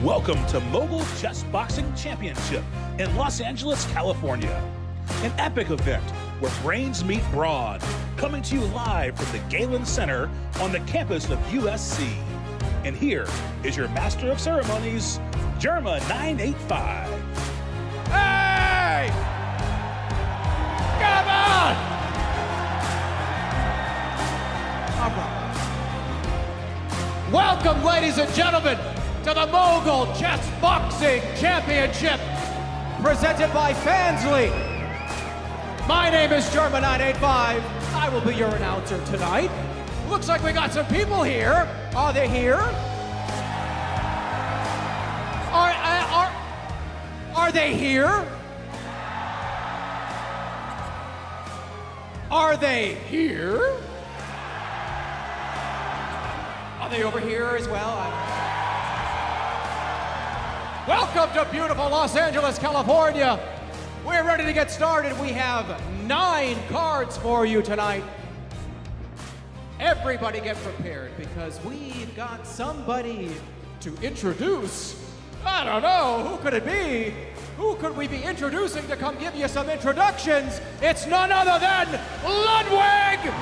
Welcome to Mogul Chessboxing Championship in Los Angeles, California. An epic event where brains meet brawn. Coming to you live from the Galen Center on the campus of USC. And here is your master of ceremonies, Germa985. Hey! Come on! Welcome, ladies and gentlemen, to the Mogul Chessboxing Championship, presented by Fansly. My name is Germa985. I will be your announcer tonight. Looks like we got some people here. Are they here? Are they here? Are they here? Are they over here as well? Welcome to beautiful Los Angeles, California. We're ready to get started. We have 9 cards for you tonight. Everybody get prepared because we've got somebody to introduce. I don't know, who could it be? Who could we be introducing to come give you some introductions? It's none other than Ludwig!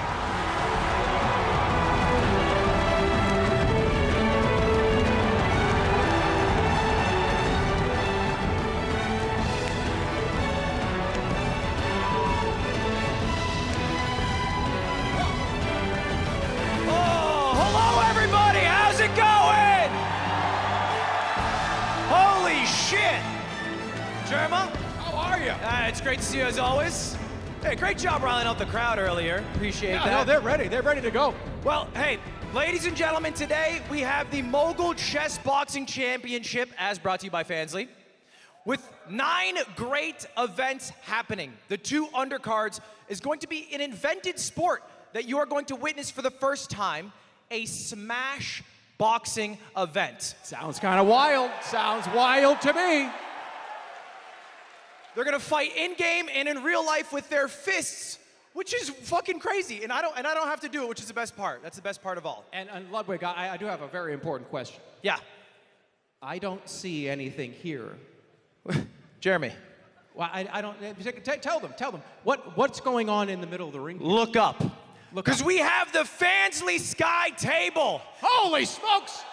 Germa? How are you? It's great to see you as always. Hey, great job riling up the crowd earlier. Appreciate that. No, they're ready. They're ready to go. Well, hey, ladies and gentlemen, today we have the Mogul Chessboxing Championship, as brought to you by Fansly, with 9 great events happening. The 2 undercards is going to be an invented sport that you are going to witness for the first time, a smash boxing event. Sounds kind of wild. Sounds wild to me. They're gonna fight in-game and in real life with their fists, which is fucking crazy. And I don't have to do it, which is the best part. That's the best part of all. And Ludwig, I do have a very important question. Yeah. I don't see anything here. Jeremy. Well, I don't. Tell them. What's going on in the middle of the ring? Look up. Because we have the Fansly Sky table. Holy smokes!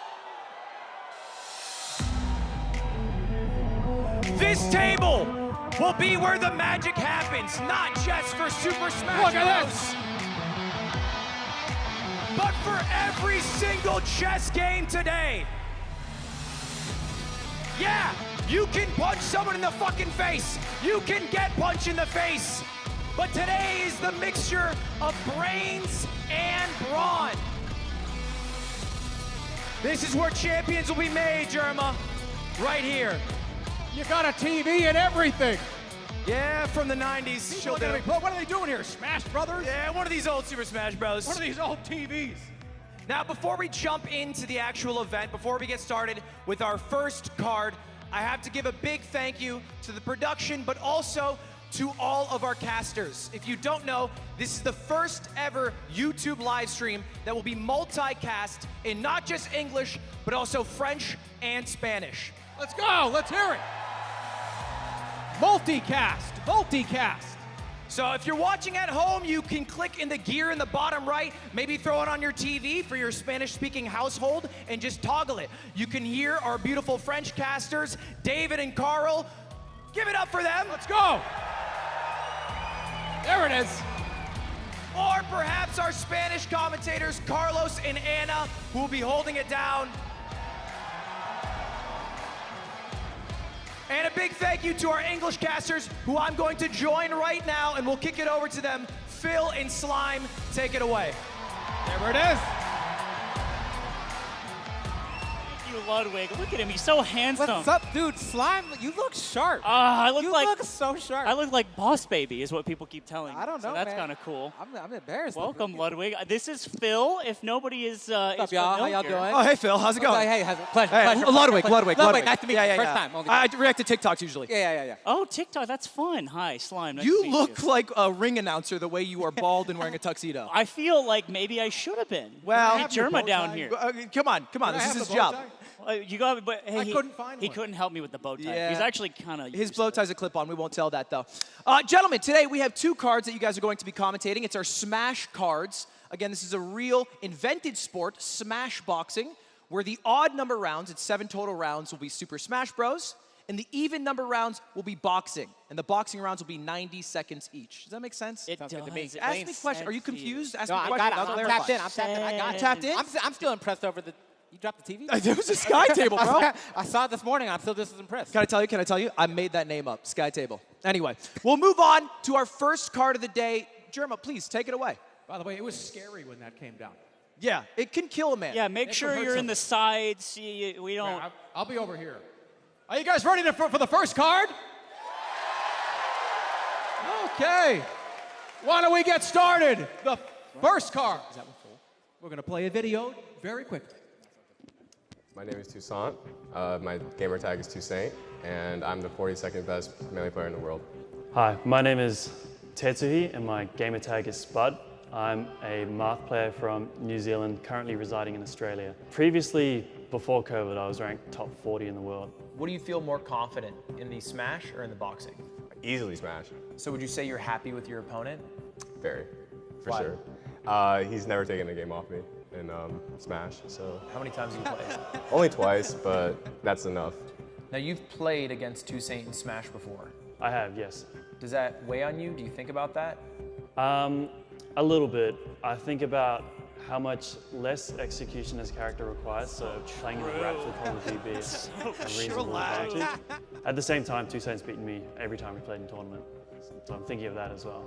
This table will be where the magic happens, not just for Super Smash Bros. But for every single chess game today. Yeah, you can punch someone in the fucking face. You can get punched in the face. But today is the mixture of brains and brawn. This is where champions will be made, Germa. Right here. You got a TV and everything. Yeah, from the 90s. What are they doing here? Smash Brothers? Yeah, one of these old Super Smash Bros. One of these old TVs. Now, before we jump into the actual event, before we get started with our first card, I have to give a big thank you to the production, but also to all of our casters. If you don't know, this is the first ever YouTube live stream that will be multicast in not just English, but also French and Spanish. Let's go, let's hear it. Multicast. So if you're watching at home, you can click in the gear in the bottom right, maybe throw it on your TV for your Spanish-speaking household and just toggle it. You can hear our beautiful French casters, David and Carl. Give it up for them. Let's go. There it is. Or perhaps our Spanish commentators, Carlos and Anna, who will be holding it down. And a big thank you to our English casters, who I'm going to join right now, and we'll kick it over to them. Phil and Slime, take it away. There it is. Thank you, Ludwig. Look at him, he's so handsome. What's up, dude? Slime, you look sharp. You look so sharp. I look like Boss Baby, is what people keep telling me. I don't know, so that's man. kind of cool. I'm embarrassed. Welcome, Ludwig. This is Phil, if nobody is What's up, y'all? How y'all doing? Oh, hey, Phil. How's it going? Hey, pleasure. Ludwig. Nice to meet you. First time. I react to TikToks usually. Yeah. Oh, TikTok, that's fun. Hi, Slime. Nice to You meet look like a ring announcer the way you are bald and wearing a tuxedo. I feel like maybe I should have been. Well, Get Germa down here. Come on. This is his job. You got, but hey, I couldn't find he one. couldn't help me with the bow tie. Yeah. He's actually kind of. His bow tie's a clip-on. We won't tell that, though. Gentlemen, today we have 2 cards that you guys are going to be commentating. It's our Smash cards. Again, this is a real invented sport, Smash Boxing, where the odd number rounds, it's 7 total rounds, will be Super Smash Bros. And the even number rounds will be boxing. And the boxing rounds will be 90 seconds each. Does that make sense? It Sounds does. good to me. It Ask me a makes question. Are you sense to confused? Ask No, me a I question. got it. I'll I'm clarify. tapped in. I'm tapped in. I got it. Tapped in? I'm still impressed over the. You dropped the TV? It was a sky table, bro. I saw it this morning. I'm still just as impressed. Can I tell you? I made that name up, Sky Table. Anyway, we'll move on to our first card of the day. Jerma, please, take it away. By the way, it was scary when that came down. Yeah, it can kill a man. Yeah, make It sure can hurt you're in some. the sides. See, we don't. Yeah, I'll be over here. Are you guys ready for the first card? Okay. Why don't we get started? The first card. Is that one full? We're going to play a video very quickly. My name is Toussaint. My gamer tag is Toussaint, and I'm the 42nd best melee player in the world. Hi, my name is Tetsuhi, and my gamer tag is Spud. I'm a math player from New Zealand, currently residing in Australia. Previously, before COVID, I was ranked top 40 in the world. What do you feel more confident in the Smash or in the boxing? Easily smash. So would you say you're happy with your opponent? Very, for Why? sure. He's never taken a game off me in Smash, so How many times have you played? only twice, but that's enough. Now you've played against Toussaint in Smash before. I have, yes. Does that weigh on you? Do you think about that? A little bit. I think about how much less execution his character requires, so playing in the wraps would probably be a reasonable advantage. At the same time, Toussaint's beaten me every time we played in tournament, so I'm thinking of that as well.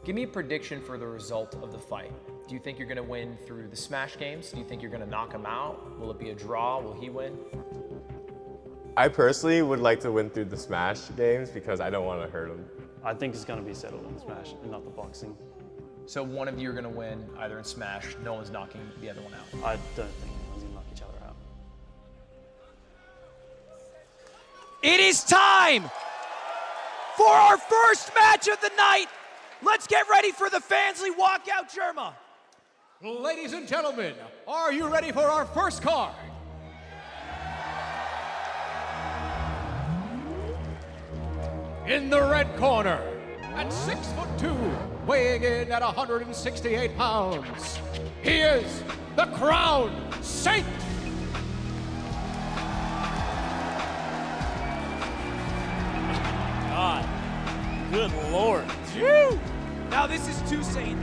Give me a prediction for the result of the fight. Do you think you're going to win through the Smash games? Do you think you're going to knock him out? Will it be a draw? Will he win? I personally would like to win through the Smash games because I don't want to hurt him. I think it's going to be settled in Smash and not the boxing. So one of you are going to win either in Smash. No one's knocking the other one out. I don't think anyone's going to knock each other out. It is time for our first match of the night. Let's get ready for the Fansly walkout, Jerma. Ladies and gentlemen, are you ready for our first card? In the red corner, at 6'2", weighing in at 168 pounds, he is the Crown Saint. God, good Lord. Now this is Toussaint,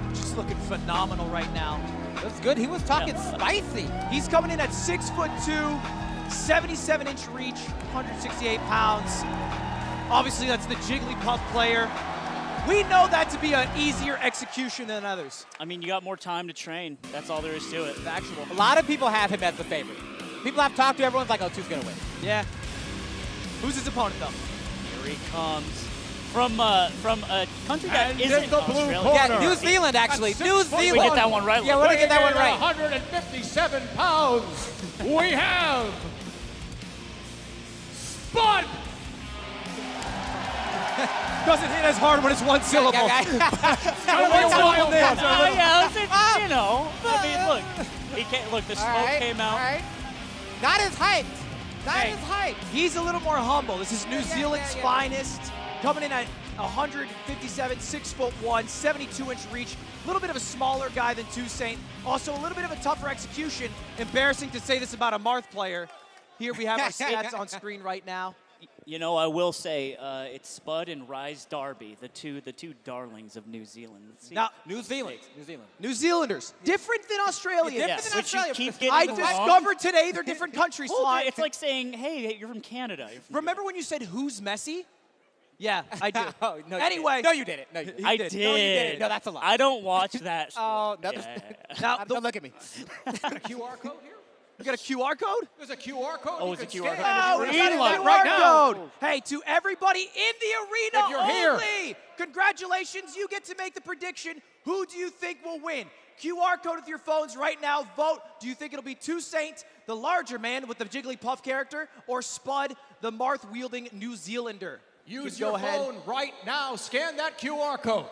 just looking phenomenal right now. That's good. He was talking spicy. He's coming in at 6'2", 77-inch reach, 168 pounds. Obviously, that's the Jigglypuff player. We know that to be an easier execution than others. I mean, you got more time to train. That's all there is to it. Factual. A lot of people have him as the favorite. People I've talked to, everyone's like, oh, Two's going to win. Yeah. Who's his opponent, though? Here he comes. From a country that And isn't in the blue Australia. corner. Yeah, New Zealand, actually. At New 6 foot Zealand. We get that one right. Yeah, we're going to get that one Weighing in right. at 157 pounds, we have Spud. Doesn't hit as hard when it's one syllable. Oh, yeah, it's, you know. I mean, look. He can't, look, the smoke came out. All right. Not as hyped. Not Hey, as hyped. He's a little more humble. This is New Yeah, Zealand's yeah. finest, coming in at 157, 6'1", 72-inch reach. A little bit of a smaller guy than Toussaint. Also a little bit of a tougher execution. Embarrassing to say this about a Marth player. Here we have our stats on screen right now. You know, I will say it's Spud and Rise Darby, the two darlings of New Zealand. Let's see. Now, New Zealand. New Zealand. New Zealanders, different than Australians. Different than Which you Australia. keep getting I wrong. discovered today they're different countries. Hold Sly. it, it's like saying, hey, you're from Canada. You're from Remember when you said, who's Messi? Yeah, I do. Oh, no, Anyway. No, you didn't. No, you didn't. I did. did. No, you didn't. No, that's a lie. I don't watch that. Oh, no. Yeah. Now, Don't look at me. QR code here? you got a QR code? There's a QR code. Oh, you it's a can QR scan. code. Oh, Green we got a light. QR Right now. code. Hey, to everybody in the arena If you're here. only, congratulations, you get to make the prediction. Who do you think will win? QR code with your phones right now. Vote. Do you think it'll be Toussaint, the larger man with the Jigglypuff character, or Spud, the Marth-wielding New Zealander? Use Go your ahead. phone right now. Scan that QR code.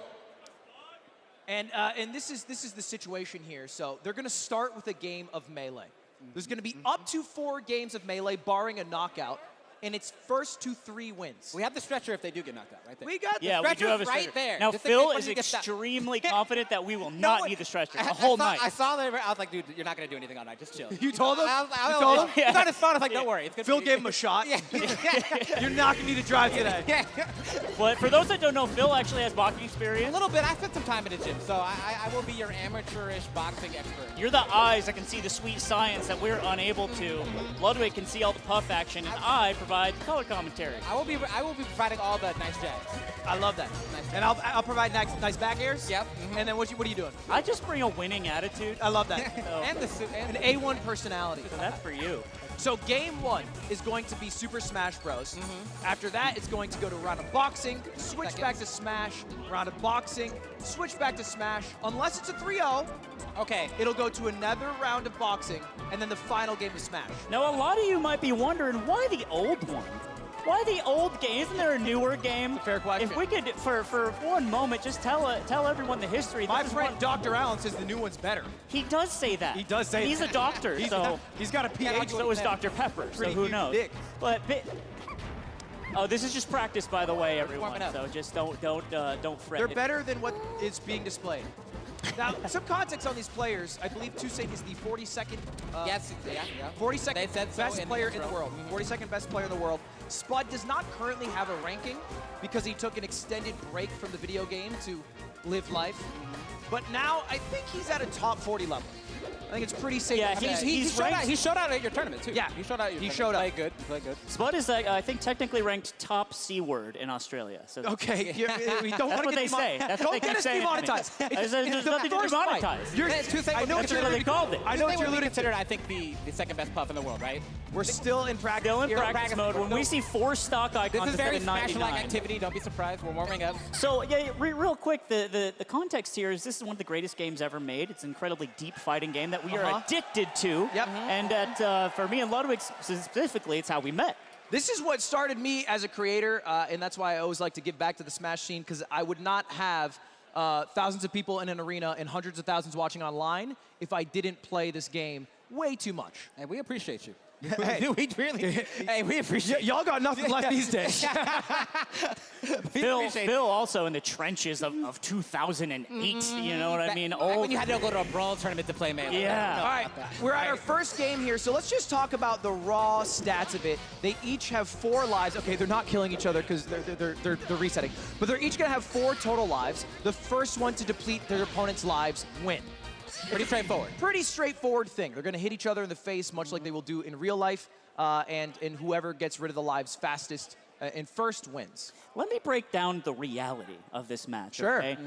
And this is the situation here. So they're going to start with a game of melee. There's going to be up to 4 games of Melee, barring a knockout, and it's first to 3 wins. We have the stretcher if they do get knocked out, right there. We got the Yeah, we do have a right stretcher. there. Now, Just in Phil case is one gets that. extremely confident that we will not need the stretcher the whole night. I saw that. I was like, dude, you're not going to do anything all night. Just chill. You told him? I told him? He's on his phone. I was like, don't worry. It's good Phil for gave you. him a shot. Yeah. You're not going to need to drive today. Yeah. But for those that don't know, Phil actually has boxing A experience. little bit. I spent some time in the gym, so I will be your amateurish boxing expert. You're the eyes that can see the sweet science that we're unable to. Ludwig can see all the puff action, and I provide the color commentary. I will be providing all the nice jabs. I love that. Nice. And I'll provide nice back airs. Yep. And then what are you doing? I just bring a winning attitude. I love that. And the suit. An A1 personality. So that's for you. So game 1 is going to be Super Smash Bros. After that, it's going to go to round of boxing, switch back to Smash, round of boxing, switch back to Smash. Unless it's a 3-0, Okay. it'll go to another round of boxing, and then the final game of Smash. Now, a lot of you might be wondering, why the old one? Why the old game? Isn't there a newer game? Fair question. If we could, for one moment, just tell everyone the history. My This is friend what- Dr. Allen says the new one's better. He does say that. He does say He's that. a doctor, so He's got a PhD. so is Dr. Pepper. So Pretty who huge knows? dick. But oh, this is just practice, by the way, everyone. warming up. So just don't fret. They're better than what is being displayed. Now, some context on these players. I believe Toussaint is the 42nd. Yes. Yeah. 42nd They said so best in the player in the intro. world. 42nd best player in the world. Spud does not currently have a ranking because he took an extended break from the video game to live life. But now I think he's at a top 40 level. I think it's pretty safe. Yeah, to say. He showed ranked- out. He showed out at your tournament too. Yeah, he showed out. At your he tournament. showed up. Played good. He played good. Spud is, I think, technically ranked top C word in Australia. So Okay, we don't That's want to what get they say. That's what Don't they get keep us saying. demonetized. There's It's the nothing to first fight. demonetize. You're- Toussaint I would know be what you're what they alluding to. called it. I know what you're Toussaint would be alluding to. considered, I think, the second best puff in the world, right? We're still in practice. Still in here. practice mode. When we see 4 stock icons This is very instead of 99. Smash-like activity. Don't be surprised. We're warming up. So, yeah, real quick, the context here is this is one of the greatest games ever made. It's an incredibly deep fighting game that we are addicted to. Yep. And for me and Ludwig specifically, it's how we met. This is what started me as a creator, and that's why I always like to give back to the Smash scene, because I would not have thousands of people in an arena and hundreds of thousands watching online if I didn't play this game way too much. And we appreciate you. Hey. we really. Hey, we appreciate. Y'all got nothing left these days. Phil also in the trenches of 2008, you know what I mean? Back Old. when you had to go to a brawl tournament to play Melee. Yeah. All right, we're at our first game here, so let's just talk about the raw stats of it. They each have 4 lives. Okay, they're not killing each other because they're resetting, but they're each gonna have 4 total lives. The first one to deplete their opponent's lives win. Pretty straightforward. Pretty straightforward thing. They're gonna hit each other in the face, much like they will do in real life, and whoever gets rid of the lives fastest and first wins. Let me break down the reality of this match. Sure. Okay?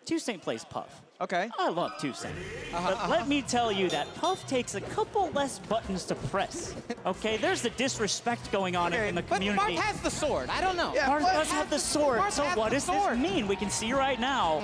Toussaint plays Puff. Okay. I love Toussaint. But let me tell you that Puff takes a couple less buttons to press. Okay, there's the disrespect going on in the But community. Mark has the sword. I don't know. Mark does have the sword. Mark So has what the does sword. this mean? We can see right now.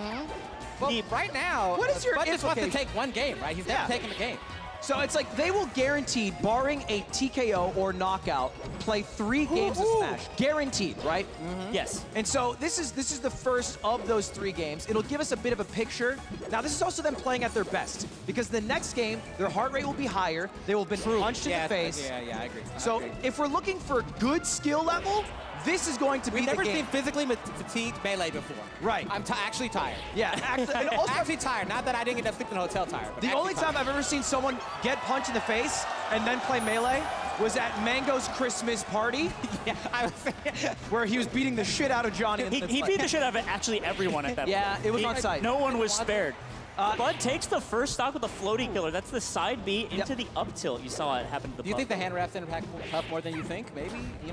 Well, right now, What is your Spud just wants to implication? take one game, right? He's never taken the game. So it's like they will guaranteed, barring a TKO or knockout, play 3 games of Smash. Guaranteed, right? Yes. And so this is the first of those 3 games. It'll give us a bit of a picture. Now this is also them playing at their best, because the next game their heart rate will be higher. They will have been punched in the face. Yeah, I agree. So if we're looking for good skill level, this is going to be We've the never game. seen physically fatigued Melee before. Right. I'm actually tired. Yeah, and also Actually tired. Not that I didn't get enough sleep in the hotel tired. But the actually only time tired. I've ever seen someone get punched in the face and then play Melee was at Mango's Christmas party, Yeah, I was. where he was beating the shit out of Johnny. He beat the shit out of actually everyone at that Yeah, point. it was on site. No one was spared. Bud takes the first stock with a floaty killer. That's the side B into the up tilt. You saw it happen to the Do you Puff. think the hand wraps impact Puff more than you think? Maybe.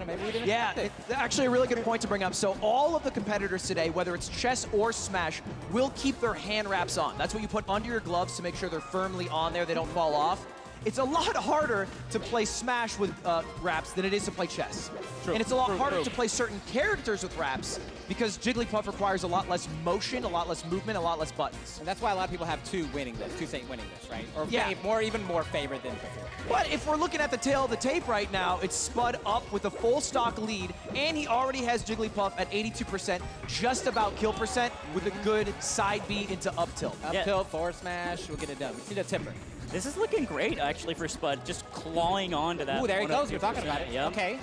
Maybe we didn't. Yeah, expect it. it's actually a really good point to bring up. So all of the competitors today, whether it's chess or Smash, will keep their hand wraps on. That's what you put under your gloves to make sure they're firmly on there, they don't fall off. It's a lot harder to play Smash with wraps than it is to play chess. True. And it's a lot True, harder true. to play certain characters with wraps because Jigglypuff requires a lot less motion, a lot less movement, a lot less buttons. And that's why a lot of people have Toussaint winning this, right? Or Yeah. even more favored than before. But if we're looking at the tail of the tape right now, it's Spud up with a full stock lead, and he already has Jigglypuff at 82%, just about kill percent, with a good side B into up tilt. Up tilt, forward smash, we'll get it done. We just need a tipper. This is looking great, actually, for Spud, just clawing on to that. Ooh, there he 1-0 goes. You're talking about it. Yep. Okay.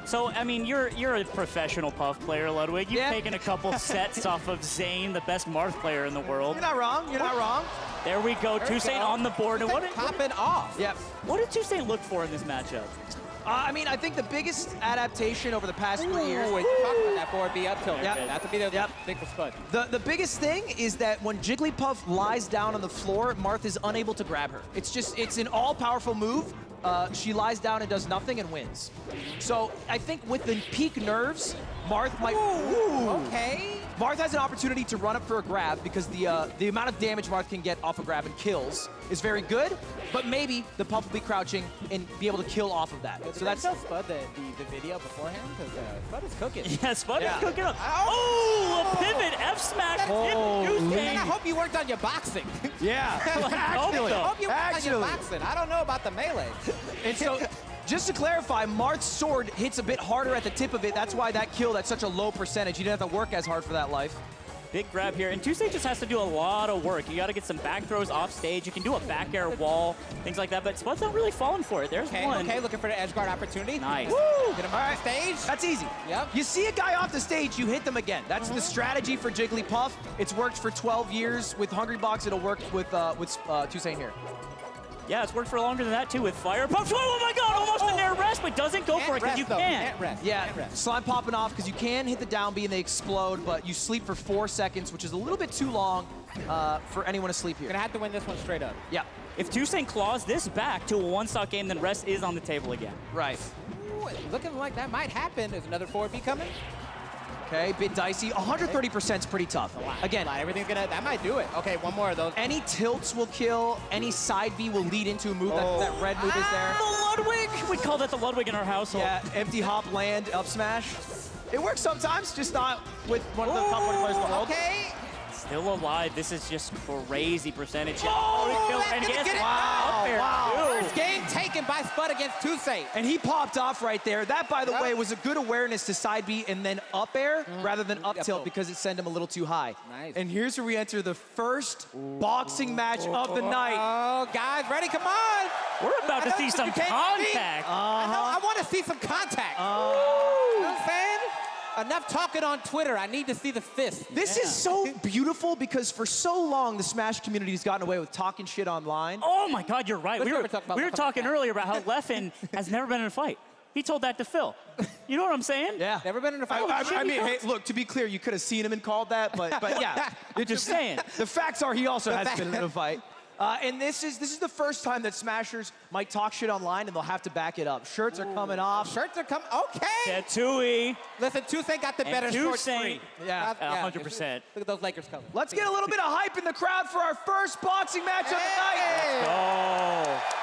So, I mean, you're a professional Puff player, Ludwig. You've taken a couple sets off of Zane, the best Marth player in the world. You're not wrong. You're not wrong. There we go. Toussaint on the board. And Popping off. Yep. What did Toussaint look for in this matchup? I mean, I think the biggest adaptation over the past 3 years. Ooh, talking about that forward B up tilt. Yep. That's be the big for Spud. The biggest thing is that when Jigglypuff lies down on the floor, Marth is unable to grab her. It's an all-powerful move. She lies down and does nothing and wins. So I think with the peak nerves, Marth might. Okay. Marth has an opportunity to run up for a grab because the amount of damage Marth can get off a grab and kills is very good, but maybe the Puff will be crouching and be able to kill off of that. So that's Spud the video beforehand because Spud is cooking. Yeah, Spud is cooking up. Oh, a pivot F smash. And I hope you worked on your boxing. Yeah. I hope you worked on your boxing. I don't know about the melee. And so, just to clarify, Marth's sword hits a bit harder at the tip of it. That's why that killed at such a low percentage. You didn't have to work as hard for that life. Big grab here, and Toussaint just has to do a lot of work. You got to get some back throws off stage. You can do a back air wall, things like that, but Spud's not really falling for it. There's one. Okay, looking for the edge guard opportunity. Nice. Woo! Get him off the stage. That's easy. Yep. You see a guy off the stage, you hit them again. That's the strategy for Jigglypuff. It's worked for 12 years. With Hungrybox, it'll work with Toussaint here. Yeah, it's worked for longer than that, too, with Fire Puff. Oh, my God, almost an air rest, but doesn't go for it because you can't. Yeah, slime popping off because you can hit the down B and they explode, but you sleep for 4 seconds, which is a little bit too long for anyone to sleep here. Gonna have to win this one straight up. Yeah. If Toussaint claws this back to a one-stock game, then rest is on the table again. Right. Ooh, looking like that might happen. There's another forward B coming. Okay, bit dicey. 130% is pretty tough. Again, everything's gonna, that might do it. Okay, one more of those. Any tilts will kill, any side B will lead into a move. That red move is there. The Ludwig! We call that the Ludwig in our household. Yeah, empty hop land, up smash. It works sometimes, just not with one of the top 20 players in the world. Okay. Still alive. This is just crazy percentage. And he gets it. Wow. First game taken by Spud against Toussaint. And he popped off right there. That, by the way, was a good awareness to side B and then up air rather than up tilt because it sent him a little too high. Nice. And here's where we enter the first boxing match of the night. Oh, guys, ready? Come on. We're about to see some contact. I want to see some contact. You know what I'm saying? Enough talking on Twitter. I need to see the fist. This is so beautiful because for so long the Smash community has gotten away with talking shit online. Oh my God, you're right. We were talking talking earlier about how Leffen has never been in a fight. He told that to Phil. You know what I'm saying? Yeah. Never been in a fight. I mean, hey, look, to be clear, you could have seen him and called that, but yeah. You're just saying. The facts are he also has been in a fight. And this is the first time that Smashers might talk shit online and they'll have to back it up. Shirts are coming off. Shirts are coming. Okay. Yeah, Tui. Listen, Toussaint got the better short Toussaint. screen. Yeah, 100%. Look at those Lakers coming. Let's get a little bit of hype in the crowd for our first boxing match of the night. Oh.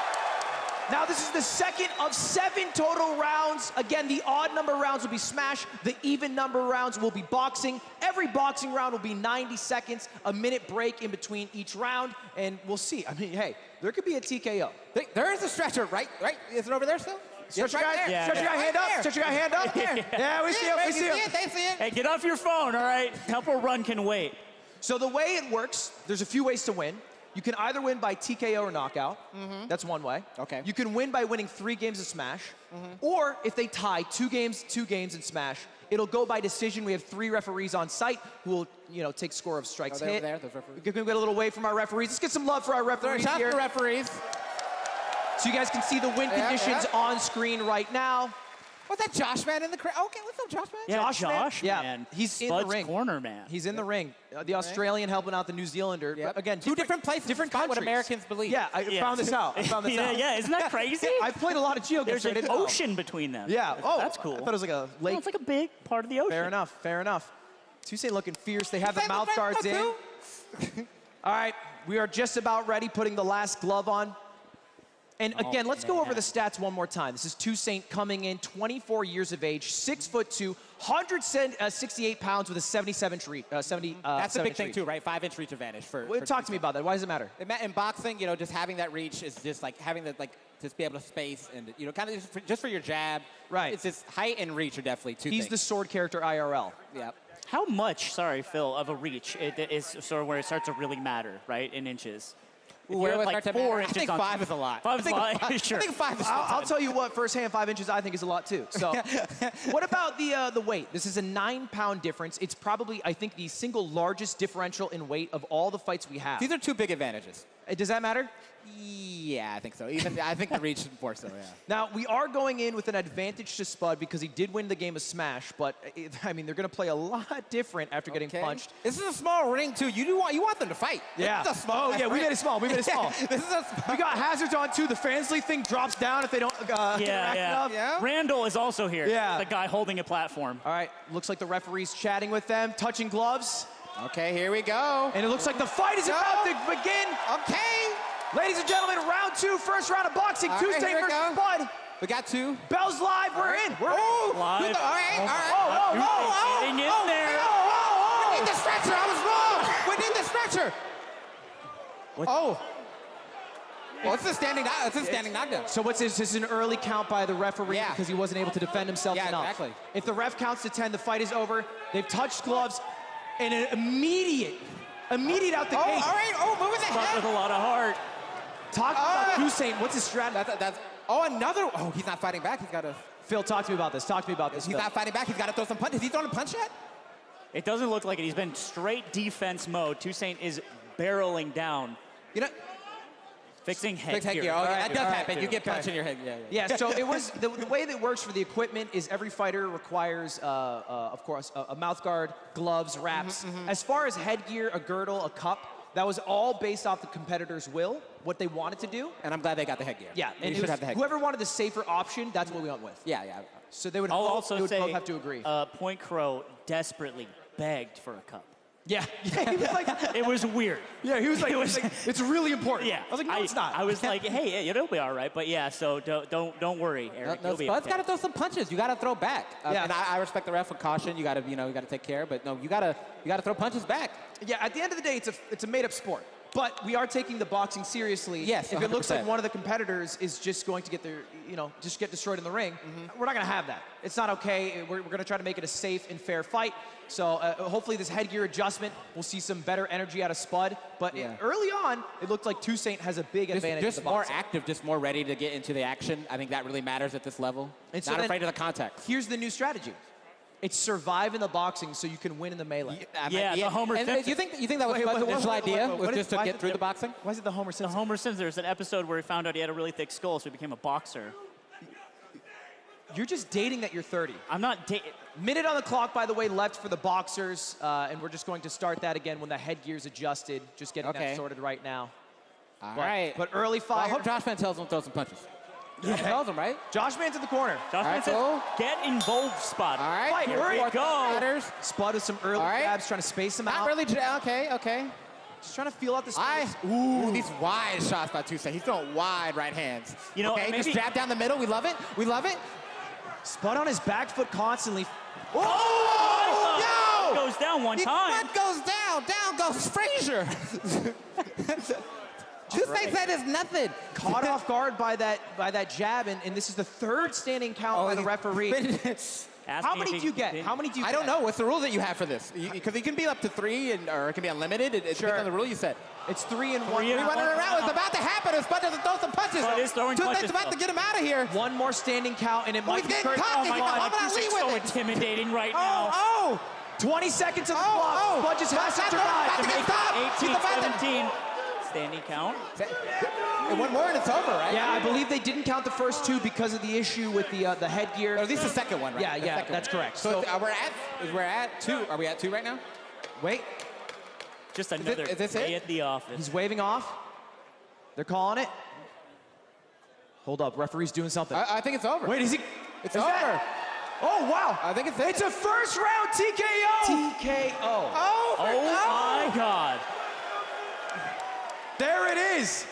Now, this is the second of 7 total rounds. Again, the odd number rounds will be Smash. The even number rounds will be boxing. Every boxing round will be 90 seconds, a minute break in between each round, and we'll see. I mean, hey, there could be a TKO. There is a stretcher, right? Is it over there still? Stretcher guy, right there. stretcher guy, hand up. Stretcher guy, hand up. Yeah, we see it. We see it. They see it. Hey, get off your phone, all right? Temple Run can wait. So the way it works, there's a few ways to win. You can either win by TKO or knockout. That's one way. Okay. You can win by winning 3 games of Smash. Or if they tie 2 games in Smash, it'll go by decision. We have 3 referees on site who will, take score of strikes hit. Those referees. We can get a little wave from our referees. Let's get some love for our referees Shout out here. to the referees. So you guys can see the win conditions on screen right now. What's that Josh man in the crowd? Okay, what's up, Josh man? Yeah, Josh, man. He's Spud's in the ring. corner, man. He's in the ring. The Australian helping out the New Zealander. Yep. But again, two different places, different despite countries. what Americans believe. Yeah, I found this out. Yeah, isn't that crazy? I've played a lot of GeoGuessr. There's an ocean between them. Yeah. Oh, that's cool. I thought it was like a lake. No, it's like a big part of the ocean. Fair enough. Fair enough. Toussaint looking fierce. They have the mouth guards in. All right, we are just about ready, putting the last glove on. And again, let's go over the stats one more time. This is Toussaint coming in, 24 years of age, 6'2", 168 pounds with a 77-inch reach. That's the big thing too, right? 5-inch reach advantage for talk to me about that. Why does it matter? In boxing, just having that reach is just like having the just be able to space and kind of just for your jab. Right. It's just height and reach are definitely 2 things. He's the sword character IRL. Yep. How much, sorry, Phil, of a reach is sort of where it starts to really matter, right, in inches? If you're at like 4 inches I think on 5 is a lot. 5 is a lot. Sure. I think 5 is a I'll lot. tell you what, first hand, 5 inches I think is a lot too. So what about the weight? This is a 9-pound difference. It's probably, I think, the single largest differential in weight of all the fights we have. These are 2 big advantages. Does that matter? Yeah, I think so. I think the reach more so, yeah. Now, we are going in with an advantage to Spud because he did win the game of Smash, but, I mean, they're going to play a lot different after getting punched. This is a small ring, too. You want them to fight. Yeah. This is a small we made it small. We made it small. This is We got hazards on, too. The Fansley thing drops down if they don't Yeah. Randall is also here. Yeah. The guy holding a platform. All right, looks like the referee's chatting with them, touching gloves. Okay, here we go. And it looks like the fight is about to begin. Okay. Ladies and gentlemen, round 2, first round of boxing. Tuesday versus Spud. We got 2. Bell's live. We're in. We're Oh, Live. all right. Getting in there. We need the stretcher. I was wrong. We need the stretcher. Oh. Well, it's a standing knockdown. So what's this? This is an early count by the referee Yeah. because he wasn't able to defend himself enough. Exactly. If the ref counts to 10, the fight is over. They've touched gloves, and an immediate out the gate. All right. Oh, moving the Spud head. with a lot of heart. Talk about Hussein. What's his strategy? Another. Oh, he's not fighting back. He's got to. Phil, talk to me about this. Talk to me about this. He's Phil. not fighting back. He's got to throw some punches. Has he thrown a punch yet? It doesn't look like it. He's been straight defense mode. Toussaint is barreling down. You know. Fixing Fix headgear. headgear. Oh, yeah, that does All happen. right. You get punched in your head. Yeah. Yeah, so it was the way that works for the equipment is every fighter requires, of course, a mouth guard, gloves, wraps. As far as headgear, a girdle, a cup, that was all based off the competitor's will, what they wanted to do. And I'm glad they got the headgear. Yeah, and and you should have the headgear. whoever wanted the safer option, that's what we went with. Yeah. So they would, I'll both, also they would say both have to agree. PointCrow desperately begged for a cup. Yeah, he was like, It was weird. yeah, he was like, it's really important. Yeah, I was like, no, it's not. I was like, hey, it'll be all right. But yeah, so don't worry, Eric. No, You'll be Spud's okay. got to throw some punches. You got to throw back. Yeah. And I respect the ref with caution. You got to take care. But no, you got to throw punches back. Yeah, at the end of the day, it's a made-up sport. But we are taking the boxing seriously. Yes, if it looks 100%. like one of the competitors is just going to get just get destroyed in the ring, we're not going to have that. It's not okay. We're going to try to make it a safe and fair fight. So hopefully this headgear adjustment, we'll see some better energy out of Spud. But early on, it looked like Toussaint has a big advantage. Just in the more boxing. active, just more ready to get into the action. I think that really matters at this level. And so Not then- afraid of the contact. Here's the new strategy. It's survive in the boxing so you can win in the melee. The Homer And Simpson. you think that was Spud's initial idea, was just to why get is through it- the boxing? Why is it the Homer The Simpson? Homer Simpson. There's an episode where he found out he had a really thick skull, so he became a boxer. You're just dating that you're 30. I'm not Minute on the clock, by the way, left for the boxers, and we're just going to start that again when the headgear's adjusted. Just getting that sorted right now. All right. But early Well, I fire. hope Josh Van tells him to throw some punches. Josh tells him, right? Josh Man's in the corner. Josh All right, says, cool. get involved, Spud. All right. Fight, Here hurry, we go. Spud with some early All right. grabs, trying to space him Not out. really. Okay. Just trying to feel out the space. Ooh, these wide shots by Toussaint. He's throwing wide right hands. You know, okay, maybe- just jab down the middle. We love it. Spud on his back foot constantly. Oh, It goes down one time. What goes down? Down goes Frazier. Toussaint said it's nothing. Caught off guard by that jab, and this is the third standing count by the referee. How many do you get? How many do you I get? don't know. What's the rule that you have for this? Because it can be up to 3, or it can be unlimited. It depends on the rule you set. It's 3 and 1. 3 and 3-1 in a round. It's about to happen. If Spud doesn't throw some punches. Spud is throwing punches, Toussaint's about though. to get him out of here. One more standing count, and it might he's be getting Curtis. caught. Oh my He's God. coming out Toussaint's with so it. intimidating right now. Oh, 20 seconds of the clock. Spud just has to About drive. to get stopped. 18, He's about to- 17. Standing count. And one more and it's over, right? Yeah, I believe they didn't count the first 2 because of the issue with the headgear. Or at least the second one, right? Yeah, The second that's one. correct. So we're at 2. Are we at 2 right now? Wait, Just another is this day it? at the office. he's waving off. They're calling it. Hold up, referee's doing something. I think it's over. Wait, is he? It's is over. that- Oh, wow. I think it's It's a first round TKO. TKO. Oh, my God. There it is.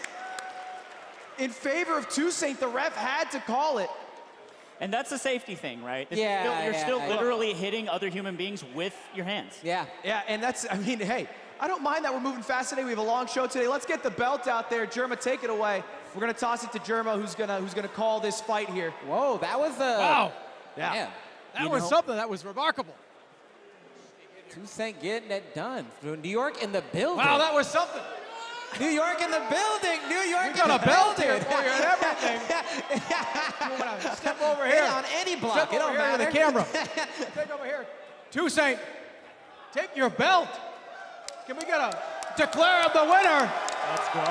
In favor of Toussaint, the ref had to call it. And that's a safety thing, right? This is Yeah, still- you're yeah, still yeah. literally hitting other human beings with your hands. Yeah. Yeah, and that's, I mean, hey, I don't mind that we're moving fast today. We have a long show today. Let's get the belt out there. Germa, take it away. We're gonna toss it to Germa, who's gonna call this fight here. Whoa, that was Wow. Yeah. Man, That was something that was remarkable. Toussaint getting it done. From New York in the building. Wow, that was something. New York in the building. New York in the got a belt here building. for you and everything. Step over here. Hit on any block. Step It over don't here to matter. the camera. Take over here. Toussaint, take your belt. Can we get a declare him the winner? Let's go.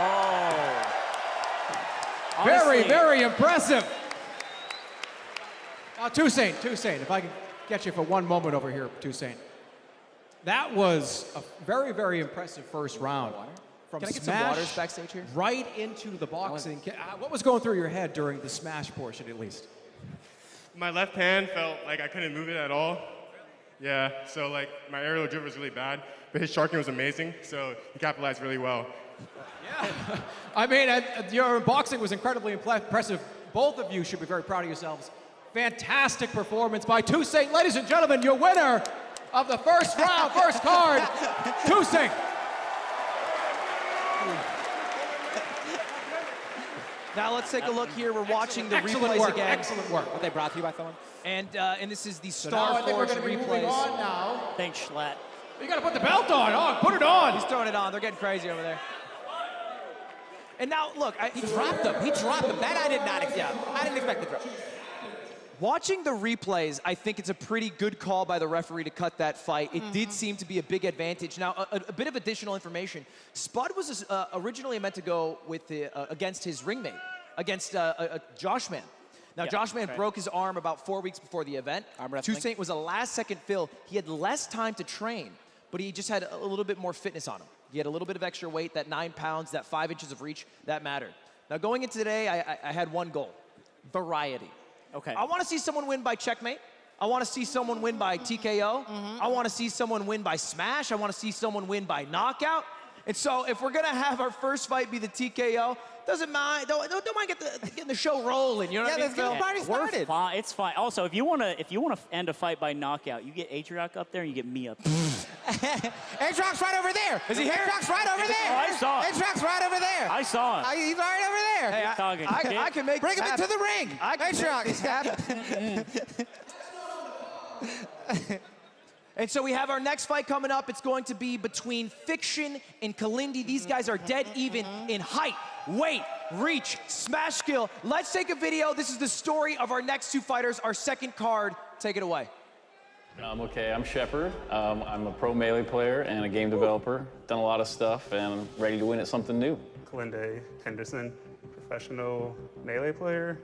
Very, Honestly, very impressive. Now, Toussaint, if I can get you for one moment over here, Toussaint. That was a very, very impressive first round. From Can I get smash some waters backstage here? right into the boxing. What was going through your head during the smash portion, at least? My left hand felt like I couldn't move it at all. Yeah, so like my aerial drift was really bad, but his sharking was amazing, so he capitalized really well. Yeah. I mean, your boxing was incredibly impressive. Both of you should be very proud of yourselves. Fantastic performance by Toussaint. Ladies and gentlemen, your winner of the first round, first card, Toussaint. Now let's take a look here. We're watching the Excellent replays work, again. excellent work. Are they brought to you by someone? And this is the So now I Star think we're Forge going to be moving replays. on now. Thanks, Schlatt. You got to put the belt on. Oh, put it on. He's throwing it on. They're getting crazy over there. And now, look. He dropped them. He dropped them. That I did not expect. I didn't expect the drop. Watching the replays, I think it's a pretty good call by the referee to cut that fight. It did seem to be a big advantage. Now, a bit of additional information. Spud was originally meant to go with against his ringmate, against Josh Man. Now, Yeah, Josh Man right. broke his arm about 4 weeks before the event. Arm wrestling. Toussaint was a last-second fill. He had less time to train, but he just had a little bit more fitness on him. He had a little bit of extra weight, that 9 pounds, that 5 inches of reach, that mattered. Now, going into today, I had one goal: variety. Okay. I want to see someone win by checkmate. I want to see someone win by TKO. I want to see someone win by smash. I want to see someone win by knockout. And so if we're going to have our first fight be the TKO, don't mind getting the show rolling. You know what I mean, Let's get the Phil? party We're started. fine. It's fine. Also, if you wanna end a fight by knockout, you get Atrioc up there and you get me up. Atrioc right over there. Is he here? Atrioc right over there. Oh, I saw it. Atrioc right over there. I saw it. He's right over there. Hey, Talking, kid. I can make Bring this him happen. into the ring. I can make Atrioc. this happen. And so we have our next fight coming up. It's going to be between Fiction and Kalindi. These guys are dead even in height, weight, reach, smash skill. Let's take a video. This is the story of our next two fighters, our second card. Take it away. Okay, I'm Shepard. I'm a pro Melee player and a game developer. Done a lot of stuff and I'm ready to win at something new. Kalinde Henderson, professional Melee player.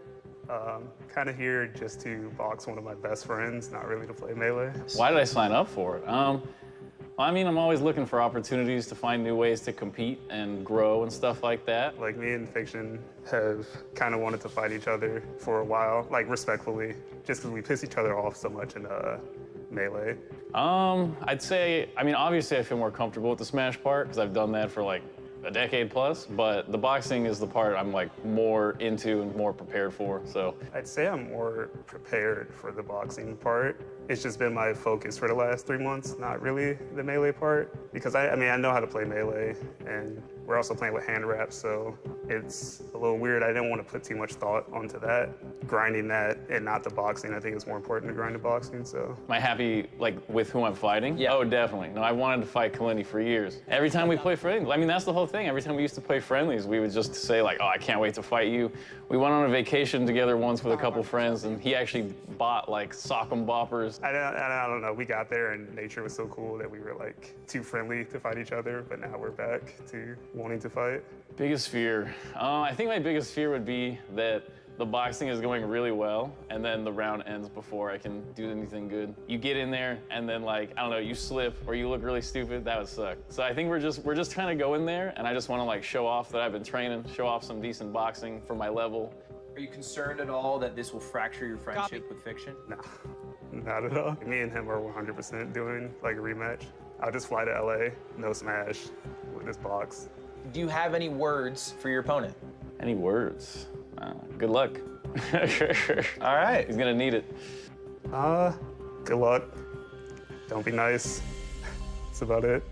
Kind of here just to box one of my best friends, not really to play Melee. Why did I sign up for it? I mean, I'm always looking for opportunities to find new ways to compete and grow and stuff like that. Like me and Fiction have kind of wanted to fight each other for a while, like respectfully, just because we piss each other off so much in Melee. I'd say, I mean, obviously I feel more comfortable with the Smash part because I've done that for like a decade plus, but the boxing is the part I'm like more into and more prepared for, so. I'd say I'm more prepared for the boxing part. It's just been my focus for the last 3 months, not really the Melee part. Because I mean, I know how to play Melee, and we're also playing with hand wraps, so it's a little weird. I didn't want to put too much thought onto that. Grinding that and not the boxing, I think it's more important to grind the boxing, so. Am I happy, like, with who I'm fighting? Yeah. Oh, definitely. No, I wanted to fight Kalindi for years. Every time we play friendlies, I mean, that's the whole thing. Every time we used to play friendlies, we would just say, like, oh, I can't wait to fight you. We went on a vacation together once with a couple friends, and he actually bought, like, sock'em boppers. I don't know, we got there and nature was so cool that we were, like, too friendly to fight each other, but now we're back to wanting to fight. Biggest fear? I think my biggest fear would be that the boxing is going really well, and then the round ends before I can do anything good. You get in there, and then like, I don't know, you slip or you look really stupid, that would suck. So I think we're just trying to go in there, and I just want to like show off that I've been training, show off some decent boxing for my level. Are you concerned at all that this will fracture your friendship with Fiction? No, not at all. Me and him are 100% doing like a rematch. I'll just fly to LA, no smash, with this box. Do you have any words for your opponent? Any words? Good luck. All right. He's gonna need it. Good luck. Don't be nice. That's about it.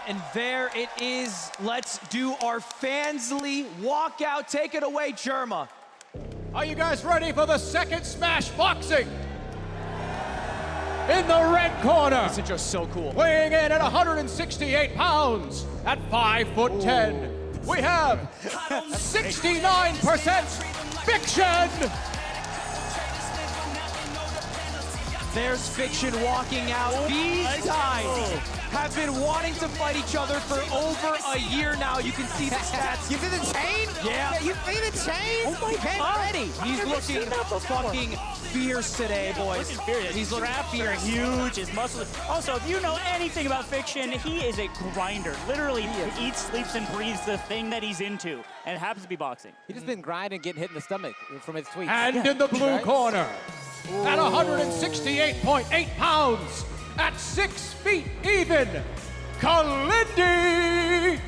And there it is. Let's do our Fansly walkout. Take it away, Germa. Are you guys ready for the second Smash Boxing? In the red corner, This is just so cool. weighing in at 168 pounds, at 5'10", we have 69% Fiction. There's Fiction walking out. These guys have been wanting to fight each other for over a year now. You can see the stats. You see the chain? Yeah. You see the chain? Oh my God. Ready. He's looking fucking fierce today, boys. He's looking fierce. Huge. His muscles. Also, if you know anything about Fiction, he is a grinder. Literally, he eats, sleeps, and breathes the thing that he's into, and it happens to be boxing. He's just been grinding, getting hit in the stomach from his tweets. And in the blue corner, at 168.8 pounds, at 6 feet even, Kalindi.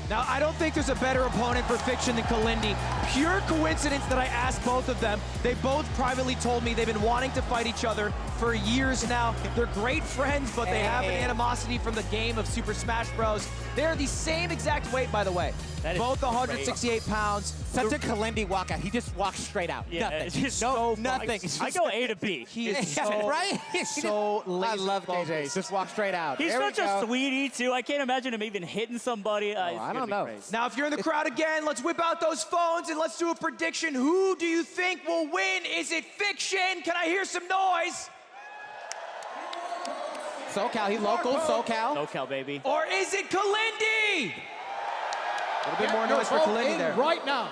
Now, I don't think there's a better opponent for Fiction than Kalindi. Pure coincidence that I asked both of them. They both privately told me they've been wanting to fight each other for years now. They're great friends, but they have an animosity from the game of Super Smash Bros. They're the same exact weight, by the way. Both 168 pounds. Such a Kalindi walkout. He just walks straight out. Yeah, Nothing. it's just no, so nothing. I go A to B. He is so, right? so laser I love KJ. focused. Just walk straight out. He's There we such a go. sweetie, too. I can't imagine him even hitting somebody. I don't know. Now, if you're in the crowd again, let's whip out those phones and let's do a prediction. Who do you think will win? Is it Fiction? Can I hear some noise? SoCal, he local, SoCal. SoCal, baby. Or is it Kalindi? A little bit more noise for Kalindi there. Right now.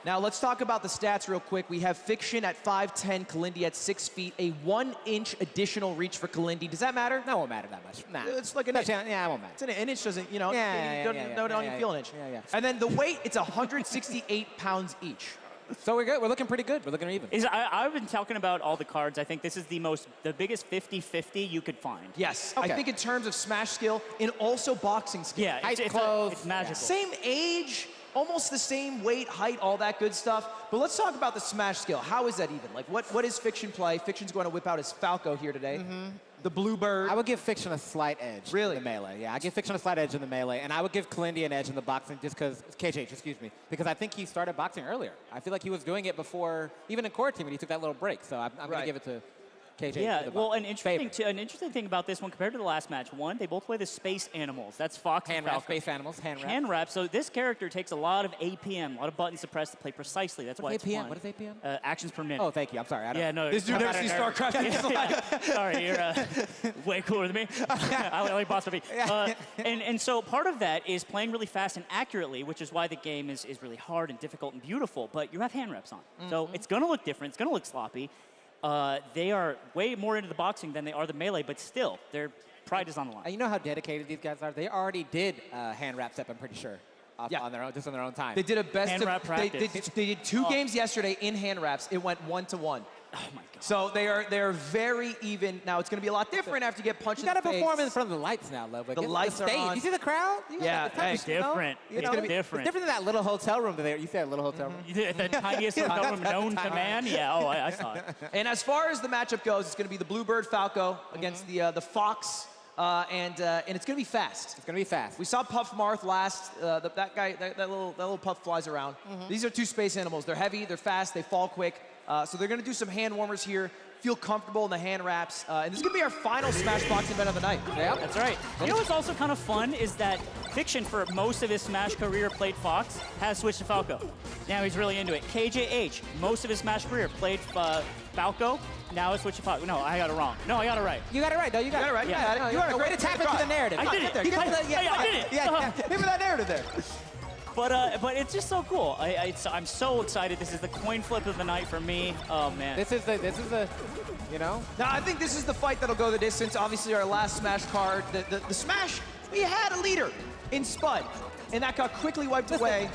Now, let's talk about the stats real quick. We have Fiction at 5'10", Kalindi at 6 feet, a 1-inch additional reach for Kalindi. Does that matter? That won't matter that much. Nah. It's like an inch. Yeah, it won't matter. It's an inch doesn't, you know, Yeah, don't yeah, even feel an inch. yeah. And then the weight, it's 168 pounds each. So we're good. We're looking pretty good. We're looking even. I've been talking about all the cards. I think this is the biggest 50-50 you could find. Yes, Okay. I think in terms of Smash skill and also boxing skill. Yeah, Height, it's clothes, magical. Same age, almost the same weight, height, all that good stuff. But let's talk about the Smash skill. How is that even? Like, what is Fiction play? Fiction's going to whip out his Falco here today. The Bluebird. I would give Fiction a slight edge Really? in the melee. Yeah, I give Fiction a slight edge in the melee, and I would give Kalindi an edge in the boxing just because, KJ, excuse me, because I think he started boxing earlier. I feel like he was doing it before, even in core team, when he took that little break. So I'm going to give it to KJ. Yeah, for the well, boxing. an interesting thing about this one compared to the last match, one, they both play the space animals. That's Fox and Hand wrap, Falco. space animals, hand wrap. Hand wrap. So this character takes a lot of APM, a lot of buttons to press to play precisely. That's why What's it's APM? fun. What is APM? Actions per minute. Oh, thank you. I'm sorry. I don't Yeah, no. This dude never sees StarCraft in his life. Sorry, you're way cooler than me. I like Boss to be. And so part of that is playing really fast and accurately, which is why the game is really hard and difficult and beautiful, but you have hand reps on. So it's going to look different. It's going to look sloppy. They are way more into the boxing than they are the melee, but still, their pride is on the line. And you know how dedicated these guys are? They already did hand wrap step, I'm pretty sure, on their own, just on their own time. They did a best Hand of, wrap practice. they did two games yesterday in hand wraps. It went 1-1. Oh my God. So they are very even. Now it's going to be a lot different after you get punched You got to in the face. perform in front of the lights now, Ludwig. The lights are stage. on. You see the crowd? Yeah, it's hey, different. It's gonna be It's different. different than that little hotel room there. You said a little hotel room. The tiniest hotel room known to man? Yeah, I saw it. And as far as the matchup goes, it's going to be the Bluebird Falco against the Fox, and it's going to be fast. It's going to be fast. We saw Puff Marth last. That guy, that little Puff flies around. These are two space animals. They're heavy, they're fast, they fall quick. So they're going to do some hand warmers here. Feel comfortable in the hand wraps. And this is going to be our final Smash Boxing event of the night. Yeah, That's right. You know what's also kind of fun is that Fiction, for most of his Smash career, played Fox, has switched to Falco. Now he's really into it. KJH, most of his Smash career, played Falco, now has switched to Falco. No, I got it wrong. No, I got it right. You got it right, though. You got You got it right. Yeah. You got it. You got it. Way to tap into the narrative. I did it. Get there. I did it. Yeah. Give me that narrative there. But it's just so cool. I'm so excited. This is the coin flip of the night for me. Oh, man. This is the, you know? Now, I think this is the fight that'll go the distance. Obviously, our last Smash card, the Smash, we had a leader in Spud, and that got quickly wiped away.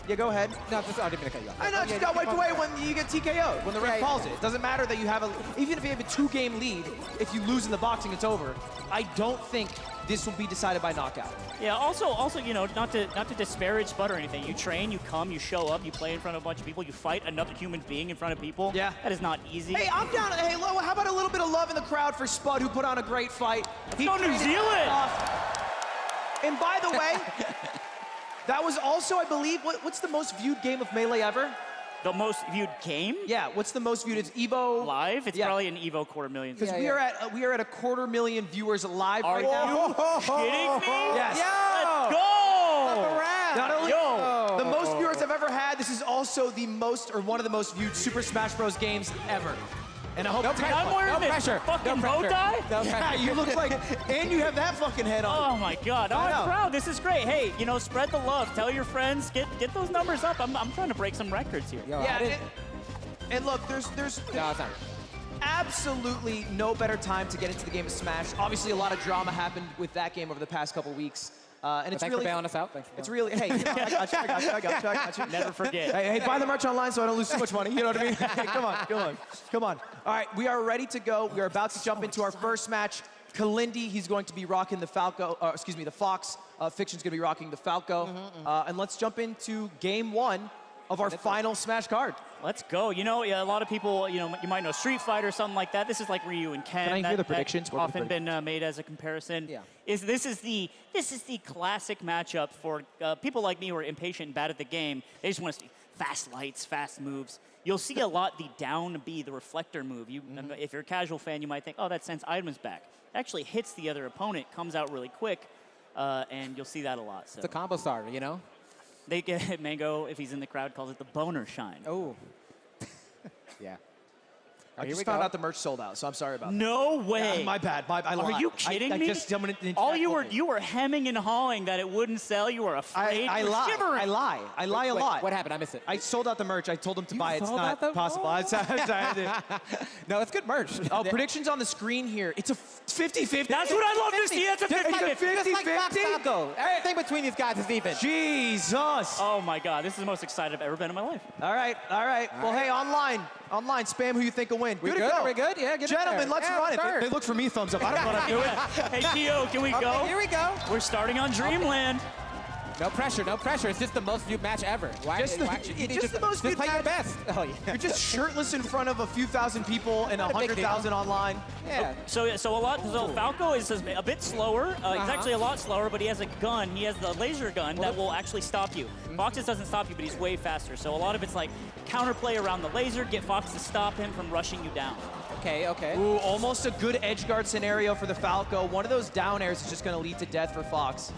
Yeah, go ahead. No, just, I didn't mean to cut you off. I know, it just got wiped away when you get TKO'd, when the ref Yeah, calls it. It doesn't matter that you have even if you have a 2-game lead, if you lose in the boxing, it's over. I don't think this will be decided by knockout. Yeah, also, you know, not to disparage Spud or anything. You train, you come, you show up, you play in front of a bunch of people, you fight another human being in front of people. Yeah. That is not easy. Hey, I'm down. Hey, Lo, how about a little bit of love in the crowd for Spud, who put on a great fight? He go New traded Zealand! off. And by the way, that was also, I believe, what's the most viewed game of Melee ever? The most viewed game? Yeah, what's the most viewed? It's Evo Live? It's probably an Evo 250,000. Because we are at we are at 250,000 viewers live right now. Are you kidding me? Yes. Let's go! Not only the most viewers I've ever had, this is also the most or one of the most viewed Super Smash Bros. Games ever. And I hope I'm wearing this fucking bow tie? Yeah, you look like, and you have that fucking head on. Oh my God, I'm proud. This is great. Hey, you know, spread the love. Tell your friends. Get those numbers up. I'm trying to break some records here. And look, there's absolutely no better time to get into the game of Smash. Obviously, a lot of drama happened with that game over the past couple weeks. And it's thanks really for bailing us out. Thanks it's really, hey, you know, I got you. Never forget. Hey, buy the merch online so I don't lose too much money. You know what I mean? Hey, come on. All right, we are ready to go. We are about to jump into our first match. Kalindi, he's going to be rocking the the Fox. Fiction's going to be rocking the Falco. And let's jump into game 1 of our final Smash card. Let's go. You know, a lot of people, you might know Street Fighter or something like that. This is like Ryu and Ken. Can I hear the predictions? That's often been made as a comparison. Yeah. This is the classic matchup for people like me who are impatient and bad at the game. They just want to see fast lights, fast moves. You'll see a lot the down B, the reflector move. If you're a casual fan, you might think, oh, that sends items back. It actually hits the other opponent, comes out really quick, and you'll see that a lot. So. It's a combo starter, you know? They get Mango, if he's in the crowd, calls it the boner shine. Oh. Yeah. I just found out the merch sold out, so I'm sorry about that. No way. Yeah, my bad. I lied. Are you kidding me? You were hemming and hawing that it wouldn't sell. You were afraid. I lie. Shivering. I lie a lot. What happened? I missed it. I sold out the merch. I told them to buy it. It's sold not out possible. No, it's good merch. Oh, predictions on the screen here. It's a 50-50. That's what I love to see. It's a 50-50. Just like Fox Falco. Everything between these guys is even. Jesus. Oh my God, this is the most excited I've ever been in my life. All right. Well, hey, online, spam who you think will win. We good? Are we good? Yeah, get Gentlemen, let's run it. Start. They look for me thumbs up. I don't know what I'm doing. Hey, Tio, can we go? Here we go. We're starting on Dreamland. No pressure. It's just the most viewed match ever. Just the most viewed play match. your best. Oh, yeah. You're just shirtless in front of a few thousand people and 100,000 online. Yeah. So Falco is a bit slower. He's actually a lot slower, but he has a gun. He has the laser gun that will actually stop you. Fox's doesn't stop you, but he's way faster. So a lot of it's like counterplay around the laser, get Fox to stop him from rushing you down. Okay. Ooh, almost a good edge guard scenario for the Falco. One of those down airs is just going to lead to death for Fox.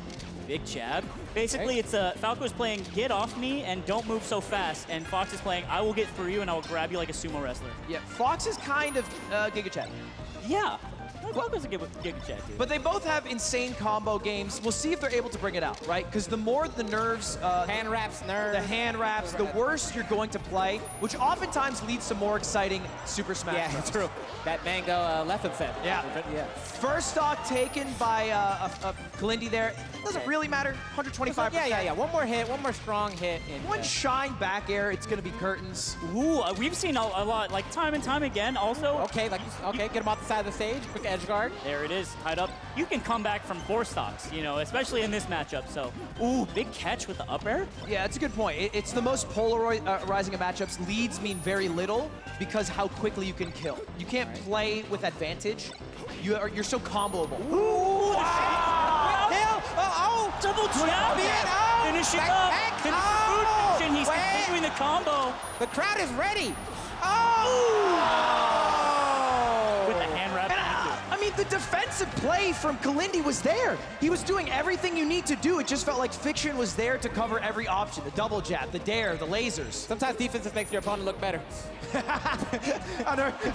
Big jab. Basically, it's Falco's playing get off me and don't move so fast, and Fox is playing I will get through you and I will grab you like a sumo wrestler. Yeah, Fox is kind of Giga Chad. Yeah. Falco's a Giga Chad, dude. But they both have insane combo games. We'll see if they're able to bring it out, right? Because the more the nerves, hand wraps, the worse you're going to play, which oftentimes leads to more exciting Super Smash. Yeah, it's true. That Mango lesson set. Yeah. First stock taken by Kalindi there. Doesn't really matter. 125%. Yeah. One more hit, one more strong hit. One shine back air, it's going to be curtains. Ooh, we've seen a lot, like time and time again. Also. Okay, get him off the side of the stage. Quick edge guard. There it is, tied up. You can come back from 4 stocks, especially in this matchup. So, ooh, big catch with the up air. Yeah, that's a good point. It's the most polarizing of matchups. Leads mean very little because how quickly you can kill. You can't play with advantage. You're so comboable. Ooh, double jab. Finish it up. He's continuing the combo. The crowd is ready. With the hand wrap. I mean, the defensive play from Kalindi was there. He was doing everything you need to do. It just felt like Fiction was there to cover every option. The double jab, the dare, the lasers. Sometimes defense just makes your opponent look better.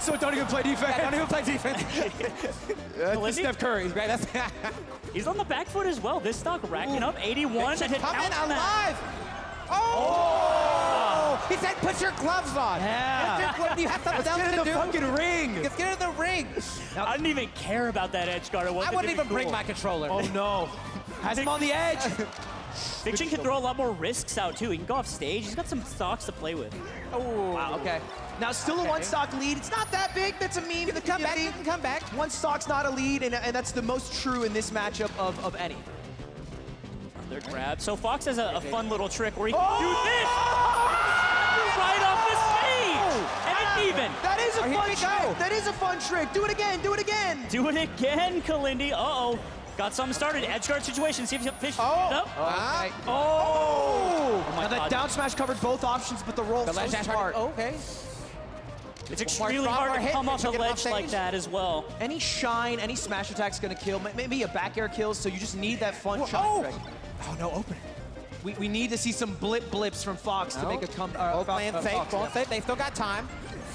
So don't even play defense. Don't even play defense. That's Steph Curry. Right, He's on the back foot as well. This stock racking up 81. Coming alive. Oh! He said, put your gloves on. Yeah. You have something else to do. Get in the fucking ring. Let's get in the ring. Now, I didn't even care about that edge guard. I wouldn't even bring my controller. Oh, no. Has him on the edge. Fiction can throw a lot more risks out, too. He can go off stage. He's got some stocks to play with. Oh, wow, okay. Now, still a one-stock lead. It's not that big. That's a meme in the community. You can come back. One stock's not a lead, and that's the most true in this matchup of any. Another grab. So Fox has a fun little trick where he can do this right off the stage. And it's even. That is a fun trick. That is a fun trick. Do it again. Do it again. Do it again, Kalindi. Uh-oh. Got something started. Edge guard situation. See if Fish Oh. up. Okay. Oh my Now that God. down smash covered both options, but the roll so smart. Okay. It's extremely hard to come off the ledge like that as well. Any shine, any smash attack's gonna kill. Maybe a back air kills, so you just need that fun shine trick. Oh, no, open. We need to see some blips from Fox to make a come. Playing safe, going safe. They still got time.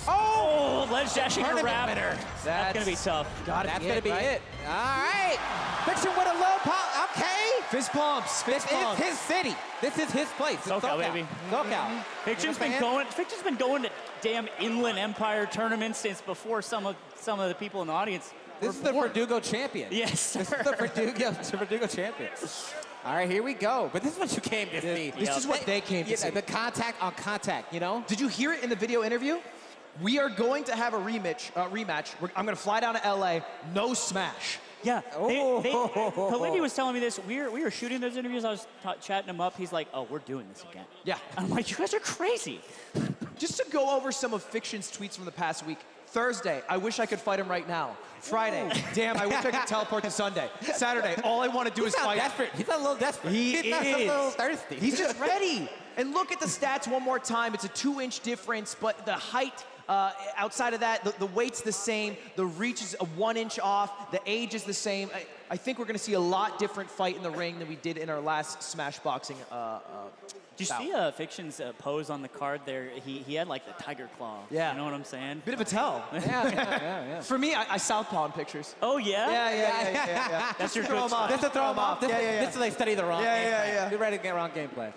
Oh, ledge dashing to wrap. Winner. That's gonna be tough. That's gonna be it. All right. Fiction with a low pop. Okay. Fist pumps. This is his city. This is his place. It's SoCal, baby. SoCal. Fiction's been going to damn Inland Empire tournaments since before some of the people in the audience. This is the Verdugo champion. Yes. This is the Verdugo champion. All right, here we go. But this is what you came to see. This is what they came to see. The contact on contact, you know? Did you hear it in the video interview? We are going to have a rematch. I'm going to fly down to LA. No smash. Yeah. Kalindi was telling me this. We were shooting those interviews. I was chatting him up. He's like, "Oh, we're doing this again." Yeah. I'm like, "You guys are crazy." Just to go over some of Fiction's tweets from the past week. Thursday, I wish I could fight him right now. Friday, damn, I wish I could teleport to Sunday. Saturday, all I want to do is fight. Desperate. He's a little desperate. He's a little thirsty. He's just ready. And look at the stats one more time. It's a 2-inch difference, but the height, outside of that, the weight's the same. The reach is a 1 inch off. The age is the same. I think we're going to see a lot different fight in the ring than we did in our last Smashboxing. Did you see Fiction's pose on the card there? He had like the tiger claw. Yeah. You know what I'm saying? Bit of a tell. Yeah. For me, I southpaw in pictures. Oh, yeah? Yeah. That's your throw good him off. Just to throw him off. Yeah. This is they study the wrong gameplay. Yeah. You're ready to get wrong gameplay.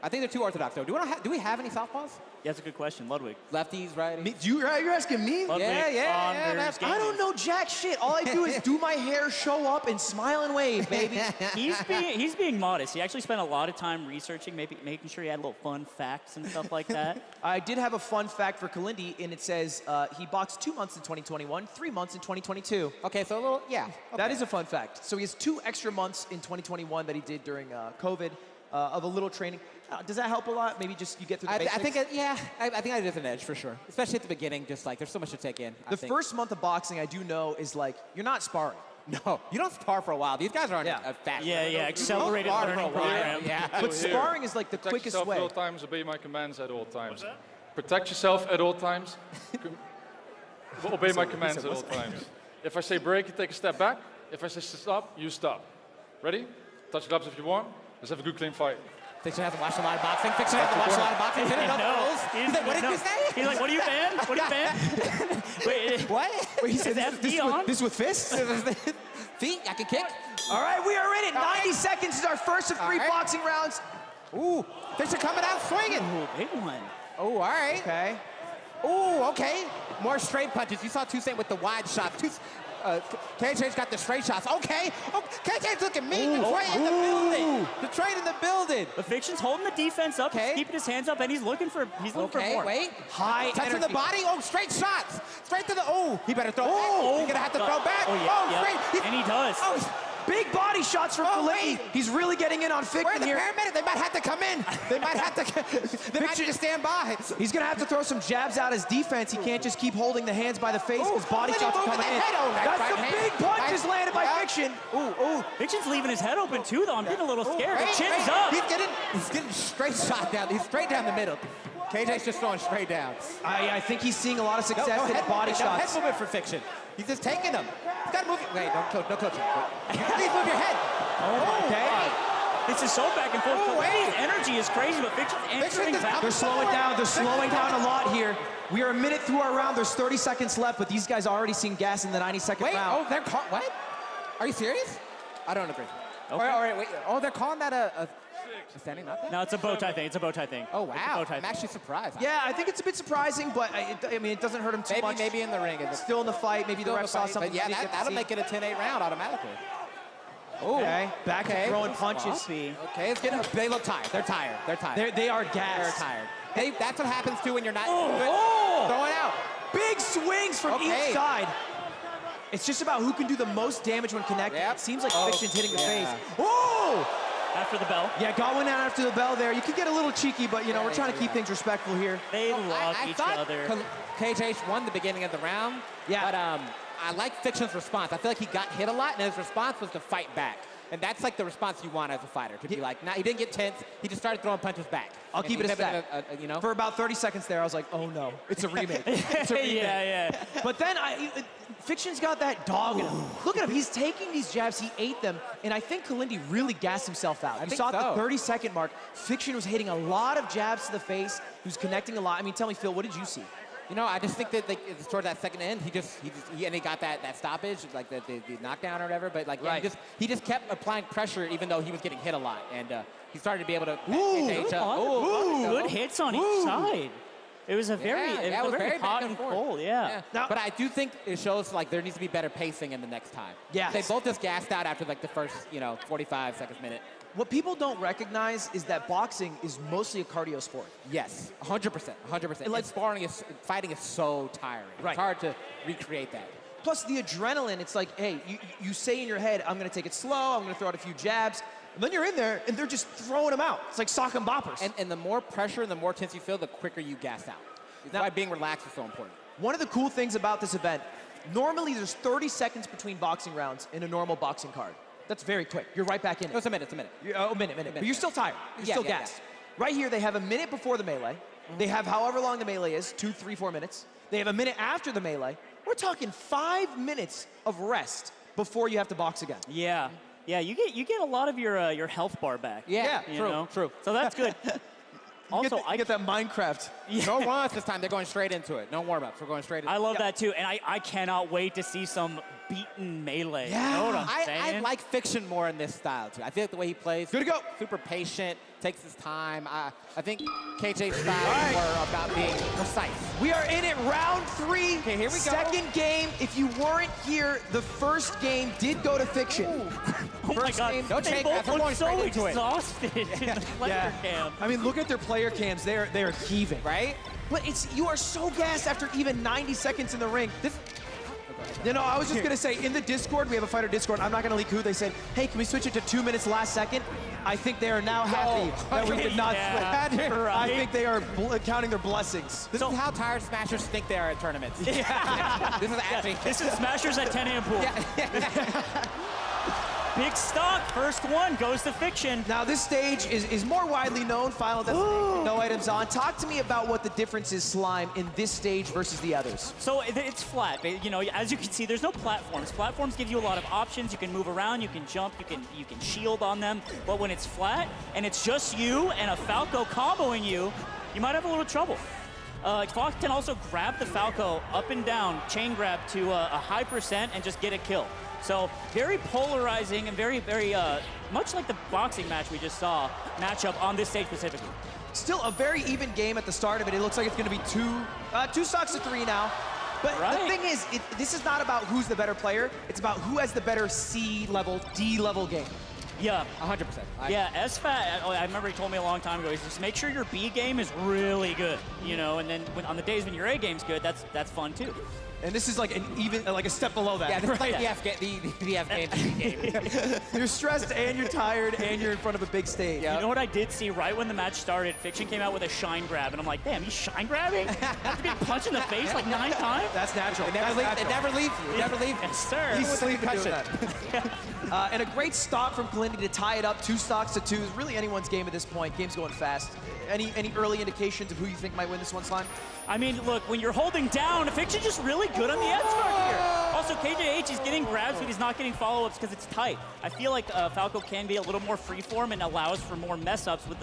I think they're too orthodox, though. Do we have any southpaws? Yeah, that's a good question. Ludwig. Lefties, righties? You're asking me? Ludwig, Saunders, I don't know jack shit. All I do is do my hair, show up, and smile and wave, baby. He's being modest. He actually spent a lot of time researching, maybe making sure he had little fun facts and stuff like that. I did have a fun fact for Kalindi, and it says he boxed 2 months in 2021, 3 months in 2022. Okay, so a little, yeah. Okay. That is a fun fact. So he has 2 extra months in 2021 that he did during COVID of a little training. Does that help a lot? Maybe just you get through the basics? I think I did an edge for sure. Especially at the beginning, just like there's so much to take in. The first month of boxing, I do know, is like you're not sparring. No, you don't spar for a while. These guys aren't fast. Yeah, accelerated learning program. Yeah. But sparring is like the quickest yourself way. at all times, obey my commands at all times. Protect yourself at all times. Obey my commands at all times. If I say break, you take a step back. If I say stop, you stop. Ready? Touch gloves if you want. Let's have a good, clean fight. Fiction hasn't watched a lot of boxing. Fiction hasn't watched a lot of boxing. He's hitting rules. He's like, what did you say? He's like, what are you ban? What are you ban? Wait, what? Wait, he said this with fists? Feet, I can kick. All right, we are in it. 90 seconds is our first of 3 boxing rounds. Ooh, Fiction coming out swinging. Ooh, big one. Oh, all right. Okay. Ooh, okay. More straight punches. You saw Toussaint with the wide shots. KJ's got the straight shots. Okay. Oh, KJ's looking mean. Detroit in the building. Detroit in the building. The Fiction's holding the defense up. He's keeping his hands up, and he's looking for more. Wait. High touching energy. the body. Oh, straight shots. Straight to the. Oh, he better throw. Oh, he's gonna have to throw back. Oh, yeah. Straight. And he does. Oh, big body shots from Kalindi. He's really getting in on Fiction where are the here. paramedics? They might have to come in. They might have to. They might need to stand by. He's gonna have to throw some jabs out his defense. He can't just keep holding the hands by the face because body shots are coming in. That's the big punches landed by Fiction. Ooh. Fiction's leaving his head open too, though. I'm getting a little scared. The chin's up. He's getting straight shot down. He's straight down the middle. KJ's just throwing straight down. I think he's seeing a lot of success in body shots. Head movement for Fiction. He's just taking them. He's got to move. Wait, no coaching. Please move your head. Okay. This is so back and forth. Kalindi's energy is crazy, but Fiction's answering back. They're slowing down. They're slowing down a lot here. We are a minute through our round. There's 30 seconds left, but these guys are already seeing gas in the 92nd round. They're caught. What? Are you serious? I don't agree. Okay. All right, wait. Oh, they're calling that a standing knockdown? No, it's a bow tie thing. Oh, wow. I'm actually surprised. Yeah, I think it's a bit surprising, but I mean, it doesn't hurt him too much. Maybe in the ring. Still in the fight. Maybe the ref saw something. But yeah, that'll make it a 10-8 round automatically. Okay, back to throwing punches. Okay, it's getting. They look tired. They're tired. They are gassed. They're tired. That's what happens too when you're not throwing out. Big swings from each side. It's just about who can do the most damage when connected. It seems like Fiction's hitting the face. Whoa! After the bell. Yeah, got one out after the bell there. You could get a little cheeky, but, you know, we're trying to keep things respectful here. They love each other. KJ won the beginning of the round. Yeah. But I like Fiction's response. I feel like he got hit a lot, and his response was to fight back. And that's like the response you want as a fighter, to be like, he didn't get tense, he just started throwing punches back. I'll keep it a stack. You know? For about 30 seconds there, I was like, oh no, it's a remake. It's a remake. Yeah. But then Fiction's got that dog in him. Look at him, he's taking these jabs, he ate them, and I think Kalindi really gassed himself out. You saw at the 30-second mark, Fiction was hitting a lot of jabs to the face, he was connecting a lot. I mean, tell me, Phil, what did you see? You know, I just think that like, towards that second end, he got that stoppage, like the knockdown or whatever. But like, yeah, he just kept applying pressure, even though he was getting hit a lot, and he started to be able to. Good hits on each side. It was a very, very hot and cold. Yeah. Now, but I do think it shows like there needs to be better pacing in the next time. Yeah. They both just gassed out after like the first 45 seconds minute. What people don't recognize is that boxing is mostly a cardio sport. Yes, 100%, 100%. Like fighting is so tiring. Right. It's hard to recreate that. Plus the adrenaline, it's like, hey, you say in your head, I'm gonna take it slow, I'm gonna throw out a few jabs, and then you're in there and they're just throwing them out. It's like sock and boppers. And the more pressure and the more tense you feel, the quicker you gas out. That's why being relaxed is so important. One of the cool things about this event, normally there's 30 seconds between boxing rounds in a normal boxing card. That's very quick. You're right back in it. It's a minute. A minute. But you're still tired. You're still gassed. Right here, they have a minute before the melee. They have however long the melee is, 2, 3, 4 minutes. They have a minute after the melee. We're talking 5 minutes of rest before you have to box again. Yeah. Yeah, you get a lot of your health bar back. Yeah, true. So that's good. Also, I get that Minecraft. No warm-ups this time. They're going straight into it. No warm-ups. We're going straight into it. I love that too, and I cannot wait to see some beaten melee. Yeah. You know what I'm saying? I like Fiction more in this style too. I feel like the way he plays. Good to go. Super patient, takes his time. I think KJ's style is more about being precise. We are in it, round 3. Okay, here we go. Second game. If you weren't here, the first game did go to Fiction. Oh my God, no they chain both grabs. We're look going so straight into it. exhausted in the player cam. I mean, look at their player cams. They are heaving. Right? But you are so gassed after even 90 seconds in the ring. I was just going to say, in the Discord, we have a fighter Discord. I'm not going to leak who. They said, hey, can we switch it to 2 minutes last second? I think they are now happy that we did not switch. Right. I think they are counting their blessings. This is how tired Smashers think they are at tournaments. This is actually... This is Smashers at 10 a.m. pool. Big stock, first one goes to Fiction. Now this stage is more widely known, Final Destination, no items on. Talk to me about what the difference is, Slime, in this stage versus the others. So it's flat. You know, as you can see, there's no platforms. Platforms give you a lot of options. You can move around, you can jump, you can shield on them. But when it's flat and it's just you and a Falco comboing you, you might have a little trouble. Fox can also grab the Falco up and down, chain grab to a high percent and just get a kill. So very polarizing and very, very much like the boxing match we just saw, matchup on this stage specifically. Still a very even game at the start of it. It looks like it's going to be two stocks to 3 now. But the thing is, this is not about who's the better player. It's about who has the better C level, D level game. Yeah, 100%. Yeah, SFAT, I remember he told me a long time ago, he's just make sure your B game is really good, you know, and then on the days when your A game's good, that's fun too. And this is like a step below that. Yeah, this is like the F game. You're stressed and you're tired and you're in front of a big stage. Yep. You know what I did see right when the match started? Fiction came out with a shine grab, and I'm like, damn, he's shine grabbing? After getting punched in the face like 9 times? That's natural. It never leaves you. It never leaves you. Yes, sir. He's sleeping doing that. And a great stop from Kalindi to tie it up, 2 stocks to 2. Really anyone's game at this point. Game's going fast. Any early indications of who you think might win this one, Slime? I mean, look, when you're holding down, Fiction just really good on the edge guard here. Also, KJH is getting grabs, but he's not getting follow-ups because it's tight. I feel like Falco can be a little more freeform and allows for more mess-ups with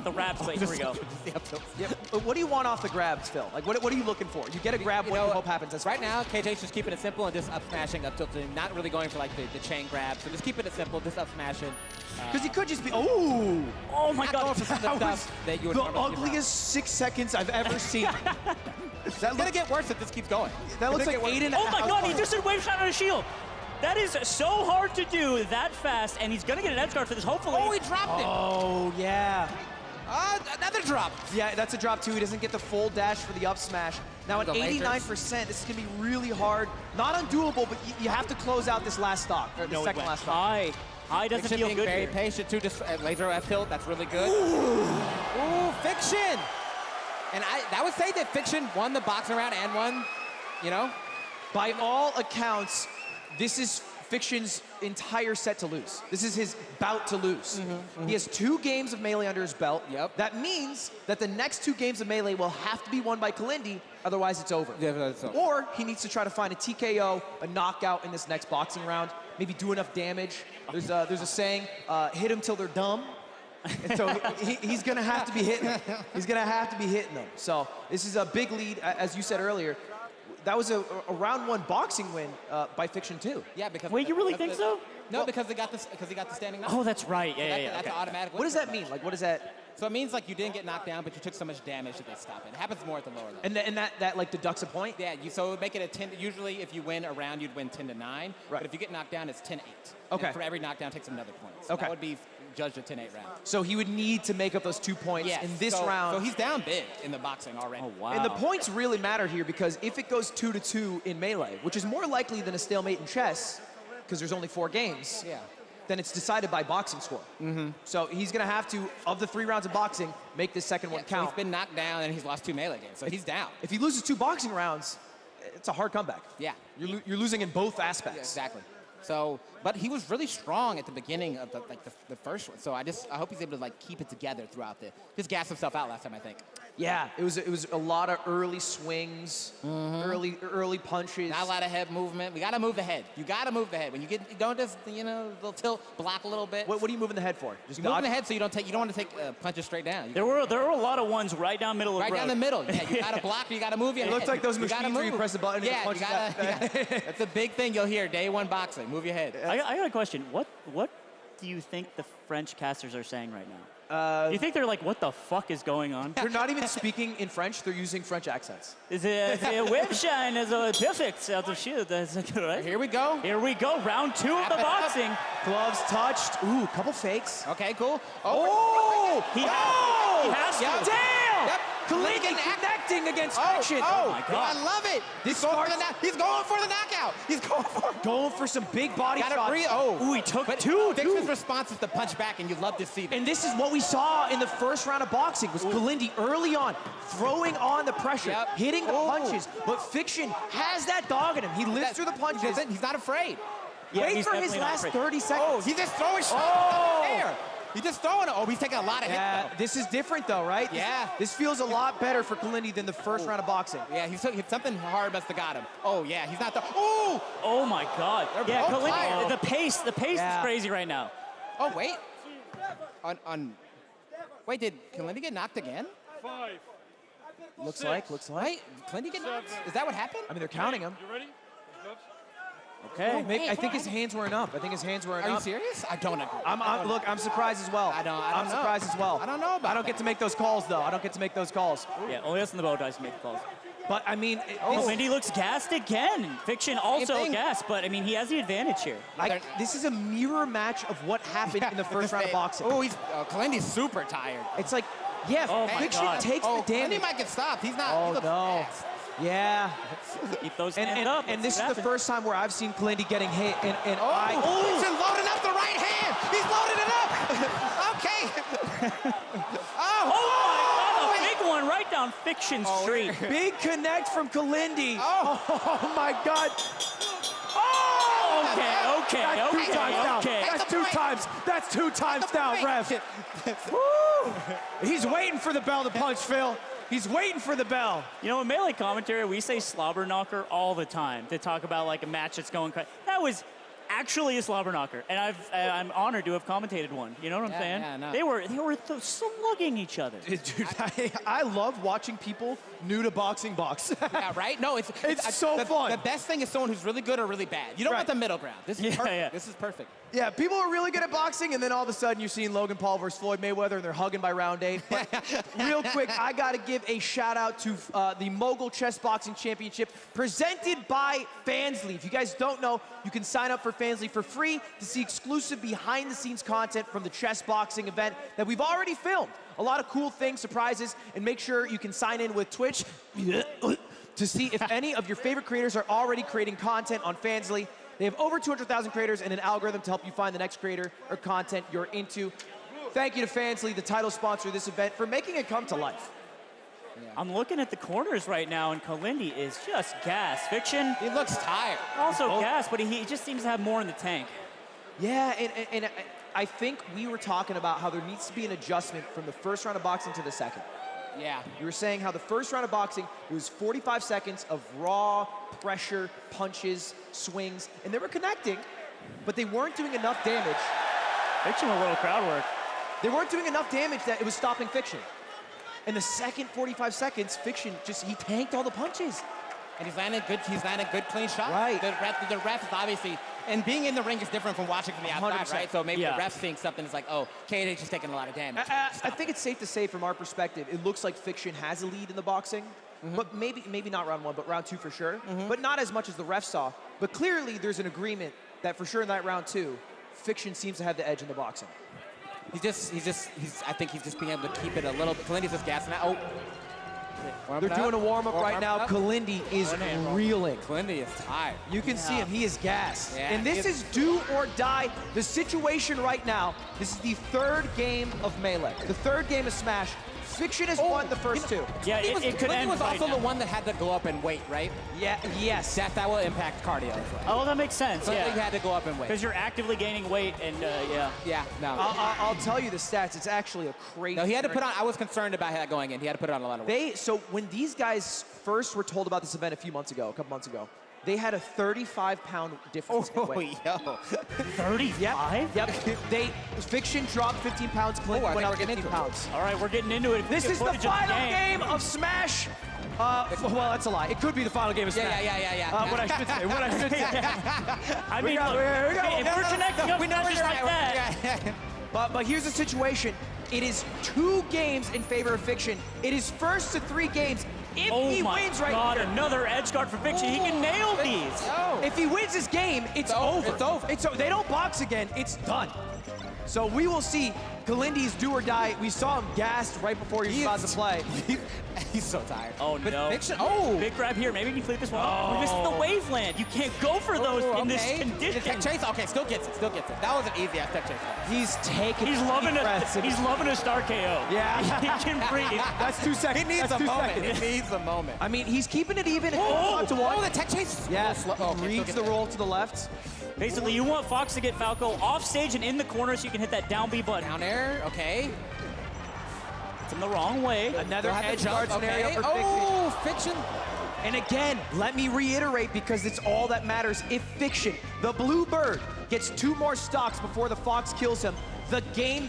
the wraps, but here we go. But what do you want off the grabs, Phil? Like, what are you looking for? You get a grab, what do you hope happens? That's right now, KJ's just keeping it simple and just up smashing, up tilting, not really going for like the chain grab. So just keeping it simple, just up smashing. Because he could just be, oh my God, that you would the ugliest 6 seconds I've ever seen. That's gonna get worse if this keeps going. That looks like 8.5. Oh my God, he just did wave shot on a shield. That is so hard to do that fast, and he's gonna get an edge guard for this, hopefully. Oh, he dropped it. Oh, yeah. Another drop. Yeah, that's a drop too. He doesn't get the full dash for the up smash. Now at 89%, this is gonna be really hard. Not undoable, but you have to close out this last stock, or the second last stock. High doesn't feel good very here. patient too, just laser F tilt, that's really good. Ooh, Fiction. And I would say that Fiction won the boxing round and won, you know, By all accounts, this is Fiction's entire set to lose. This is his bout to lose. He has 2 games of Melee under his belt. Yep. That means that the next 2 games of Melee will have to be won by Kalindi, otherwise it's over. Yeah, that's over. Or he needs to try to find a TKO, a knockout in this next boxing round, maybe do enough damage. There's a saying, hit them till they're dumb. And so he's gonna have to be hitting them. He's gonna have to be hitting them. So this is a big lead, as you said earlier. That was a round 1 boxing win by Fiction too. Yeah, because Wait, you really think so? No, because he got the standing knock. Oh, that's right. Yeah, That's okay. automatic. What does that mean? Like, what is that? So it means like you didn't get knocked down, but you took so much damage that they stop it. It happens more at the lower level. And that like deducts a point? Yeah, so it would make it a 10. Usually, if you win a round, you'd win 10-9. Right. But if you get knocked down, it's 10-8. Okay. And for every knockdown, takes another point. So Okay. that would be judged a 10-8 round. So he would need to make up those 2 points Yes. in this so, round. So he's down big in the boxing already. Oh, wow. And the points really matter here because if it goes 2-2 in Melee, which is more likely than a stalemate in chess, because there's only 4 games, Yeah. then it's decided by boxing score. So he's going to have to, of the 3 rounds of boxing, make this second one So count. he's been knocked down and he's lost 2 Melee games. So he's down. If he loses 2 boxing rounds, it's a hard comeback. Yeah. You're losing in both aspects. Yeah, exactly. So, but he was really strong at the beginning of the first one. So I hope he's able to like keep it together throughout just gas himself out last time, I think. Yeah, it was a lot of early swings, early punches. Not a lot of head movement. We got to move the head. You got to move the head. When you don't just little tilt, block a little bit. What are you moving the head for? Just You're moving the head so you don't want to take punches straight down. There were a lot of ones right down middle of the road. Right down the middle. Yeah, you got to block or you got to move your It head. looks like those You gotta machines where you move. press the button and Yeah, it punches out. that's a big thing you'll hear day 1 boxing. Move your head. I got a question. What do you think the French casters are saying right now? You think they're like, what the fuck is going on? They're not even speaking in French. They're using French accents. The web shine is perfect out of shield. Right? Here we go. Here we go. Round 2 of the boxing. Gloves touched. Ooh, couple fakes. Okay, cool. Oh! He has to. Yep. Damn! Yep. Kalindi connecting against Fiction. Oh, my God. I love it. He's going for the knockout. He's going for some big body Gotta shots. breathe. Oh, Ooh, he took but 2. Fiction's response is to punch back, and you love to see that. And this is what we saw in the first round of boxing, was Kalindi early on, throwing on the pressure, Yep. hitting the punches. But Fiction has that dog in him. He lives through the punches. He's not afraid. Yeah, Wait he's for his definitely not last afraid. 30 seconds. Oh, he's just throwing shots Oh. in the air. He's just throwing it. Oh, he's taking a lot of Yeah, hits, though. this is different though, right? Yeah. This feels a lot better for Kalindi than the first round of boxing. Yeah, he's something hard must have got him. Oh, yeah, he's not the... Oh! Oh my God. They're Yeah, both Kalindi, tired. the pace Yeah. is crazy right now. Oh, wait. Wait, did Kalindi get knocked again? 5. Looks like. Wait, Kalindi get knocked? Is that what happened? I mean, they're counting him. You ready? Gloves? Okay. I think his hands weren't up. Are you serious? I don't agree. Look, I'm surprised as well. I'm know. surprised as well. I don't know about I don't get to make those calls, though. I don't get to make those calls. Yeah, only us in the bow ties make the calls. But, I mean... Kalindi looks gassed again. Fiction also thing. gassed, but I mean, he has the advantage here. this is a mirror match of what happened in the first round of boxing. Oh, Kalindi's super tired. It's like, yeah, Oh my Fiction God. takes the damage. Kalindi might get stopped. He's not. Oh, he looks no. fast. Yeah. Keep those And, hands and, up. and Let's this see is what the happens. first time where I've seen Kalindi getting hit. And Fiction loading up the right hand. He's loading it up. Okay. Oh my God, a big one right down Fiction Street. Big connect from Kalindi. Oh my God. Okay. That's 2 times down. That's 2 times. That's 2 times down, ref. Woo! He's waiting for the bell to punch, Phil. He's waiting for the bell. You know, in Melee commentary, we say slobber knocker all the time to talk about like a match that's going crazy. That was actually a slobber knocker, and I'm honored to have commentated one. You know what I'm saying? Yeah, no. They were slugging each other. Dude, I love watching people new to boxing box. Yeah, right? No, it's so fun. The best thing is someone who's really good or really bad. You don't want the middle ground. This is perfect. Yeah. This is perfect. Yeah, people are really good at boxing, and then all of a sudden you're seeing Logan Paul versus Floyd Mayweather, and they're hugging by round 8. But real quick, I got to give a shout-out to the Mogul Chessboxing Championship presented by Fansly. If you guys don't know, you can sign up for Fansly for free to see exclusive behind-the-scenes content from the Chessboxing event that we've already filmed. A lot of cool things, surprises, and make sure you can sign in with Twitch to see if any of your favorite creators are already creating content on Fansly. They have over 200,000 creators and an algorithm to help you find the next creator or content you're into. Thank you to Fansly, the title sponsor of this event, for making it come to life. I'm looking at the corners right now, and Kalindi is just gassed. Fiction. He looks tired. Also gassed, but he just seems to have more in the tank. Yeah, and I think we were talking about how there needs to be an adjustment from the first round of boxing to the second. Yeah. You were saying how the first round of boxing, it was 45 seconds of raw pressure, punches, swings, and they were connecting, but they weren't doing enough damage. Fiction a little crowd work. They weren't doing enough damage that it was stopping Fiction. In the second 45 seconds, Fiction he tanked all the punches. And he's landing good clean shots. Right. The ref is obviously, and being in the ring is different from watching from the outside, 100%. right? So maybe the ref's seeing something, it's like, oh, KJ's just taking a lot of damage. I think it's safe to say from our perspective, it looks like Fiction has a lead in the boxing, but maybe not round 1, but round 2 for sure, but not as much as the ref saw. But clearly there's an agreement that for sure in that round 2, Fiction seems to have the edge in the boxing. I think he's just being able to keep it a little bit. Kalindi's just gassing out. Oh. They're doing a warm-up right now. Kalindi is reeling. Kalindi is tired. You can see him. He is gassed. Yeah, and this is do or die. The situation right now, this is the 3rd game of Melee. The 3rd game of Smash. Fiction has won the first 2. Yeah, it could end Kalindi was right also now. the one that had to go up and wait, right? Yeah, yes. That will impact cardio. Oh, that makes sense, So yeah. he had to go up and wait. Because you're actively gaining weight, and yeah. Yeah, no. I'll tell you the stats. It's actually a crazy. No, he had to put on, I was concerned about that going in. He had to put on a lot of weight. So when these guys first were told about this event a couple months ago, they had a 35-pound difference in weight. Yo. 35? Yep. Fiction dropped 15 pounds, Clinton went up 15 pounds. All right, we're getting into it. This is the final game of Smash. Well, that's a lie. It could be the final game of Smash. Yeah. What I should say. I mean, look, if we're connecting up matches like that. But here's the situation. It is 2 games in favor of Fiction. It is first to 3 games. If he wins right here. Another edge guard for Fiction. He can nail these. If he wins this game, it's over. It's over. They don't box again. It's done. So we will see Kalindi's do or die. We saw him gassed right before he was about to play. He's so tired. Oh, no. Fiction, Big grab here. Maybe we can clear this one. Oh. This is the waveland. You can't go for those in this condition. Tech chase, okay, still gets it. That was an easy tech chase. He's taking He's loving a star KO. Yeah. He can breathe. That's 2 seconds. He needs a moment. He needs a moment. I mean, he's keeping it even. It's 1-1. Oh, the tech chase. Yeah, reads the roll to the left. Basically, you want Fox to get Falco off stage and in the corner so you can hit that down B button. Down air, okay. It's in the wrong way. Another edge guard scenario for Fiction. And again, let me reiterate because it's all that matters. If Fiction, the blue bird, gets 2 more stocks before the Fox kills him, the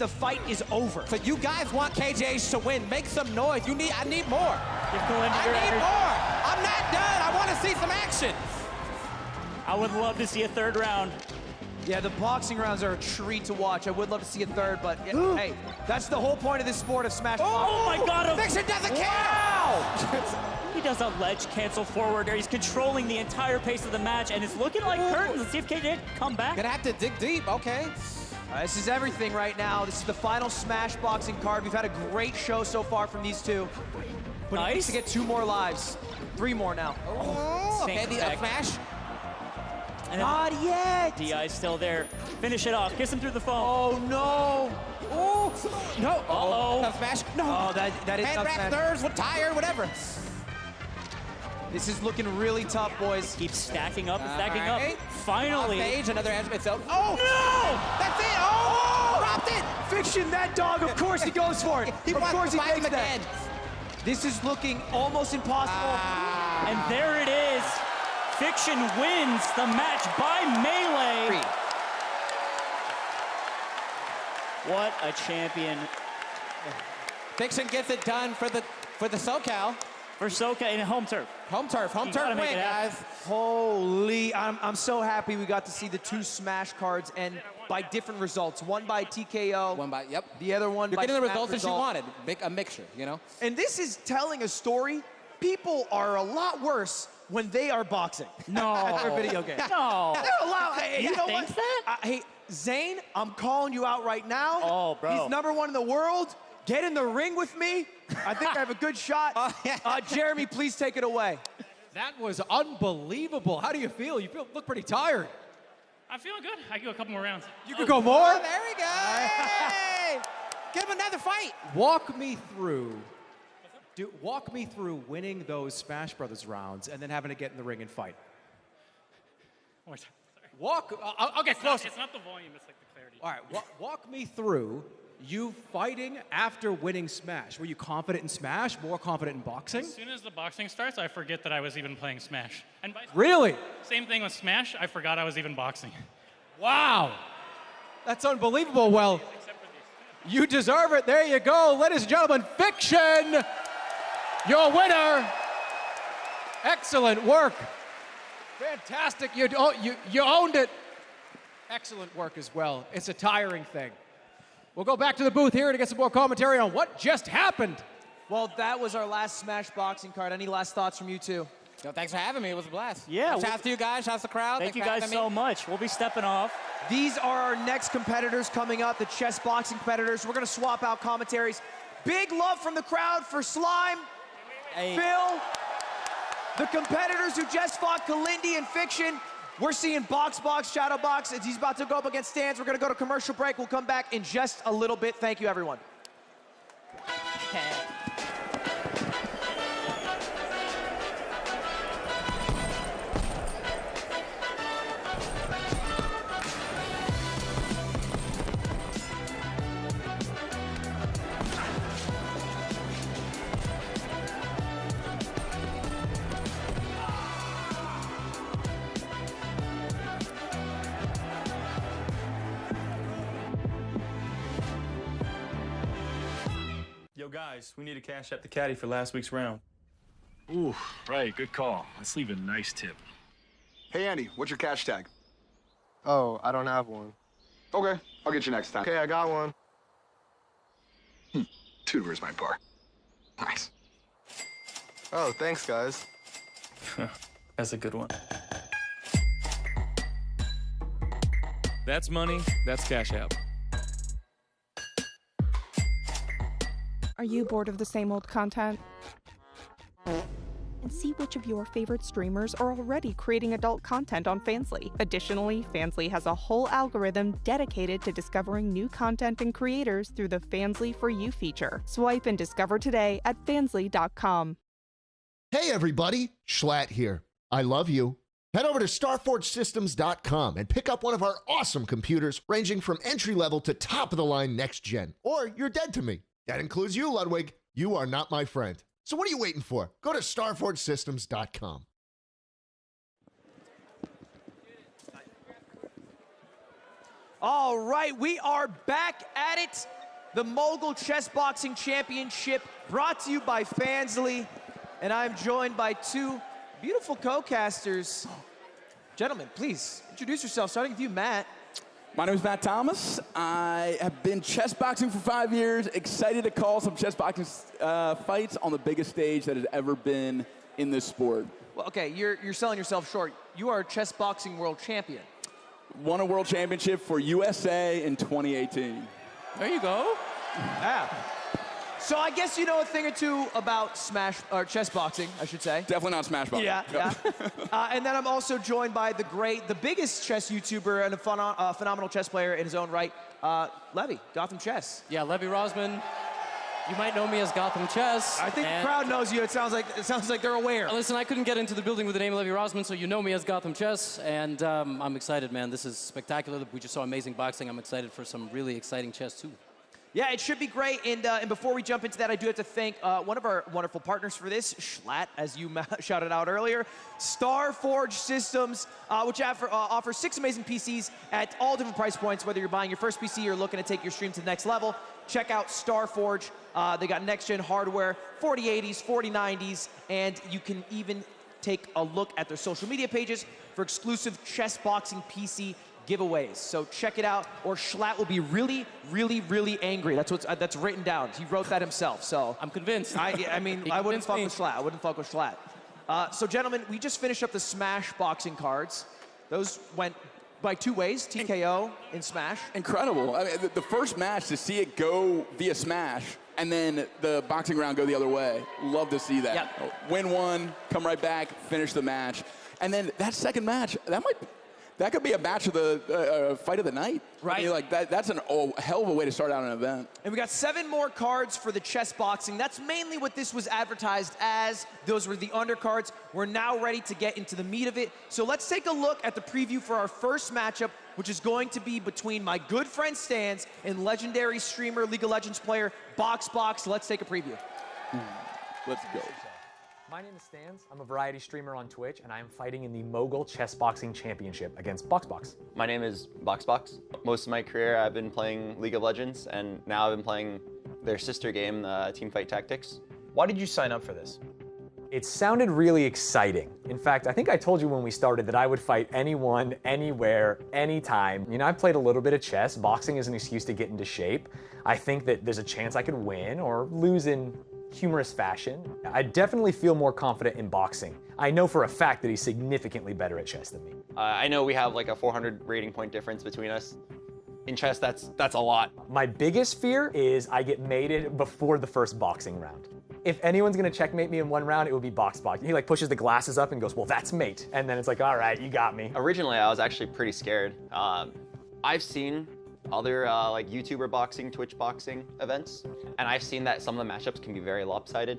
fight is over. So you guys want KJH to win. Make some noise. I need more. I need more. I'm not done. I want to see some action. I would love to see a 3rd round. Yeah, the boxing rounds are a treat to watch. I would love to see a 3rd, but hey, that's the whole point of this sport of Smash. Oh my God! Fiction doesn't care. Wow! He does a ledge cancel forward there. He's controlling the entire pace of the match, and it's looking like curtains. Let's see if KJ can come back. Gonna have to dig deep. Okay. This is everything right now. This is the final Smash boxing card. We've had a great show so far from these 2. But he needs to get 2 more lives. 3 more now. Oh, okay, the up smash. Not yet. DI's still there. Finish it off. Kiss him through the phone. Oh, no. Oh, no. Uh-oh. Up smash. No. Oh, that is hand up wraps, smash. nerves, tired, whatever. This is looking really tough, boys. Keep stacking up and stacking up. Finally. Off stage, another edge itself. Oh, no! That's it. Oh, dropped it. Fiction, that dog, of course he goes for it. Of course he takes that. Again. This is looking almost impossible. And there it is. Fiction wins the match by melee. What a champion. Fiction gets it done for the SoCal. For SoCal in home turf. Home turf win, guys. Holy, I'm so happy we got to see the 2 Smash cards and by different results. One by TKO. One by, yep. The other one You're by getting the Smash results that you wanted. A mixture, you know? And this is telling a story. People are a lot worse when they are boxing. No. At their video game. No. They're a lot. Hey, You know think what? that? Hey, Zane, I'm calling you out right now. Oh, bro. He's #1 in the world. Get in the ring with me. I think I have a good shot. Jeremy, please take it away. That was unbelievable. How do you feel? You look pretty tired. I'm feeling good. I can go a couple more rounds. You could go more? Oh, there we go. Hey! Give him another fight. Walk me through Walk me through winning those Smash Brothers rounds and then having to get in the ring and fight. One more time. Sorry. I'll get closer. It's not the volume, it's like the clarity. All right, walk me through you fighting after winning Smash. Were you confident in Smash, more confident in boxing? As soon as the boxing starts, I forget that I was even playing Smash. And Really? Same thing with Smash, I forgot I was even boxing. Wow. That's unbelievable. Well, you deserve it. There you go. Ladies and gentlemen, Fiction, your winner. Excellent work. Fantastic. You owned it. Excellent work as well. It's a tiring thing. We'll go back to the booth here to get some more commentary on what just happened. Well, that was our last Smash boxing card. Any last thoughts from you two? Yo, thanks for having me. It was a blast. Yeah. Shout out to you guys. Shout out to the crowd. Thank you guys so much. We'll be stepping off. These are our next competitors coming up, the chess boxing competitors. We're going to swap out commentaries. Big love from the crowd for Slime, Phil, the competitors who just fought Kalindi and Fiction. We're seeing BoxBox, Shadowbox, as he's about to go up against Stanz. We're going to go to commercial break. We'll come back in just a little bit. Thank you, everyone. Yo, guys, we need to cash out the caddy for last week's round. Ooh, right, good call. Let's leave a nice tip. Hey, Andy, what's your cash tag? Oh, I don't have one. Okay, I'll get you next time. Okay, I got one. Tuber's my bar. Nice. Oh, thanks, guys. That's a good one. That's money, that's cash out. Are you bored of the same old content? And see which of your favorite streamers are already creating adult content on Fansly. Additionally, Fansly has a whole algorithm dedicated to discovering new content and creators through the Fansly For You feature. Swipe and discover today at fansly.com. Hey everybody, Schlatt here. I love you. Head over to StarForgeSystems.com and pick up one of our awesome computers ranging from entry-level to top-of-the-line next-gen. Or you're dead to me. That includes you, Ludwig. You are not my friend. So what are you waiting for? Go to StarForgeSystems.com. All right, we are back at it. The Mogul Chess Boxing Championship brought to you by Fansly. And I'm joined by two beautiful co-casters. Gentlemen, please introduce yourself, starting with you, Matt. My name is Matt Thomas. I have been chess boxing for 5 years. Excited to call some chess boxing fights on the biggest stage that has ever been in this sport. Well, okay, you're selling yourself short. You are a chess boxing world champion. Won a world championship for USA in 2018. There you go. Yeah. So I guess you know a thing or two about smash or chess boxing, I should say. Definitely not smash boxing. Yeah. And then I'm also joined by the biggest chess YouTuber and a phenomenal chess player in his own right, Levy, Gotham Chess. Yeah, Levy Rosman. You might know me as Gotham Chess. I think the crowd knows you. It sounds like they're aware. Listen, I couldn't get into the building with the name Levy Rosman, so you know me as Gotham Chess, and I'm excited, man. This is spectacular. We just saw amazing boxing. I'm excited for some really exciting chess too. Yeah, it should be great. And before we jump into that, I do have to thank one of our wonderful partners for this, Schlatt, as you shouted out earlier, StarForge Systems, which offers 6 amazing PCs at all different price points, whether you're buying your first PC or looking to take your stream to the next level. Check out StarForge. They got next-gen hardware, 4080s, 4090s, and you can even take a look at their social media pages for exclusive chess boxing PC giveaways. So check it out, or Schlatt will be really, really, really angry. That's written down. He wrote that himself. So I'm convinced. I mean, I wouldn't fuck with Schlatt. I wouldn't fuck with Schlatt. So gentlemen, we just finished up the Smash boxing cards. Those went by 2 ways, TKO in Smash. Incredible. I mean, the first match, to see it go via Smash, and then the boxing round go the other way. Love to see that. Yep. Win one, come right back, finish the match. And then that second match, that could be a match of the fight of the night. Right. I mean, like that's a hell of a way to start out an event. And we got 7 more cards for the chess boxing. That's mainly what this was advertised as. Those were the undercards. We're now ready to get into the meat of it. So let's take a look at the preview for our first matchup, which is going to be between my good friend Stanz and legendary streamer, League of Legends player, BoxBox. Let's take a preview. Let's go. My name is Stanz. I'm a variety streamer on Twitch, and I am fighting in the Mogul Chessboxing Championship against BoxBox. My name is BoxBox. Most of my career I've been playing League of Legends, and now I've been playing their sister game, Teamfight Tactics. Why did you sign up for this? It sounded really exciting. In fact, I think I told you when we started that I would fight anyone, anywhere, anytime. You know, I've played a little bit of chess. Boxing is an excuse to get into shape. I think that there's a chance I could win or lose in humorous fashion. I definitely feel more confident in boxing. I know for a fact that he's significantly better at chess than me. I know we have like a 400 rating point difference between us. In chess, that's a lot. My biggest fear is I get mated before the first boxing round. If anyone's gonna checkmate me in one round, it would be BoxBox. He like pushes the glasses up and goes, well, that's mate. And then it's like, all right, you got me. Originally, I was actually pretty scared. I've seen other like YouTuber boxing, Twitch boxing events, and I've seen that some of the matchups can be very lopsided.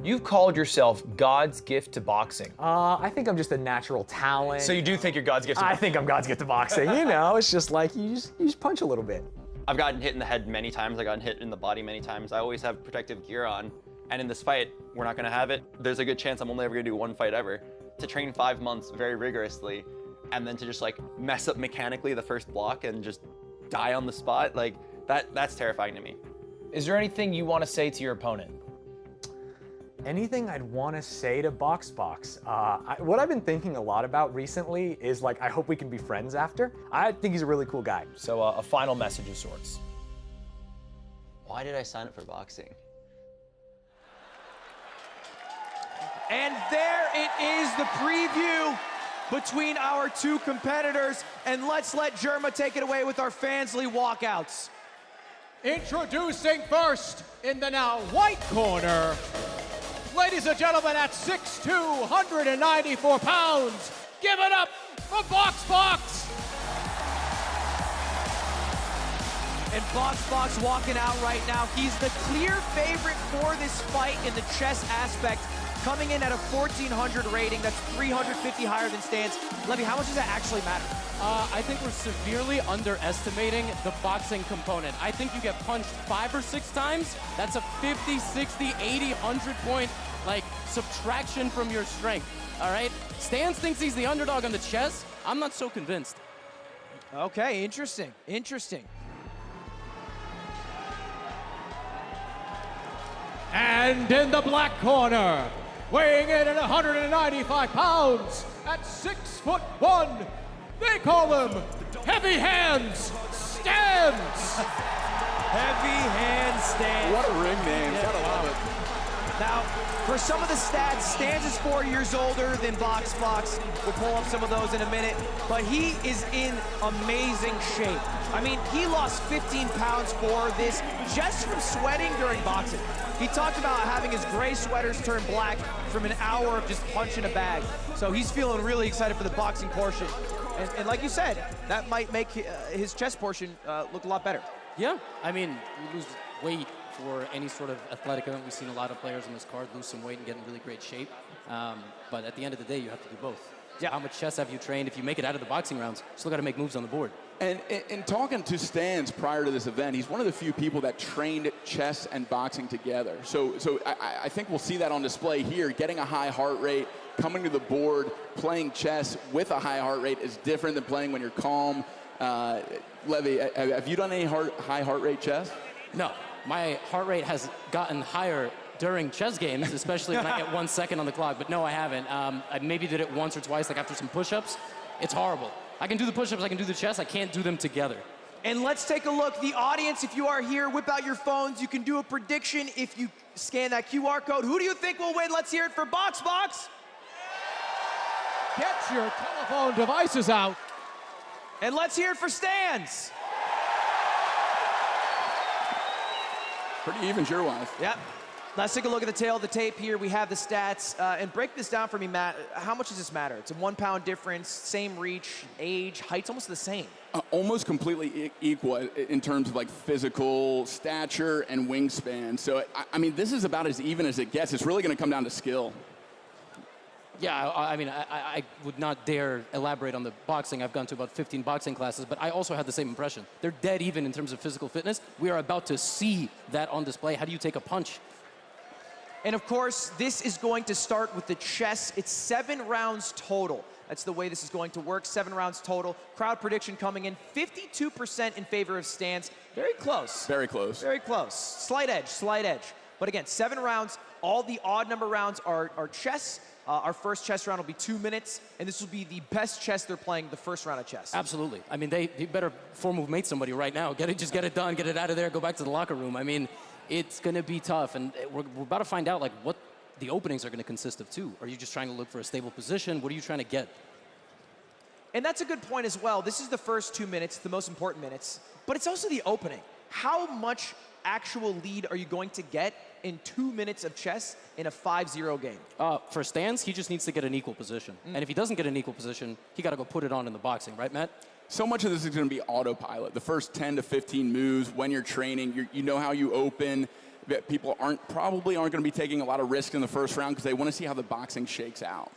You've called yourself God's gift to boxing. I think I'm just a natural talent. So you do think you're God's gift to boxing? I think I'm God's gift to boxing. You know, it's just like you just punch a little bit. I've gotten hit in the head many times. I've gotten hit in the body many times. I always have protective gear on. And in this fight, we're not gonna have it. There's a good chance I'm only ever gonna do one fight ever. To train 5 months very rigorously, and then to just like mess up mechanically the first block and just die on the spot, like that's terrifying to me. Is there anything you want to say to your opponent? Anything I'd want to say to BoxBox? What I've been thinking a lot about recently is like, I hope we can be friends after. I think he's a really cool guy. So a final message of sorts. Why did I sign up for boxing? And there it is, the preview between our 2 competitors. And let's let Germa take it away with our Fansly walkouts. Introducing first in the now white corner, ladies and gentlemen, at 6'2", 194 pounds, give it up for BoxBox. And BoxBox walking out right now. He's the clear favorite for this fight in the chess aspect. Coming in at a 1,400 rating, that's 350 higher than Stanz. Levy, how much does that actually matter? I think we're severely underestimating the boxing component. I think you get punched 5 or 6 times, that's a 50, 60, 80, 100 point, like, subtraction from your strength, all right? Stanz thinks he's the underdog on the chess. I'm not so convinced. Okay, interesting, interesting. And in the black corner, weighing in at 195 pounds, at 6'1", they call him Heavy Hands Stanz. Heavy Hands Stanz. What a ring name. Gotta love it. Now, for some of the stats, Stanz is 4 years older than BoxBox. We'll pull up some of those in a minute, but he is in amazing shape. I mean, he lost 15 pounds for this just from sweating during boxing. He talked about having his gray sweaters turn black from an hour of just punching a bag. So he's feeling really excited for the boxing portion. And like you said, that might make his chess portion look a lot better. Yeah, I mean, you lose weight for any sort of athletic event. We've seen a lot of players on this card lose some weight and get in really great shape. But at the end of the day, you have to do both. Yeah. How much chess have you trained? If you make it out of the boxing rounds, you still got to make moves on the board. And in talking to Stanz prior to this event, he's one of the few people that trained chess and boxing together. So I think we'll see that on display here. Getting a high heart rate, coming to the board, playing chess with a high heart rate is different than playing when you're calm. Levy, have you done any high heart rate chess? No. My heart rate has gotten higher during chess games, especially when I get 1 second on the clock. But no, I haven't. I maybe did it once or twice, like after some push-ups. It's horrible. I can do the push-ups, I can do the chess, I can't do them together. And let's take a look. The audience, if you are here, whip out your phones. You can do a prediction if you scan that QR code. Who do you think will win? Let's hear it for BoxBox. Get your telephone devices out. And let's hear it for Stanz. Pretty even, sure-wise. Yep. Let's take a look at the tail of the tape here. We have the stats. And break this down for me, Matt. How much does this matter? It's a 1 pound difference, same reach, age, height's almost the same. Almost completely equal in terms of like physical stature and wingspan. So, I mean, this is about as even as it gets. It's really going to come down to skill. Yeah, I mean, I would not dare elaborate on the boxing. I've gone to about 15 boxing classes, but I also had the same impression. They're dead even in terms of physical fitness. We are about to see that on display. How do you take a punch? And of course, this is going to start with the chess. It's 7 rounds total. That's the way this is going to work, 7 rounds total. Crowd prediction coming in, 52% in favor of Stanz. Very close. Very close. Very close. Slight edge, slight edge. But again, 7 rounds. All the odd number rounds are chess. Our first chess round will be 2 minutes, and this will be the best chess they're playing the first round of chess. Absolutely. I mean, they better 4-move mate somebody right now. Just get it done, get it out of there, go back to the locker room. I mean, it's going to be tough, and we're about to find out like what the openings are going to consist of too. Are you just trying to look for a stable position? What are you trying to get? And that's a good point as well. This is the first 2 minutes, the most important minutes, but it's also the opening. How much actual lead are you going to get in 2 minutes of chess in a 5-0 game? For Stanz, he just needs to get an equal position. And if he doesn't get an equal position, he got to go put it on in the boxing, right, Matt? So much of this is going to be autopilot. The first 10 to 15 moves, when you're training, you know how you open. People probably aren't going to be taking a lot of risk in the first round because they want to see how the boxing shakes out.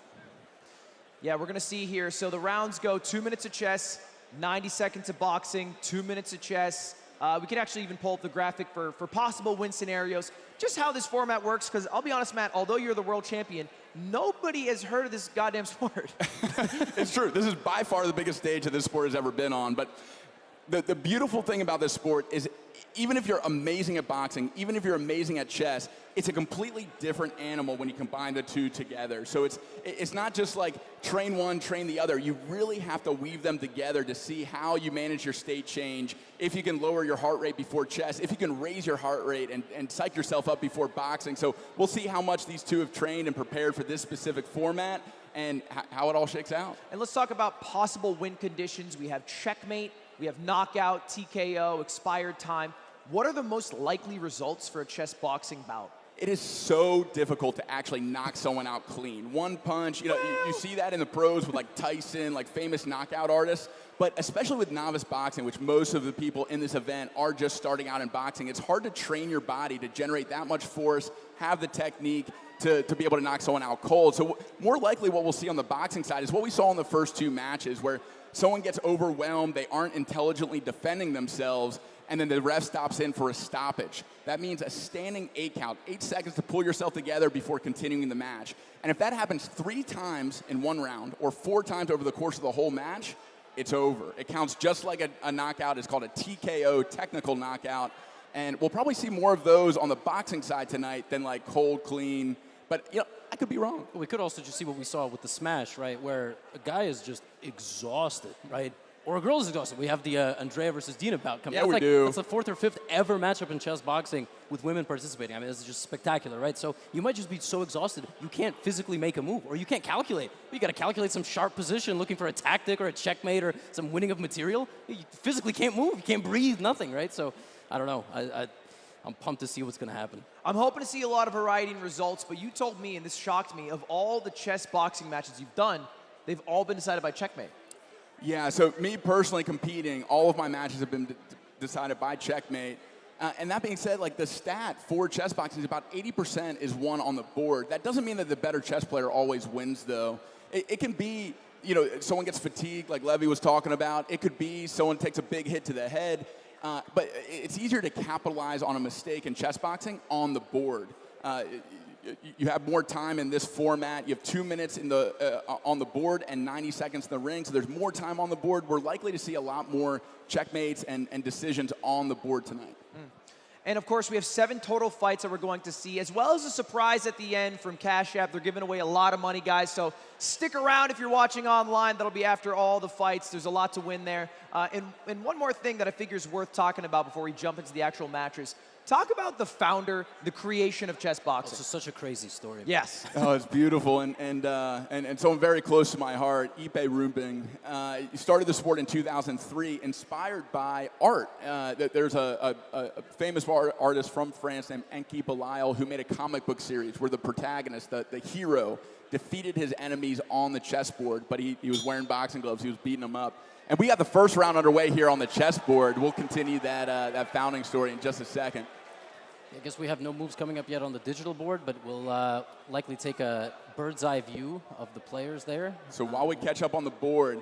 Yeah, we're going to see here. So the rounds go 2 minutes of chess, 90 seconds of boxing, 2 minutes of chess. We can actually even pull up the graphic for possible win scenarios. Just how this format works, because I'll be honest, Matt, although you're the world champion, nobody has heard of this goddamn sport. It's true. This is by far the biggest stage that this sport has ever been on. But the beautiful thing about this sport is even if you're amazing at boxing, even if you're amazing at chess, it's a completely different animal when you combine the two together. So it's not just like train one, train the other. You really have to weave them together to see how you manage your state change, if you can lower your heart rate before chess, if you can raise your heart rate and psych yourself up before boxing. So we'll see how much these two have trained and prepared for this specific format and how it all shakes out. And let's talk about possible win conditions. We have checkmate, we have knockout, TKO, expired time. What are the most likely results for a chess boxing bout? It is so difficult to actually knock someone out clean. One punch, you see that in the pros with like Tyson, like famous knockout artists, but especially with novice boxing, which most of the people in this event are just starting out in boxing, it's hard to train your body to generate that much force, have the technique to be able to knock someone out cold. So more likely what we'll see on the boxing side is what we saw in the first 2 matches where someone gets overwhelmed, they aren't intelligently defending themselves, and then the ref stops in for a stoppage. That means a standing 8 count, 8 seconds to pull yourself together before continuing the match. And if that happens 3 times in 1 round or 4 times over the course of the whole match, it's over. It counts just like a knockout. It's called a TKO, technical knockout. And we'll probably see more of those on the boxing side tonight than like cold, clean. But, I could be wrong. We could also just see what we saw with the smash, right, where a guy is just exhausted, right? Or a girl is exhausted. We have the Andrea versus Dina bout coming. Yeah, we do. It's the 4th or 5th ever matchup in chess boxing with women participating. I mean, this is just spectacular, right? So you might just be so exhausted, you can't physically make a move, or you can't calculate. You got to calculate some sharp position, looking for a tactic or a checkmate or some winning of material. You physically can't move. You can't breathe, nothing, right? So I don't know. I'm pumped to see what's going to happen. I'm hoping to see a lot of variety in results, but you told me, and this shocked me, of all the chess boxing matches you've done, they've all been decided by checkmate. Yeah, so me personally competing, all of my matches have been decided by checkmate. And that being said, like the stat for chess boxing is about 80% is won on the board. That doesn't mean that the better chess player always wins, though. It can be, someone gets fatigued, like Levy was talking about. It could be someone takes a big hit to the head. But it's easier to capitalize on a mistake in chess boxing on the board. You have more time in this format. You have 2 minutes on the board and 90 seconds in the ring, so there's more time on the board. We're likely to see a lot more checkmates and decisions on the board tonight. And of course, we have 7 total fights that we're going to see, as well as a surprise at the end from Cash App. They're giving away a lot of money, guys, so stick around if you're watching online. That'll be after all the fights. There's a lot to win there. And one more thing that I figure is worth talking about before we jump into the actual matches. talk about the founder, the creation of Chessboxing. This is such a crazy story. Yes. Oh, it's beautiful, and someone very close to my heart, Ipe Rumbing. He started the sport in 2003, inspired by art. There's a famous artist from France named Enki Belial who made a comic book series where the protagonist, the hero, defeated his enemies on the chessboard, but he was wearing boxing gloves. He was beating them up. And we got the first round underway here on the chessboard. We'll continue that founding story in just a second. I guess we have no moves coming up yet on the digital board, but we'll likely take a bird's eye view of the players there. So while we catch up on the board,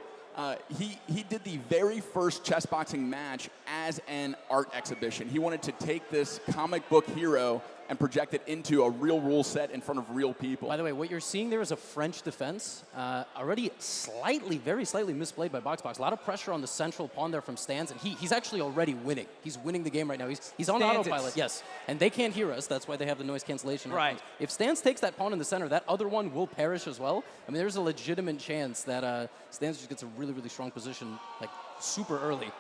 he did the very first chessboxing match as an art exhibition. He wanted to take this comic book hero and project it into a real rule set in front of real people. By the way, what you're seeing there is a French defense, already very slightly misplayed by BoxBox. A lot of pressure on the central pawn there from Stanz, and he's actually already winning. He's winning the game right now. He's on autopilot, yes. And they can't hear us. That's why they have the noise cancellation. Right. If Stanz takes that pawn in the center, that other one will perish as well. I mean, there's a legitimate chance that Stanz just gets a really, really strong position, like super early.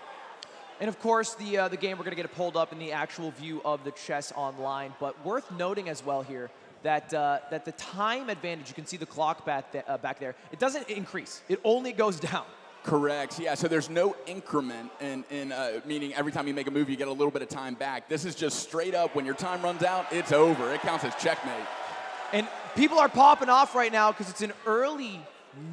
And of course, the game, we're going to get it pulled up in the actual view of the chess online. But worth noting as well here that the time advantage, you can see the clock back there, it doesn't increase. It only goes down. Correct. Yeah, so there's no increment meaning every time you make a move, you get a little bit of time back. This is just straight up. When your time runs out, it's over. It counts as checkmate. And people are popping off right now because it's an early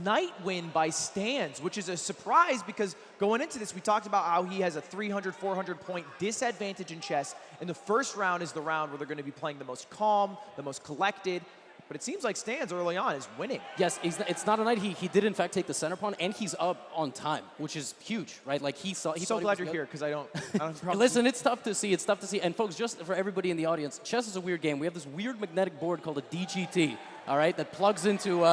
night win by Stanz, which is a surprise because going into this, we talked about how he has a 300, 400 point disadvantage in chess, and the first round is the round where they're going to be playing the most calm, the most collected. But it seems like Stanz early on is winning. Yes, it's not a night. He did in fact take the center pawn, and he's up on time, which is huge, right? Like he saw. So glad you're here because I don't. Listen, it's tough to see. It's tough to see. And folks, just for everybody in the audience, chess is a weird game. We have this weird magnetic board called a DGT, all right, that plugs into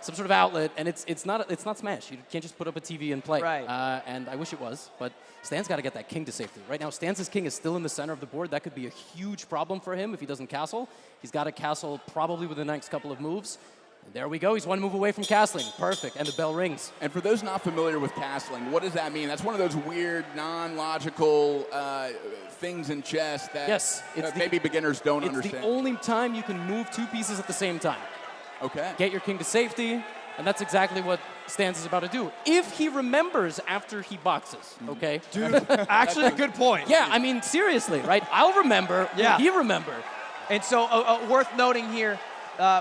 some sort of outlet, and it's not Smash. You can't just put up a TV and play. Right. And I wish it was, but Stan's got to get that king to safety. Right now, Stan's king is still in the center of the board. That could be a huge problem for him if he doesn't castle. He's got to castle probably within the next couple of moves. And there we go. He's one move away from castling. Perfect. And the bell rings. And for those not familiar with castling, what does that mean? That's one of those weird, non-logical things in chess that maybe beginners don't understand. It's the only time you can move two pieces at the same time. Okay. Get your king to safety, and that's exactly what Stanz is about to do. If he remembers after he boxes, okay? Dude, actually a good point. Yeah, I mean, seriously, right? I'll remember. Yeah. He remember. And so worth noting here,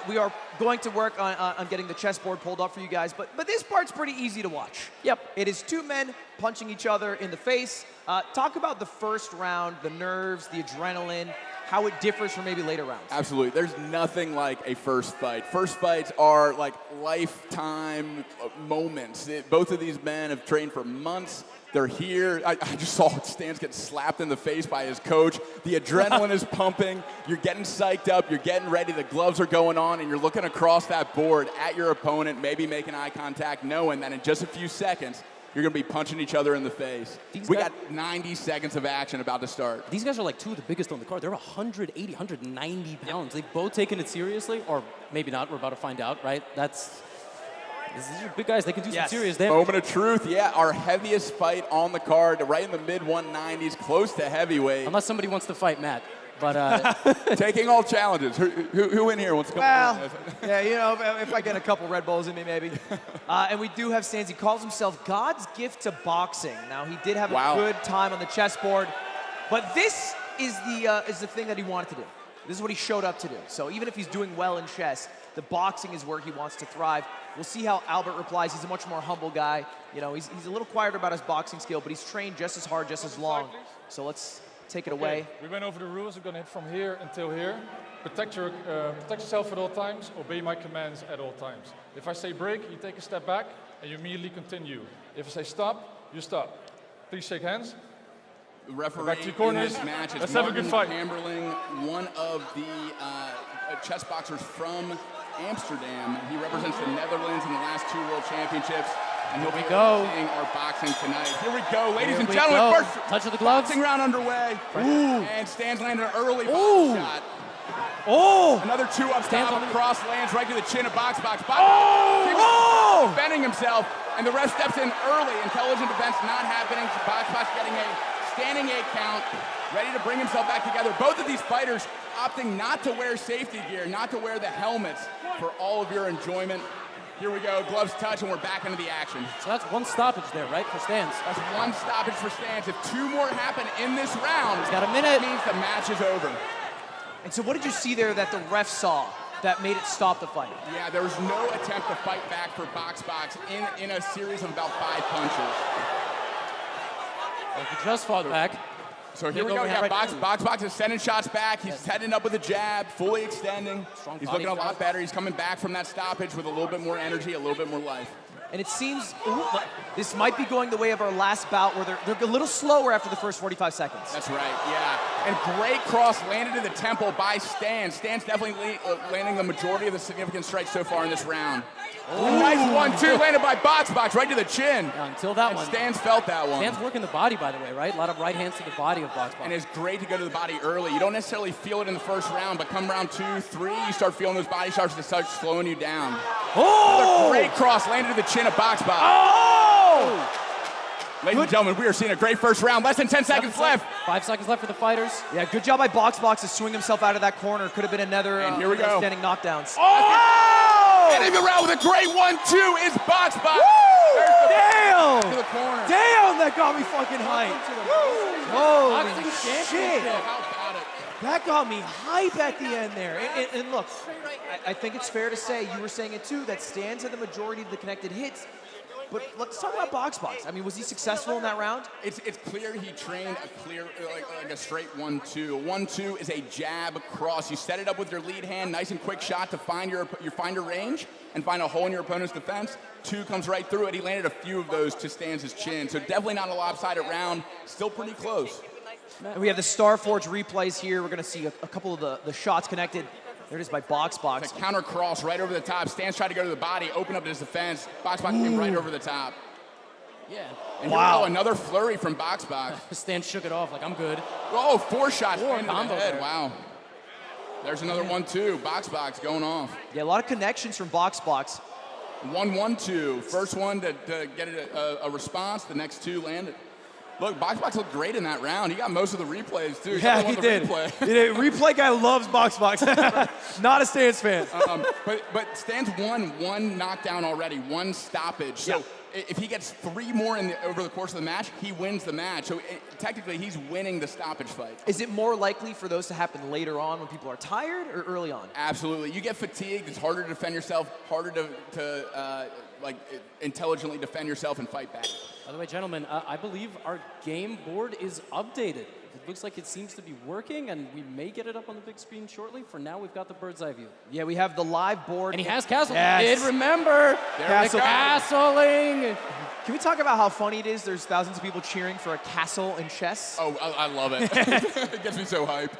we are going to work on getting the chessboard pulled up for you guys, but this part's pretty easy to watch. Yep. It is two men punching each other in the face. Talk about the first round, the nerves, the adrenaline, how it differs from maybe later rounds. Absolutely. There's nothing like a first fight. First fights are like lifetime moments. Both of these men have trained for months. They're here. I just saw Stanz get slapped in the face by his coach. The adrenaline is pumping. You're getting psyched up. You're getting ready. The gloves are going on, and you're looking across that board at your opponent, maybe making eye contact, knowing that in just a few seconds, you're going to be punching each other in the face. We got 90 seconds of action about to start. These guys are like two of the biggest on the card. They're 180, 190 pounds. They've both taken it seriously, or maybe not. We're about to find out, right? These are big guys. They can do some serious damage. Moment of truth. Yeah, our heaviest fight on the card, right in the mid-190s, close to heavyweight. Unless somebody wants to fight Matt. But taking all challenges. Who in here wants to come? Well, yeah, if I get a couple Red Bulls in me, maybe. And we do have Stanz. He calls himself God's gift to boxing. Now, he did have a good time on the chessboard, but this is the thing that he wanted to do. This is what he showed up to do. So even if he's doing well in chess, the boxing is where he wants to thrive. We'll see how Albert replies. He's a much more humble guy. He's a little quieter about his boxing skill, but he's trained just as hard, just as long. So let's take it away. We went over the rules. We're going to hit from here until here. Protect yourself at all times. Obey my commands at all times. If I say break, you take a step back, and you immediately continue. If I say stop, you stop. Please shake hands. The referee back to your corners. In this match is Let's have a good fight. Hamberling, one of the chess boxers from Amsterdam. He represents the Netherlands in the last 2 World Championships. And he'll be seeing our boxing tonight. Here we go, ladies and gentlemen. First touch of the gloves. Boxing round underway. And Stanz landed an early shot. Another 2 up top. Cross lands right to the chin of BoxBox. Defending himself, and the ref steps in early. Intelligent defense not happening. BoxBox getting a Standing 8 count, ready to bring himself back together. Both of these fighters opting not to wear safety gear, not to wear the helmets for all of your enjoyment. Here we go, gloves touch, and we're back into the action. So that's one stoppage there, right, for Stanz? That's one stoppage for Stanz. If 2 more happen in this round, he's got a minute. That means the match is over. And so what did you see there that the ref saw that made it stop the fight? Yeah, there was no attempt to fight back for BoxBox in a series of about 5 punches. Well, he just fought back. So here we go. Yeah, BoxBox is sending shots back. He's heading up with a jab, fully extending. He's looking a lot better. He's coming back from that stoppage with a little bit more energy, a little bit more life. And it seems this might be going the way of our last bout where they're a little slower after the first 45 seconds. That's right, yeah. And great cross landed to the temple by Stanz. Stanz definitely landing the majority of the significant strikes so far in this round. A nice 1-2 landed by BoxBox right to the chin. Yeah, until that one. Stanz felt that one. Stanz working the body, by the way, right? A lot of right hands to the body of BoxBox. And it's great to go to the body early. You don't necessarily feel it in the first round, but come round 2, 3, you start feeling those body shots to start slowing you down. Oh! Another great cross landed to the chin of BoxBox. Oh! Ladies and gentlemen, we are seeing a great first round. Less than 10 seconds left. 5 seconds left for the fighters. Yeah, good job by BoxBox to swing himself out of that corner. Could have been another and here we go. standing knockdowns. Oh! Ending the round with a great 1-2 is BoxBox. Damn! To the corner. Damn, that got me fucking hyped. Holy shit. How about it? That got me hype at the end there. And look, I think it's fair to say, you were saying it too, that Stanz had the majority of the connected hits. But let's talk about BoxBox. I mean, was he successful in that round? It's clear he trained a clear, like a straight 1-2. A 1-2 is a jab cross. You set it up with your lead hand, nice and quick shot to find your range and find a hole in your opponent's defense. 2 comes right through it. He landed a few of those to Stanz's chin. So definitely not a lopsided round. Still pretty close. And we have the Starforge replays here. We're going to see a couple of the shots connected. There it is by BoxBox. It's a counter cross right over the top. Stanz tried to go to the body, open up his defense. BoxBox came right over the top. Yeah. And wow. Another flurry from BoxBox. Stanz shook it off like, I'm good. Oh, 4 shots into the combo head. there. Wow. There's another 1-2. BoxBox going off. Yeah, a lot of connections from BoxBox. 1-1-2. First one to get a response. The next 2 landed. Look, BoxBox looked great in that round. He got most of the replays, too. Yeah, he did. Replay guy loves BoxBox. Not a Stanz fan. But Stanz won 1 knockdown already, 1 stoppage. So if he gets 3 more over the course of the match, he wins the match. So technically, he's winning the stoppage fight. Is it more likely for those to happen later on when people are tired or early on? Absolutely. You get fatigued. It's harder to defend yourself, harder to intelligently defend yourself and fight back. By the way, gentlemen, I believe our game board is updated. It looks like it seems to be working, and we may get it up on the big screen shortly. For now, we've got the bird's eye view. Yeah, we have the live board. And he has castle. Yes. Did remember. Castling. Can we talk about how funny it is? There's thousands of people cheering for a castle in chess. Oh, I love it. It gets me so hyped.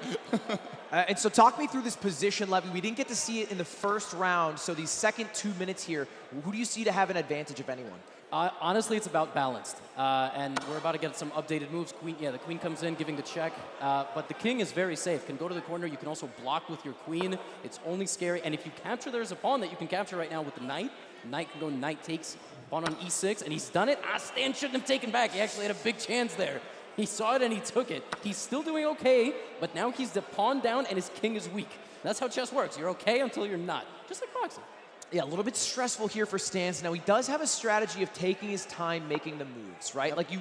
And so talk me through this position, Levy. We didn't get to see it in the first round, so these second 2 minutes here, who do you see to have an advantage, if anyone? Honestly, it's about balanced. And we're about to get some updated moves. Queen, the queen comes in, giving the check. But the king is very safe. Can go to the corner. You can also block with your queen. It's only scary. And if you capture, there's a pawn that you can capture right now with the knight. Knight can go knight takes, pawn on e6, and he's done it. Stanz shouldn't have taken back. He actually had a big chance there. He saw it and he took it. He's still doing okay, but now he's the pawn down and his king is weak. That's how chess works. You're okay until you're not. Just like boxing. Yeah, a little bit stressful here for Stanz. Now, he does have a strategy of taking his time making the moves, right? Like, you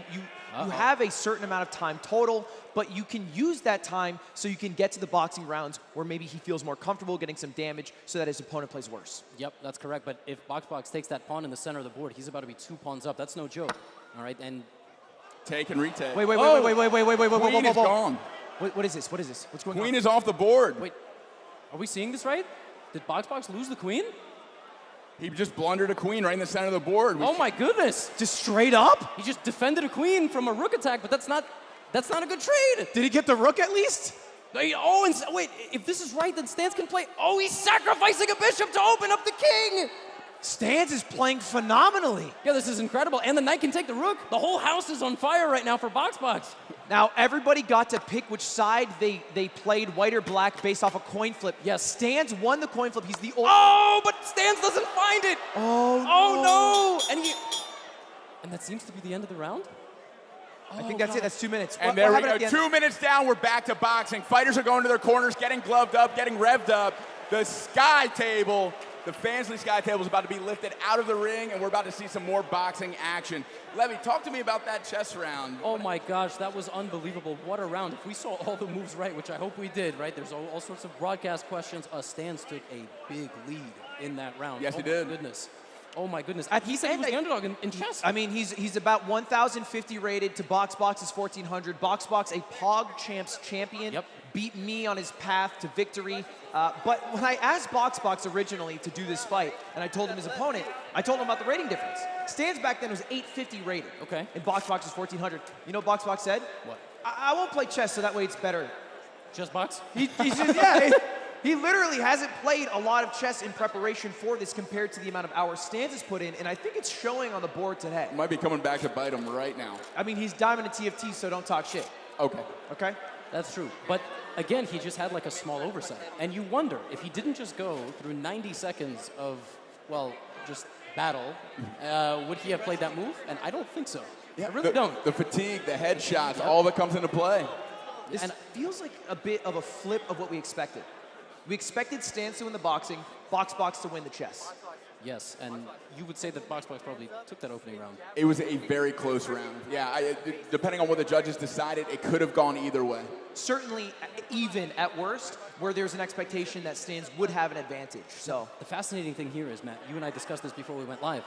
have a certain amount of time total, but you can use that time so you can get to the boxing rounds where maybe he feels more comfortable getting some damage so that his opponent plays worse. Yep, that's correct. But if BoxBox takes that pawn in the center of the board, he's about to be 2 pawns up. That's no joke. All right, and... Take and retake. Wait. Queen is gone. What is this? What is this? What's going on? Queen is off the board. Wait, are we seeing this right? Did BoxBox lose the queen? He just blundered a queen right in the center of the board. Oh my goodness! Just straight up? He just defended a queen from a rook attack, but that's not a good trade. Did he get the rook at least? Oh, and wait, if this is right, then Stanz can play. Oh, he's sacrificing a bishop to open up the king. Stanz is playing phenomenally. Yeah, this is incredible. And the knight can take the rook. The whole house is on fire right now for BoxBox. Now, everybody got to pick which side they played, white or black, based off a coin flip. Yes. Stanz won the coin flip. He's the only... Oh, but Stanz doesn't find it. Oh, no. And that seems to be the end of the round? I think that's it. That's 2 minutes. And there we go. 2 minutes down. We're back to boxing. Fighters are going to their corners, getting gloved up, getting revved up. The sky table, the Fansley sky table is about to be lifted out of the ring, and we're about to see some more boxing action. Levy, talk to me about that chess round. Oh my gosh, that was unbelievable. What a round. If we saw all the moves right, which I hope we did, right? There's all sorts of broadcast questions. Stanz took a big lead in that round. Yes, he did. Goodness. Oh my goodness. He said he was the underdog in chess. I mean, he's about 1,050 rated to BoxBox is 1,400. BoxBox, a Pog Champs champion, beat me on his path to victory. But when I asked BoxBox originally to do this fight, and I told him his opponent, I told him about the rating difference. Stanz back then was 850 rated. Okay. And BoxBox is 1,400. You know what BoxBox said? What? I won't play chess, so that way it's better. Chessbox? He just, yeah. He literally hasn't played a lot of chess in preparation for this compared to the amount of hours Stanz has put in, and I think it's showing on the board today. Might be coming back to bite him right now. I mean, he's diamond in TFT, so don't talk shit. Okay. Okay? That's true. But again, he just had like a small oversight. And you wonder, if he didn't just go through 90 seconds of, well, just battle, would he have played that move? And I don't think so. Yeah, I really don't. The fatigue, the headshots, all that comes into play. This feels like a bit of a flip of what we expected. We expected Stanz to win the boxing, BoxBox to win the chess. Yes, and you would say that BoxBox probably took that opening round. It was a very close round. Yeah, depending on what the judges decided, it could have gone either way. Certainly even at worst, where there's an expectation that Stanz would have an advantage. So the fascinating thing here is, Matt, you and I discussed this before we went live.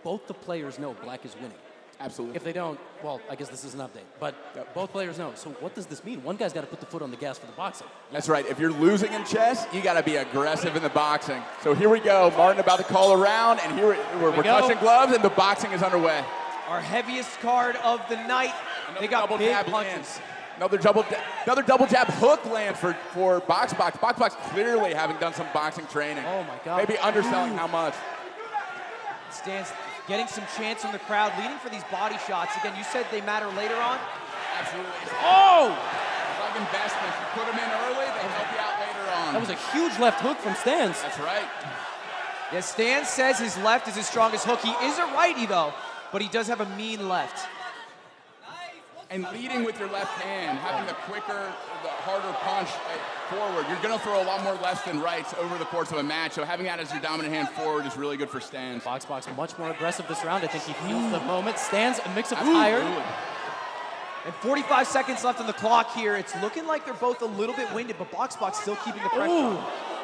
Both the players know black is winning. Absolutely. If they don't, well, I guess this is an update. But both players know. So what does this mean? One guy's got to put the foot on the gas for the boxing. That's right. If you're losing in chess, you got to be aggressive in the boxing. So here we go. Martin about to call a round, and here we're touching gloves, and the boxing is underway. Our heaviest card of the night. They got double big jab punches. lands. Another double jab hook lands for BoxBox. BoxBox clearly having done some boxing training. Oh my God. Maybe underselling how much. Stanz getting some chance from the crowd, leading for these body shots. Again, you said they matter later on. Absolutely. Oh! Like investments. You put them in early, they help you out later on. That was a huge left hook from Stanz. That's right. Yeah, Stanz says his left is his strongest hook. He is a righty, though, but he does have a mean left. And leading with your left hand, having the quicker, the harder punch forward, you're going to throw a lot more lefts than rights over the course of a match. So having that as your dominant hand forward is really good for Stanz. BoxBox much more aggressive this round. I think he feels the moment. Stanz a mix of tired. And 45 seconds left on the clock here. It's looking like they're both a little bit winded, but BoxBox still keeping the pressure on.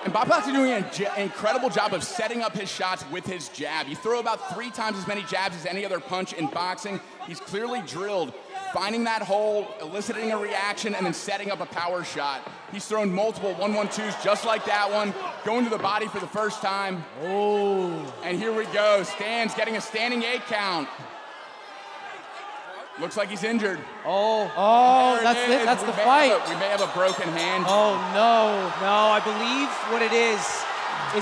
And BoxBox is doing an incredible job of setting up his shots with his jab. You throw about 3 times as many jabs as any other punch in boxing. He's clearly drilled, finding that hole, eliciting a reaction, and then setting up a power shot. He's thrown multiple 1-1-2s just like that one, going to the body for the first time. Oh. And here we go. Stanz getting a standing 8 count. Looks like he's injured. Oh, that's it. That's the fight. We may have a broken hand. Oh, no. No, I believe what it is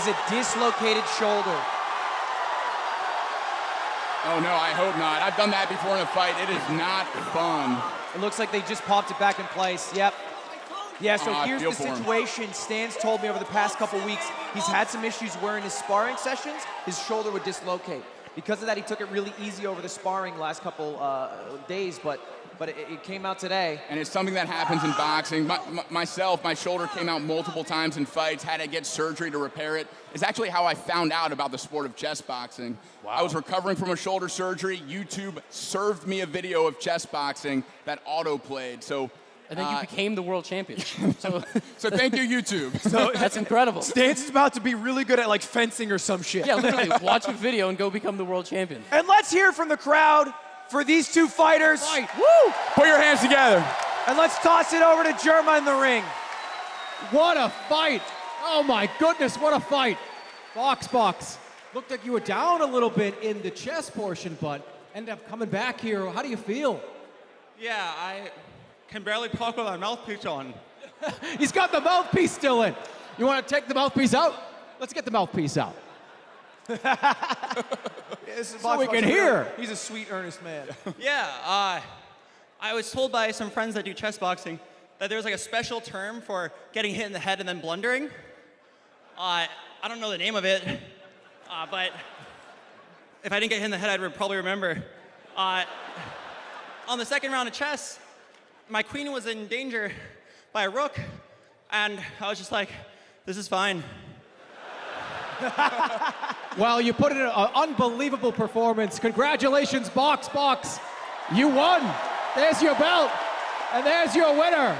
a dislocated shoulder. Oh, no, I hope not. I've done that before in a fight. It is not fun. It looks like they just popped it back in place. Yep. Yeah, so here's the situation. Stanz told me over the past couple weeks he's had some issues where in his sparring sessions, his shoulder would dislocate. Because of that, he took it really easy over the sparring last couple days, but it came out today. And it's something that happens in boxing. Myself, my shoulder came out multiple times in fights, had to get surgery to repair it. It's actually how I found out about the sport of chess boxing. Wow. I was recovering from a shoulder surgery. YouTube served me a video of chess boxing that auto-played. So. And then you became the world champion. So thank you, YouTube. So that's incredible. Stanz is about to be really good at like fencing or some shit. Yeah, literally, watch a video and go become the world champion. And let's hear from the crowd for these two fighters. Fight. Woo! Put your hands together. And let's toss it over to Germa in the ring. What a fight. Oh my goodness, what a fight. BoxBox, looked like you were down a little bit in the chess portion, but ended up coming back here. How do you feel? Yeah, I can barely talk with my mouthpiece on. He's got the mouthpiece still in. You want to take the mouthpiece out? Let's get the mouthpiece out. So we can hear. He's a sweet, earnest man. Yeah, I was told by some friends that do chess boxing that there's like a special term for getting hit in the head and then blundering. I don't know the name of it, but if I didn't get hit in the head, I'd probably remember. on the second round of chess, my queen was in danger by a rook, and I was just like, this is fine. Well, you put in an unbelievable performance. Congratulations, BoxBox. You won. There's your belt, and there's your winner.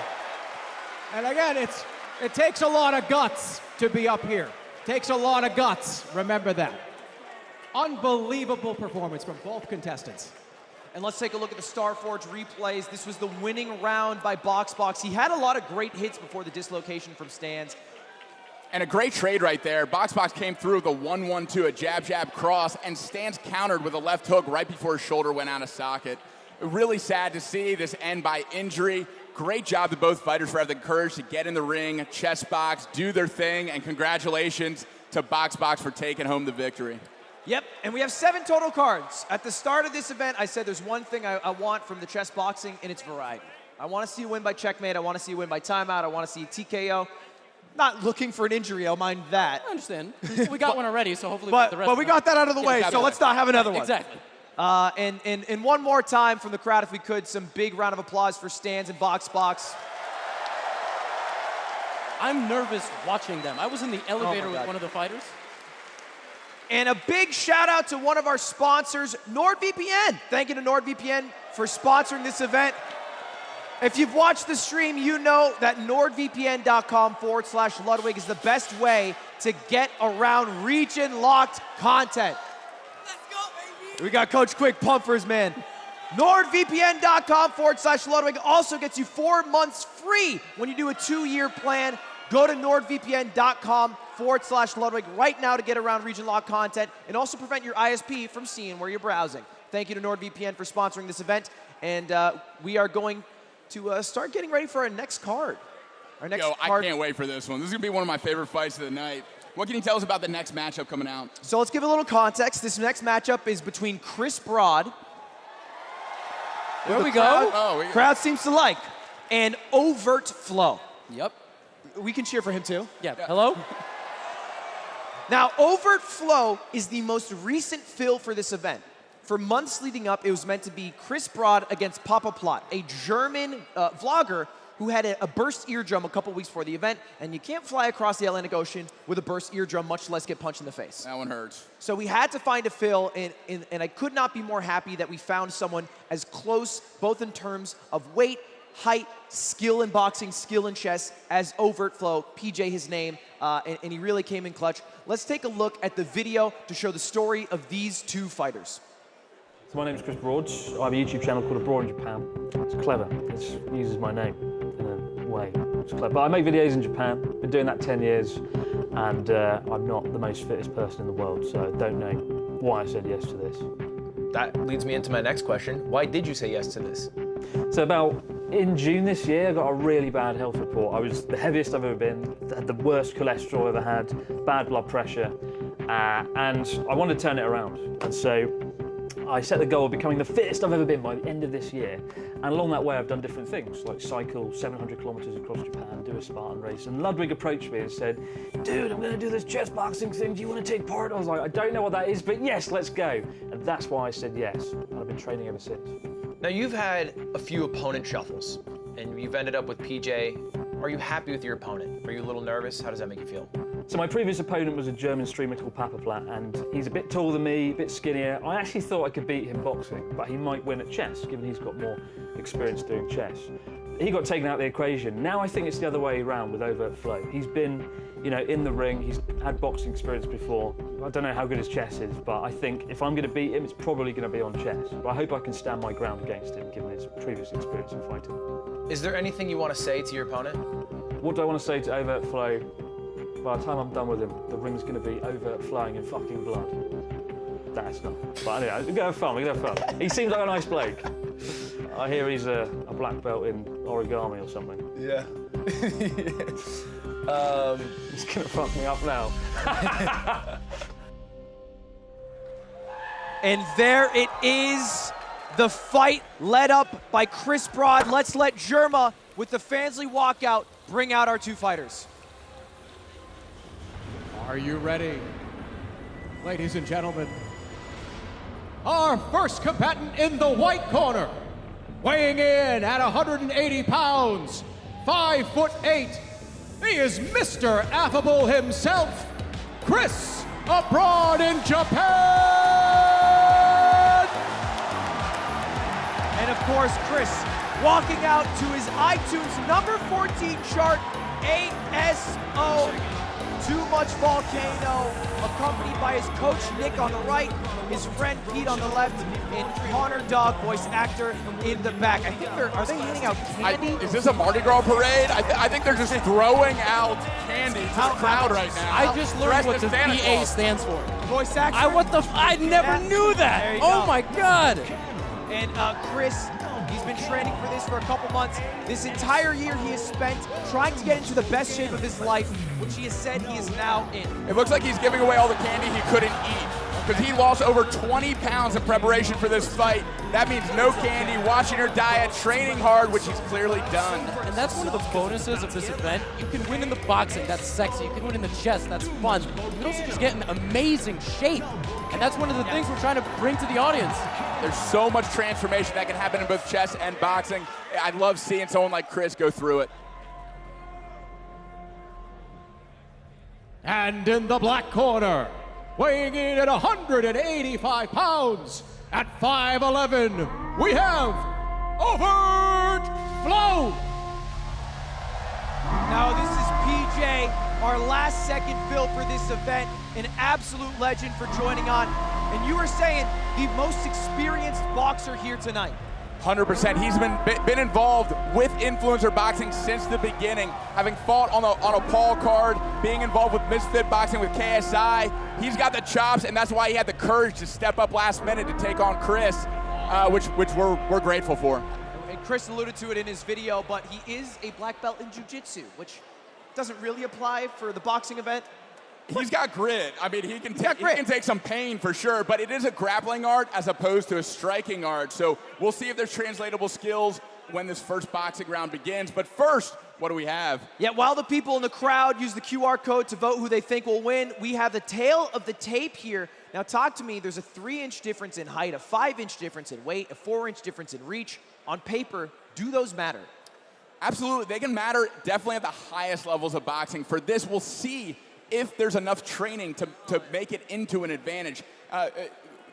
And again, it takes a lot of guts to be up here. Takes a lot of guts. Remember that. Unbelievable performance from both contestants. And let's take a look at the Starforge replays. This was the winning round by BoxBox. He had a lot of great hits before the dislocation from Stanz. And a great trade right there. BoxBox came through with a 1-1-2, a jab cross, and Stanz countered with a left hook right before his shoulder went out of socket. Really sad to see this end by injury. Great job to both fighters for having the courage to get in the ring, chess box, do their thing, and congratulations to BoxBox for taking home the victory. Yep, and we have 7 total cards. At the start of this event, I said there's one thing I want from the chess boxing, and it's variety. I want to see you win by checkmate. I want to see you win by timeout. I want to see a TKO. Not looking for an injury, I'll mind that. I understand. We got one already, so hopefully but, the rest. But we got that out of the way, so let's not have another one. Exactly. And one more time from the crowd, if we could, some big round of applause for Stanz and BoxBox. I'm nervous watching them. I was in the elevator with one of the fighters. And a big shout out to one of our sponsors, NordVPN. Thank you to NordVPN for sponsoring this event. If you've watched the stream, you know that NordVPN.com/Ludwig is the best way to get around region-locked content. Let's go, baby! We got Coach Quick pumped for his man. NordVPN.com/Ludwig also gets you 4 months free when you do a 2-year plan. Go to NordVPN.com/Ludwig right now to get around region-locked content and also prevent your ISP from seeing where you're browsing. Thank you to NordVPN for sponsoring this event, and we are going to start getting ready for our next card. I can't wait for this one. This is going to be one of my favorite fights of the night. What can you tell us about the next matchup coming out? So let's give a little context. This next matchup is between Chessbrah. There we go. Crowd seems to like. And Overtflow. Yep. We can cheer for him too. Yeah. Hello? Now, Overtflow is the most recent fill for this event. For months leading up, it was meant to be Chessbrah against Papa Plot, a German vlogger who had a burst eardrum a couple weeks before the event, and you can't fly across the Atlantic Ocean with a burst eardrum, much less get punched in the face. That one hurts. So we had to find a fill, and I could not be more happy that we found someone as close, both in terms of weight, height, skill in boxing, skill in chess, as Overtflow, PJ his name, and he really came in clutch. Let's take a look at the video to show the story of these two fighters. So my name is Chris Broad. I have a YouTube channel called ABroadInJapan. It's clever. It uses my name in a way. It's clever. But I make videos in Japan. Been doing that 10 years, and I'm not the most fittest person in the world, so I don't know why I said yes to this. That leads me into my next question. Why did you say yes to this? So in June this year, I got a really bad health report. I was the heaviest I've ever been, had the worst cholesterol I've ever had, bad blood pressure, and I wanted to turn it around. And so I set the goal of becoming the fittest I've ever been by the end of this year. And along that way, I've done different things, like cycle 700 kilometers across Japan, do a Spartan race. And Ludwig approached me and said, dude, I'm going to do this chess boxing thing. Do you want to take part? I was like, I don't know what that is, but yes, let's go. And that's why I said yes. And I've been training ever since. Now, you've had a few opponent shuffles, and you've ended up with PJ. Are you happy with your opponent? Are you a little nervous? How does that make you feel? So my previous opponent was a German streamer called Papa Platt, and he's a bit taller than me, a bit skinnier. I actually thought I could beat him boxing, but he might win at chess, given he's got more experience doing chess. He got taken out of the equation. Now I think it's the other way around with Overtflow. He's been, in the ring. He's had boxing experience before. I don't know how good his chess is, but I think if I'm going to beat him, it's probably going to be on chess. But I hope I can stand my ground against him, given his previous experience in fighting. Is there anything you want to say to your opponent? What do I want to say to Overtflow? By the time I'm done with him, the ring's going to be overflowing in fucking blood. That's not. But anyway, we go have fun. He seems like a nice bloke. I hear he's a black belt in origami or something. Yeah. He's going to fuck me up now. And there it is. The fight led up by Chessbrah. Let's let Germa, with the Fansly walkout, bring out our two fighters. Are you ready? Ladies and gentlemen, our first combatant in the white corner, weighing in at 180 pounds, 5'8", he is Mr. Affable himself, Chris Abroad in Japan! And of course, Chris walking out to his iTunes number 14 chart, ASO, Too Much Volcano, accompanied by his coach Nick on the right, his friend Pete on the left, and Connor Dog, voice actor, in the back. I think are they handing out candy? Is this a Mardi Gras parade? I think they're just throwing out candy to the crowd right now. I just learned what the VA stands for. Voice actor. I never knew that. Oh my God. And Chris, he's been training for this for a couple months. This entire year he has spent trying to get into the best shape of his life, which he has said he is now in. It looks like he's giving away all the candy he couldn't eat because he lost over 20 pounds in preparation for this fight. That means no candy, watching your diet, training hard, which he's clearly done. And that's one of the bonuses of this event. You can win in the boxing, that's sexy. You can win in the chess, that's fun. You can also just get in amazing shape. And that's one of the things we're trying to bring to the audience. There's so much transformation that can happen in both chess and boxing. I love seeing someone like Chris go through it. And in the black corner, weighing in at 185 pounds, at 5'11", we have Overtflow! Now this is PJ, our last second fill for this event, an absolute legend for joining on. And you were saying the most experienced boxer here tonight. 100%. He's been involved with influencer boxing since the beginning, having fought on a Paul card, being involved with Misfit Boxing with KSI. He's got the chops, and that's why he had the courage to step up last minute to take on Chris, which we're grateful for. And Chris alluded to it in his video, but he is a black belt in jiu-jitsu, which doesn't really apply for the boxing event. He's got grit. I mean, he can take some pain for sure, but it is a grappling art as opposed to a striking art. So we'll see if there's translatable skills when this first boxing round begins. But first, what do we have? Yeah, while the people in the crowd use the QR code to vote who they think will win, we have the tail of the tape here. Now talk to me, there's a 3-inch difference in height, a 5-inch difference in weight, a 4-inch difference in reach. On paper, do those matter? Absolutely, they can matter definitely at the highest levels of boxing. For this, we'll see if there's enough training to make it into an advantage.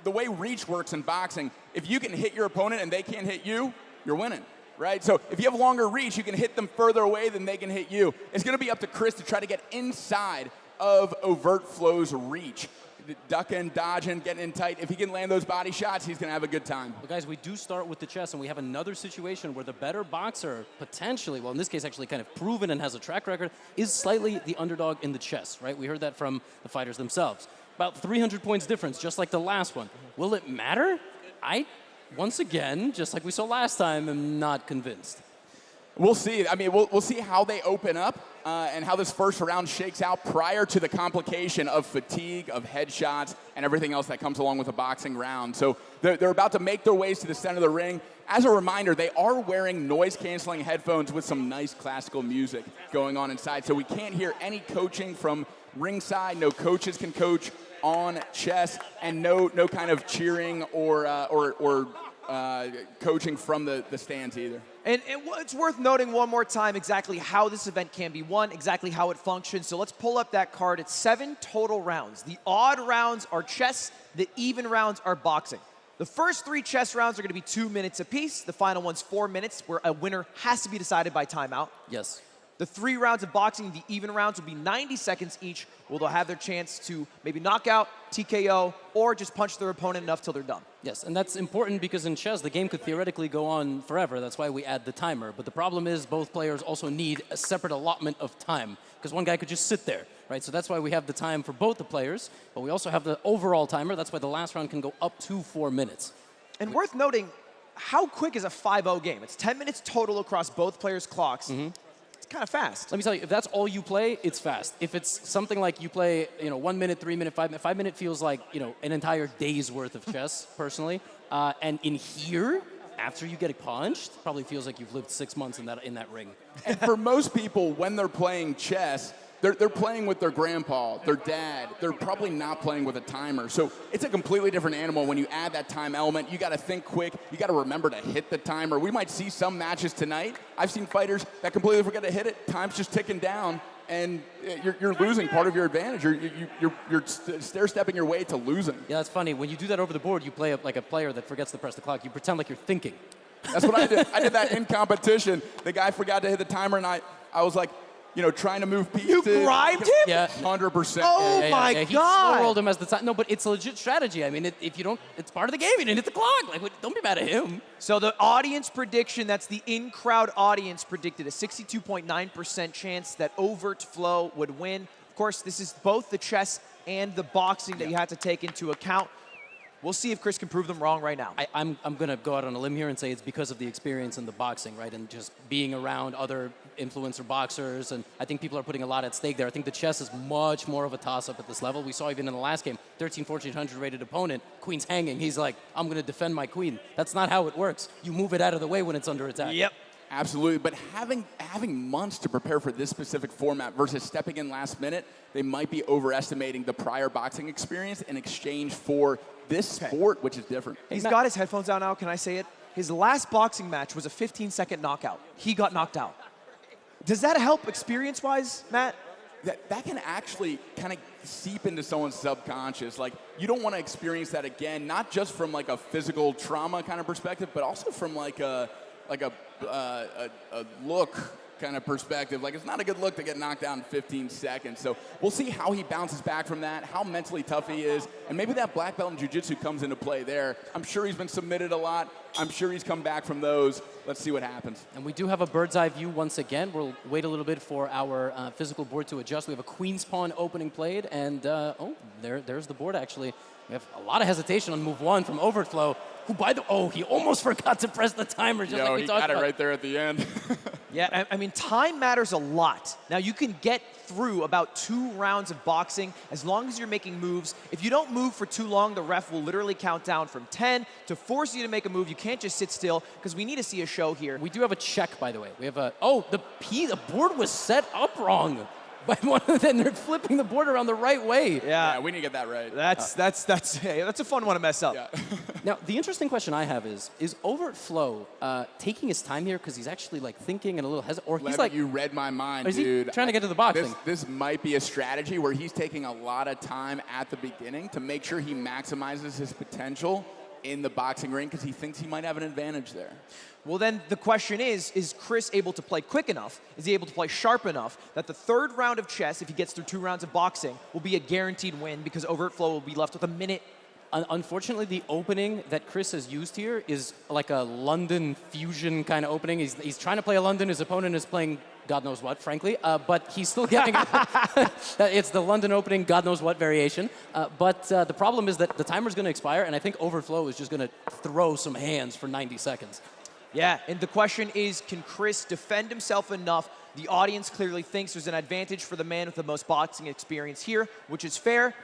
The way reach works in boxing, if you can hit your opponent and they can't hit you, you're winning, right? So if you have longer reach, you can hit them further away than they can hit you. It's gonna be up to Chris to try to get inside of Overtflow's reach. Ducking, dodging, getting in tight. If he can land those body shots, he's gonna have a good time. Well, guys, we do start with the chess, and we have another situation where the better boxer, potentially, well, in this case, actually kind of proven and has a track record, is slightly the underdog in the chess, right? We heard that from the fighters themselves. About 300 points difference, just like the last one. Will it matter? Once again, just like we saw last time, am not convinced. We'll see. I mean, we'll see how they open up and how this first round shakes out prior to the complication of fatigue, of headshots, and everything else that comes along with a boxing round. So they're about to make their ways to the center of the ring. As a reminder, they are wearing noise-canceling headphones with some nice classical music going on inside. So we can't hear any coaching from ringside. No coaches can coach on chess, and no kind of cheering or coaching from the stands either. And it's worth noting one more time exactly how this event can be won, exactly how it functions. So let's pull up that card. It's 7 total rounds. The odd rounds are chess. The even rounds are boxing. The first 3 chess rounds are going to be 2 minutes apiece. The final one's 4 minutes, where a winner has to be decided by timeout. Yes. The 3 rounds of boxing, the even rounds, will be 90 seconds each, where they'll have their chance to maybe knock out, TKO, or just punch their opponent enough till they're done. Yes, and that's important because in chess, the game could theoretically go on forever. That's why we add the timer. But the problem is both players also need a separate allotment of time, because one guy could just sit there, right? So that's why we have the time for both the players, but we also have the overall timer. That's why the last round can go up to 4 minutes. And worth noting, how quick is a 5-0 game? It's 10 minutes total across both players' clocks. Mm-hmm. Kind of fast. Let me tell you, if that's all you play, it's fast. If it's something like you play, 1 minute, 3 minute, 5 minute, 5 minute feels like, an entire day's worth of chess, personally. And in here, after you get punched, probably feels like you've lived 6 months in that ring. And for most people, when they're playing chess, They're playing with their grandpa, their dad. They're probably not playing with a timer. So it's a completely different animal when you add that time element. You got to think quick. You got to remember to hit the timer. We might see some matches tonight. I've seen fighters that completely forget to hit it. Time's just ticking down, and you're losing part of your advantage. You're stair-stepping your way to losing. Yeah, that's funny. When you do that over the board, you play like a player that forgets to press the clock. You pretend like you're thinking. That's what I did. I did that in competition. The guy forgot to hit the timer, and I was like, trying to move pieces. You bribed him? Yeah. 100%. Oh, my He God. slow rolled him as the time. No, but it's a legit strategy. I mean, if you don't, it's part of the game. You didn't hit the clock. Like, don't be mad at him. So the audience prediction, that's the in-crowd audience, predicted a 62.9% chance that Overtflow would win. Of course, this is both the chess and the boxing that you have to take into account. We'll see if Chris can prove them wrong right now. I'm going to go out on a limb here and say it's because of the experience in the boxing, right? And just being around other influencer boxers. And I think people are putting a lot at stake there. I think the chess is much more of a toss-up at this level. We saw even in the last game, 1400 rated opponent, queen's hanging. He's like, I'm going to defend my queen. That's not how it works. You move it out of the way when it's under attack. Yep. Absolutely, but having months to prepare for this specific format versus stepping in last minute, they might be overestimating the prior boxing experience in exchange for this sport, which is different. He's got his headphones out now. Can I say it? His last boxing match was a 15-second knockout. He got knocked out. Does that help experience-wise, Matt? That can actually kind of seep into someone's subconscious. Like, you don't want to experience that again, not just from like a physical trauma kind of perspective, but also from like a look kind of perspective. Like, it's not a good look to get knocked down in 15 seconds. So we'll see how he bounces back from that, how mentally tough he is, and maybe that black belt in jiu-jitsu comes into play there. I'm sure he's been submitted a lot. I'm sure he's come back from those. Let's see what happens. And we do have a bird's eye view once again. We'll wait a little bit for our physical board to adjust. We have a queen's pawn opening played, and there's the board actually. We have a lot of hesitation on move one from Overtflow, who he almost forgot to press the timer just like we talked about. He got it right there at the end. Yeah, I mean, time matters a lot. Now, you can get through about 2 rounds of boxing as long as you're making moves. If you don't move for too long, the ref will literally count down from 10 to force you to make a move. You can't just sit still because we need to see a show here. We do have a check, by the way. We have a, the board was set up wrong. But then they're flipping the board around the right way. Yeah, we need to get that right. That's a fun one to mess up. Yeah. Now, the interesting question I have is Overtflow taking his time here because he's actually like thinking and a little hesitant, or he's like, you read my mind, is dude. He trying to get to the boxing? This might be a strategy where he's taking a lot of time at the beginning to make sure he maximizes his potential in the boxing ring because he thinks he might have an advantage there. Well, then the question is Chris able to play quick enough? Is he able to play sharp enough that the third round of chess, if he gets through 2 rounds of boxing, will be a guaranteed win because Overtflow will be left with a minute? Unfortunately, the opening that Chris has used here is like a London fusion kind of opening. He's trying to play a London. His opponent is playing God knows what, frankly, but he's still getting it's the London opening, God knows what variation. But the problem is that the timer's going to expire, and I think Overtflow is just going to throw some hands for 90 seconds. Yeah, and the question is, can Chris defend himself enough? The audience clearly thinks there's an advantage for the man with the most boxing experience here, which is fair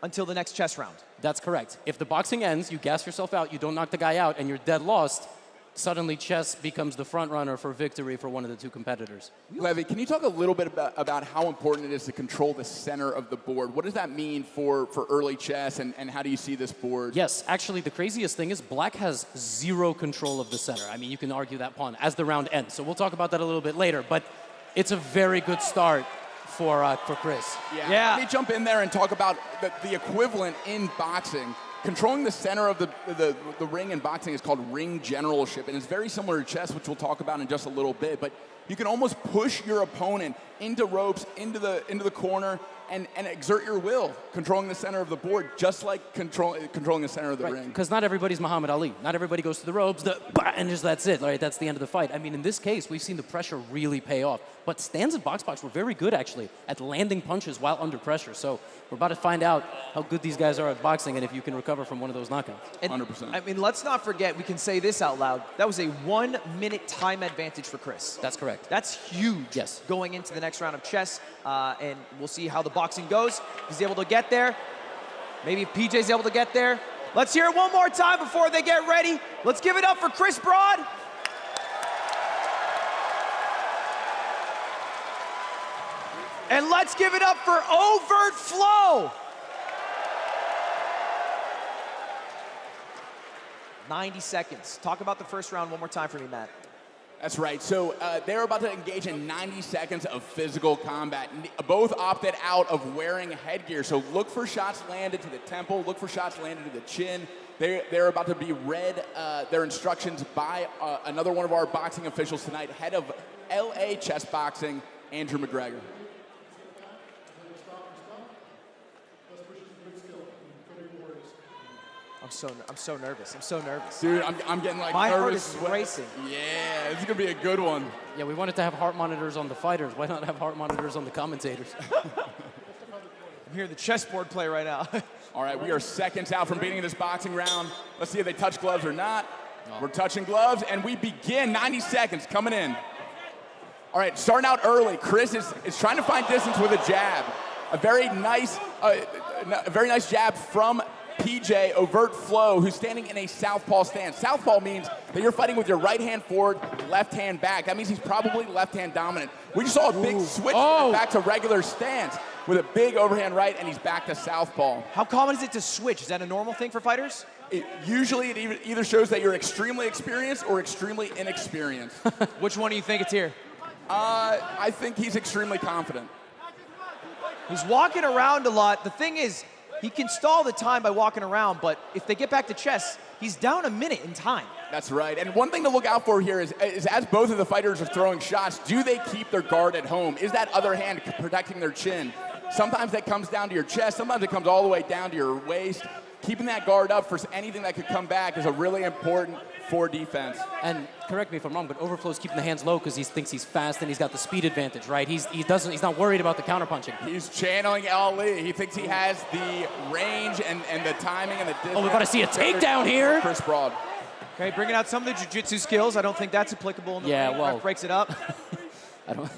until the next chess round. That's correct. If the boxing ends, you gas yourself out, you don't knock the guy out, and you're dead lost, suddenly chess becomes the front runner for victory for one of the 2 competitors. Levy, can you talk a little bit about how important it is to control the center of the board? What does that mean for early chess, and how do you see this board? Yes, actually, the craziest thing is black has 0 control of the center. I mean, you can argue that pawn as the round ends, so we'll talk about that a little bit later, but it's a very good start for Chris. Yeah. Let me jump in there and talk about the equivalent in boxing. Controlling the center of the ring in boxing is called ring generalship, and it's very similar to chess, which we'll talk about in just a little bit. But you can almost push your opponent into ropes, into the corner, and exert your will, controlling the center of the board, just like controlling the center of the ring. Because not everybody's Muhammad Ali. Not everybody goes to the ropes, and just that's it. Right? That's the end of the fight. I mean, in this case, we've seen the pressure really pay off. But Stanz and BoxBox were very good, actually, at landing punches while under pressure. So we're about to find out how good these guys are at boxing and if you can recover from one of those knockouts. And, 100%. I mean, let's not forget, we can say this out loud. That was a 1-minute time advantage for Chris. That's correct. That's huge. Yes. Going into the next round of chess, and we'll see how the boxing goes. He's able to get there. Maybe PJ's able to get there. Let's hear it one more time before they get ready. Let's give it up for Chris Broad. And let's give it up for Overtflow. 90 seconds. Talk about the first round one more time for me, Matt. That's right. So they're about to engage in 90 seconds of physical combat. Both opted out of wearing headgear. So look for shots landed to the temple. Look for shots landed to the chin. They're about to be read their instructions by another one of our boxing officials tonight, head of LA Chessboxing, Andrew McGregor. I'm so nervous. I'm so nervous. Dude, I'm getting like my nervous. heart is racing. Yeah, this is gonna be a good one. Yeah, we wanted to have heart monitors on the fighters. Why not have heart monitors on the commentators? I'm hearing the chessboard play right now. All right, we are seconds out from beating this boxing round. Let's see if they touch gloves or not. We're touching gloves, and we begin. 90 seconds coming in. All right, starting out early. Chris is trying to find distance with a jab. A very nice jab from PJ, Overtflow, who's standing in a southpaw stance. Southpaw means that you're fighting with your right hand forward, left hand back. That means he's probably left hand dominant. We just saw a big switch back to regular stance with a big overhand right, and he's back to southpaw. How common is it to switch? Is that a normal thing for fighters? Usually it either shows that you're extremely experienced or extremely inexperienced. Which one do you think it's here? I think he's extremely confident. He's walking around a lot. The thing is, he can stall the time by walking around, but if they get back to chess, he's down a minute in time. That's right. And one thing to look out for here is as both of the fighters are throwing shots, do they keep their guard at home? Is that other hand protecting their chin? Sometimes that comes down to your chest. Sometimes it comes all the way down to your waist. Keeping that guard up for anything that could come back is a really important for defense. And correct me if I'm wrong, but Overtflow's keeping the hands low because he thinks he's fast and he's got the speed advantage, right? He's not worried about the counterpunching. He's channeling Ali. He thinks he has the range and the timing and the distance. Oh, we're about to see a takedown here. Chris Broad. Okay, bringing out some of the jiu-jitsu skills. I don't think that's applicable in the ring. well, Ref breaks it up. I don't.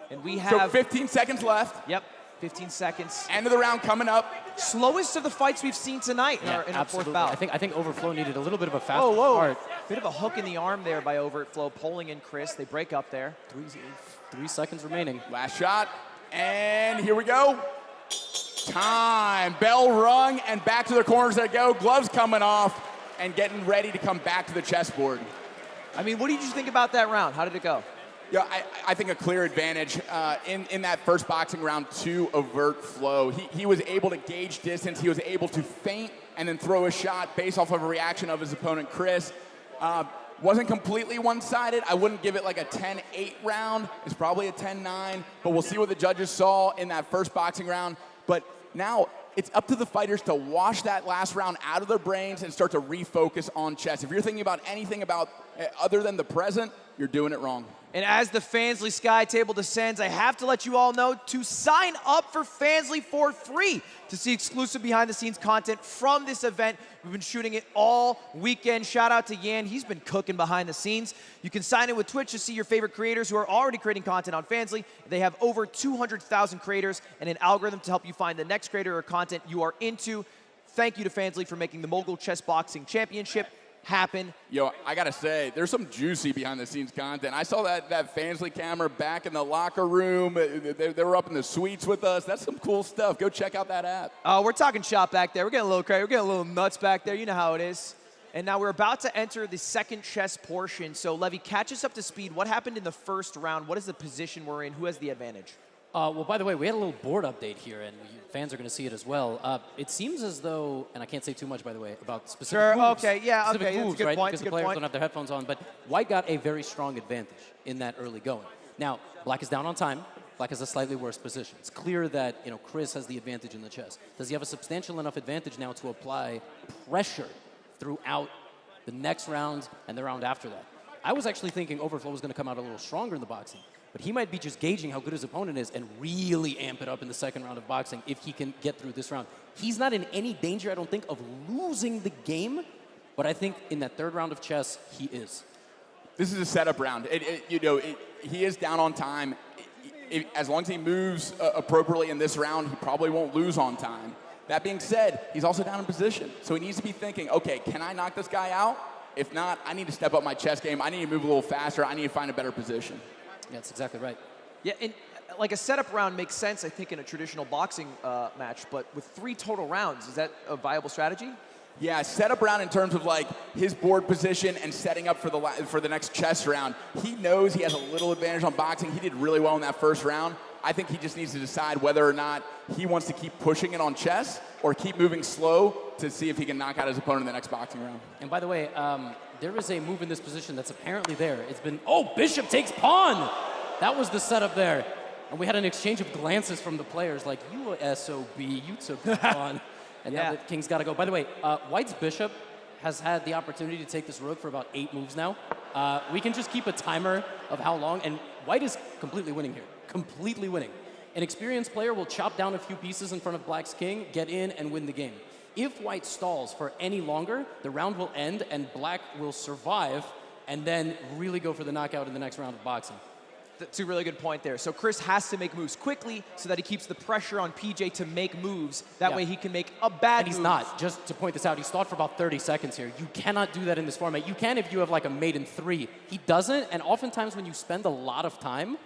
And we have So 15 seconds left. Yep, 15 seconds. End of the round coming up. Slowest of the fights we've seen tonight in our fourth Absolutely. bout. I think Overtflow needed a little bit of a fast Whoa. start. Bit of a hook in the arm there by Overtflow, pulling in Chris. They break up there. 3 seconds remaining. Last shot. And here we go. Time. Bell rung, and back to their corners they go. Gloves coming off and getting ready to come back to the chessboard. I mean, what did you think about that round? How did it go? Yeah, I think a clear advantage in that first boxing round to Overtflow. He was able to gauge distance. He was able to feint and then throw a shot based off of a reaction of his opponent, Chris. Wasn't completely one-sided. I wouldn't give it like a 10-8 round. It's probably a 10-9, but we'll see what the judges saw in that first boxing round. But now it's up to the fighters to wash that last round out of their brains and start to refocus on chess. If you're thinking about anything about other than the present, you're doing it wrong. And as the Fansly Sky Table descends, I have to let you all know to sign up for Fansly for free to see exclusive behind-the-scenes content from this event. We've been shooting it all weekend. Shout out to Yan. He's been cooking behind the scenes. You can sign in with Twitch to see your favorite creators who are already creating content on Fansly. They have over 200,000 creators and an algorithm to help you find the next creator or content you are into. Thank you to Fansly for making the Mogul Chessboxing Championship happen. Yo, I gotta say, there's some juicy behind-the-scenes content. I saw that Fansly camera back in the locker room. They were up in the suites with us. That's some cool stuff. Go check out that app. Oh, we're talking shop back there. We're getting a little crazy. We're getting a little nuts back there. You know how it is. And now we're about to enter the second chess portion. So, Levy, catch us up to speed. What happened in the first round? What is the position we're in? Who has the advantage? Well, by the way, we had a little board update here, and fans are going to see it as well. It seems as though, and I can't say too much, by the way, about specific moves. Okay, yeah, specific okay, moves, that's a good right? point. Because the players don't have their headphones on, but White got a very strong advantage in that early going. Now, Black is down on time. Black has a slightly worse position. It's clear that Chris has the advantage in the chess. Does he have a substantial enough advantage now to apply pressure throughout the next round and the round after that? I was actually thinking Overtflow was going to come out a little stronger in the boxing. But he might be just gauging how good his opponent is and really amp it up in the second round of boxing if he can get through this round. He's not in any danger, I don't think, of losing the game, but I think in that third round of chess, he is. This is a setup round. He is down on time. As long as he moves appropriately in this round, he probably won't lose on time. That being said, he's also down in position. So he needs to be thinking, okay, can I knock this guy out? If not, I need to step up my chess game. I need to move a little faster. I need to find a better position. Yeah, that's exactly right. Yeah, and like a setup round makes sense, I think, in a traditional boxing match, but with 3 total rounds, is that a viable strategy? Yeah, setup round in terms of like his board position and setting up for the next chess round. He knows he has a little advantage on boxing. He did really well in that first round. I think he just needs to decide whether or not he wants to keep pushing it on chess or keep moving slow to see if he can knock out his opponent in the next boxing round. And by the way, there is a move in this position that's apparently there. It's been, oh, bishop takes pawn. That was the setup there. And we had an exchange of glances from the players like, you a SOB, you took the pawn. And now the king's got to go. By the way, White's bishop has had the opportunity to take this rook for about 8 moves now. We can just keep a timer of how long, and White is completely winning here. Completely winning. An experienced player will chop down a few pieces in front of Black's king, get in, and win the game. If White stalls for any longer, the round will end, and Black will survive, and then really go for the knockout in the next round of boxing. That's a really good point there. So Chris has to make moves quickly so that he keeps the pressure on PJ to make moves. That way he can make a bad And he's not. Just to point this out, he stalled for about 30 seconds here. You cannot do that in this format. You can if you have like a mate in 3. He doesn't, and oftentimes when you spend a lot of time,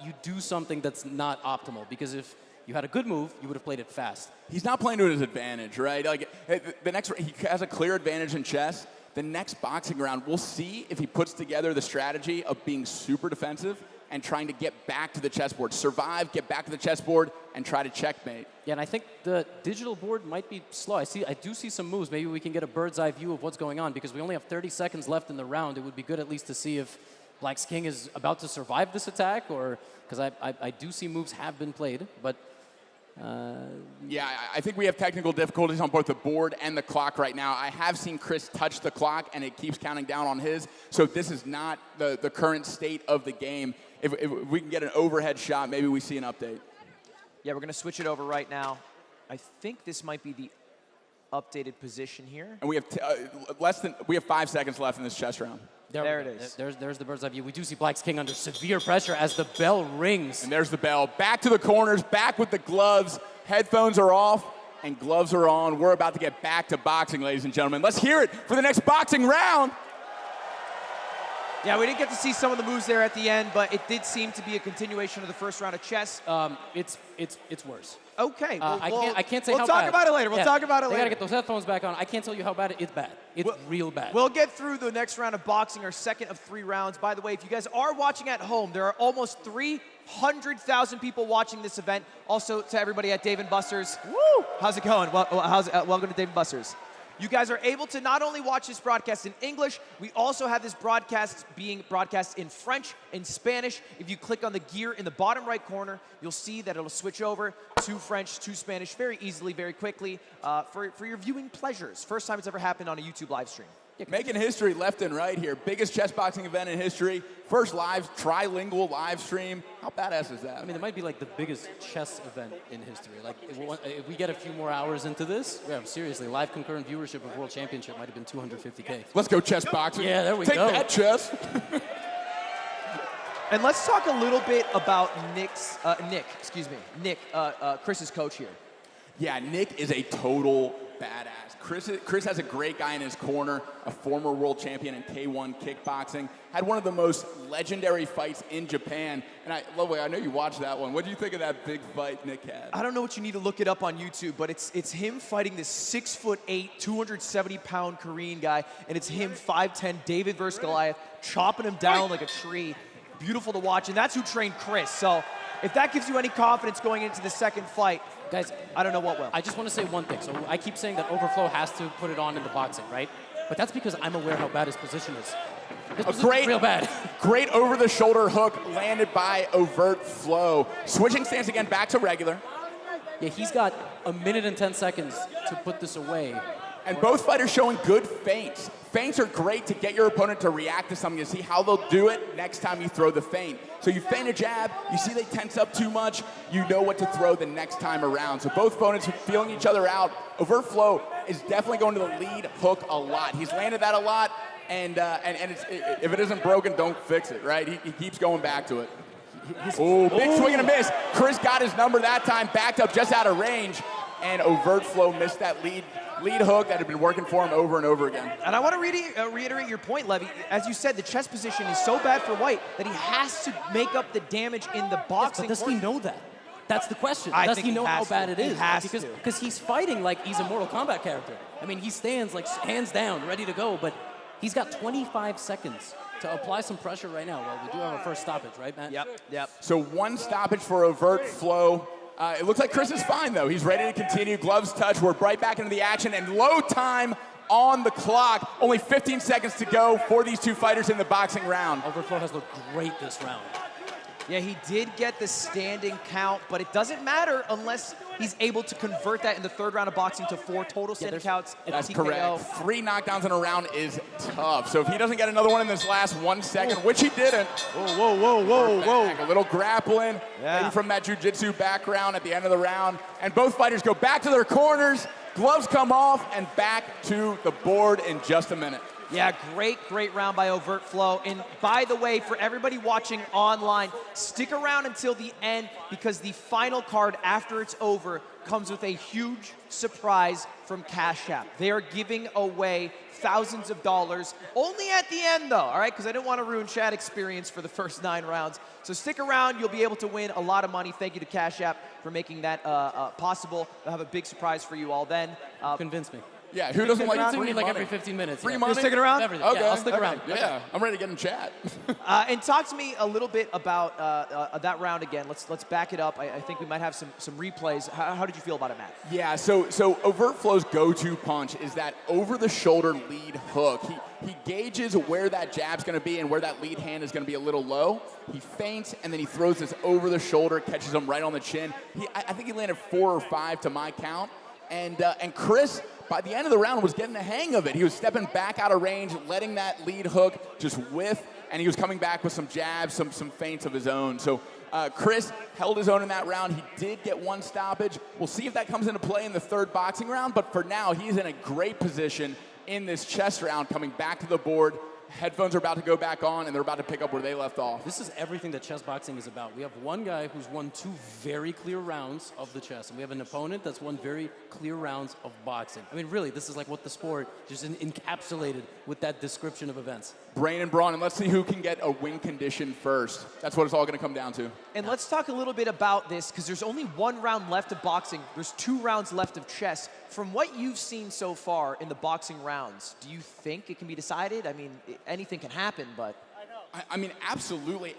you do something that's not optimal. Because if you had a good move, you would have played it fast. He's not playing to his advantage, right? Like he has a clear advantage in chess. The next boxing round, we'll see if he puts together the strategy of being super defensive and trying to get back to the chessboard. Survive, get back to the chessboard, and try to checkmate. Yeah, and I think the digital board might be slow. I do see some moves. Maybe we can get a bird's eye view of what's going on, because we only have 30 seconds left in the round. It would be good at least to see if Black's king is about to survive this attack, or because I do see moves have been played, but yeah, I think we have technical difficulties on both the board and the clock right now. I have seen Chris touch the clock, and it keeps counting down on his. So this is not the current state of the game. If we can get an overhead shot, maybe we see an update. Yeah, we're going to switch it over right now. I think this might be the updated position here. And we have 5 seconds left in this chess round. There it is. There's the bird's eye view. We do see Black's king under severe pressure as the bell rings. And there's the bell. Back to the corners, back with the gloves. Headphones are off and gloves are on. We're about to get back to boxing, ladies and gentlemen. Let's hear it for the next boxing round. Yeah, we didn't get to see some of the moves there at the end, but it did seem to be a continuation of the first round of chess. It's worse. Okay. I can't say how bad. We'll talk about it later. We'll talk about it later. They gotta get those headphones back on. I can't tell you how bad it's bad. It's real bad. We'll get through the next round of boxing, our second of 3 rounds. By the way, if you guys are watching at home, there are almost 300,000 people watching this event. Also to everybody at Dave & Buster's. Woo! How's it going? Welcome to Dave & Buster's. You guys are able to not only watch this broadcast in English, we also have this broadcast being broadcast in French and Spanish. If you click on the gear in the bottom right corner, you'll see that it'll switch over to French, to Spanish very easily, very quickly for your viewing pleasures. First time it's ever happened on a YouTube live stream. Making history left and right here. Biggest chess boxing event in history. First live, trilingual live stream. How badass is that? I mean, it might be like the biggest chess event in history. Like, if we get a few more hours into this, yeah, seriously, live concurrent viewership of World Championship might have been 250K. Let's go chess boxing. Yeah, there we go. Take that, chess. And let's talk a little bit about Nick, Chris's coach here. Yeah, Nick is a total badass. Chris has a great guy in his corner, a former world champion in K1 kickboxing. Had one of the most legendary fights in Japan. And Ludwig, I know you watched that one. What do you think of that big fight Nick had? I don't know what you need to look it up on YouTube, but it's him fighting this 6'8", 270-pound Korean guy, and it's him 5'10", David versus Goliath, chopping him down like a tree. Beautiful to watch, and that's who trained Chris. So if that gives you any confidence going into the second fight, guys, I don't know what will. I just want to say one thing. So I keep saying that Overtflow has to put it on in the boxing, right? But that's because I'm aware how bad his position is. His position is real bad. Great over-the-shoulder hook landed by Overtflow. Switching stance again, back to regular. Yeah, he's got 1 minute and 10 seconds to put this away. And both fighters showing good feints. Feints are great to get your opponent to react to something, to see how they'll do it next time you throw the feint. So you feint a jab, you see they tense up too much, you know what to throw the next time around. So both opponents are feeling each other out. Overtflow is definitely going to the lead hook a lot. He's landed that a lot, and if it isn't broken, don't fix it, right? He keeps going back to it. Big swing and a miss. Chris got his number that time, backed up just out of range, and Overtflow missed that lead lead hook that had been working for him over and over again. And I want to reiterate your point, Levy. As you said, the chess position is so bad for White that he has to make up the damage in the boxing. Yes, but does he know that? That's the question. I Does think he know how has bad to. it is? He has Because he's fighting like he's a Mortal Kombat character. I mean, he stands like hands down, ready to go, but he's got 25 seconds to apply some pressure right now. Well, we do have our first stoppage, right, Matt? Yep. So one stoppage for Overtflow. It looks like Chris is fine, though. He's ready to continue. Gloves touch. We're right back into the action, and low time on the clock. Only 15 seconds to go for these two fighters in the boxing round. Overtflow has looked great this round. Yeah, he did get the standing count, but it doesn't matter unless he's able to convert that in the third round of boxing to 4 total standing counts. That's TKO. correct. 3 knockdowns in a round is tough. So if he doesn't get another one in this last 1 second, which he didn't. Whoa. A little grappling, maybe from that jiu-jitsu background at the end of the round. And both fighters go back to their corners. Gloves come off and back to the board in just a minute. Yeah, great round by Overtflow. And by the way, for everybody watching online, stick around until the end because the final card after it's over comes with a huge surprise from Cash App. They are giving away thousands of dollars only at the end though, all right? Because I didn't want to ruin chat experience for the first 9 rounds. So stick around, you'll be able to win a lot of money. Thank you to Cash App for making that possible. They'll have a big surprise for you all then. Convince me. Yeah, who doesn't like free like every 15 minutes? Free yeah. money? You're sticking around? Everything. Okay. Yeah, I'll stick around. Yeah, I'm ready to get in chat. And talk to me a little bit about that round again. Let's back it up. I think we might have some replays. How did you feel about it, Matt? Yeah, so Overtflow's go-to punch is that over-the-shoulder lead hook. He gauges where that jab's going to be and where that lead hand is going to be a little low. He feints, and then he throws this over-the-shoulder, catches him right on the chin. I think he landed 4 or 5 to my count. And Chris, by the end of the round, was getting the hang of it. He was stepping back out of range, letting that lead hook just whiff, and he was coming back with some jabs, some feints of his own. So Chris held his own in that round. He did get 1 stoppage. We'll see if that comes into play in the 3rd boxing round, but for now, he's in a great position in this chess round, coming back to the board. Headphones are about to go back on, and they're about to pick up where they left off. This is everything that chess boxing is about. We have one guy who's won 2 very clear rounds of the chess, and we have an opponent that's won very clear rounds of boxing. I mean, really, this is like what the sport just encapsulated with that description of events. Brain and brawn, and let's see who can get a win condition first. That's what it's all going to come down to. And let's talk a little bit about this, because there's only 1 round left of boxing. There's 2 rounds left of chess. From what you've seen so far in the boxing rounds, do you think it can be decided? I mean, anything can happen, but... I mean, absolutely.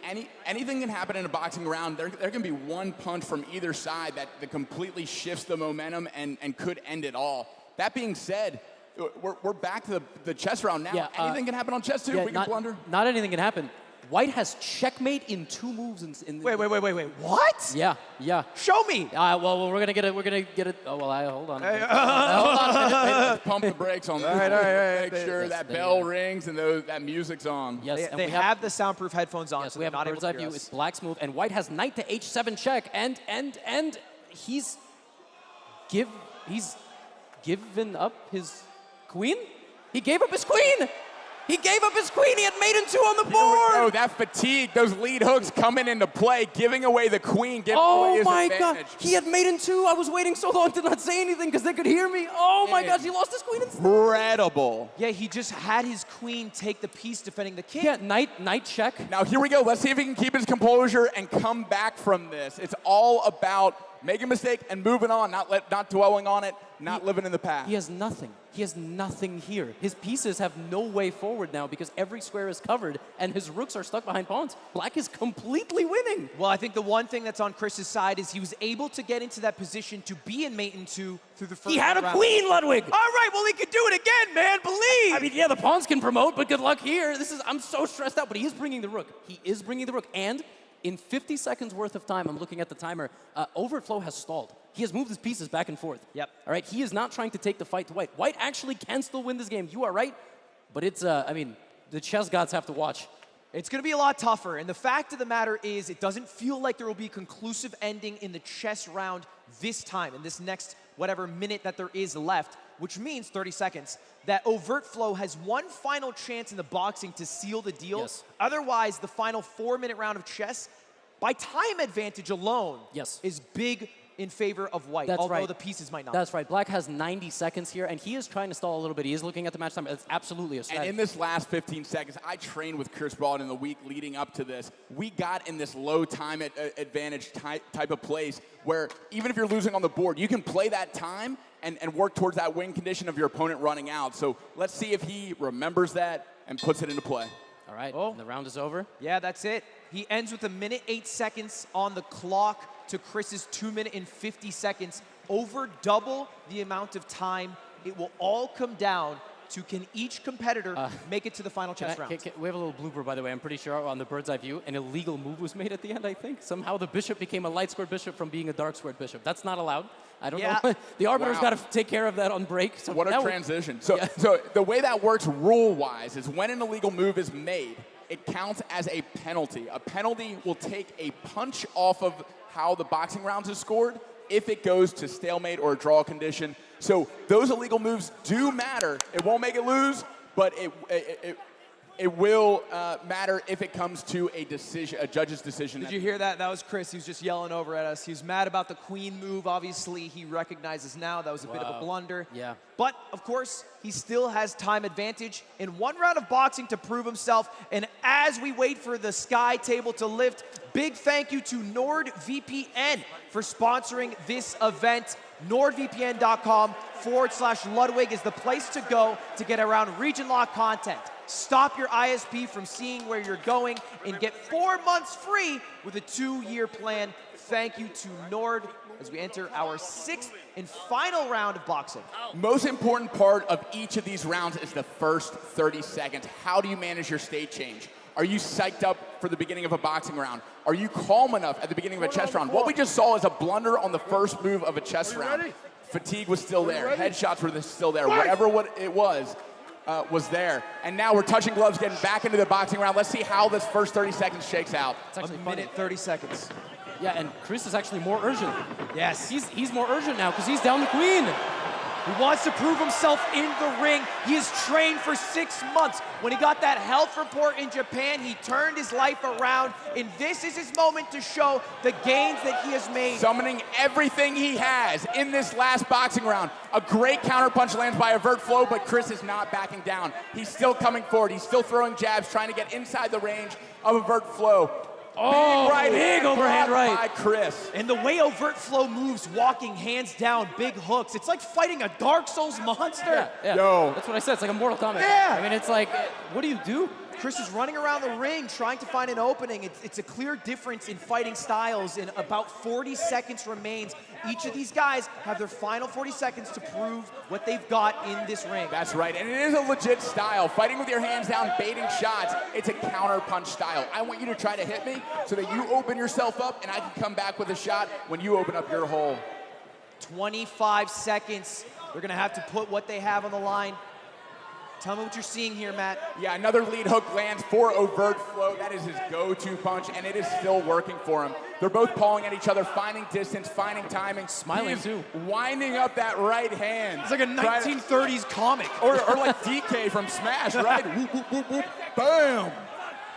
Anything can happen in a boxing round. There can be one punch from either side that completely shifts the momentum and could end it all. That being said, we're back to the chess round now. Yeah, anything can happen on chess, too. Yeah, we can blunder. Not anything can happen. White has checkmate in 2 moves. Wait. What? Yeah. Show me. Well, we're gonna get it. Oh well, hold on. Hey, Hold on. Let's pump the brakes on that. All right. Make sure that bell rings and that music's on. Yes, They have the soundproof headphones on, Yes, so we have they're not bird's able eye to view. hear It's us. Black's move, and White has knight to h7 check, and he's given up his queen. He gave up his queen. He gave up his queen. He had mate and 2 on the board. Oh, that fatigue, those lead hooks coming into play, giving away the queen, giving away his advantage. God. He had mate and 2. I was waiting so long to not say anything because they could hear me. Oh my gosh, he lost his queen instead. Incredible. Yeah, he just had his queen take the piece defending the king. Yeah, knight check. Now here we go. Let's see if he can keep his composure and come back from this. It's all about making a mistake and moving on, not dwelling on it, not living in the past. He has nothing. He has nothing here. His pieces have no way forward now because every square is covered and his rooks are stuck behind pawns. Black is completely winning. Well, I think the one thing that's on Chris's side is he was able to get into that position to be in mate and 2 through the first He had a round. queen, Ludwig. All right, well, he could do it again, man. Believe. I mean, yeah, the pawns can promote, but good luck here. I'm so stressed out, but he is bringing the rook. He is bringing the rook. And in 50 seconds worth of time, I'm looking at the timer, Overtflow has stalled. He has moved his pieces back and forth. Yep. All right, he is not trying to take the fight to White. White actually can still win this game. You are right, but it's, I mean, the chess gods have to watch. It's going to be a lot tougher, and the fact of the matter is it doesn't feel like there will be a conclusive ending in the chess round this time, in this next whatever minute that there is left, which means 30 seconds, that Overtflow has one final chance in the boxing to seal the deal. Yes. Otherwise, the final 4-minute round of chess, by time advantage alone, is big in favor of white, That's although right. the pieces might not. That's right. Black has 90 seconds here, and he is trying to stall a little bit. He is looking at the match time. It's absolutely a strategy. And in this last 15 seconds, I trained with Chessbrah in the week leading up to this. We got in this low time advantage type of place where even if you're losing on the board, you can play that time and work towards that win condition of your opponent running out. So let's see if he remembers that and puts it into play. All right, and the round is over. Yeah, that's it. He ends with 1:08 on the clock to Chris's 2 and 50 seconds. Over double the amount of time. It will all come down to can each competitor make it to the final chess round. We have a little blooper, by the way. I'm pretty sure on the bird's eye view, an illegal move was made at the end, I think. Somehow the bishop became a light squared bishop from being a dark squared bishop. That's not allowed. I don't know. The arbiter's got to take care of that on break. So what a transition. So the way that works rule-wise is when an illegal move is made, it counts as a penalty. A penalty will take a punch off of how the boxing rounds is scored if it goes to stalemate or a draw condition. So those illegal moves do matter. It won't make it lose, but it will matter if it comes to a decision, a judge's decision. Did you hear that? That was Chris. He was just yelling over at us. He was mad about the queen move. Obviously, he recognizes now that was a bit of a blunder. Yeah. But, of course, he still has time advantage in one round of boxing to prove himself. And as we wait for the sky table to lift, big thank you to NordVPN for sponsoring this event. NordVPN.com/Ludwig is the place to go to get around region lock content. Stop your ISP from seeing where you're going and get 4 months free with a 2-year plan. Thank you to Nord as we enter our 6th and final round of boxing. Most important part of each of these rounds is the first 30 seconds. How do you manage your state change? Are you psyched up for the beginning of a boxing round? Are you calm enough at the beginning of a chess round? What we just saw is a blunder on the first move of a chess round. Ready? Fatigue was still there. Headshots were still there. Fight! Whatever it was there. And now we're touching gloves, getting back into the boxing round. Let's see how this first 30 seconds shakes out. It's actually a minute, 30 seconds. Yeah, and Chris is actually more urgent. Yes. He's more urgent now because he's down the queen. He wants to prove himself in the ring. He has trained for 6 months. When he got that health report in Japan, he turned his life around, and this is his moment to show the gains that he has made. Summoning everything he has in this last boxing round. A great counterpunch lands by Overtflow, but Chris is not backing down. He's still coming forward. He's still throwing jabs, trying to get inside the range of Oh, Overtflow. Big right big overhand right by Chris. And the way Overtflow moves, walking hands down, big hooks. It's like fighting a Dark Souls monster. Yeah. Yo. That's what I said. It's like a Mortal Kombat. Yeah. I mean, it's like, what do you do? Chris is running around the ring trying to find an opening. It's a clear difference in fighting styles, and about 40 seconds remains. Each of these guys have their final 40 seconds to prove what they've got in this ring. That's right, and it is a legit style. Fighting with your hands down, baiting shots, it's a counter punch style. I want you to try to hit me so that you open yourself up and I can come back with a shot when you open up your hole. 25 seconds. They're gonna have to put what they have on the line. Tell me what you're seeing here, Matt. Yeah, another lead hook lands for Overtflow. That is his go-to punch, and it is still working for him. They're both pawing at each other, finding distance, finding timing. Smiling, too. Winding up that right hand. It's like a 1930s comic. Or like DK from Smash, right? Whoop, whoop, whoop, whoop. Bam!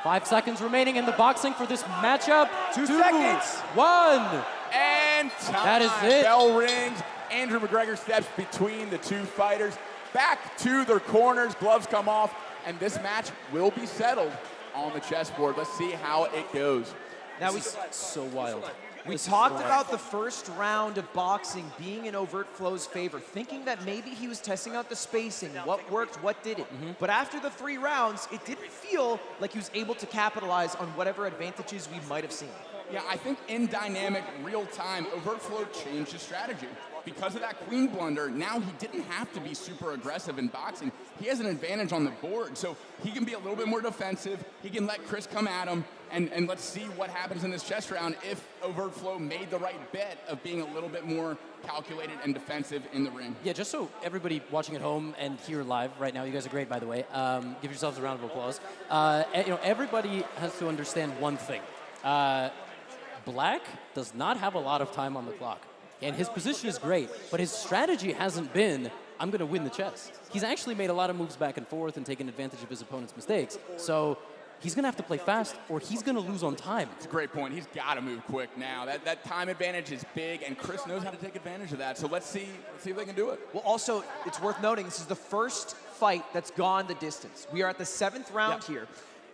5 seconds remaining in the boxing for this matchup. 2 seconds. 1. And time. That is it. Bell rings. Andrew McGregor steps between the two fighters. Back to their corners, gloves come off, and this match will be settled on the chessboard. Let's see how it goes. Now so wild. We talked about the first round of boxing being in Overtflow's favor, thinking that maybe he was testing out the spacing, what worked, what didn't. But after the 3 rounds, it didn't feel like he was able to capitalize on whatever advantages we might have seen. Yeah, I think in dynamic, real time, Overtflow changed his strategy. Because of that queen blunder, now he didn't have to be super aggressive in boxing. He has an advantage on the board, so he can be a little bit more defensive. He can let Chris come at him, and let's see what happens in this chess round if Overtflow made the right bet of being a little bit more calculated and defensive in the ring. Yeah, just so everybody watching at home and here live right now, you guys are great, by the way. Give yourselves a round of applause. Everybody has to understand one thing. Black does not have a lot of time on the clock. And his position is great, but his strategy hasn't been, I'm going to win the chess. He's actually made a lot of moves back and forth and taken advantage of his opponent's mistakes. So he's going to have to play fast or he's going to lose on time. It's a great point. He's got to move quick now. That time advantage is big, and Chris knows how to take advantage of that. So let's see if they can do it. Well, also, it's worth noting, this is the first fight that's gone the distance. We are at the 7th round here.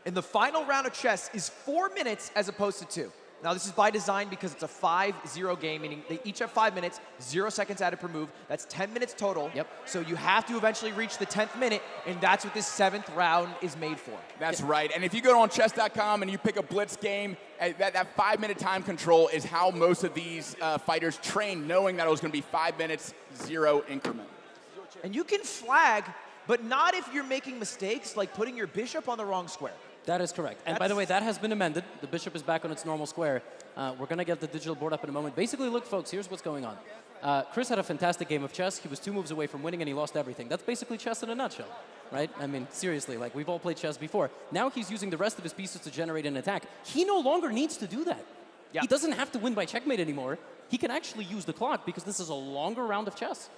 And the final round of chess is 4 minutes as opposed to 2. Now, this is by design because it's a 5-0 game, meaning they each have 5 minutes, 0 seconds added per move. That's 10 minutes total. Yep. So you have to eventually reach the 10th minute, and that's what this 7th round is made for. That's right. And if you go on chess.com and you pick a blitz game, that 5-minute time control is how most of these fighters train, knowing that it was going to be 5 minutes, 0 increment. And you can flag, but not if you're making mistakes like putting your bishop on the wrong square. That is correct. And by the way, that has been amended. The bishop is back on its normal square. We're going to get the digital board up in a moment. Basically, look, folks, here's what's going on. Chris had a fantastic game of chess. He was 2 moves away from winning, and he lost everything. That's basically chess in a nutshell, right? I mean, seriously, like, we've all played chess before. Now he's using the rest of his pieces to generate an attack. He no longer needs to do that. Yeah. He doesn't have to win by checkmate anymore. He can actually use the clock because this is a longer round of chess.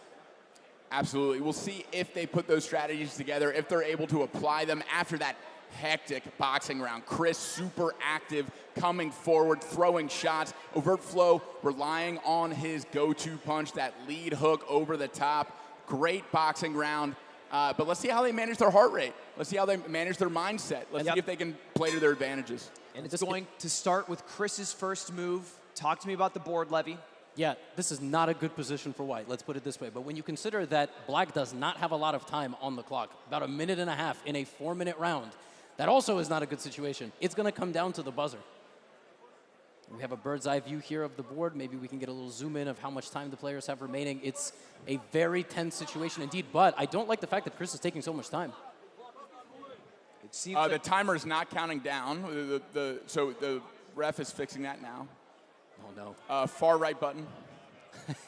Absolutely. We'll see if they put those strategies together, if they're able to apply them after that hectic boxing round. Chris super active, coming forward, throwing shots. Overtflow relying on his go-to punch, that lead hook over the top. Great boxing round. But let's see how they manage their heart rate. Let's see how they manage their mindset. Let's see if they can play to their advantages. And it's going to start with Chris's first move. Talk to me about the board, Levy. Yeah, this is not a good position for white, let's put it this way. But when you consider that black does not have a lot of time on the clock, about 1.5 minutes in a 4-minute round, that also is not a good situation. It's going to come down to the buzzer. We have a bird's eye view here of the board. Maybe we can get a little zoom in of how much time the players have remaining. It's a very tense situation indeed, but I don't like the fact that Chris is taking so much time. It seems like the timer is not counting down, so the ref is fixing that now. Oh, no. Far right button.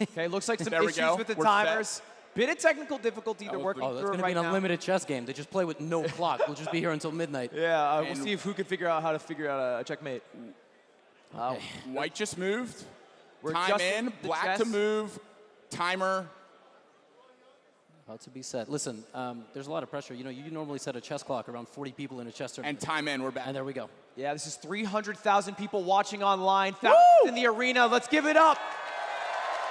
Okay, looks like some There we issues go. with the We're timers. set. Bit of technical difficulty to work Oh, that's through going to right be an now. unlimited chess game. They just play with no clock. We'll just be here until midnight. Yeah, we'll see if who can figure out how to figure out a checkmate. White just moved. We're Time adjusting in, the black chess. to move, timer. About to be set. Listen, there's a lot of pressure. You know, you normally set a chess clock around 40 people in a chess tournament. And time in, we're back. And there we go. Yeah, this is 300,000 people watching online, thousands in the arena. Let's give it up.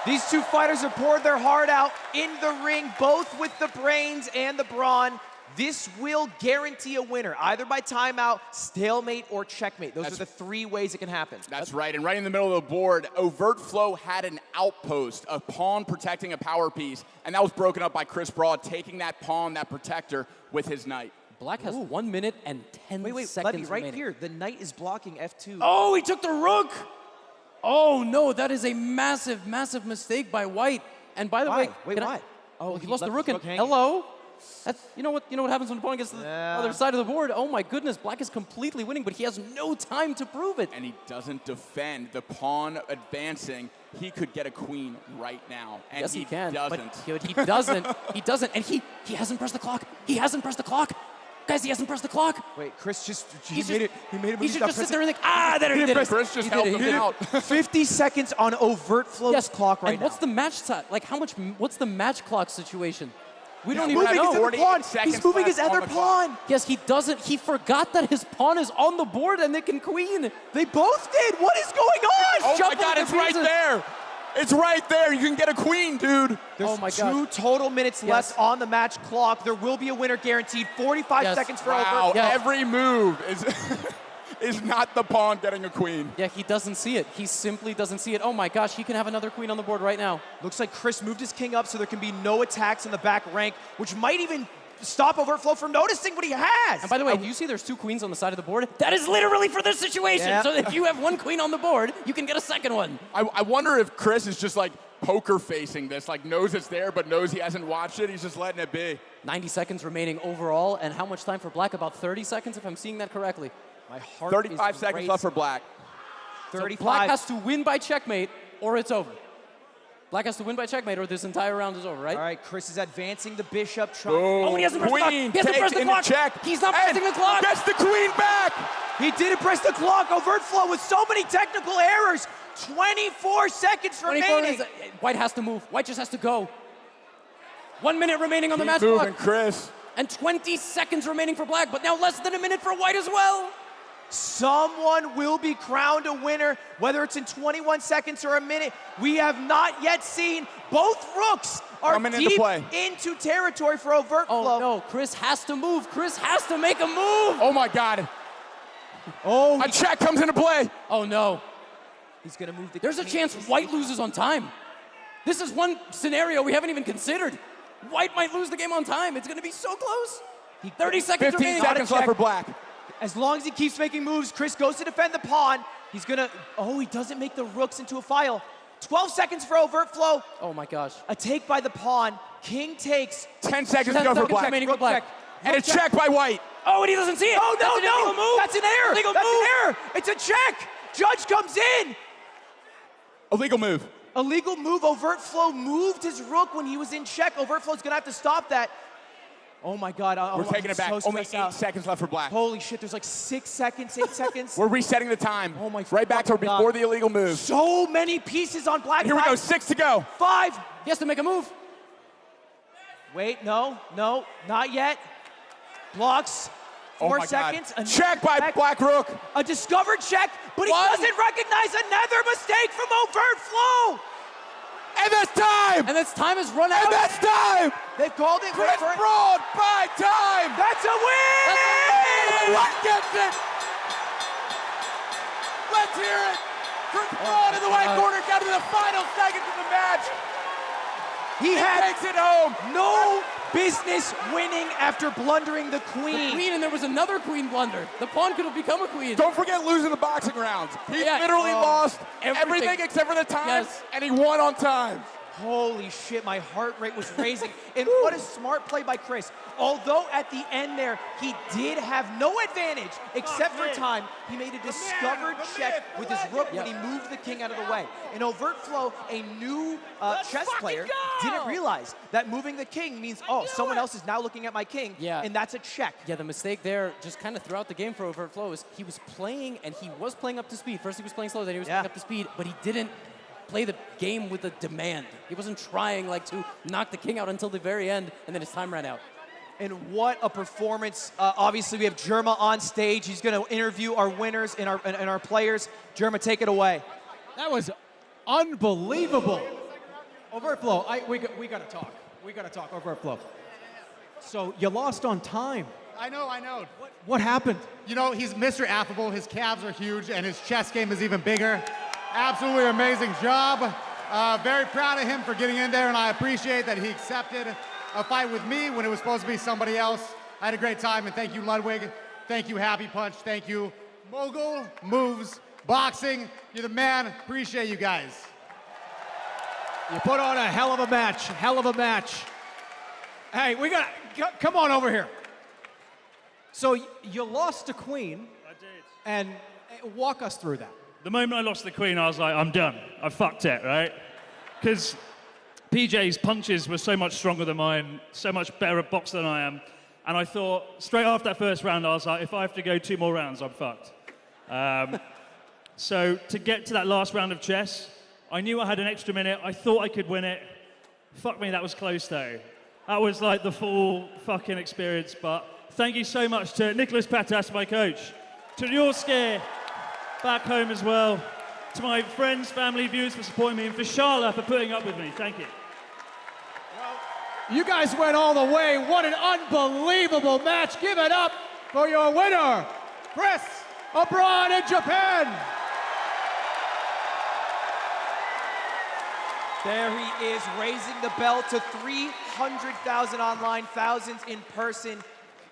These two fighters have poured their heart out in the ring, both with the brains and the brawn. This will guarantee a winner, either by timeout, stalemate, or checkmate. Those are the 3 ways it can happen. That's right, and right in the middle of the board, Overtflow had an outpost, a pawn protecting a power piece, and that was broken up by Chessbrah, taking that pawn, that protector, with his knight. Black has 1 minute and 10 seconds Levy, right remaining. here, the knight is blocking F2. Oh, he took the rook! Oh, no, that is a massive, massive mistake by white. And by the way, why? Oh, he lost the left rook. his And rook hanging. hello? That's, you know what happens when the opponent gets to the other side of the board? Oh, my goodness, black is completely winning, but he has no time to prove it. And he doesn't defend. The pawn advancing, he could get a queen right now. And Yes, he can. doesn't. But he doesn't. He doesn't. And he hasn't pressed the clock. He hasn't pressed the clock. Guys, he hasn't pressed the clock. Wait, Chris just he He's made just- it. He made a move. He should just sit there and think, there he did it. Chris just He did helped it, he him did it. out. 50 seconds on Overtflow's clock right and what's the match time? Like, what's the match clock situation? We don't He's even moving know. his other pawn. He's moving his left other on the clock. pawn. Yes, he doesn't. He forgot that his pawn is on the board and they can queen. They both did. What is going on? Oh my Shuffling God, the it's right pieces. there. It's right there. You can get a queen, dude. There's Oh my 2 total minutes left on the match clock. There will be a winner guaranteed. 45 seconds for Wow, Over. every move is not the pawn getting a queen. Yeah, he doesn't see it. He simply doesn't see it. Oh my gosh, he can have another queen on the board right now. Looks like Chris moved his king up so there can be no attacks in the back rank, which might even stop Overtflow from noticing what he has. And by the way, do you see there's 2 queens on the side of the board? That is literally for this situation. Yeah. So if you have 1 queen on the board, you can get a second one. I wonder if Chris is just like poker facing this, like knows it's there but knows he hasn't watched it. He's just letting it be. 90 seconds remaining overall, and how much time for black? About 30 seconds, if I'm seeing that correctly. My heart 35 is seconds racing. left for black. So 35. black has to win by checkmate, or it's over. Black has to win by checkmate, or this entire round is over, right? All right, Chris is advancing the bishop. Oh, and he hasn't pressed the clock. Queen He hasn't takes pressed the into clock. check. He's not and pressing the clock. Gets the queen back. He didn't press the clock. Overtflow with so many technical errors. 24 seconds 24 remaining. is, White has to move. White just has to go. 1 minute remaining on the Keep match moving, clock. Chris. And 20 seconds remaining for black, but now less than a minute for white as well. Someone will be crowned a winner, whether it's in 21 seconds or a minute. We have not yet seen. Both rooks are deep into territory for Overtflow. Oh no, Chris has to move. Chris has to make a move. Oh my God. Oh, a check comes into play. Oh no. He's gonna move the There's a chance White loses on time. This is one scenario we haven't even considered. White might lose the game on time. It's gonna be so close. 30 seconds 15 remaining. seconds left for Black. As long as he keeps making moves, Chris goes to defend the pawn. He's gonna, he doesn't make the rooks into a file. 12 seconds for Overtflow. Oh my gosh. A take by the pawn. King takes. 10 seconds to go for Black. Remaining for Black. And a check by White. Oh, and he doesn't see it. Oh, no, That's an illegal move. That's an error. Illegal That's move. an error. It's a check. Judge comes in. Illegal move. Illegal move. Overtflow moved his rook when he was in check. Overtflow's gonna have to stop that. Oh my God. We're taking it back. Only 8 seconds left for Black. Holy shit, there's like 6 seconds, 8 seconds. We're resetting the time. Oh my Right back to God. before the illegal move. So many pieces on Black. Here we go, 6 to go. 5. He has to make a move. Wait, no, not yet. Blocks. 4 seconds. Check by Black Rook. A discovered check, but he doesn't recognize another mistake from Overtflow. And that's time! And that's time has run out. And that's time! They've called it. Chris Broad by time! That's a win! What gets it? Let's hear it! Chris Broad in the white corner down to the final seconds of the match. He takes it home. No business winning after blundering the queen. The queen, and there was another queen blunder. The pawn could have become a queen. Don't forget losing the boxing rounds. He literally lost everything except for the time, and he won on time. Holy shit, my heart rate was raising. And what a smart play by Chris. Although at the end there, he did have no advantage except for time. He made a discovered check with his rook when he moved the king out of the way. And Overtflow, a new chess player, didn't realize that moving the king means, someone else is now looking at my king, and that's a check. Yeah, the mistake there, just kind of throughout the game for Overtflow, is he was playing, and he was playing up to speed. First he was playing slow, then he was playing up to speed, but he didn't play the game with a demand. He wasn't trying to knock the king out until the very end, and then his time ran out. And what a performance. Obviously, we have Germa on stage. He's going to interview our winners and our players. Germa, take it away. That was unbelievable. Overtflow, we got to talk. We got to talk, Overtflow. So you lost on time. I know. What happened? You know, he's Mr. Affable. His calves are huge, and his chess game is even bigger. Absolutely amazing job. Very proud of him for getting in there, and I appreciate that he accepted a fight with me when it was supposed to be somebody else. I had a great time, and thank you, Ludwig. Thank you, Happy Punch. Thank you, Mogul, Moves, Boxing. You're the man. Appreciate you guys. You put on a hell of a match. Hey, come on over here. So you lost to Queen. I did. And walk us through that. The moment I lost the queen, I was like, I'm done. I fucked it, right? Because PJ's punches were so much stronger than mine, so much better at box than I am. And I thought, straight after that first round, I was like, if I have to go 2 more rounds, I'm fucked. So to get to that last round of chess, I knew I had an extra minute. I thought I could win it. Fuck me, that was close, though. That was like the full fucking experience. But thank you so much to Nicholas Patas, my coach, to Yorski, back home as well, to my friends, family, viewers for supporting me, and for Charlotte for putting up with me. Thank you. You guys went all the way. What an unbelievable match. Give it up for your winner, Chris, abroad in Japan. There he is, raising the bell to 300,000 online, thousands in person.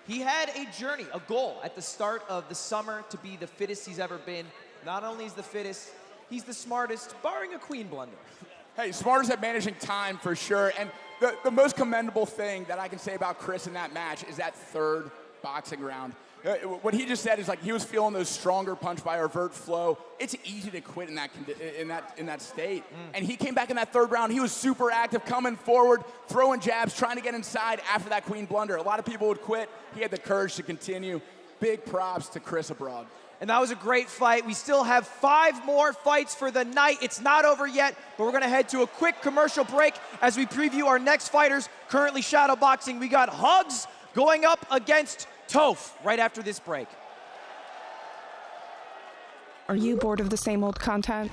He had a journey, a goal at the start of the summer to be the fittest he's ever been. Not only is the fittest, he's the smartest, barring a queen blunder. Hey, smartest at managing time for sure. And the most commendable thing that I can say about Chris in that match is that third boxing round. What he just said is he was feeling those stronger punch by Overtflow. It's easy to quit in that state. And he came back in that third round. He was super active, coming forward, throwing jabs, trying to get inside after that queen blunder. A lot of people would quit. He had the courage to continue. Big props to Chris abroad. And that was a great fight. We still have 5 more fights for the night. It's not over yet, but we're going to head to a quick commercial break as we preview our next fighters currently shadowboxing. We got Hugs going up against Toph right after this break. Are you bored of the same old content?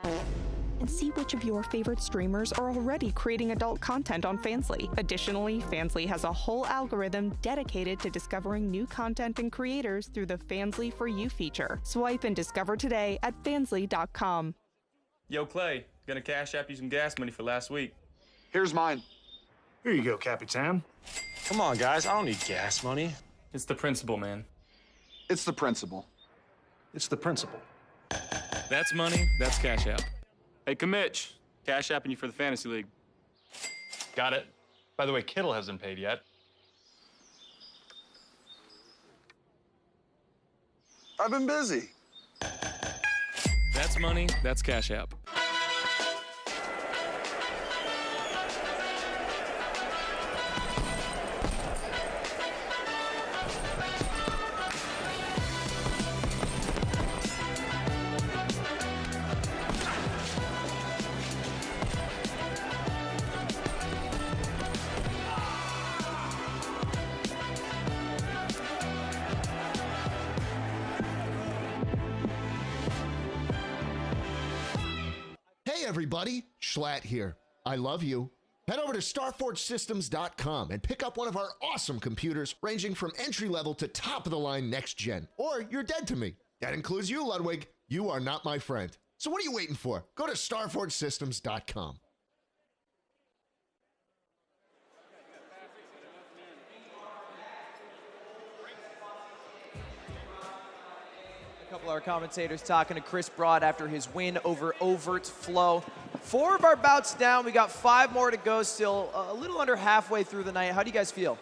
And see which of your favorite streamers are already creating adult content on Fansly. Additionally, Fansly has a whole algorithm dedicated to discovering new content and creators through the Fansly For You feature. Swipe and discover today at fansly.com. Yo, Clay, gonna cash app you some gas money for last week. Here's mine. Here you go, Capitan. Come on, guys, I don't need gas money. It's the principle, man. It's the principle. It's the principle. That's money, that's cash app. Hey, Kamitch, cash apping you for the fantasy league. Got it. By the way, Kittle hasn't paid yet. I've been busy. That's money, that's cash app. Hey everybody, Schlatt here. I love you. Head over to StarForgeSystems.com and pick up one of our awesome computers ranging from entry-level to top-of-the-line next-gen. Or you're dead to me. That includes you, Ludwig. You are not my friend. So what are you waiting for? Go to StarForgeSystems.com. A couple of our commentators talking to Chris Broad after his win over Overtflow. 4 of our bouts down. We got 5 more to go still. A little under halfway through the night. How do you guys feel?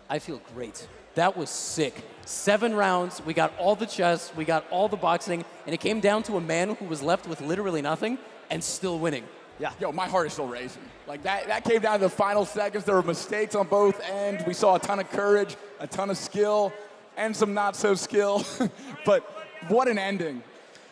I feel great. That was sick. 7 rounds. We got all the chess. We got all the boxing. And it came down to a man who was left with literally nothing and still winning. Yeah. Yo, my heart is still racing. Like, that came down to the final seconds. There were mistakes on both ends. We saw a ton of courage, a ton of skill, and some not-so-skill. But what an ending.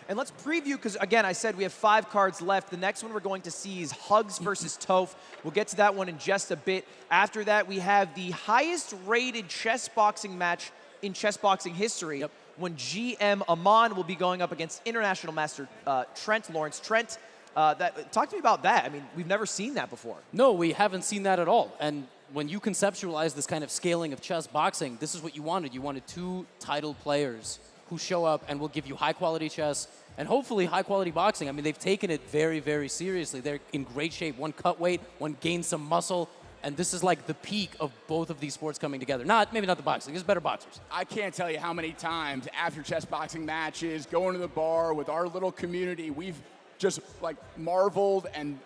And let's preview, because again, I said we have 5 cards left. The next one we're going to see is Hugs versus Toph. We'll get to that one in just a bit. After that, we have the highest rated chess boxing match in chess boxing history, when GM Amon will be going up against International Master Trent Lawrence. Trent, talk to me about that. I mean, we've never seen that before. No, we haven't seen that at all. And when you conceptualize this kind of scaling of chess boxing, this is what you wanted. You wanted 2 titled players who show up and will give you high-quality chess and hopefully high-quality boxing. I mean, they've taken it very, very seriously. They're in great shape. One cut weight, one gained some muscle, and this is like the peak of both of these sports coming together. Maybe not the boxing. There's better boxers. I can't tell you how many times after chess boxing matches, going to the bar with our little community, we've just like marveled and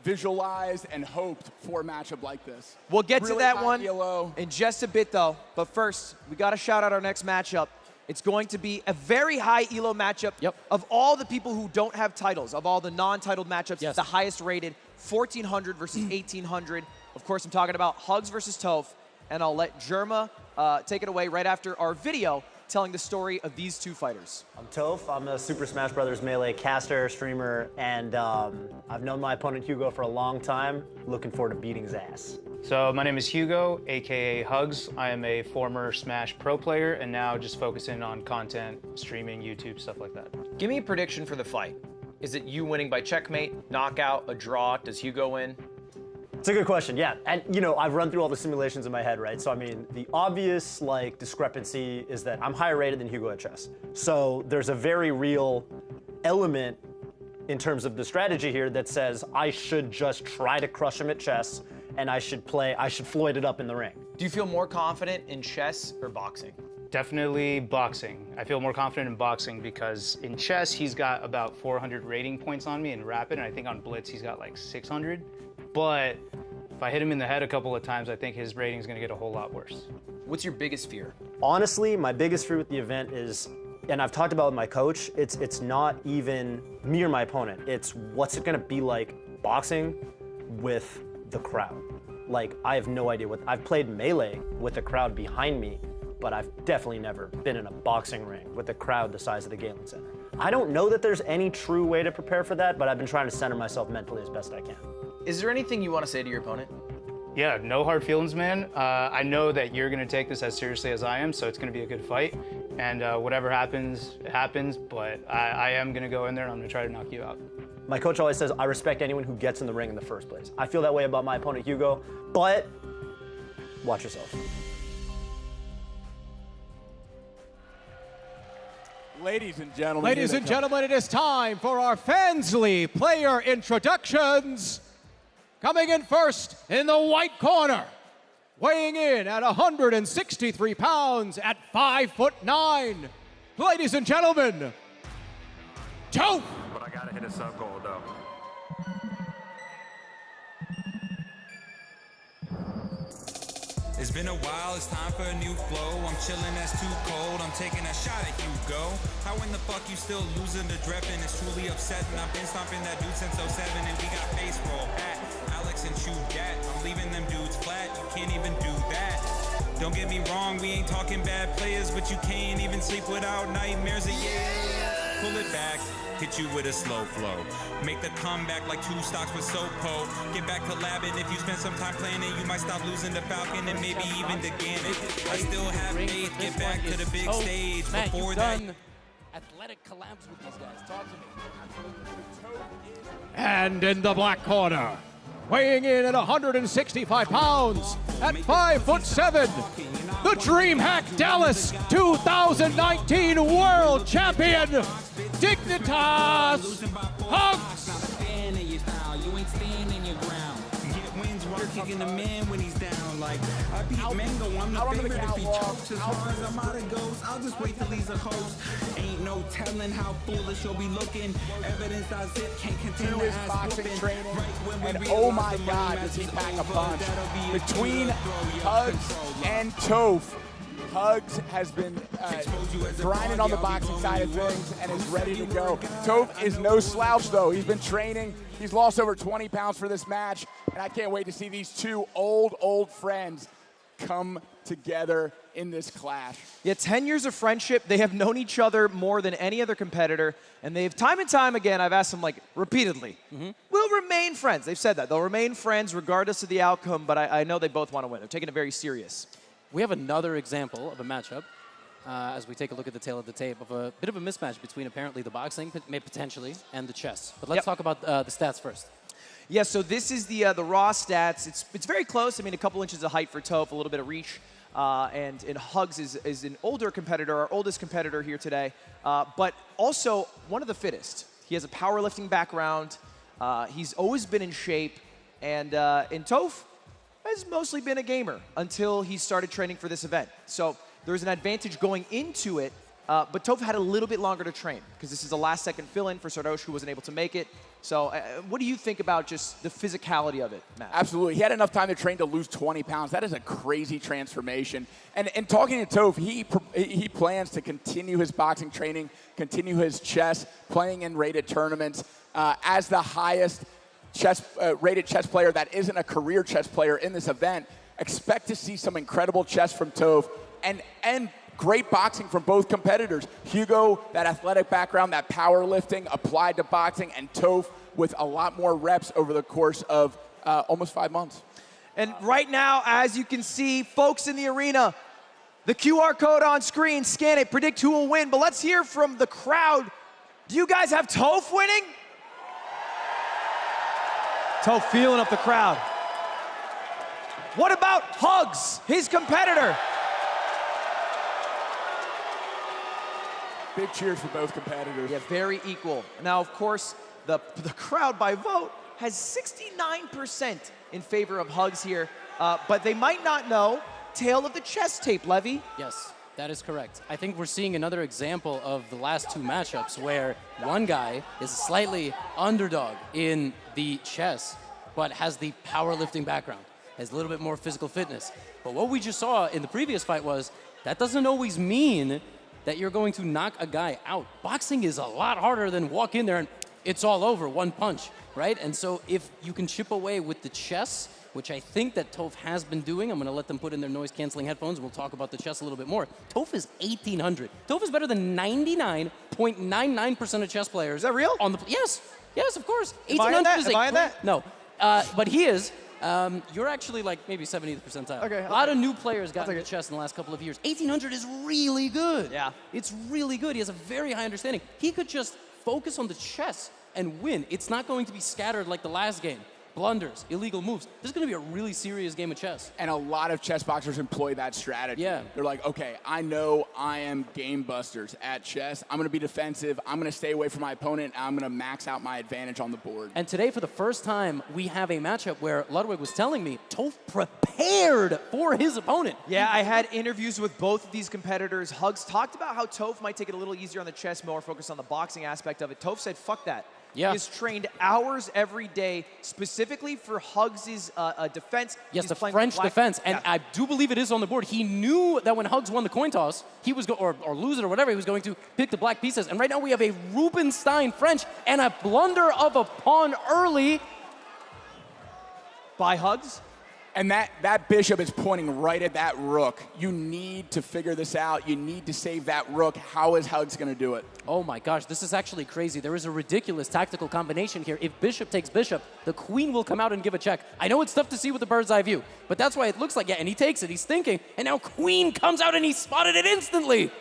visualized and hoped for a matchup like this. We'll get really to that one ELO. in just a bit, though. But first, we got to shout out our next matchup. It's going to be a very high ELO matchup. Of all the people who don't have titles, of all the non-titled matchups, the highest rated, 1,400 versus 1,800. Of course, I'm talking about Hugs versus Toph, and I'll let Germa take it away right after our video telling the story of these 2 fighters. I'm Toph. I'm a Super Smash Bros. Melee caster, streamer, and I've known my opponent Hugo for a long time. Looking forward to beating his ass. So my name is Hugo, aka Hugs. I am a former Smash Pro player and now just focusing on content, streaming, YouTube, stuff like that. Give me a prediction for the fight. Is it you winning by checkmate, knockout, a draw? Does Hugo win? It's a good question, yeah. And you know, I've run through all the simulations in my head, right? So I mean, the obvious like discrepancy is that I'm higher rated than Hugo at chess. So there's a very real element in terms of the strategy here that says I should just try to crush him at chess and I should Floyd it up in the ring. Do you feel more confident in chess or boxing? Definitely boxing. I feel more confident in boxing because in chess, he's got about 400 rating points on me in rapid, and I think on blitz, he's got like 600. But if I hit him in the head a couple of times, I think his rating's gonna get a whole lot worse. What's your biggest fear? Honestly, my biggest fear with the event is, and I've talked about with my coach, it's not even me or my opponent. It's what's it gonna be like boxing with the crowd. Like, I have no idea I've played Melee with a crowd behind me, but I've definitely never been in a boxing ring with a crowd the size of the Galen Center. I don't know that there's any true way to prepare for that, but I've been trying to center myself mentally as best I can. Is there anything you want to say to your opponent? Yeah, no hard feelings, man. I know that you're gonna take this as seriously as I am, so it's gonna be a good fight. And whatever happens, it happens, but I am gonna go in there and I'm gonna try to knock you out. My coach always says, I respect anyone who gets in the ring in the first place. I feel that way about my opponent, Hugo, but watch yourself. Ladies and gentlemen, it is time for our Fansley player introductions. Coming in first in the white corner, weighing in at 163 pounds at 5'9". Ladies and gentlemen, Toph. But I gotta hit a sub goal though. It's been a while, it's time for a new flow. I'm chillin', that's too cold. I'm taking a shot at Hugo. How in the fuck you still losing to Dreppin'? It's truly upsetting. I've been stomping that dude since 07 and we got face roll at Alex and Chew Dat. I'm leaving them dudes flat, you can't even do that. Don't get me wrong, we ain't talking bad players, but you can't even sleep without nightmares. Yeah, pull it back. Hit you with a slow flow. Make the comeback like 2 stocks with Sopo. Get back to labbing. If you spend some time playing it, you might stop losing to Falcon and maybe even to Gannett. I still have faith. Get back to the big stage. Matt, before you've that. done athletic collabs with these guys. Talk to me. And in the black corner, weighing in at 165 pounds at 5'7", the DreamHack Dallas 2019 World Champion, Dignitas Hugs. Kicking the man when he's down. Like I beat Mango, I'm the favorite. If he chokes as hard as Amada goes, I'll just wait till he's a host. Ain't no telling how foolish you'll be looking. Evidence I zip can't contain the ass boxing whooping. training, Right and oh my God, does he pack a punch. Between Hugs and Toph, Hugs has been grinding on the boxing side of things and is ready to go. Toph is no slouch, though. He's been training. He's lost over 20 pounds for this match, and I can't wait to see these two old friends come together in this clash. Yeah, 10 years of friendship. They have known each other more than any other competitor, and they've time and time again, I've asked them like repeatedly, will remain friends. They've said that. They'll remain friends regardless of the outcome, but I know they both want to win. They're taking it very serious. We have another example of a matchup as we take a look at the tail of the tape of a bit of a mismatch between apparently the boxing, potentially, and the chess. But let's talk about the stats first. Yeah, so this is the raw stats. It's very close. I mean, a couple inches of height for Toph, a little bit of reach. And Hugs is an older competitor, our oldest competitor here today, but also one of the fittest. He has a powerlifting background. He's always been in shape. And Toph has mostly been a gamer until he started training for this event. So there's an advantage going into it, but Toph had a little bit longer to train because this is a last-second fill-in for Sardosh, who wasn't able to make it. So what do you think about just the physicality of it, Matt? Absolutely. He had enough time to train to lose 20 pounds. That is a crazy transformation. And talking to Toph, he plans to continue his boxing training, continue his chess, playing in rated tournaments as the highest rated chess player that isn't a career chess player in this event. Expect to see some incredible chess from Toph and great boxing from both competitors. Hugo, that athletic background, that powerlifting applied to boxing, and Toph with a lot more reps over the course of almost 5 months. And right now, as you can see, folks in the arena, the QR code on screen, scan it, predict who will win. But let's hear from the crowd. Do you guys have Toph winning? Toph feeling up the crowd. What about Hugs, his competitor? Big cheers for both competitors. Yeah, very equal. Now, of course, the crowd by vote has 69% in favor of Hugs here, but they might not know tail of the chess tape, Levy. Yes, that is correct. I think we're seeing another example of the last two matchups where one guy is a slightly underdog in the chess, but has the powerlifting background, has a little bit more physical fitness. But what we just saw in the previous fight was that doesn't always mean that you're going to knock a guy out. Boxing is a lot harder than walk in there and it's all over, one punch, right? And so if you can chip away with the chess, which I think that Toph has been doing, I'm gonna let them put in their noise-canceling headphones, and we'll talk about the chess a little bit more. Toph is 1,800. Toph is better than 99.99% of chess players. Is that real? On the yes, of course. Am I in that? Am I in that? No, but he is. You're actually like maybe 70th percentile. Okay, A lot of new players got into chess in the last couple of years. 1800 is really good. Yeah. It's really good. He has a very high understanding. He could just focus on the chess and win. It's not going to be scattered like the last game. Blunders, illegal moves. This is going to be a really serious game of chess. And a lot of chess boxers employ that strategy. Yeah. They're like, okay, I know I am game busters at chess. I'm going to be defensive. I'm going to stay away from my opponent. And I'm going to max out my advantage on the board. And today, for the first time, we have a matchup where Ludwig was telling me Toph prepared for his opponent. Yeah, I had interviews with both of these competitors. Hugs talked about how Toph might take it a little easier on the chess, more focused on the boxing aspect of it. Toph said, fuck that. Yeah. He has trained hours every day specifically for Hugs' defense. Yes, He's the playing French black- defense, and Yeah. I do believe it is on the board. He knew that when Hugs won the coin toss, he was or lose it or whatever, he was going to pick the black pieces. And right now we have a Rubinstein French and a blunder of a pawn early by Hugs. And that bishop is pointing right at that rook. You need to figure this out. You need to save that rook. How is Hugs going to do it? Oh my gosh, this is actually crazy. There is a ridiculous tactical combination here. If bishop takes bishop, the queen will come out and give a check. I know it's tough to see with the bird's eye view, but that's why it looks like, yeah, and he takes it, he's thinking, and now queen comes out and he spotted it instantly.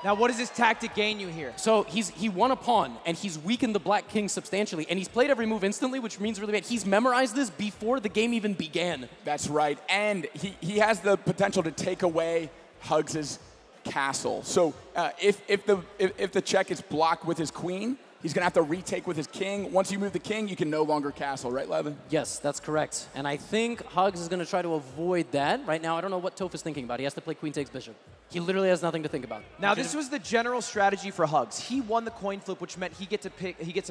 Now, what does this tactic gain you here? So he won a pawn, and he's weakened the black king substantially, and he's played every move instantly, which means really bad. He's memorized this before the game even began. That's right. And he has the potential to take away Hugs' castle. So if the check is blocked with his queen, he's going to have to retake with his king. Once you move the king, you can no longer castle, right, Levin? Yes, that's correct. And I think Hugs is going to try to avoid that. Right now, I don't know what Toph is thinking about. He has to play queen takes bishop. He literally has nothing to think about. Now, this was the general strategy for Hugs. He won the coin flip, which meant he gets to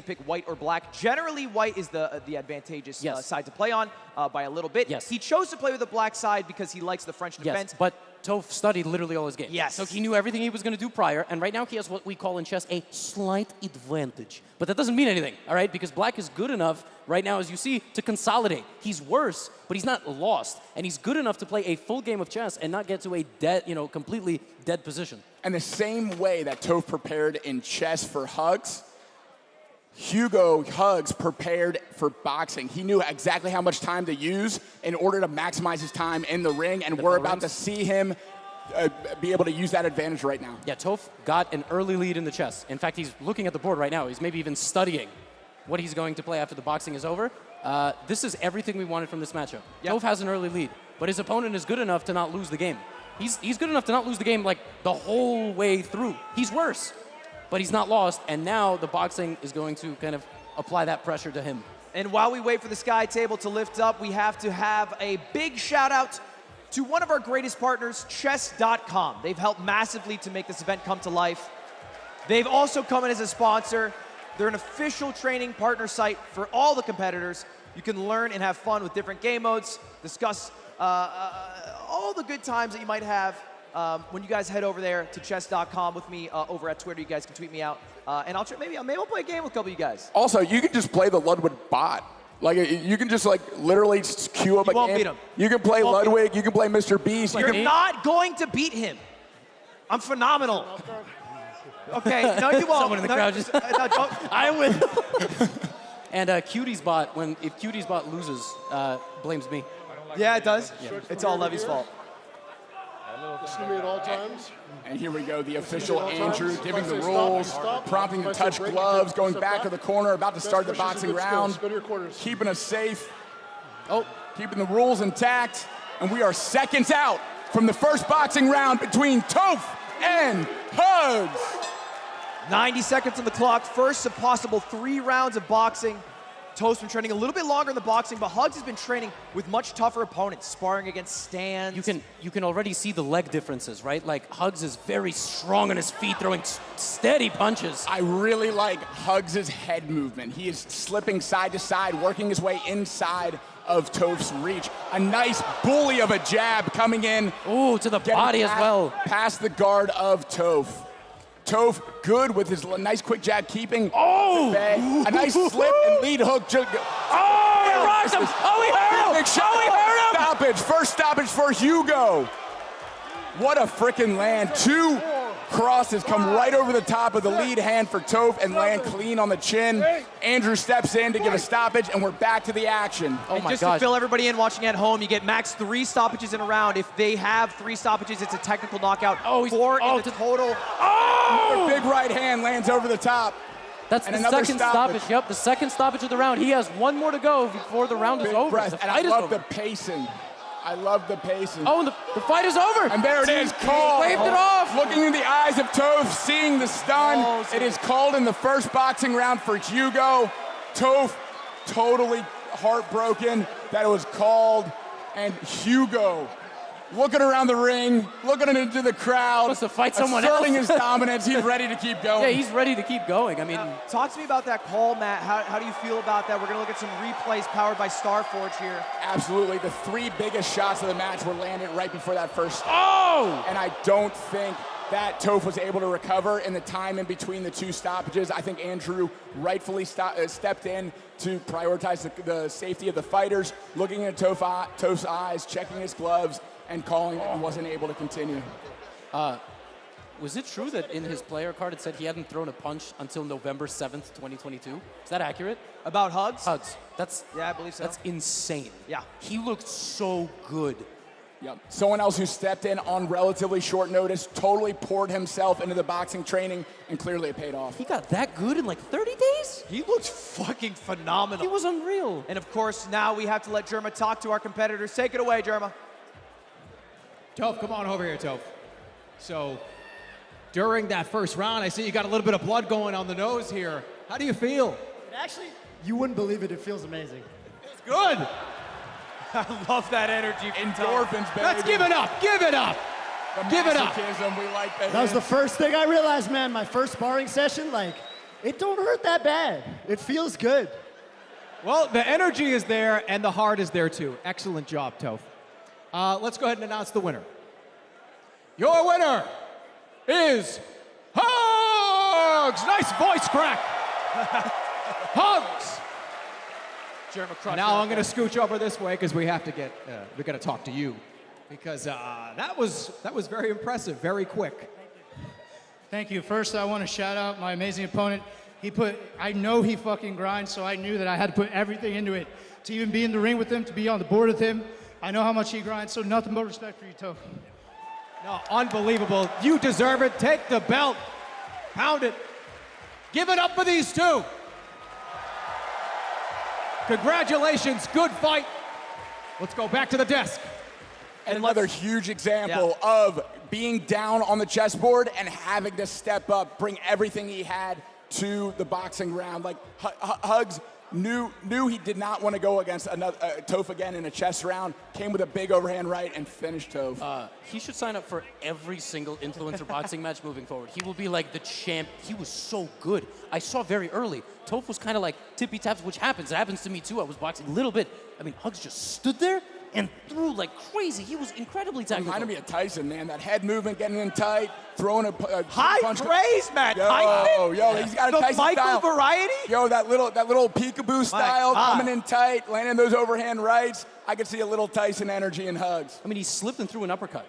pick white or black. Generally, white is the advantageous side to play on by a little bit. Yes. He chose to play with the black side because he likes the French defense. Yes, but Toph studied literally all his games. Yes. So he knew everything he was going to do prior, and right now he has what we call in chess a slight advantage. But that doesn't mean anything, all right? Because black is good enough right now, as you see, to consolidate. He's worse, but he's not lost. And he's good enough to play a full game of chess and not get to a dead, completely dead position. And the same way that Toph prepared in chess for Hugs, Hugo Hugs prepared for boxing. He knew exactly how much time to use in order to maximize his time in the ring, and we're about to see him be able to use that advantage right now. Yeah, Toph got an early lead in the chess. In fact, he's looking at the board right now. He's maybe even studying what he's going to play after the boxing is over. This is everything we wanted from this matchup. Yep. Toph has an early lead, but his opponent is good enough to not lose the game. He's good enough to not lose the game like the whole way through. He's worse, but he's not lost, and now the boxing is going to kind of apply that pressure to him. And while we wait for the sky table to lift up, we have to have a big shout out to one of our greatest partners, Chess.com. They've helped massively to make this event come to life. They've also come in as a sponsor. They're an official training partner site for all the competitors. You can learn and have fun with different game modes, discuss all the good times that you might have when you guys head over there to chess.com with me over at Twitter. You guys can tweet me out, and maybe I'll play a game with a couple of you guys. Also, you can just play the Ludwig bot. Like, you can just, literally queue up a game. You won't beat him. You can play Ludwig. You can play Mr. Beast. You're not going to beat him. I'm phenomenal. Okay, no, you won't. Someone in the crowd just... I win. And Cutie's bot, if Cutie's bot loses, blames me. Yeah, it does. Yeah. It's all Levy's fault. Listen to me at all times. And here we go, the official Andrew giving the rules, prompting to touch gloves, going back to the corner, about to start the boxing round, keeping us safe, keeping the rules intact, and we are seconds out from the first boxing round between Toph and Hugs. 90 seconds on the clock, first of possible 3 rounds of boxing. Toph's been training a little bit longer in the boxing, but Hugs has been training with much tougher opponents, sparring against Stanz. You can already see the leg differences, right? Like, Hugs is very strong on his feet, throwing steady punches. I really like Hugs' head movement. He is slipping side to side, working his way inside of Toph's reach. A nice bully of a jab coming in. Ooh, to the body as well. Past the guard of Toph. Toph, good with his nice quick jab, keeping a nice slip and lead hook. He rocked him! Oh, he hurt him! He hurt him! First stoppage for Hugo. What a frickin' land. 2 crosses come right over the top of the lead hand for Toph and land clean on the chin. Andrew steps in to give a stoppage, and we're back to the action. Oh and just to fill everybody in watching at home, you get max 3 stoppages in a round. If they have 3 stoppages, it's a technical knockout. 4 in the total. Another big right hand lands over the top. That's the second stoppage. Yep, the second stoppage of the round. He has 1 more to go before the round is over. And I love the pacing. I love the pacing. Oh, and the fight is over. And there it is, called. Waved it off. Looking in the eyes of Toph, seeing the stun. It is called in the first boxing round for Hugo. Toph totally heartbroken that it was called. And Hugo looking around the ring, looking into the crowd, wants to fight someone else. asserting his dominance. He's ready to keep going. Yeah, he's ready to keep going. I mean, talk to me about that call, Matt. How do you feel about that? We're going to look at some replays powered by Starforge here. Absolutely. The 3 biggest shots of the match were landed right before that first. Oh! And I don't think that Toph was able to recover in the time in between the 2 stoppages. I think Andrew rightfully stepped in to prioritize the safety of the fighters, looking into Toph's eyes, checking his gloves, and calling that he wasn't able to continue. Was it true that in his player card it said he hadn't thrown a punch until November 7th, 2022? Is that accurate? About Hugs? Hugs. Yeah, I believe so. That's insane. Yeah. He looked so good. Yep. Someone else who stepped in on relatively short notice, totally poured himself into the boxing training, and clearly it paid off. He got that good in like 30 days? He looked fucking phenomenal. He was unreal. And of course, now we have to let Germa talk to our competitors. Take it away, Germa. Toph, come on over here, Toph. So, during that first round, I see you got a little bit of blood going on the nose here. How do you feel? Actually, you wouldn't believe it. It feels amazing. It's good. I love that energy. Endorphins, baby. Let's give it up. Give it up. Give it up. We like that. That was the first thing I realized, man. My first sparring session, like, it don't hurt that bad. It feels good. Well, the energy is there, and the heart is there, too. Excellent job, Toph. Let's go ahead and announce the winner. Your winner is Hugs! Nice voice crack. Hugs! Now I'm going to scooch over this way because we have to get, we got to talk to you. Because that was very impressive, very quick. Thank you. First, I want to shout out my amazing opponent. I know he fucking grinds, so I knew that I had to put everything into it. To even be in the ring with him, to be on the board with him, I know how much he grinds, so nothing but respect for you, Toph. No, unbelievable. You deserve it. Take the belt. Pound it. Give it up for these 2. Congratulations. Good fight. Let's go back to the desk. And another huge example of being down on the chessboard and having to step up, bring everything he had to the boxing round. Like Hugs knew he did not want to go against another Toph again in a chess round. Came with a big overhand right and finished Toph. He should sign up for every single influencer boxing match moving forward. He will be like the champ. He was so good. I saw very early. Toph was kind of like tippy taps, which happens. It happens to me too. I was boxing a little bit. I mean, Hugs just stood there and threw like crazy. He was incredibly technical. Reminded me of Tyson, man. That head movement, getting in tight, throwing a high punch. praise, Matt. Yo, he's got a Tyson Michael style. variety. Yo, that little peekaboo style, coming in tight, landing those overhand rights. I could see a little Tyson energy in Hugs. I mean, he slipped and threw an uppercut.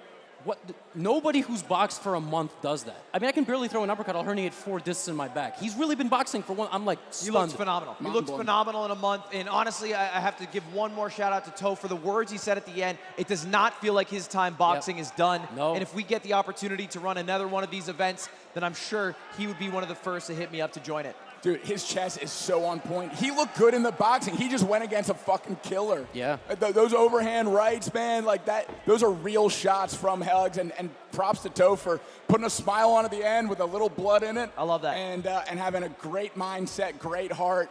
Nobody who's boxed for a month does that. I mean, I can barely throw an uppercut. I'll herniate 4 discs in my back. He's really been boxing for one. I'm like stunned. He looks phenomenal. He looks phenomenal in a month. And honestly, I have to give one more shout out to Toph for the words he said at the end. It does not feel like his time boxing is done. No. And if we get the opportunity to run another one of these events, then I'm sure he would be one of the first to hit me up to join it. Dude, his chess is so on point. He looked good in the boxing. He just went against a fucking killer. Yeah. Those overhand rights, man, like that, those are real shots from Hugs, and props to Toph for putting a smile on at the end with a little blood in it. I love that. And having a great mindset, great heart.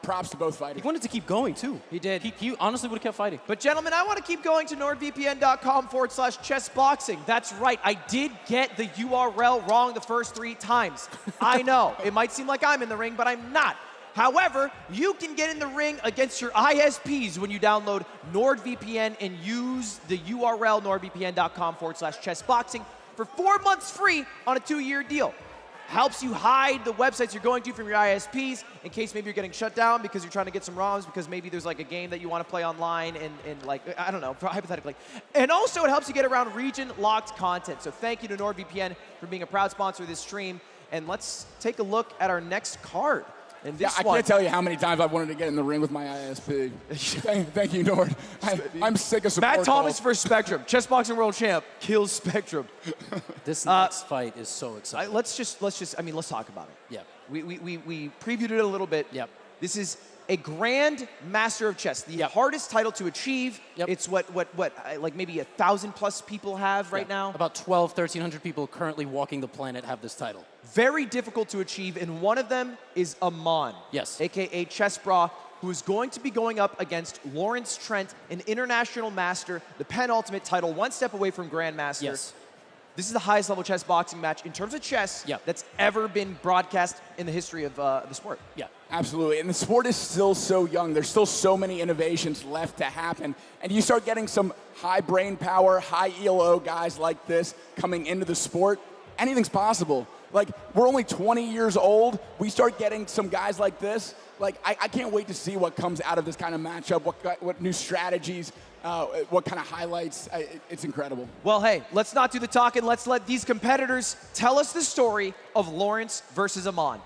Props to both fighters. He wanted to keep going, too. He did. He honestly would have kept fighting. But, gentlemen, I want to keep going to nordvpn.com/chessboxing. That's right. I did get the URL wrong the first 3 times. I know. It might seem like I'm in the ring, but I'm not. However, you can get in the ring against your ISPs when you download NordVPN and use the URL nordvpn.com/chessboxing for 4 months free on a 2-year deal. helps you hide the websites you're going to from your ISPs in case maybe you're getting shut down because you're trying to get some ROMs because maybe there's like a game that you want to play online and like, I don't know, hypothetically. And also it helps you get around region-locked content. So thank you to NordVPN for being a proud sponsor of this stream. And let's take a look at our next card. And this I can't tell you how many times I've wanted to get in the ring with my ISP. thank you, Nord. I'm sick of support Matt Thomas calls. versus Spectrum. Chessboxing World Champ kills Spectrum. This next fight is so exciting. Let's talk about it. Yeah. We previewed it a little bit. Yep. This is a Grand Master of Chess, the hardest title to achieve. Yep. It's what like maybe 1,000+ people have right now. About 1,300 people currently walking the planet have this title. Very difficult to achieve, and one of them is Amon. Yes. AKA Chessbrah, who is going to be going up against Lawrence Trent, an international master, the penultimate title, one step away from Grandmaster. Yes. This is the highest level chess boxing match in terms of chess that's ever been broadcast in the history of the sport. Yeah. Absolutely, and the sport is still so young. There's still so many innovations left to happen. And you start getting some high brain power, high ELO guys like this coming into the sport, anything's possible. Like, we're only 20 years old. We start getting some guys like this. Like, I can't wait to see what comes out of this kind of matchup, what new strategies, what kind of highlights. It's incredible. Well, hey, let's not do the talking. Let's let these competitors tell us the story of Lawrence versus Amon.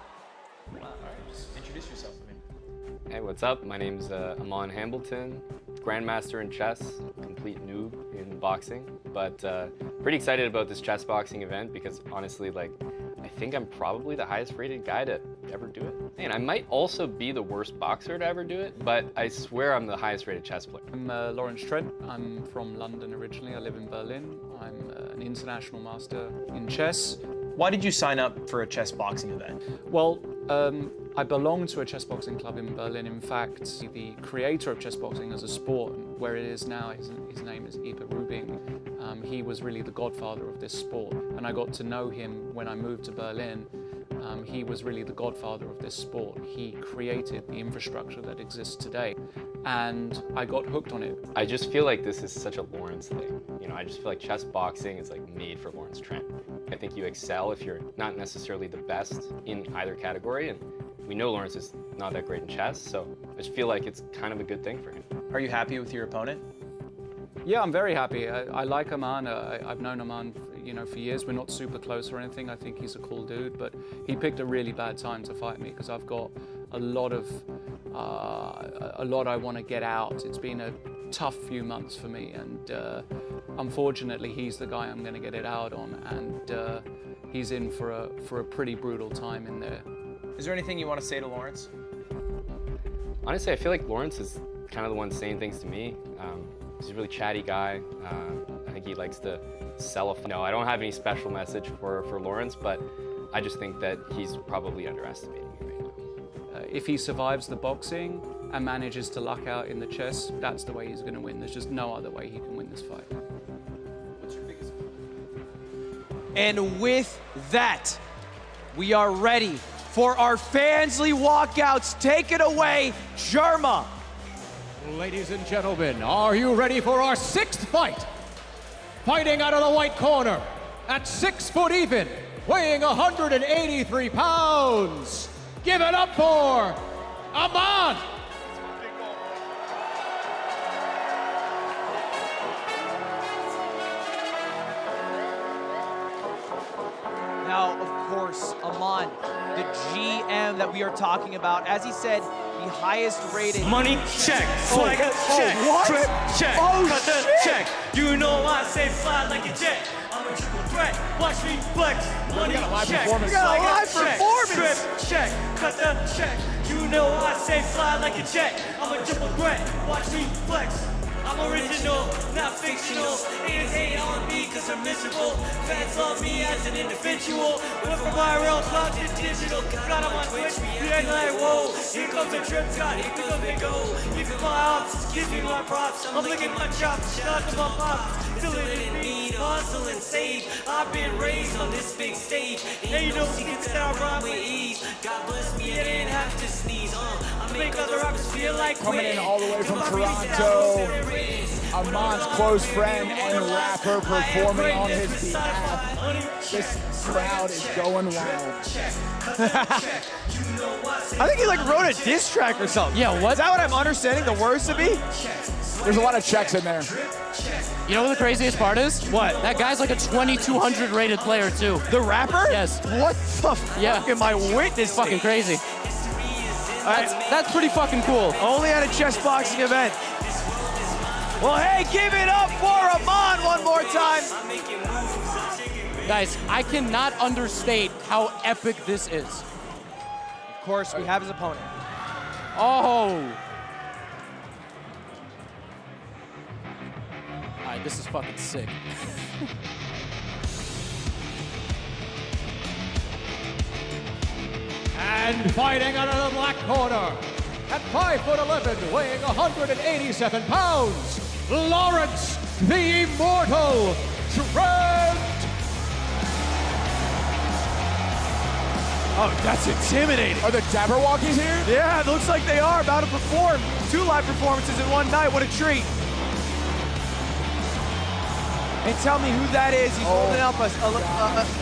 Introduce yourself. Hey, what's up? My name's Amon Hambleton, Grandmaster in chess, complete noob in boxing, but pretty excited about this chess boxing event because honestly, like, I think I'm probably the highest rated guy to ever do it. And I might also be the worst boxer to ever do it, but I swear I'm the highest rated chess player. I'm Lawrence Trent. I'm from London originally. I live in Berlin. I'm an international master in chess. Why did you sign up for a chess boxing event? Well, I belong to a chess boxing club in Berlin. In fact, the creator of chess boxing as a sport, where it is now, his name is ABroadInJapan. He was really the godfather of this sport, and I got to know him when I moved to Berlin. He was really the godfather of this sport. He created the infrastructure that exists today, and I got hooked on it. I just feel like this is such a Lawrence thing. You know, I just feel like chess boxing is like made for Lawrence Trent. I think you excel if you're not necessarily the best in either category, and we know Lawrence is not that great in chess, so I just feel like it's kind of a good thing for him. Are you happy with your opponent? Yeah, I'm very happy. I like Amon. I've known Amon, for years. We're not super close or anything. I think he's a cool dude, but he picked a really bad time to fight me because I've got a lot I want to get out. It's been a tough few months for me, and unfortunately, he's the guy I'm going to get it out on, and he's in for a pretty brutal time in there. Is there anything you want to say to Lawrence? Honestly, I feel like Lawrence is kind of the one saying things to me. He's a really chatty guy. I think he likes to sell No, I don't have any special message for Lawrence, but I just think that he's probably underestimating me right now. If he survives the boxing and manages to luck out in the chess, that's the way he's going to win. There's just no other way he can win this fight. What's your biggest... And with that, we are ready for our Fansly walkouts. Take it away, Germa. Ladies and gentlemen, are you ready for our sixth fight? Fighting out of the white corner, at 6 foot even, weighing 183 pounds. Give it up for Amon. Now, of course, Amon, the GM that we are talking about, as he said, the highest rated. Money check, swag check, trip check, cut check. You know I say fly like a jet. I'm a triple threat. Watch me flex. Money check, swag check, trip check, cut the check. You know I say fly like a jet. I'm a triple threat. Watch me flex. I'm original, not fictional. Haters hate on me cause I'm miserable. Fans love me as an individual. Went from viral cloud to digital. Got on my Twitch, you act like whoa. Here comes the trip shot, here comes the go. Give me my ops, give me my props. I'm licking my chops, shout to my pops. Still in me, hustle and save. I've been raised on this big stage. And you know she can style rhyme with ease. God bless me, I didn't have to sneeze. I make other rappers feel like coming in all the way from Toronto. Amon's close friend and rapper performing on his behalf. This crowd is going wild. I think he like wrote a diss track or something. Yeah, what? Is that what I'm understanding the words to be? There's a lot of checks in there. You know what the craziest part is? What? That guy's like a 2200 rated player too. The rapper? Yes. What the fuck am I witnessing? Fucking crazy. That's pretty fucking cool. Only at a chess boxing event. Well, hey, give it up for Amon one more time. Guys, I cannot understate how epic this is. Of course, we have his opponent. Oh. All right, this is fucking sick. And fighting out of the black corner, at 5'11", weighing 187 pounds, Lawrence, the Immortal Trent. Oh, that's intimidating. Are the Jabberwockies here? Yeah, it looks like they are about to perform. 2 live performances in one night. What a treat. And tell me who that is. He's holding up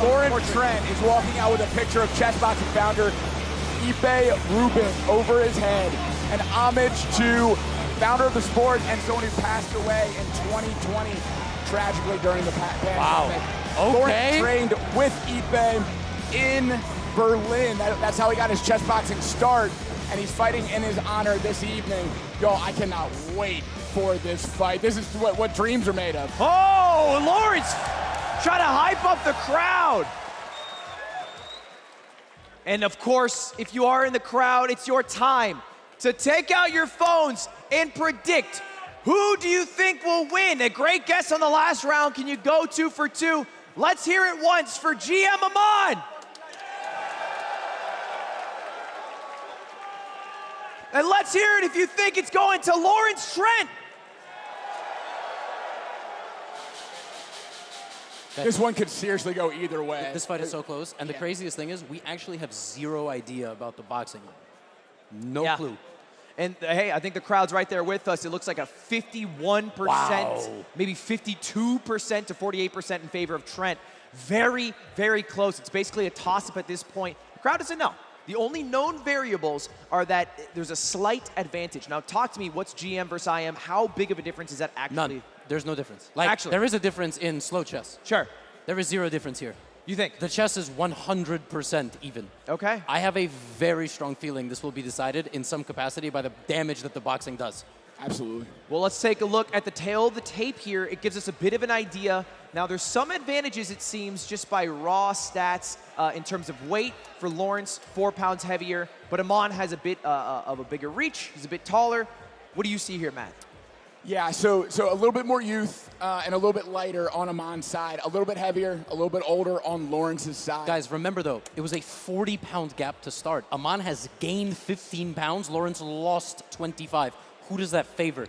Lawrence Trent is walking out with a picture of Chessboxing founder Ipe Rubin over his head. An homage to founder of the sport and someone who passed away in 2020 tragically during the pandemic. Wow. Okay. Lawrence trained with Ipe in Berlin. That's how he got his chessboxing start, and he's fighting in his honor this evening. Yo, I cannot wait for this fight. This is what dreams are made of. Oh, Lawrence trying to hype up the crowd. And of course, if you are in the crowd, it's your time to take out your phones and predict who do you think will win. A great guess on the last round. Can you go 2 for 2? Let's hear it once for GM Amon. And let's hear it if you think it's going to Lawrence Trent. This one could seriously go either way. This fight is so close, and the craziest thing is we actually have zero idea about the boxing. No clue. And hey, I think the crowd's right there with us. It looks like a 51%, maybe 52% to 48% in favor of Trent. Very, very close. It's basically a toss-up at this point. The crowd doesn't know. The only known variables are that there's a slight advantage. Now, talk to me. What's GM versus IM? How big of a difference is that actually? None. There's no difference. Like, actually, there is a difference in slow chess. Sure. There is zero difference here. You think? The chess is 100% even. Okay. I have a very strong feeling this will be decided in some capacity by the damage that the boxing does. Absolutely. Well, let's take a look at the tail of the tape here. It gives us a bit of an idea. Now, there's some advantages, it seems, just by raw stats in terms of weight. For Lawrence, 4 pounds heavier, but Amon has a bit of a bigger reach. He's a bit taller. What do you see here, Matt? Yeah, so a little bit more youth and a little bit lighter on Amon's side, a little bit heavier, a little bit older on Lawrence's side. Guys, remember though, it was a 40-pound gap to start. Amon has gained 15 pounds. Lawrence lost 25. Who does that favor?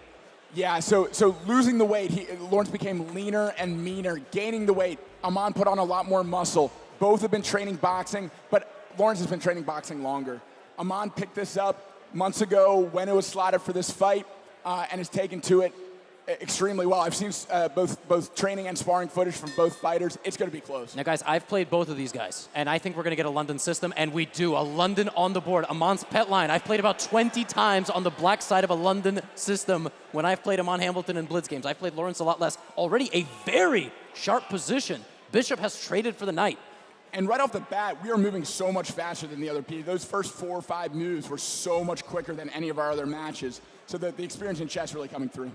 Yeah, so losing the weight, Lawrence became leaner and meaner. Gaining the weight, Amon put on a lot more muscle. Both have been training boxing, but Lawrence has been training boxing longer. Amon picked this up months ago when it was slotted for this fight and has taken to it extremely well. I've seen both training and sparring footage from both fighters. It's going to be close. Now, guys, I've played both of these guys, and I think we're going to get a London system, and we do. A London on the board. Amon's pet line. I've played about 20 times on the black side of a London system when I've played Amon Hamilton in Blitz games. I've played Lawrence a lot less. Already a very sharp position. Bishop has traded for the knight. And right off the bat, we are moving so much faster than the other people. Those first 4 or 5 moves were so much quicker than any of our other matches. So the experience in chess really coming through.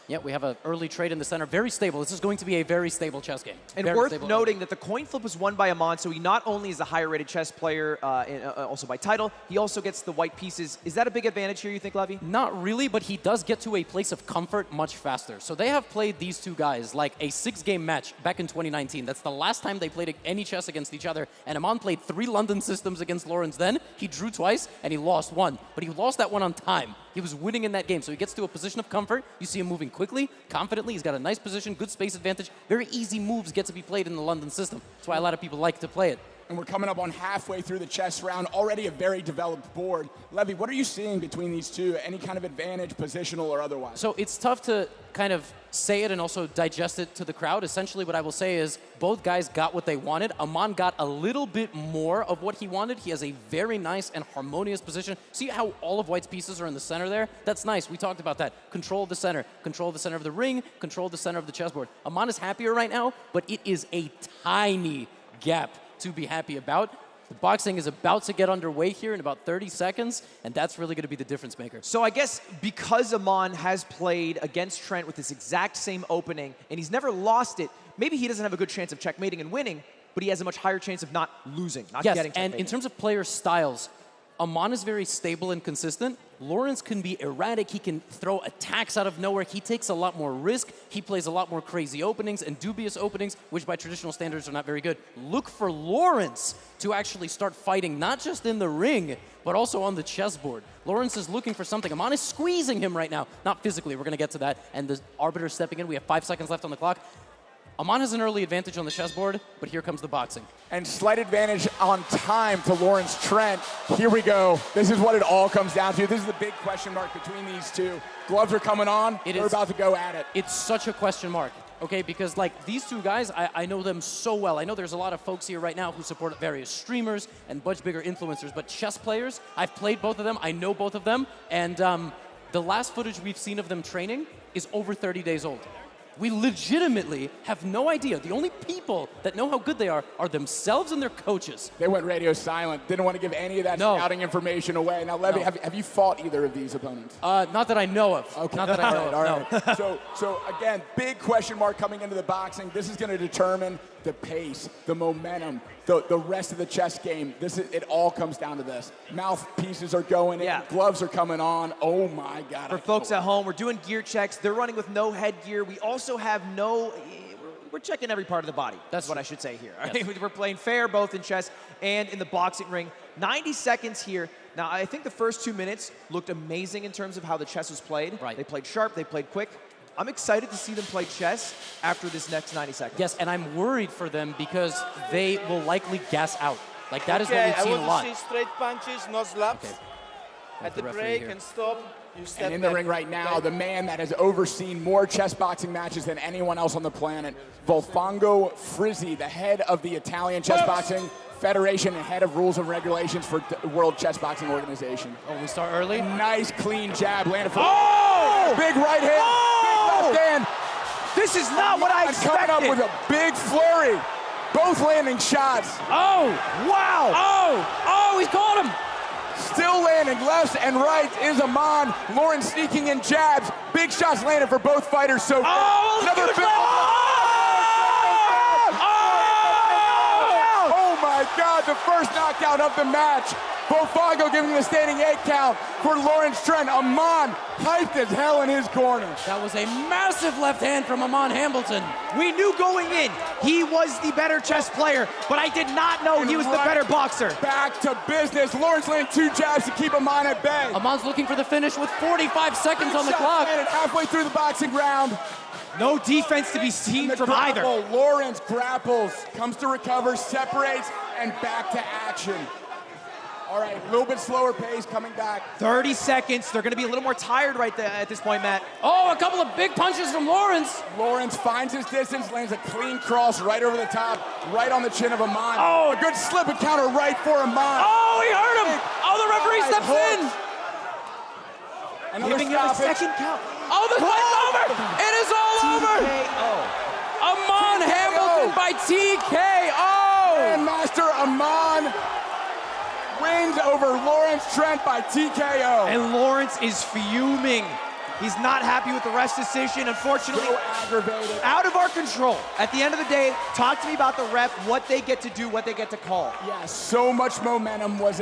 Yeah, we have an early trade in the center. Very stable. This is going to be a very stable chess game. And very worth noting that the coin flip was won by Amon, so he not only is the higher-rated chess player, also by title, he also gets the white pieces. Is that a big advantage here, you think, Levy? Not really, but he does get to a place of comfort much faster. So they have played these two guys like a 6-game match back in 2019. That's the last time they played any chess against each other. And Amon played 3 London systems against Lawrence then. He drew twice, and he lost 1. But he lost that one on time. He was winning in that game, so he gets to a position of comfort. You see him moving quickly, confidently. He's got a nice position, good space advantage. Very easy moves get to be played in the London system. That's why a lot of people like to play it. and we're coming up on halfway through the chess round, already a very developed board. Levy, what are you seeing between these two? Any kind of advantage, positional or otherwise? So it's tough to kind of say it and also digest it to the crowd. Essentially what I will say is both guys got what they wanted. Aman got a little bit more of what he wanted. He has a very nice and harmonious position. See how all of White's pieces are in the center there? That's nice. We talked about that. Control the center of the ring, control the center of the chessboard. Aman is happier right now, but it is a tiny gap to be happy about. The boxing is about to get underway here in about 30 seconds, and that's really going to be the difference maker. So I guess because Aman has played against Trent with this exact same opening, and he's never lost it, maybe he doesn't have a good chance of checkmating and winning, but he has a much higher chance of not losing, not getting checkmated. And in terms of player styles, Aman is very stable and consistent. Lawrence can be erratic. He can throw attacks out of nowhere. He takes a lot more risk. He plays a lot more crazy openings and dubious openings, which by traditional standards are not very good. Look for Lawrence to actually start fighting, not just in the ring, but also on the chessboard. Lawrence is looking for something. Aman is squeezing him right now. Not physically, we're going to get to that. And the arbiter stepping in. We have 5 seconds left on the clock. Aman has an early advantage on the chessboard, but here comes the boxing. And slight advantage on time to Lawrence Trent. Here we go. This is what it all comes down to. This is the big question mark between these two. Gloves are coming on. They're about to go at it. It's such a question mark, okay? Because like these two guys, I know them so well. I know there's a lot of folks here right now who support various streamers and much bigger influencers, but chess players, I've played both of them. I know both of them. And the last footage we've seen of them training is over 30 days old. We legitimately have no idea. The only people that know how good they are themselves and their coaches. They went radio silent. Didn't want to give any of that scouting information away. Now, Levy, have you fought either of these opponents? Not that I know of. Okay. Not that I know of. All right. So again, big question mark coming into the boxing. This is going to determine the pace, the momentum, the rest of the chess game. It all comes down to this. Mouthpieces are going in. Gloves are coming on. Oh, my God. For folks at home, we're doing gear checks. They're running with no headgear. We also have no... We're checking every part of the body. That's what I should say here. Yes. We're playing fair both in chess and in the boxing ring. 90 seconds here. Now, I think the first 2 minutes looked amazing in terms of how the chess was played. Right. They played sharp. They played quick. I'm excited to see them play chess after this next 90 seconds. Yes, and I'm worried for them because they will likely gas out. Like, that is what we've seen a lot. I want to see straight punches, no slaps. At the break and stop, you step And in the ring right now, the man that has overseen more chess boxing matches than anyone else on the planet, Volfango Frizzi, the head of the Italian Chess Boxing Federation and head of rules and regulations for the World Chess Boxing Organization. Oh, we start early? Nice, clean jab landed for big right hand, big left hand. This is not what I expected. Coming up with a big flurry. Both landing shots. Oh, wow. Oh, he's caught him. Still landing lefts and rights is Aman. Lawrence sneaking in jabs. Big shots landed for both fighters. So another big. Oh my God, the first knockout of the match. Volfango giving the standing 8 count for Lawrence Trent. Aman hyped as hell in his corner. That was a massive left hand from Aman Hambleton. We knew going in he was the better chess player, but I did not know he was the better boxer. Back to business. Lawrence landing 2 jabs to keep Aman at bay. Aman's looking for the finish with 45 seconds on the clock. And halfway through the boxing round. No defense to be seen from either. Lawrence grapples, comes to recover, separates, and back to action. All right, a little bit slower pace coming back. 30 seconds. They're going to be a little more tired right there at this point, Matt. Oh, a couple of big punches from Lawrence. Lawrence finds his distance, lands a clean cross right over the top, right on the chin of Aman. Oh, a good slip and counter right for Aman. Oh, he hurt him. Oh, the referee steps in. Another Giving him a second count. Oh, the fight's over. It is all over. Aman Hambleton by TKO. Grandmaster Aman wins over Lawrence Trent by TKO. And Lawrence is fuming. He's not happy with the rest decision. Unfortunately, so aggravated. Out of our control. At the end of the day, talk to me about the ref, what they get to do, what they get to call. Yeah, so much momentum was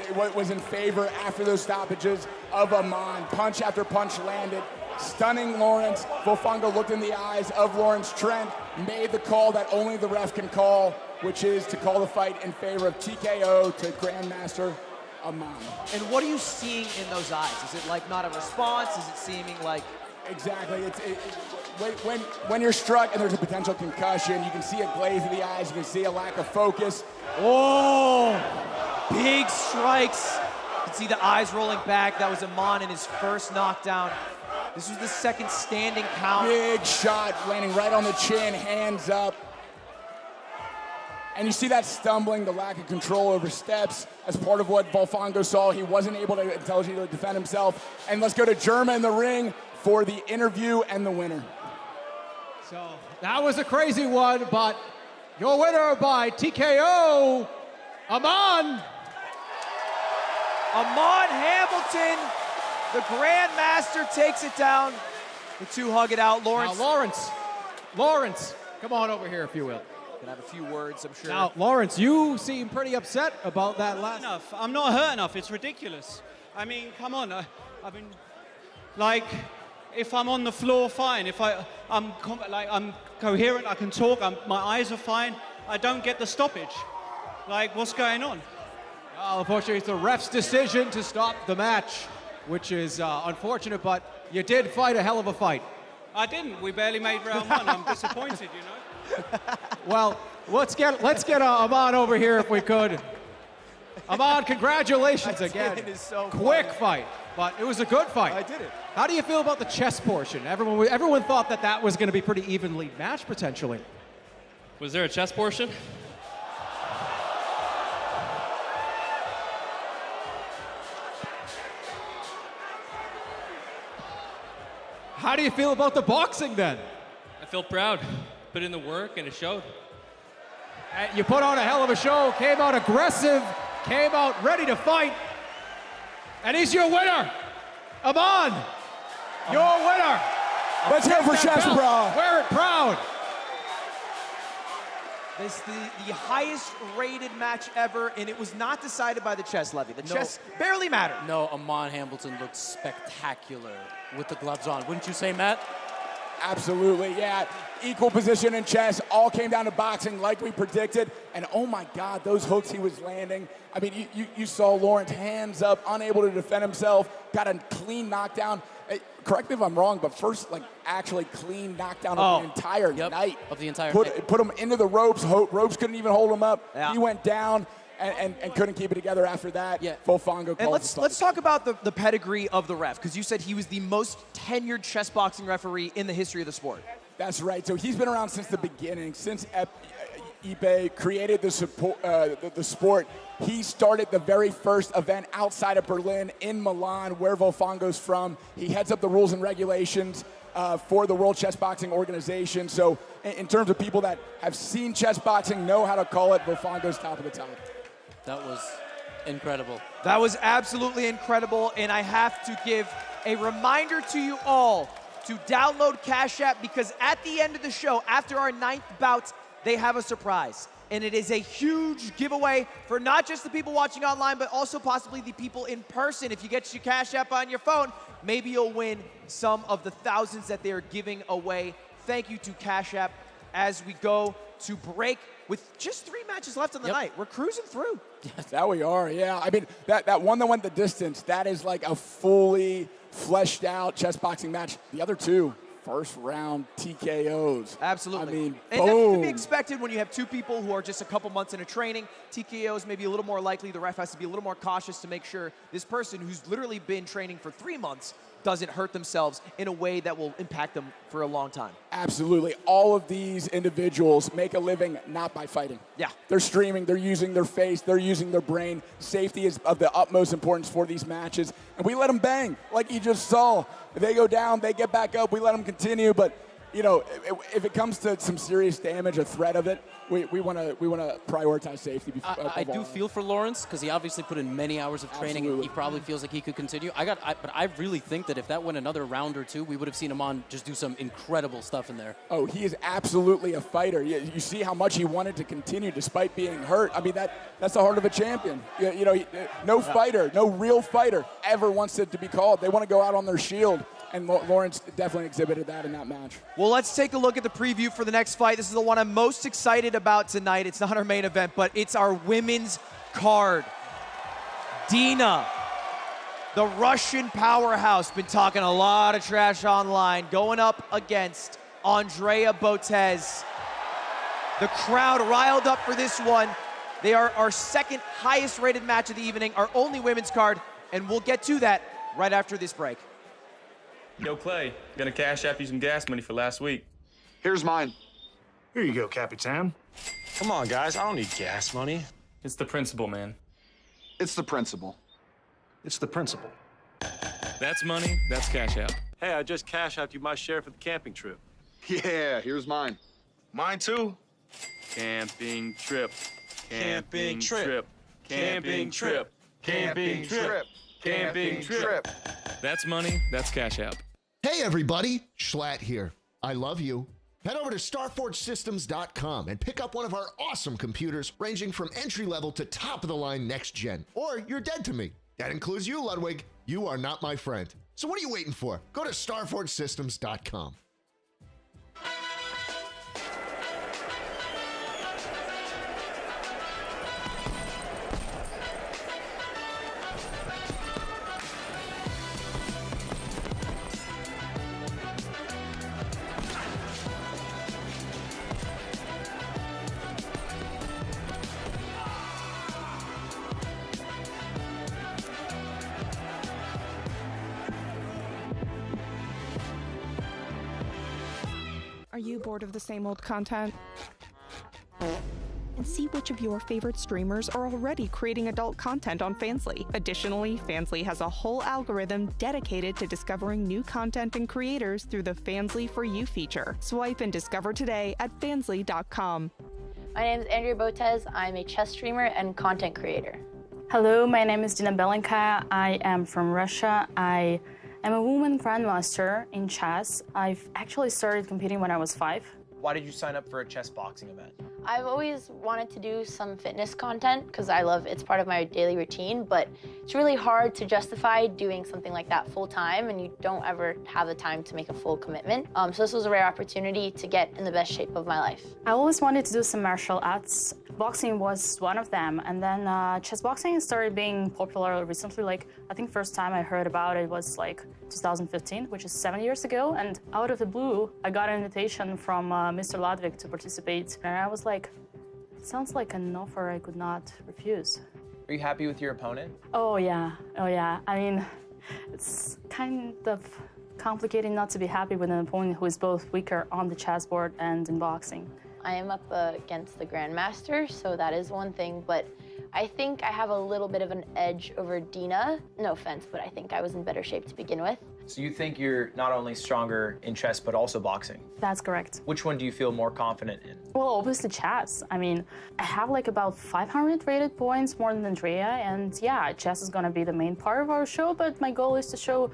in favor after those stoppages of Aman. Punch after punch landed, stunning Lawrence. Volfango looked in the eyes of Lawrence Trent, made the call that only the ref can call, which is to call the fight in favor of TKO to Grandmaster Aman. And what are you seeing in those eyes? Is it like not a response? Is it seeming like... Exactly. when you're struck and there's a potential concussion, you can see a glaze in the eyes, you can see a lack of focus. Oh, big strikes. You can see the eyes rolling back. That was Amon in his first knockdown. This was the second standing count. Big shot landing right on the chin, hands up. And you see that stumbling, the lack of control over steps as part of what Volfongo saw. He wasn't able to intelligently defend himself. And let's go to Germa in the ring for the interview and the winner. So that was a crazy one, but your winner by TKO, Amon. Amon Hamilton, the Grandmaster, takes it down. The two hug it out. Lawrence. Now, Lawrence, come on over here if you will. Gonna have a few words, I'm sure. Now, Lawrence, you seem pretty upset about that last. Enough. I'm not hurt enough. It's ridiculous. I mean, come on. I mean, like, if I'm on the floor, fine. If I'm coherent, I can talk. My eyes are fine. I don't get the stoppage. Like, what's going on? Well, unfortunately, it's the ref's decision to stop the match, which is unfortunate. But you did fight a hell of a fight. I didn't. We barely made round one. I'm disappointed, you know. Well, let's get Amon over here if we could. Amon, congratulations again. It is so quick funny. fight, but it was a good fight. I did it. How do you feel about the chess portion? Everyone thought that was going to be pretty evenly matched potentially. Was there a chess portion? How do you feel about the boxing then? I feel proud. Put in the work and it showed. You put on a hell of a show, came out aggressive, came out ready to fight, and he's your winner. Amon, your winner. Let's go for Chessbrah. Wear it proud. This is the highest rated match ever, and it was not decided by the chess levy. The chess barely mattered. No, Amon Hamilton looked spectacular with the gloves on. Wouldn't you say, Matt? Absolutely, yeah. Equal position in chess, all came down to boxing like we predicted. And oh my God, those hooks he was landing. I mean, you saw Lawrence hands up, unable to defend himself, got a clean knockdown. Correct me if I'm wrong, but first, actually clean knockdown of the entire night. Of the entire night. Put him into the ropes. Ropes couldn't even hold him up. Yeah. He went down and couldn't keep it together after that. Yeah. Volfongo And calls let's talk about the pedigree of the ref, because you said he was the most tenured chess boxing referee in the history of the sport. That's right. So he's been around since the beginning, since eBay created the sport. He started the very first event outside of Berlin in Milan, where Volfongo's from. He heads up the rules and regulations for the World Chess Boxing Organization. So in terms of people that have seen chess boxing, know how to call it, Volfongo's top of the top. That was incredible. That was absolutely incredible, and I have to give a reminder to you all to download Cash App, because at the end of the show, after our 9th bout, they have a surprise. And it is a huge giveaway for not just the people watching online, but also possibly the people in person. If you get your Cash App on your phone, maybe you'll win some of the thousands that they are giving away. Thank you to Cash App as we go to break with just 3 matches left on the night. We're cruising through. That we are, yeah. I mean, that one that went the distance, that is like a fully fleshed out chess boxing match. The other two, first round TKOs. Absolutely. I mean, and that's to boom. be expected when you have two people who are just a couple months into training. TKOs may be a little more likely. The ref has to be a little more cautious to make sure this person who's literally been training for 3 months doesn't hurt themselves in a way that will impact them for a long time. Absolutely. All of these individuals make a living not by fighting. Yeah. They're streaming, they're using their face, they're using their brain. Safety is of the utmost importance for these matches. And we let them bang, like you just saw. They go down, they get back up, we let them continue. But, you know, if it comes to some serious damage, a threat of it, we want to prioritize safety. I do feel for Lawrence, because he obviously put in many hours of training. And he probably feels like he could continue. But I really think that if that went another round or two, we would have seen him on just do some incredible stuff in there. Oh, he is absolutely a fighter. You see how much he wanted to continue despite being hurt. I mean, that's the heart of a champion. You know, no fighter, no real fighter ever wants it to be called. They want to go out on their shield. And Lawrence definitely exhibited that in that match. Well, let's take a look at the preview for the next fight. This is the one I'm most excited about tonight. It's not our main event, but it's our women's card. Dina, the Russian powerhouse, been talking a lot of trash online, going up against Andrea Botez. The crowd riled up for this one. They are our second highest rated match of the evening, our only women's card, and we'll get to that right after this break. Yo, Clay, gonna cash app you some gas money for last week. Here's mine. Here you go, Capitan. Come on, guys. I don't need gas money. It's the principle, man. It's the principle. It's the principle. That's money, that's cash app. Hey, I just cash out you my share for the camping trip. Yeah, here's mine. Mine too. Camping trip. Camping trip. Camping trip. Camping trip. Camping trip. That's money, that's cash app. Hey everybody, Schlatt here. I love you. Head over to StarForgeSystems.com and pick up one of our awesome computers ranging from entry-level to top-of-the-line next-gen. Or you're dead to me. That includes you, Ludwig. You are not my friend. So what are you waiting for? Go to StarForgeSystems.com. Are you bored of the same old content? And see which of your favorite streamers are already creating adult content on Fansly. Additionally, Fansly has a whole algorithm dedicated to discovering new content and creators through the Fansly For You feature. Swipe and discover today at fansly.com. My name is Andrea Botez. I'm a chess streamer and content creator. Hello, my name is Dina Belenkaya. I am from Russia. I am a woman grandmaster in chess. I've actually started competing when I was 5. Why did you sign up for a chess boxing event? I've always wanted to do some fitness content because I love it's part of my daily routine, but it's really hard to justify doing something like that full time, and you don't ever have the time to make a full commitment. So this was a rare opportunity to get in the best shape of my life. I always wanted to do some martial arts. Boxing was one of them, and then chess boxing started being popular recently. Like, I think first time I heard about it was like 2015, which is 7 years ago, and out of the blue, I got an invitation from Mr. Ludwig to participate, and I was like, sounds like an offer I could not refuse. Are you happy with your opponent? Oh yeah. I mean, it's kind of complicated not to be happy with an opponent who is both weaker on the chessboard and in boxing. I am up against the Grandmaster, so that is one thing, but I think I have a little bit of an edge over Dina. No offense, but I think I was in better shape to begin with. So you think you're not only stronger in chess, but also boxing? That's correct. Which one do you feel more confident in? Well, obviously chess. I mean, I have like about 500 rated points more than Andrea, and yeah, chess is gonna be the main part of our show, but my goal is to show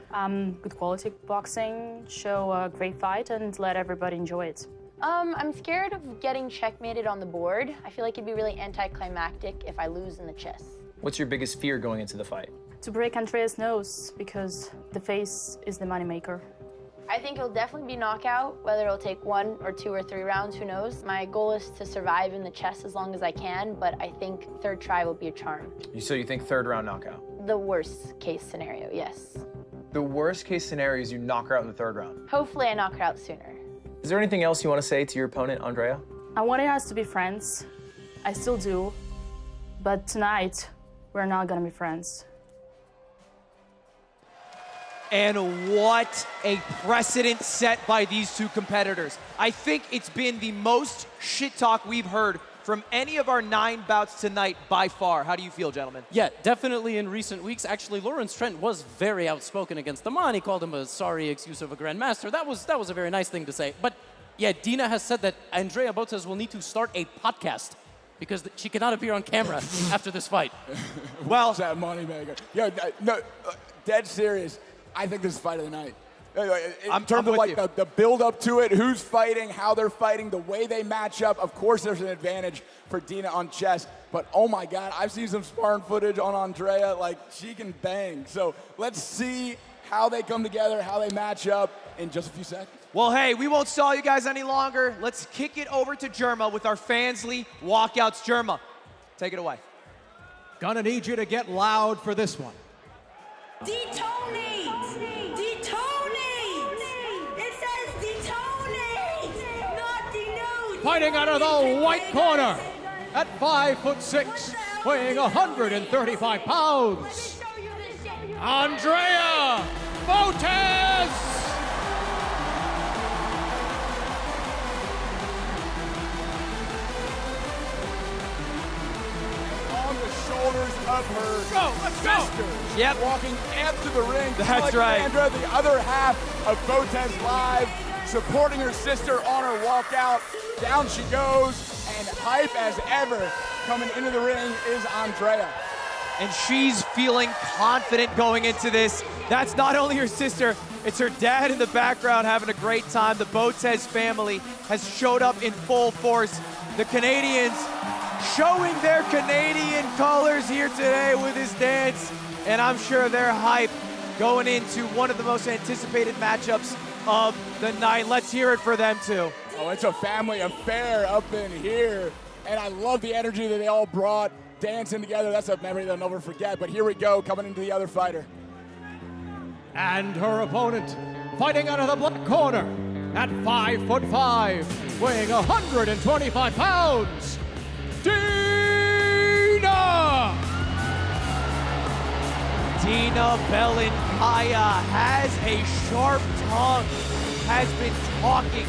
good quality boxing, show a great fight, and let everybody enjoy it. I'm scared of getting checkmated on the board. I feel like it'd be really anticlimactic if I lose in the chess. What's your biggest fear going into the fight? To break Andrea's nose, because the face is the moneymaker. I think it'll definitely be knockout, whether it'll take 1 or 2 or 3 rounds, who knows. My goal is to survive in the chess as long as I can, but I think third try will be a charm. So you think third round knockout? The worst case scenario, yes. The worst case scenario is you knock her out in the third round? Hopefully I knock her out sooner. Is there anything else you want to say to your opponent, Andrea? I wanted us to be friends. I still do. But tonight, we're not gonna be friends. And what a precedent set by these two competitors. I think it's been the most shit talk we've heard from any of our 9 bouts tonight by far. How do you feel, gentlemen? Yeah, definitely in recent weeks. Actually, Lawrence Trent was very outspoken against the man. He called him a sorry excuse of a grandmaster. That was a very nice thing to say. But yeah, Dina has said that Andrea Botez will need to start a podcast because she cannot appear on camera after this fight. Well, that moneymaker. Yo, no, dead serious. I think this is fight of the night. In terms of like the build up to it, who's fighting, how they're fighting, the way they match up. Of course, there's an advantage for Dina on chess, but oh my God, I've seen some sparring footage on Andrea. Like, she can bang. So let's see how they come together, how they match up in just a few seconds. Well, hey, we won't stall you guys any longer. Let's kick it over to Germa with our Fansly walkouts. Germa, take it away. Gonna need you to get loud for this one. Detonate! Detonate! It says detonate! Fighting out of the white corner at 5'6", weighing 135 pounds, Andrea Botez. On the shoulders of her sister. Yep. Walking after the ring. That's right. Alexandra, the other half of Botez Live, supporting her sister on her walkout. Down she goes, and hype as ever coming into the ring is Andrea. And she's feeling confident going into this. That's not only her sister, it's her dad in the background having a great time. The Botez family has showed up in full force. The Canadians showing their Canadian colors here today with this dance. And I'm sure they're hyped going into one of the most anticipated matchups of the night. Let's hear it for them too. Oh, it's a family affair up in here. And I love the energy that they all brought, dancing together. That's a memory they'll never forget. But here we go, coming into the other fighter. And her opponent, fighting out of the black corner at 5'5", weighing 125 pounds, Dina! Dina Belenkaya has a sharp tongue, has been talking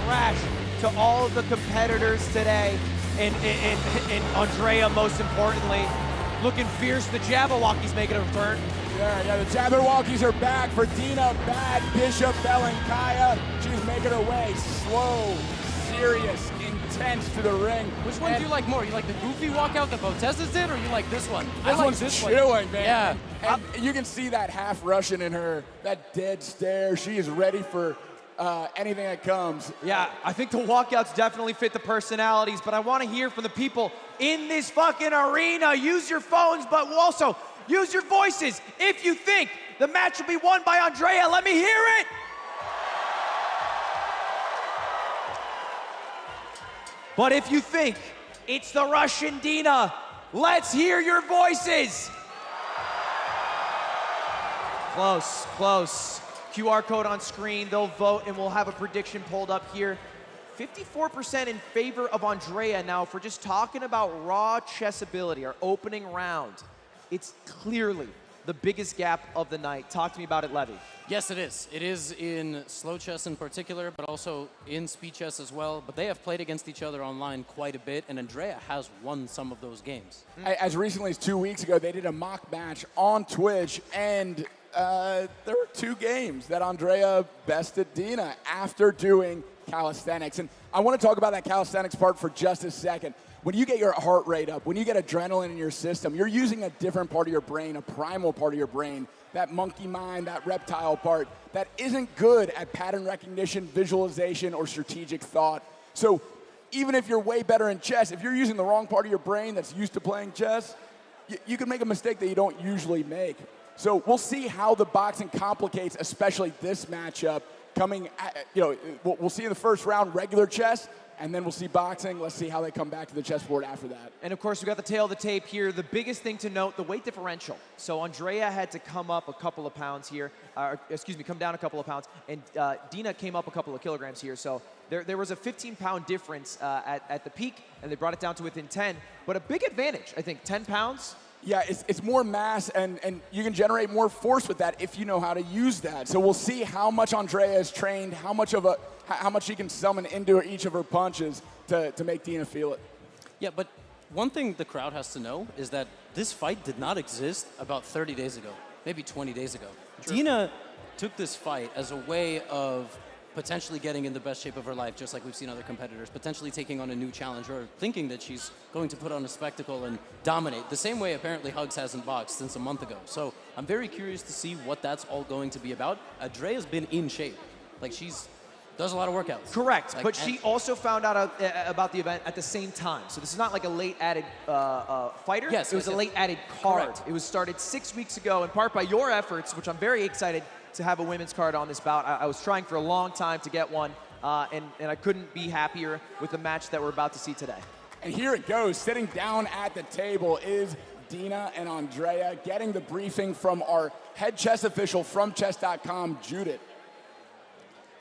trash to all of the competitors today, and Andrea, most importantly, looking fierce. The Jabberwockies making a return. Yeah, the Jabberwockies are back for Dina Bad Bishop Belenkaya. She's making her way slow, serious, intense to the ring. Which one do you like more? You like the goofy walkout that Botez's did, or you like this one? This one's chilling, man. Yeah. And you can see that half Russian in her, that dead stare. She is ready for anything that comes. Yeah, I think the walkouts definitely fit the personalities, but I want to hear from the people in this fucking arena. Use your phones, but also use your voices. If you think the match will be won by Andrea, let me hear it. But if you think it's the Russian Dina, let's hear your voices. Close, close. QR code on screen, they'll vote, and we'll have a prediction pulled up here. 54% in favor of Andrea. Now, if we're just talking about raw chess ability, our opening round, it's clearly the biggest gap of the night. Talk to me about it, Levy. Yes, it is. It is in slow chess in particular, but also in speed chess as well. But they have played against each other online quite a bit, and Andrea has won some of those games. As recently as 2 weeks ago, they did a mock match on Twitch, and there were 2 games that Andrea bested Dina after doing calisthenics. And I want to talk about that calisthenics part for just a second. When you get your heart rate up, when you get adrenaline in your system, you're using a different part of your brain, a primal part of your brain, that monkey mind, that reptile part, that isn't good at pattern recognition, visualization, or strategic thought. So even if you're way better in chess, if you're using the wrong part of your brain that's used to playing chess, you can make a mistake that you don't usually make. So we'll see how the boxing complicates, especially this matchup coming, we'll see in the first round regular chess, and then we'll see boxing. Let's see how they come back to the chessboard after that. And of course, we got the tail of the tape here. The biggest thing to note, the weight differential. So Andrea had to come up a couple of pounds here, come down a couple of pounds, and Dina came up a couple of kilograms here. So there was a 15-pound difference at the peak, and they brought it down to within 10. But a big advantage, I think, 10 pounds. Yeah, it's more mass, and you can generate more force with that if you know how to use that. So we'll see how much Andrea is trained, how much she can summon into each of her punches to make Dina feel it. Yeah, but one thing the crowd has to know is that this fight did not exist about 30 days ago, maybe 20 days ago. True. Dina took this fight as a way of potentially getting in the best shape of her life, just like we've seen other competitors, potentially taking on a new challenge or thinking that she's going to put on a spectacle and dominate, the same way apparently Hugs hasn't boxed since a month ago. So I'm very curious to see what that's all going to be about. Andrea's been in shape. Like, does a lot of workouts. Correct, but she also found out about the event at the same time. So this is not like a late added fighter. Yes, it was a late added card. Correct. It was started 6 weeks ago, in part by your efforts, which I'm very excited to have a women's card on this bout. I was trying for a long time to get one, and I couldn't be happier with the match that we're about to see today. And here it goes. Sitting down at the table is Dina and Andrea, getting the briefing from our head chess official from chess.com, Judith.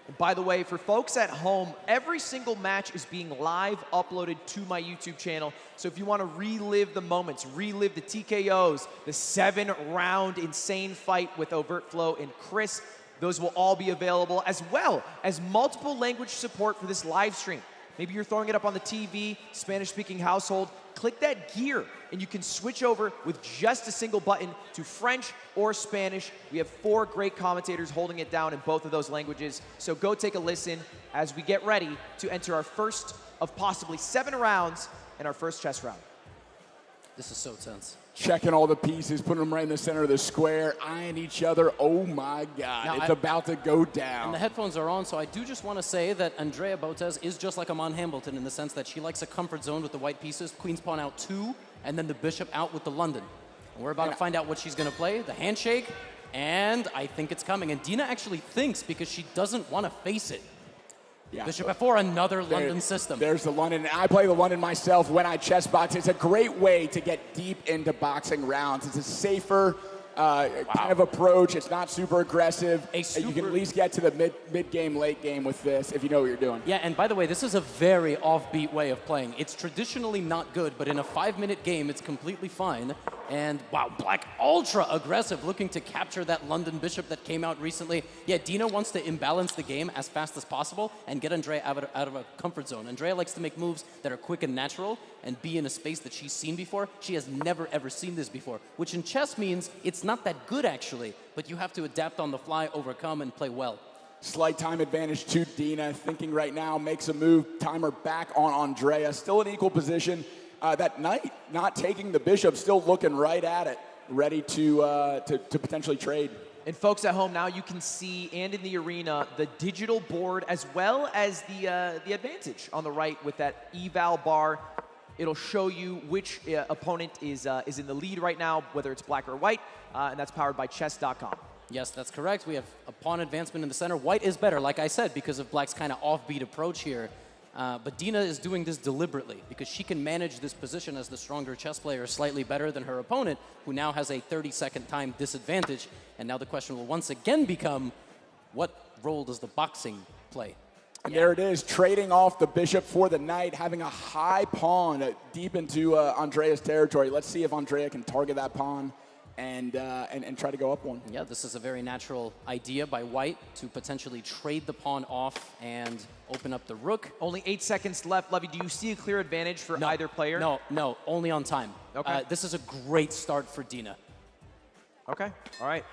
And by the way, for folks at home, every single match is being live uploaded to my YouTube channel. So if you want to relive the moments, relive the TKOs, the 7-round insane fight with Overtflow and Chris, those will all be available, as well as multiple language support for this live stream. Maybe you're throwing it up on the TV, Spanish-speaking household. Click that gear, and you can switch over with just a single button to French or Spanish. We have 4 great commentators holding it down in both of those languages. So go take a listen as we get ready to enter our first of possibly 7 rounds in our first chess round. This is so tense. Checking all the pieces, putting them right in the center of the square, eyeing each other. Oh my God, Now, it's about to go down. And the headphones are on, so I do just want to say that Andrea Botez is just like Amon Hambleton in the sense that she likes a comfort zone with the white pieces, queen's pawn out 2, and then the bishop out with the London. And we're about to find out what she's going to play, the handshake, and I think it's coming. And Dina actually thinks because she doesn't want to face it. Yeah. Bishop F4, another London system. There's the London. I play the London myself when I chess box. It's a great way to get deep into boxing rounds. It's a safer kind of approach. It's not super aggressive. You can at least get to the mid-game, late game with this if you know what you're doing. Yeah, and by the way, this is a very offbeat way of playing. It's traditionally not good, but in a 5-minute game, it's completely fine. And wow, Black ultra aggressive, looking to capture that London bishop that came out recently. Yeah, Dina wants to imbalance the game as fast as possible and get Andrea out of a comfort zone. Andrea likes to make moves that are quick and natural and be in a space that she's seen before. She has never, ever seen this before, which in chess means it's not that good, actually, but you have to adapt on the fly, overcome, and play well. Slight time advantage to Dina. Thinking right now, makes a move. Timer back on Andrea. Still in equal position. That knight not taking the bishop, still looking right at it, ready to potentially trade. And folks at home, now you can see, and in the arena, the digital board as well as the advantage on the right with that eval bar. It'll show you which opponent is in the lead right now, whether it's black or white, and that's powered by chess.com. Yes, that's correct. We have a pawn advancement in the center. White is better, like I said, because of Black's kind of offbeat approach here. But Dina is doing this deliberately because she can manage this position as the stronger chess player slightly better than her opponent, who now has a 30-second time disadvantage. And now the question will once again become, what role does the boxing play? And there it is, trading off the bishop for the knight, having a high pawn deep into Andrea's territory. Let's see if Andrea can target that pawn and try to go up one. Yeah, this is a very natural idea by White to potentially trade the pawn off and open up the rook. Only 8 seconds left. Levy, do you see a clear advantage for either player? No, only on time. Okay. This is a great start for Dina. Okay, all right.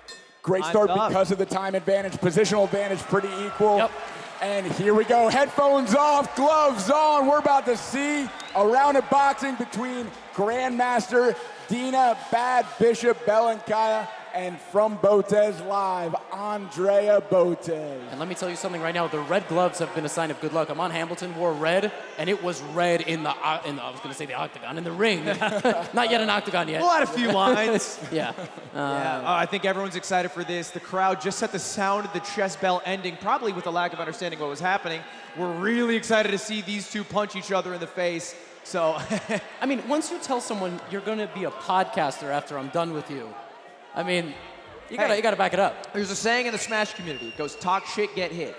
Great start because of the time advantage. Positional advantage pretty equal. Yep. And here we go. Headphones off, gloves on. We're about to see a round of boxing between Grandmaster Dina Bad Bishop Belenkaya and from Botez Live, Andrea Botez. And let me tell you something right now. The red gloves have been a sign of good luck. Amon Hambleton wore red, and it was red in the I was going to say the octagon, in the ring. Not yet an octagon yet. We'll add a few lines. Yeah. I think everyone's excited for this. The crowd just at the sound of the chess bell ending, probably with a lack of understanding what was happening. We're really excited to see these two punch each other in the face. So, I mean, once you tell someone you're going to be a podcaster after I'm done with you, I mean, you gotta back it up. There's a saying in the Smash community. It goes, talk shit, get hit.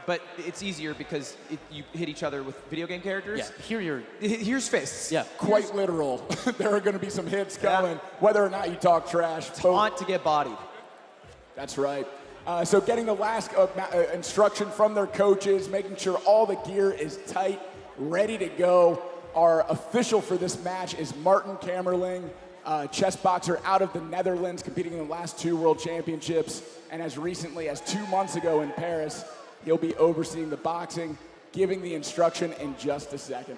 But it's easier because you hit each other with video game characters. Yeah, here's fists. Yeah. Quite literal. There are going to be some hits coming, whether or not you talk trash. Taunt to get bodied. That's right. So getting the last instruction from their coaches, making sure all the gear is tight, ready to go. Our official for this match is Martin Kamerling, chess boxer out of the Netherlands, competing in the last 2 World Championships. And as recently as 2 months ago in Paris, he'll be overseeing the boxing, giving the instruction in just a second.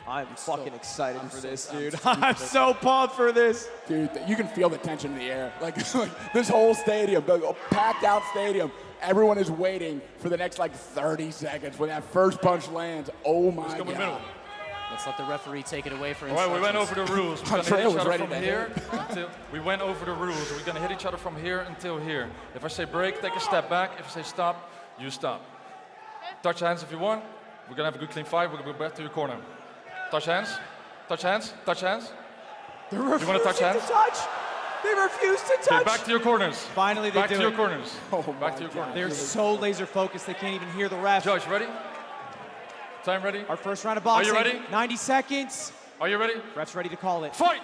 I'm fucking excited for this, dude. I'm so pumped for this. Dude, you can feel the tension in the air. Like this whole stadium, the packed out stadium, everyone is waiting for the next 30 seconds when that first punch lands. Oh my God. Let's let the referee take it away for instructions. All right, we went over the rules. We're gonna hit each other from here until we went over the rules. We're gonna hit each other from here until here. If I say break, take a step back. If I say stop, you stop. Touch hands if you want. We're gonna have a good clean fight. We're gonna go back to your corner. Touch hands. Touch hands. Touch hands. You want to touch hands? They refuse to touch. Okay, back to your corners. Finally, they back do to your it. corners. Oh back to your corners. They're so laser focused they can't even hear the ref. Judge, ready? Time ready? Our first round of boxing. Are you ready? 90 seconds. Are you ready? Ref's ready to call it. Fight!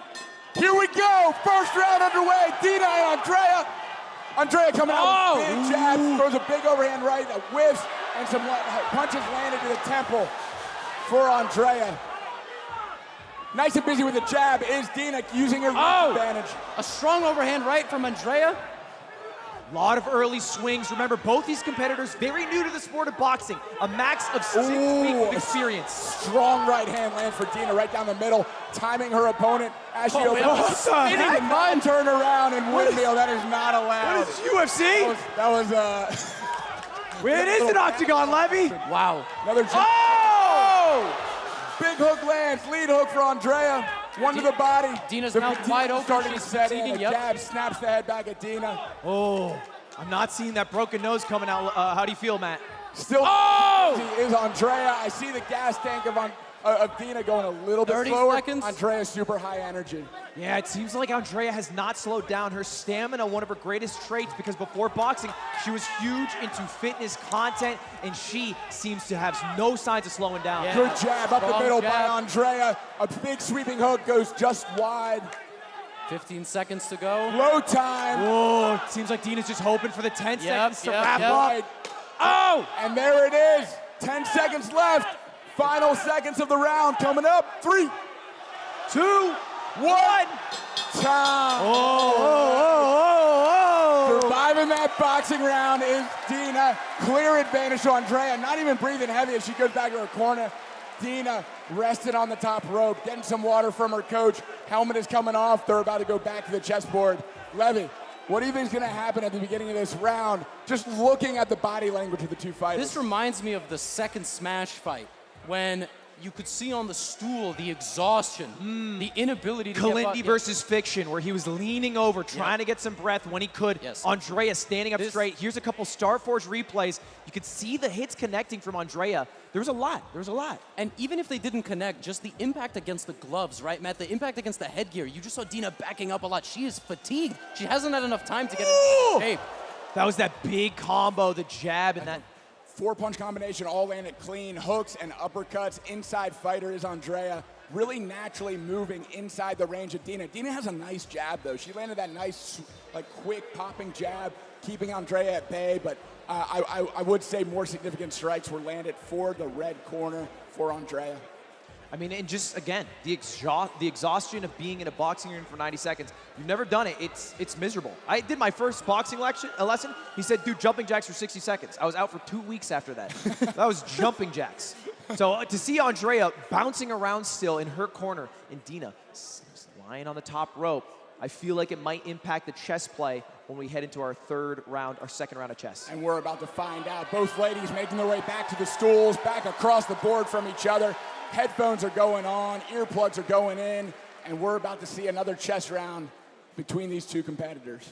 Here we go. First round underway. Dina and Andrea. Andrea coming out with a big jab, throws a big overhand right, a whiff, and some punches landed to the temple for Andrea. Nice and busy with the jab is Dina using her advantage. A strong overhand right from Andrea. A lot of early swings. Remember, both these competitors very new to the sport of boxing. A max of 6 weeks of experience. Strong right hand land for Dina right down the middle, timing her opponent as she opens up. Spinning and turn around and windmill. That is not allowed. What is this, UFC? That was it is an octagon, Levy. Wow. Another jab. Oh! Big hook lands, lead hook for Andrea. One to the body. Dina's now wide open. Starting to She's set in. succeeding. A jab snaps the head back at Dina. Oh, I'm not seeing that broken nose coming out. How do you feel, Matt? Still is Andrea. I see the gas tank of Dina going a little bit 30 slower. seconds. Andrea's super high energy. Yeah, it seems like Andrea has not slowed down. Her stamina, one of her greatest traits, because before boxing, she was huge into fitness content, and she seems to have no signs of slowing down. Yeah. Good jab up the middle by Andrea. A big sweeping hook goes just wide. 15 seconds to go. Low time. Whoa, it seems like Dina's just hoping for the 10 seconds to wrap up. Oh, and there it is. 10 seconds left. Final seconds of the round coming up. 3, 2, 1. Time. Surviving that boxing round is Dina. Clear advantage to Andrea. Not even breathing heavy as she goes back to her corner. Dina rested on the top rope, getting some water from her coach. Helmet is coming off. They're about to go back to the chessboard. Levy, what do you think is going to happen at the beginning of this round? Just looking at the body language of the two fighters. This reminds me of the second Smash fight when you could see on the stool the exhaustion, the inability to Kalindi versus Fiction, where he was leaning over, trying to get some breath when he could. Yes. Andrea standing up straight. Here's a couple Starforge replays. You could see the hits connecting from Andrea. There was a lot. There was a lot. And even if they didn't connect, just the impact against the gloves, right, Matt? The impact against the headgear. You just saw Dina backing up a lot. She is fatigued. She hasn't had enough time to get in shape. That was that big combo, the jab, and that 4-punch combination, all landed clean, hooks and uppercuts. Inside fighter is Andrea, really naturally moving inside the range of Dina. Dina has a nice jab, though. She landed that nice, like, quick popping jab, keeping Andrea at bay, but I would say more significant strikes were landed for the red corner for Andrea. I mean, and just, again, the exhaustion of being in a boxing ring for 90 seconds. You've never done it. It's miserable. I did my first boxing lesson. He said, do jumping jacks for 60 seconds. I was out for 2 weeks after that. That was jumping jacks. So to see Andrea bouncing around still in her corner and Dina lying on the top rope, I feel like it might impact the chess play when we head into our second round of chess. And we're about to find out. Both ladies making their way back to the stools, back across the board from each other. Headphones are going on, earplugs are going in, and we're about to see another chess round between these two competitors.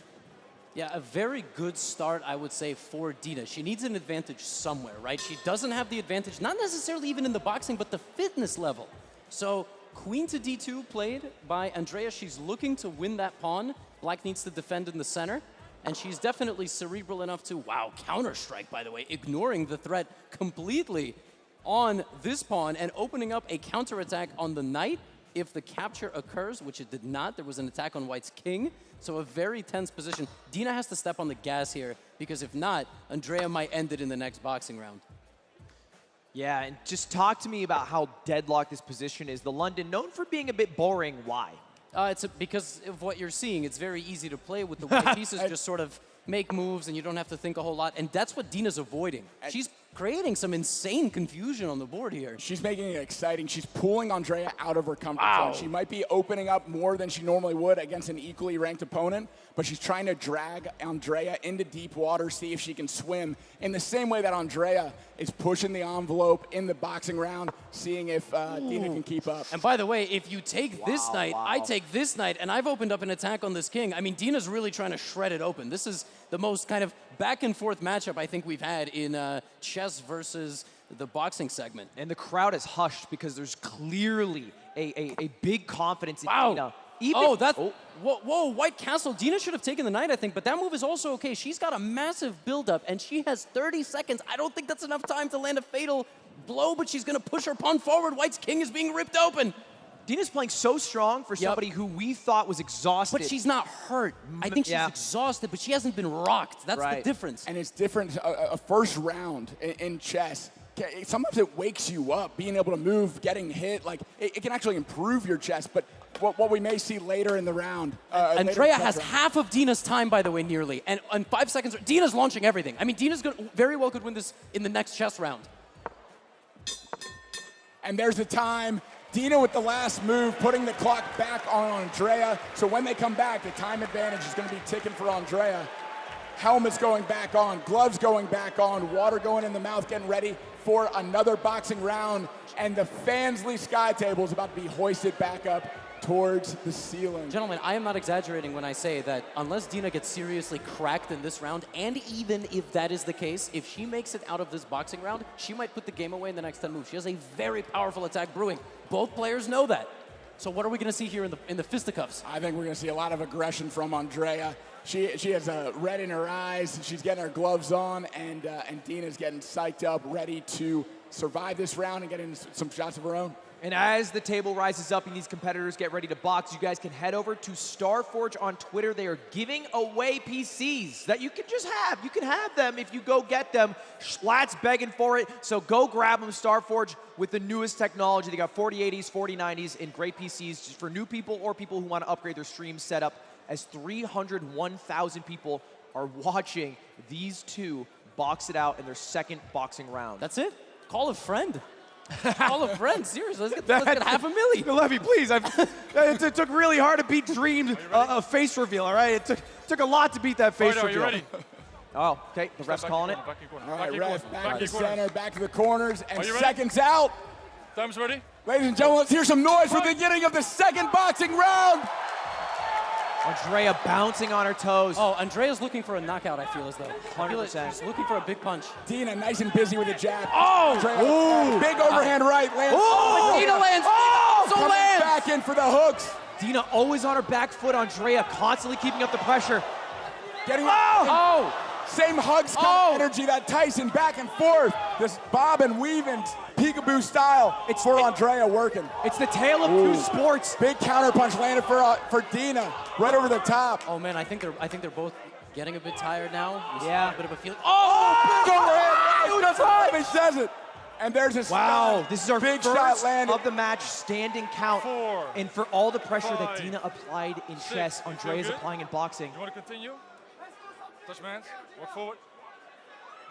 Yeah, a very good start, I would say, for Dina. She needs an advantage somewhere, right? She doesn't have the advantage, not necessarily even in the boxing, but the fitness level. So queen to d2 played by Andrea. She's looking to win that pawn. Black needs to defend in the center. And she's definitely cerebral enough to, counter-strike, by the way, ignoring the threat completely on this pawn and opening up a counterattack on the knight if the capture occurs, which it did not. There was an attack on white's king, so a very tense position. Dina has to step on the gas here, because if not, Andrea might end it in the next boxing round. Yeah, and just talk to me about how deadlocked this position is. The London, known for being a bit boring, why? It's because of what you're seeing. It's very easy to play with the white pieces, just sort of make moves, and you don't have to think a whole lot. And that's what Dina's avoiding. She's creating some insane confusion on the board here. She's making it exciting. She's pulling Andrea out of her comfort zone. She might be opening up more than she normally would against an equally ranked opponent, but she's trying to drag Andrea into deep water, see if she can swim in the same way that Andrea is pushing the envelope in the boxing round, seeing if Dina can keep up. And by the way, if you take this knight, I take this knight, and I've opened up an attack on this king. I mean, Dina's really trying to shred it open. This is the most kind of back and forth matchup I think we've had in chess versus the boxing segment. And the crowd is hushed because there's clearly a big confidence in Dina Oh, that. Whoa, White Castle. Dina should have taken the knight, I think, but that move is also okay. She's got a massive build-up, and she has 30 seconds. I don't think that's enough time to land a fatal blow, but she's going to push her pawn forward. White's king is being ripped open. Dina's playing so strong for somebody who we thought was exhausted. But she's not hurt. I think she's exhausted, but she hasn't been rocked. That's the difference. And it's different, a first round in chess. Sometimes it wakes you up, being able to move, getting hit. Like, it can actually improve your chess, but what we may see later in the round. Andrea has half of Dina's time, by the way, nearly. And in 5 seconds, Dina's launching everything. I mean, Dina's very well could win this in the next chess round. And there's the time. Dina with the last move, putting the clock back on Andrea. So when they come back, the time advantage is going to be ticking for Andrea. Helmet's going back on, gloves going back on, water going in the mouth, getting ready for another boxing round. And the Fansley Sky Table is about to be hoisted back up towards the ceiling. Gentlemen, I am not exaggerating when I say that unless Dina gets seriously cracked in this round, and even if that is the case, if she makes it out of this boxing round, she might put the game away in the next 10 moves. She has a very powerful attack brewing. Both players know that. So what are we going to see here in the fisticuffs? I think we're going to see a lot of aggression from Andrea. She has a red in her eyes. She's getting her gloves on, and Dina's getting psyched up, ready to survive this round and get in some shots of her own. And as the table rises up and these competitors get ready to box, you guys can head over to Starforge on Twitter. They are giving away PCs that you can just have. You can have them if you go get them. Schlatt's begging for it, so go grab them. Starforge with the newest technology. They got 4080s, 4090s, and great PCs just for new people or people who want to upgrade their stream setup, as 301,000 people are watching these two box it out in their second boxing round. That's it? Call a friend. Call a friend, seriously. Let's get $500,000. Levy, please. It took really hard to beat Dream's face reveal, all right? It took a lot to beat that face reveal. Are you ready? Oh, okay. The ref's calling it. All right, ref, back to center, back to the corners, and seconds out. Time's ready. Ladies and gentlemen, let's hear some noise for the beginning of the second boxing round. Andrea bouncing on her toes. Oh, Andrea's looking for a knockout, I feel as though. 100%. She's looking for a big punch. Dina nice and busy with a jab. Oh! Andrea, big overhand right lands. Oh! Dina lands. Oh! Coming back in for the hooks. Dina always on her back foot. Andrea constantly keeping up the pressure. Getting same hugs kind of energy, that Tyson back and forth. This bob and weave and peekaboo style. It's for Andrea working. It's the tale of two sports. Big counter punch landed for Dina, right over the top. Oh man, I think they're both getting a bit tired now. Yeah. A bit of a feeling. Oh! Big overhead. Right. He says it. And there's a wow. This is our big first shot landed of the match, standing count. 4, and for all the pressure 5, that Dina applied in 6. chess, Andrea's applying in boxing. You want to continue? Touch my hands. Walk forward.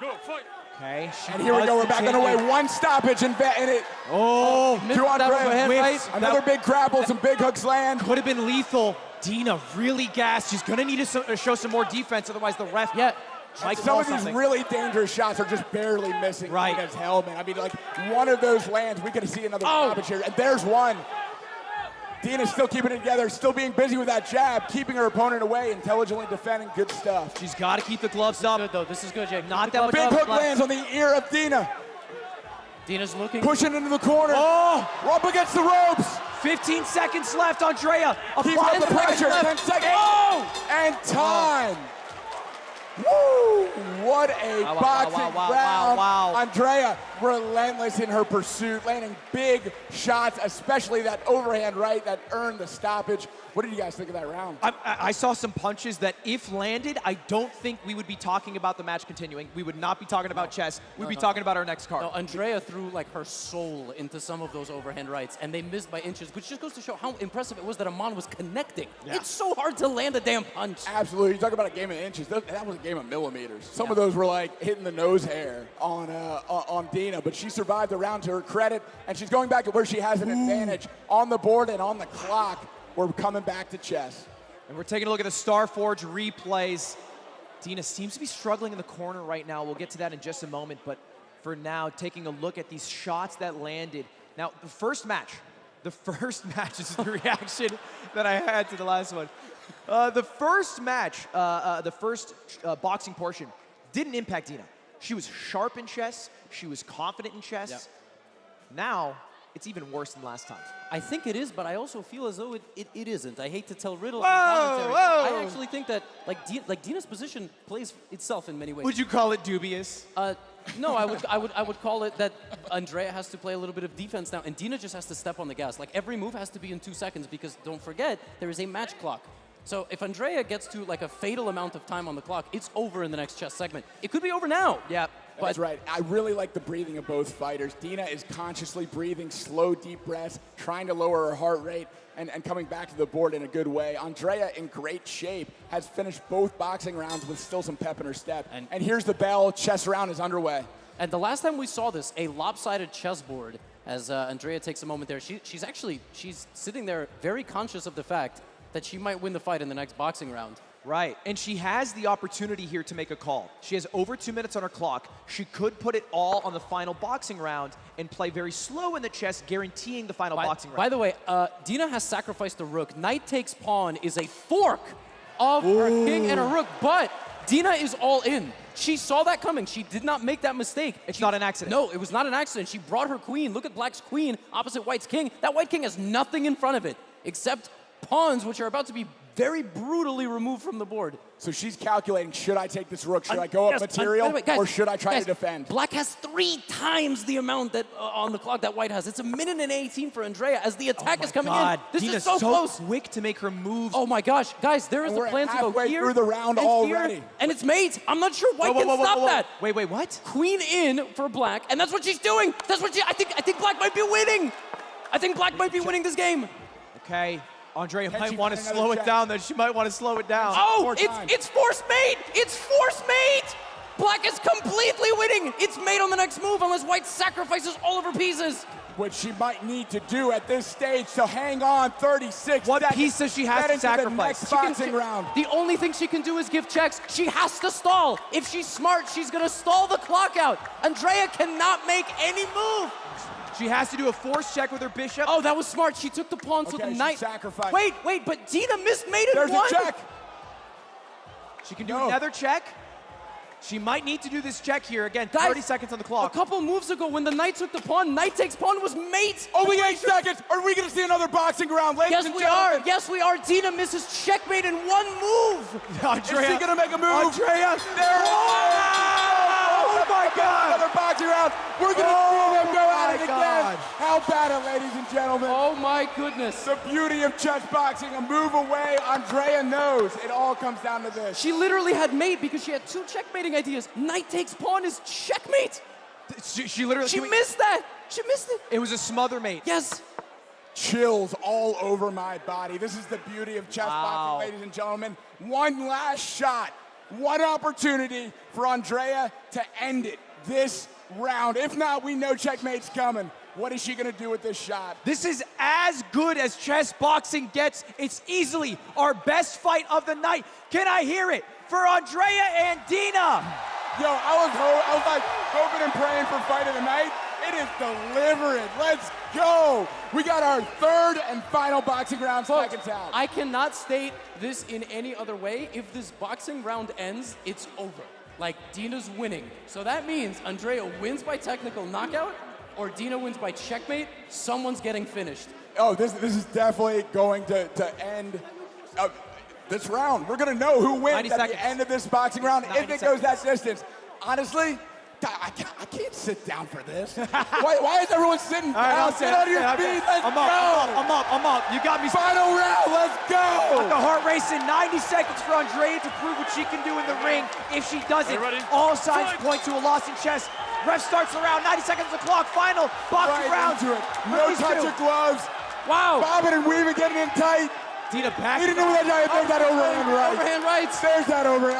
Go, fight. Okay. And here we go. We're backing away. One stoppage and it. Oh, to Andrea. Another big grapple. Some big hooks land. Could have been lethal. Dina really gassed. She's going to need to show some more defense. Otherwise, the ref. Yeah. Some of these really dangerous shots are just barely missing. Right. Against Hellman. I mean, like one of those lands, we could see another stoppage here. And there's one. Dina's still keeping it together, still being busy with that jab, keeping her opponent away, intelligently defending. Good stuff. She's got to keep the gloves up. Good though. This is good, Jake. Not that much. Big hook lands on the ear of Dina. Dina's looking. Pushing into the corner. Oh! Up against the ropes. 15 seconds left, Andrea. Keep up the pressure. 10 seconds. Oh! And time. Woo! What a boxing round. Andrea relentless in her pursuit, landing big shots, especially that overhand right that earned the stoppage. What did you guys think of that round? I saw some punches that, if landed, I don't think we would be talking about the match continuing. We would not be talking about chess. We'd be talking about our next card. No, Andrea threw like her soul into some of those overhand rights, and they missed by inches, which just goes to show how impressive it was that Amon was connecting. Yeah. It's so hard to land a damn punch. Absolutely. You talk about a game of inches. That was a game of millimeters. Some of those were like hitting the nose hair on Dina, but she survived the round to her credit, and she's going back to where she has an advantage on the board and on the clock. We're coming back to chess. And we're taking a look at the Starforge replays. Dina seems to be struggling in the corner right now. We'll get to that in just a moment. But for now, taking a look at these shots that landed. Now, the first match is the reaction that I had to the last one. The first match, the first boxing portion, didn't impact Dina. She was sharp in chess. She was confident in chess. Yep. Now, it's even worse than last time. I think it is, but I also feel as though it isn't. I hate to tell riddles. Whoa! I actually think that like Dina's position plays itself in many ways. Would you call it dubious? No, I would call it that Andrea has to play a little bit of defense now, and Dina just has to step on the gas. Like every move has to be in 2 seconds because don't forget there is a match clock. So if Andrea gets to like a fatal amount of time on the clock, it's over in the next chess segment. It could be over now. Yeah. That's right. I really like the breathing of both fighters. Dina is consciously breathing slow, deep breaths, trying to lower her heart rate and coming back to the board in a good way. Andrea, in great shape, has finished both boxing rounds with still some pep in her step. And here's the bell. Chess round is underway. And the last time we saw this, a lopsided chessboard, as Andrea takes a moment there, she's sitting there very conscious of the fact that she might win the fight in the next boxing round. Right, and she has the opportunity here to make a call. She has over 2 minutes on her clock. She could put it all on the final boxing round and play very slow in the chess, guaranteeing the final boxing round. By the way, Dina has sacrificed the rook. Knight takes pawn is a fork of her king and her rook, but Dina is all in. She saw that coming. She did not make that mistake. It's not an accident. No, it was not an accident. She brought her queen. Look at Black's queen opposite White's king. That White king has nothing in front of it except pawns, which are about to be very brutally removed from the board. So she's calculating, should I take this rook? Should I go up material, by the way, guys, or should I try to defend? Black has 3 times the amount that on the clock that White has. It's 1:18 for Andrea as the attack is coming in. This Dina's is so close. Quick to make her move. Oh my gosh, guys, there is And a plan to go halfway here through the round and already. here, and it's mate. I'm not sure White can stop that. Wait, what? Queen in for Black, and that's what she's doing. That's what I think Black might be winning. I think Black might be winning this game. Okay. Andrea might want to slow it down, then she might want to slow it down. Oh, it's force mate! It's force mate! Black is completely winning. It's mate on the next move unless White sacrifices all of her pieces. Which she might need to do at this stage, so hang on, 36 What seconds. piece does she have to sacrifice? The next boxing round. The only thing she can do is give checks. She has to stall. If she's smart, she's gonna stall the clock out. Andrea cannot make any move. She has to do a force check with her bishop. Oh, that was smart. She took the pawn, so the knight. Sacrificed. Wait, but Dina missed mate in There's one. a check. She can do another check. She might need to do this check here. Again, Guys, 30 seconds on the clock. A couple moves ago when the knight took the pawn, knight takes pawn was mate. Only 8 seconds. Are we going to see another boxing round, ladies Yes, and we gentlemen? are. Yes, we are. Dina misses checkmate in one move. Andrea. Is she going to make a move? Andrea. There it is. Oh my God. Another boxing round. We're going to see them go at it again. How about it, ladies and gentlemen? Oh my goodness. The beauty of chess boxing. A move away. Andrea knows. It all comes down to this. She literally had mate because she had 2 checkmating ideas. Knight takes pawn is checkmate. She literally... She missed that. She missed it. It was a smother mate. Yes. Chills all over my body. This is the beauty of chess boxing, ladies and gentlemen. One last shot. One opportunity for Andrea to end it this round. If not, we know checkmate's coming. What is she going to do with this shot? This is as good as chess boxing gets. It's easily our best fight of the night. Can I hear it for Andrea and Dina? Yo, I was like hoping and praying for fight of the night. It is delivering. Let's go. We got our 3rd and final boxing round, seconds out. I cannot state this in any other way. If this boxing round ends, it's over. Like, Dina's winning. So that means Andrea wins by technical knockout, or Dina wins by checkmate. Someone's getting finished. Oh, this is definitely going to end this round. We're going to know who wins at the end of this boxing round if it goes that distance. Honestly, I can't sit down for this. why is everyone sitting down? Sit on your feet. Let's go. I'm up. You got me. Final round. Let's go. The heart racing. 90 seconds for Andrea to prove what she can do in the ring. If she doesn't, all signs point to a loss in chess. Ref starts the round. 90 seconds on the clock. Final boxing round. Into it. No touch of gloves. Wow. Bobbing and weaving, getting in tight. Dina back. He didn't know that. There's that overhand right. Overhand rights. There's that overhand.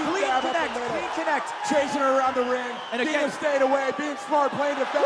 Clean connect. Clean connect. Chasing her around the ring. And again, Dina stayed away, being smart, playing defense.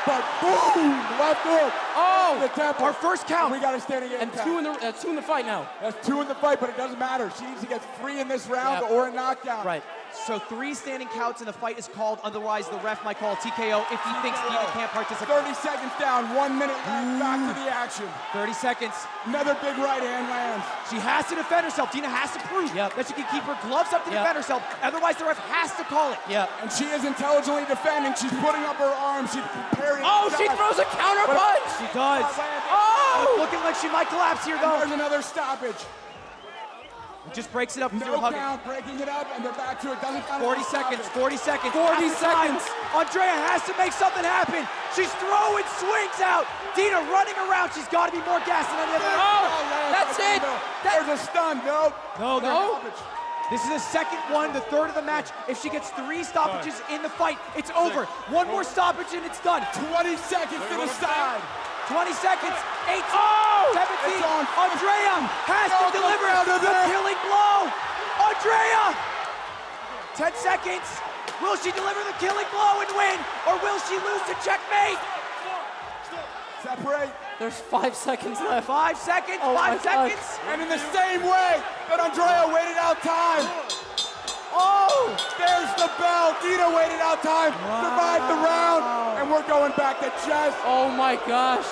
But boom, left hook. Oh. Our first count. We got a standing 8 And count. that's 2 in the fight now. That's 2 in the fight, but it doesn't matter. She needs to get 3 in this round or a knockdown. Right. So 3 standing counts and the fight is called. Otherwise, the ref might call a TKO if he thinks Dina can't participate. 30 seconds down, 1 minute left, back to the action. 30 seconds. Another big right hand lands. She has to defend herself. Dina has to prove that she can keep her gloves up to defend herself. Otherwise, the ref has to call it. Yeah. And she is intelligently defending. She's putting up her arms. She's preparing. Oh, she throws a counter punch. She does. Oh! It's looking like she might collapse here, though. There's another stoppage. It just breaks it up. No count, breaking it up, and they're back to it. Doesn't count. 40 seconds, 40 seconds. 40 seconds. Andrea has to make something happen. She's throwing swings out. Dina running around. She's got to be more gas than any other. Oh, that's it. There's a stun. No. This is the second one, the third of the match. If she gets 3 stoppages in the fight, it's over. 1 more stoppage and it's done. 20 seconds to the side. 20 seconds, 18, 17, on. Andrea has to deliver the killing blow. Andrea, 10 seconds. Will she deliver the killing blow and win, or will she lose to checkmate? Separate. There's 5 seconds left. 5 seconds, Oh 5 seconds. And in the same way that Andrea waited out time. Oh, there's the bell. Dina waited out time, survived the round, and we're going back to chess. Oh my gosh.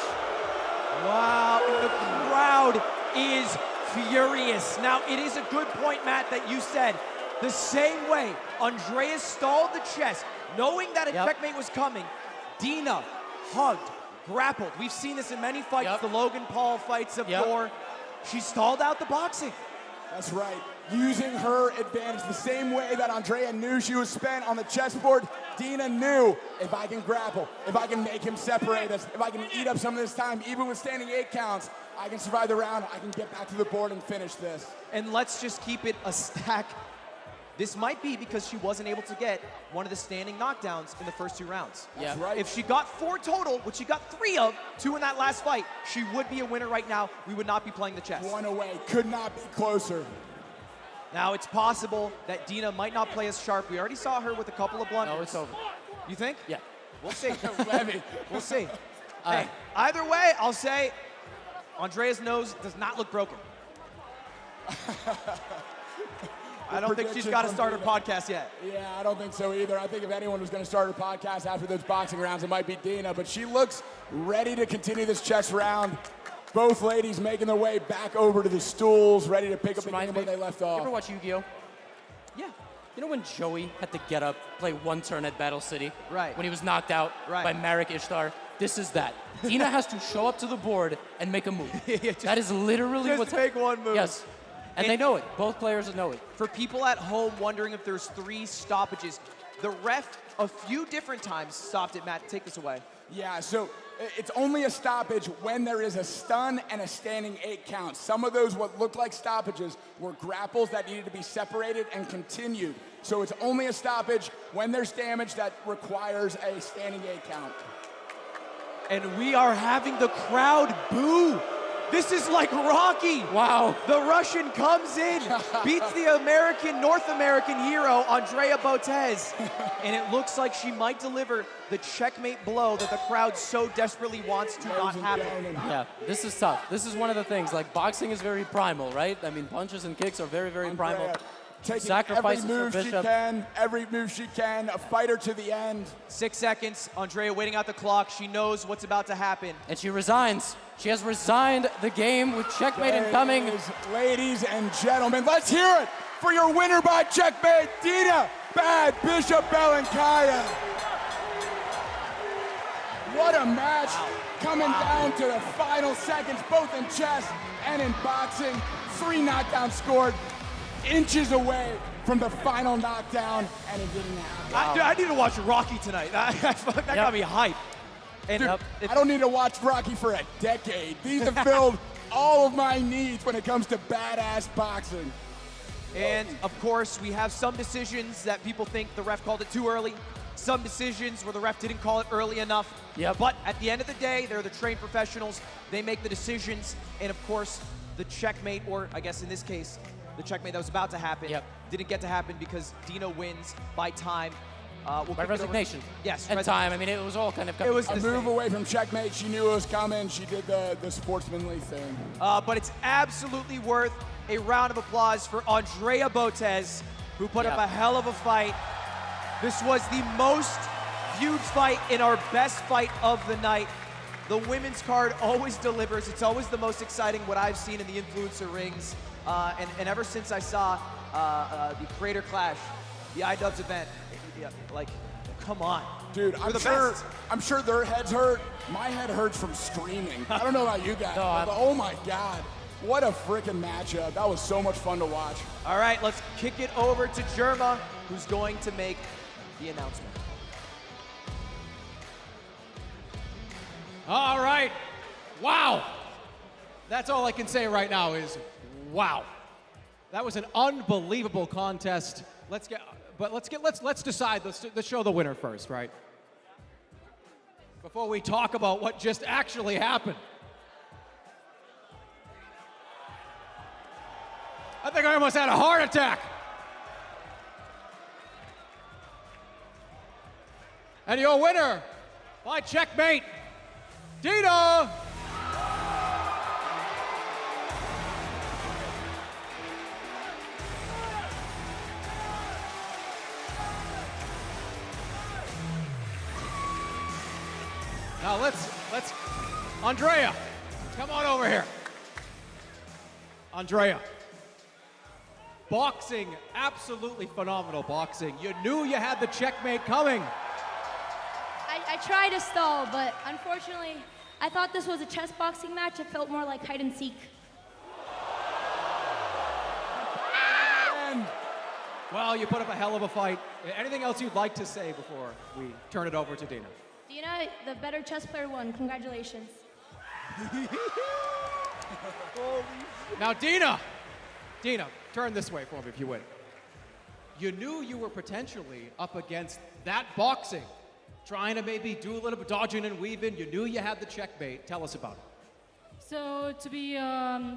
Wow, and the crowd is furious. Now, it is a good point, Matt, that you said. The same way Andrea stalled the chess, knowing that a checkmate was coming, Dina hugged, grappled. We've seen this in many fights, the Logan Paul fights of yore. She stalled out the boxing. That's right. Using her advantage the same way that Andrea knew she was spent on the chessboard, Dina knew, if I can grapple, if I can make him separate us, if I can eat up some of this time, even with standing 8 counts, I can survive the round, I can get back to the board and finish this. And let's just keep it a stack. This might be because she wasn't able to get one of the standing knockdowns in the first 2 rounds. That's right. If she got 4 total, which she got 3 of, 2 in that last fight, she would be a winner right now. We would not be playing the chess. 1 away, could not be closer. Now, it's possible that Dina might not play as sharp. We already saw her with a couple of blunders. No, it's over. You think? Yeah. We'll see. We'll see. Hey, either way, I'll say Andrea's nose does not look broken. I don't think she's got to start her podcast yet. Yeah, I don't think so either. I think if anyone was going to start her podcast after those boxing rounds, it might be Dina. But she looks ready to continue this chess round. Both ladies making their way back over to the stools, ready to pick up the game where they left off. You ever watch Yu-Gi-Oh? Yeah. You know when Joey had to get up, play 1 turn at Battle City? Right. When he was knocked out by Marek Ishtar? This is that. Dina has to show up to the board and make a move. That is literally what's make one move. Yes. And they know it. Both players know it. For people at home wondering if there's 3 stoppages, the ref a few different times stopped it. Matt, take this away. Yeah, so it's only a stoppage when there is a stun and a standing 8 count. Some of those what looked like stoppages were grapples that needed to be separated and continued. So it's only a stoppage when there's damage that requires a standing 8 count. And we are having the crowd boo. This is like Rocky. Wow. The Russian comes in, beats the North American hero, Andrea Botez. And it looks like she might deliver the checkmate blow that the crowd so desperately wants to not happen. Yeah, this is tough. This is one of the things. Like, boxing is very primal, right? I mean, punches and kicks are very, very primal. Taking Sacrifices every move for she Bishop. can, every move she can, a fighter to the end. 6 seconds, Andrea waiting out the clock. She knows what's about to happen. And she resigns. She has resigned the game with checkmate incoming. Ladies and gentlemen, let's hear it for your winner by checkmate, Dina Bad Bishop Belenkaya. What a match coming down to the final seconds, both in chess and in boxing. 3 knockdowns scored, inches away from the final knockdown, and it didn't happen. I need to watch Rocky tonight. That got me hyped. And Dude, I don't need to watch Rocky for a decade. These have filled all of my needs when it comes to badass boxing. And of course, we have some decisions that people think the ref called it too early. Some decisions where the ref didn't call it early enough. But at the end of the day, they're the trained professionals. They make the decisions. And of course, the checkmate, or I guess in this case, the checkmate that was about to happen, didn't get to happen because Dina wins by time. We'll By resignation. Yes. And time. I mean, it was all kind of coming. It was a move away from checkmate. She knew it was coming. She did the sportsmanly thing. But it's absolutely worth a round of applause for Andrea Botez, who put up a hell of a fight. This was the most viewed fight in our best fight of the night. The women's card always delivers. It's always the most exciting, what I've seen in the influencer rings. And ever since I saw the Creator Clash, the iDubbbz event, like, come on. Dude, I'm sure their heads hurt. My head hurts from screaming. I don't know about you guys. But oh my God. What a freaking matchup. That was so much fun to watch. All right, let's kick it over to Germa, who's going to make the announcement. All right. Wow. That's all I can say right now is wow. That was an unbelievable contest. Let's decide. Let's show the winner first, right? Before we talk about what just actually happened. I think I almost had a heart attack. And your winner by checkmate, Dina. Now let's, Andrea, come on over here. Andrea. Boxing, absolutely phenomenal boxing. You knew you had the checkmate coming. I tried to stall, but unfortunately, I thought this was a chess boxing match. It felt more like hide and seek. Well, you put up a hell of a fight. Anything else you'd like to say before we turn it over to Dina? Dina, the better chess player won. Congratulations. Now, Dina, turn this way for me if you would. You knew you were potentially up against that boxing, trying to maybe do a little bit dodging and weaving. You knew you had the checkmate. Tell us about it. So to be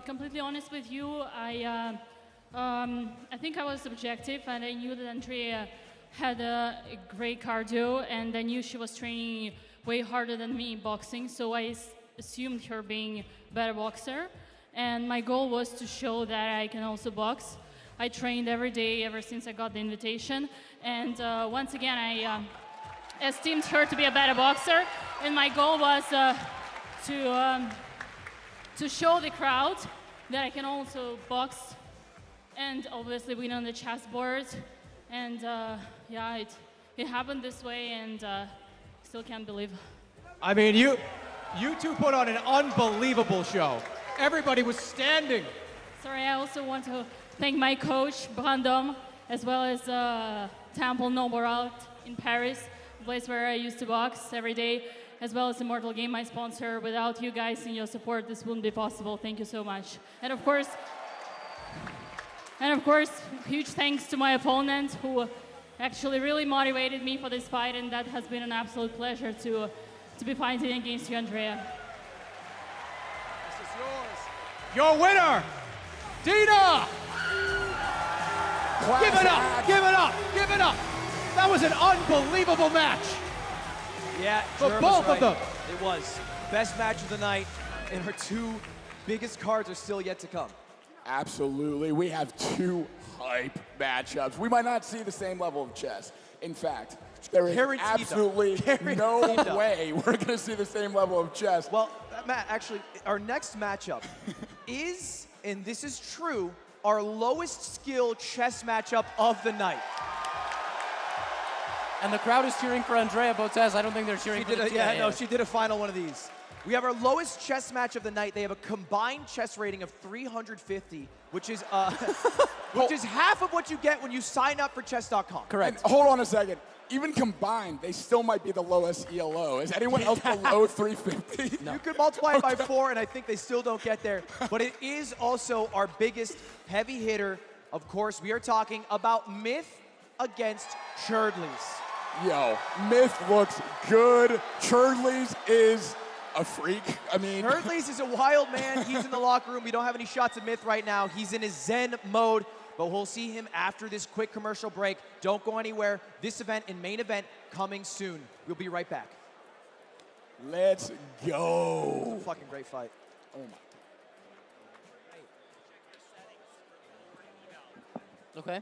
completely honest with you, I think I was subjective, and I knew that Andrea had a great cardio, and I knew she was training way harder than me in boxing, so I assumed her being a better boxer. And my goal was to show that I can also box. I trained every day ever since I got the invitation, and once again I esteemed her to be a better boxer, and my goal was to show the crowd that I can also box and obviously win on the chessboard. And yeah, it happened this way, and still can't believe. I mean, you two put on an unbelievable show. Everybody was standing. Sorry, I also want to thank my coach, Brandon, as well as Temple Noborat in Paris, a place where I used to box every day, as well as Immortal Game, my sponsor. Without you guys and your support, this wouldn't be possible. Thank you so much. And of course, huge thanks to my opponent, who actually really motivated me for this fight, and that has been an absolute pleasure to be fighting against you, Andrea. This is yours. Your winner, Dina! Give it up, give it up, give it up. That was an unbelievable match. Yeah, for both of them. It was. Best match of the night, and her two biggest cards are still yet to come. Absolutely. We have two hype matchups. We might not see the same level of chess. In fact, there is absolutely no way we're going to see the same level of chess. Well, Matt, actually, our next matchup is, and this is true, our lowest skill chess matchup of the night. And the crowd is cheering for Andrea Botez. I don't think they're cheering for the she did a final one of these. We have our lowest chess match of the night. They have a combined chess rating of 350, which is half of what you get when you sign up for chess.com. Correct. And hold on a second. Even combined, they still might be the lowest ELO. Is anyone else below 350? No. You could multiply it by 4, and I think they still don't get there. But it is also our biggest heavy hitter. Of course, we are talking about Myth against Cherdleys. Yo, Myth looks good. Cherdleys is a freak. I mean, Cherdleys is a wild man. He's in the locker room. We don't have any shots of Myth right now. He's in his Zen mode. but we'll see him after this quick commercial break. Don't go anywhere. This event and main event coming soon. We'll be right back. Let's go. It's a fucking great fight. Oh my. Okay.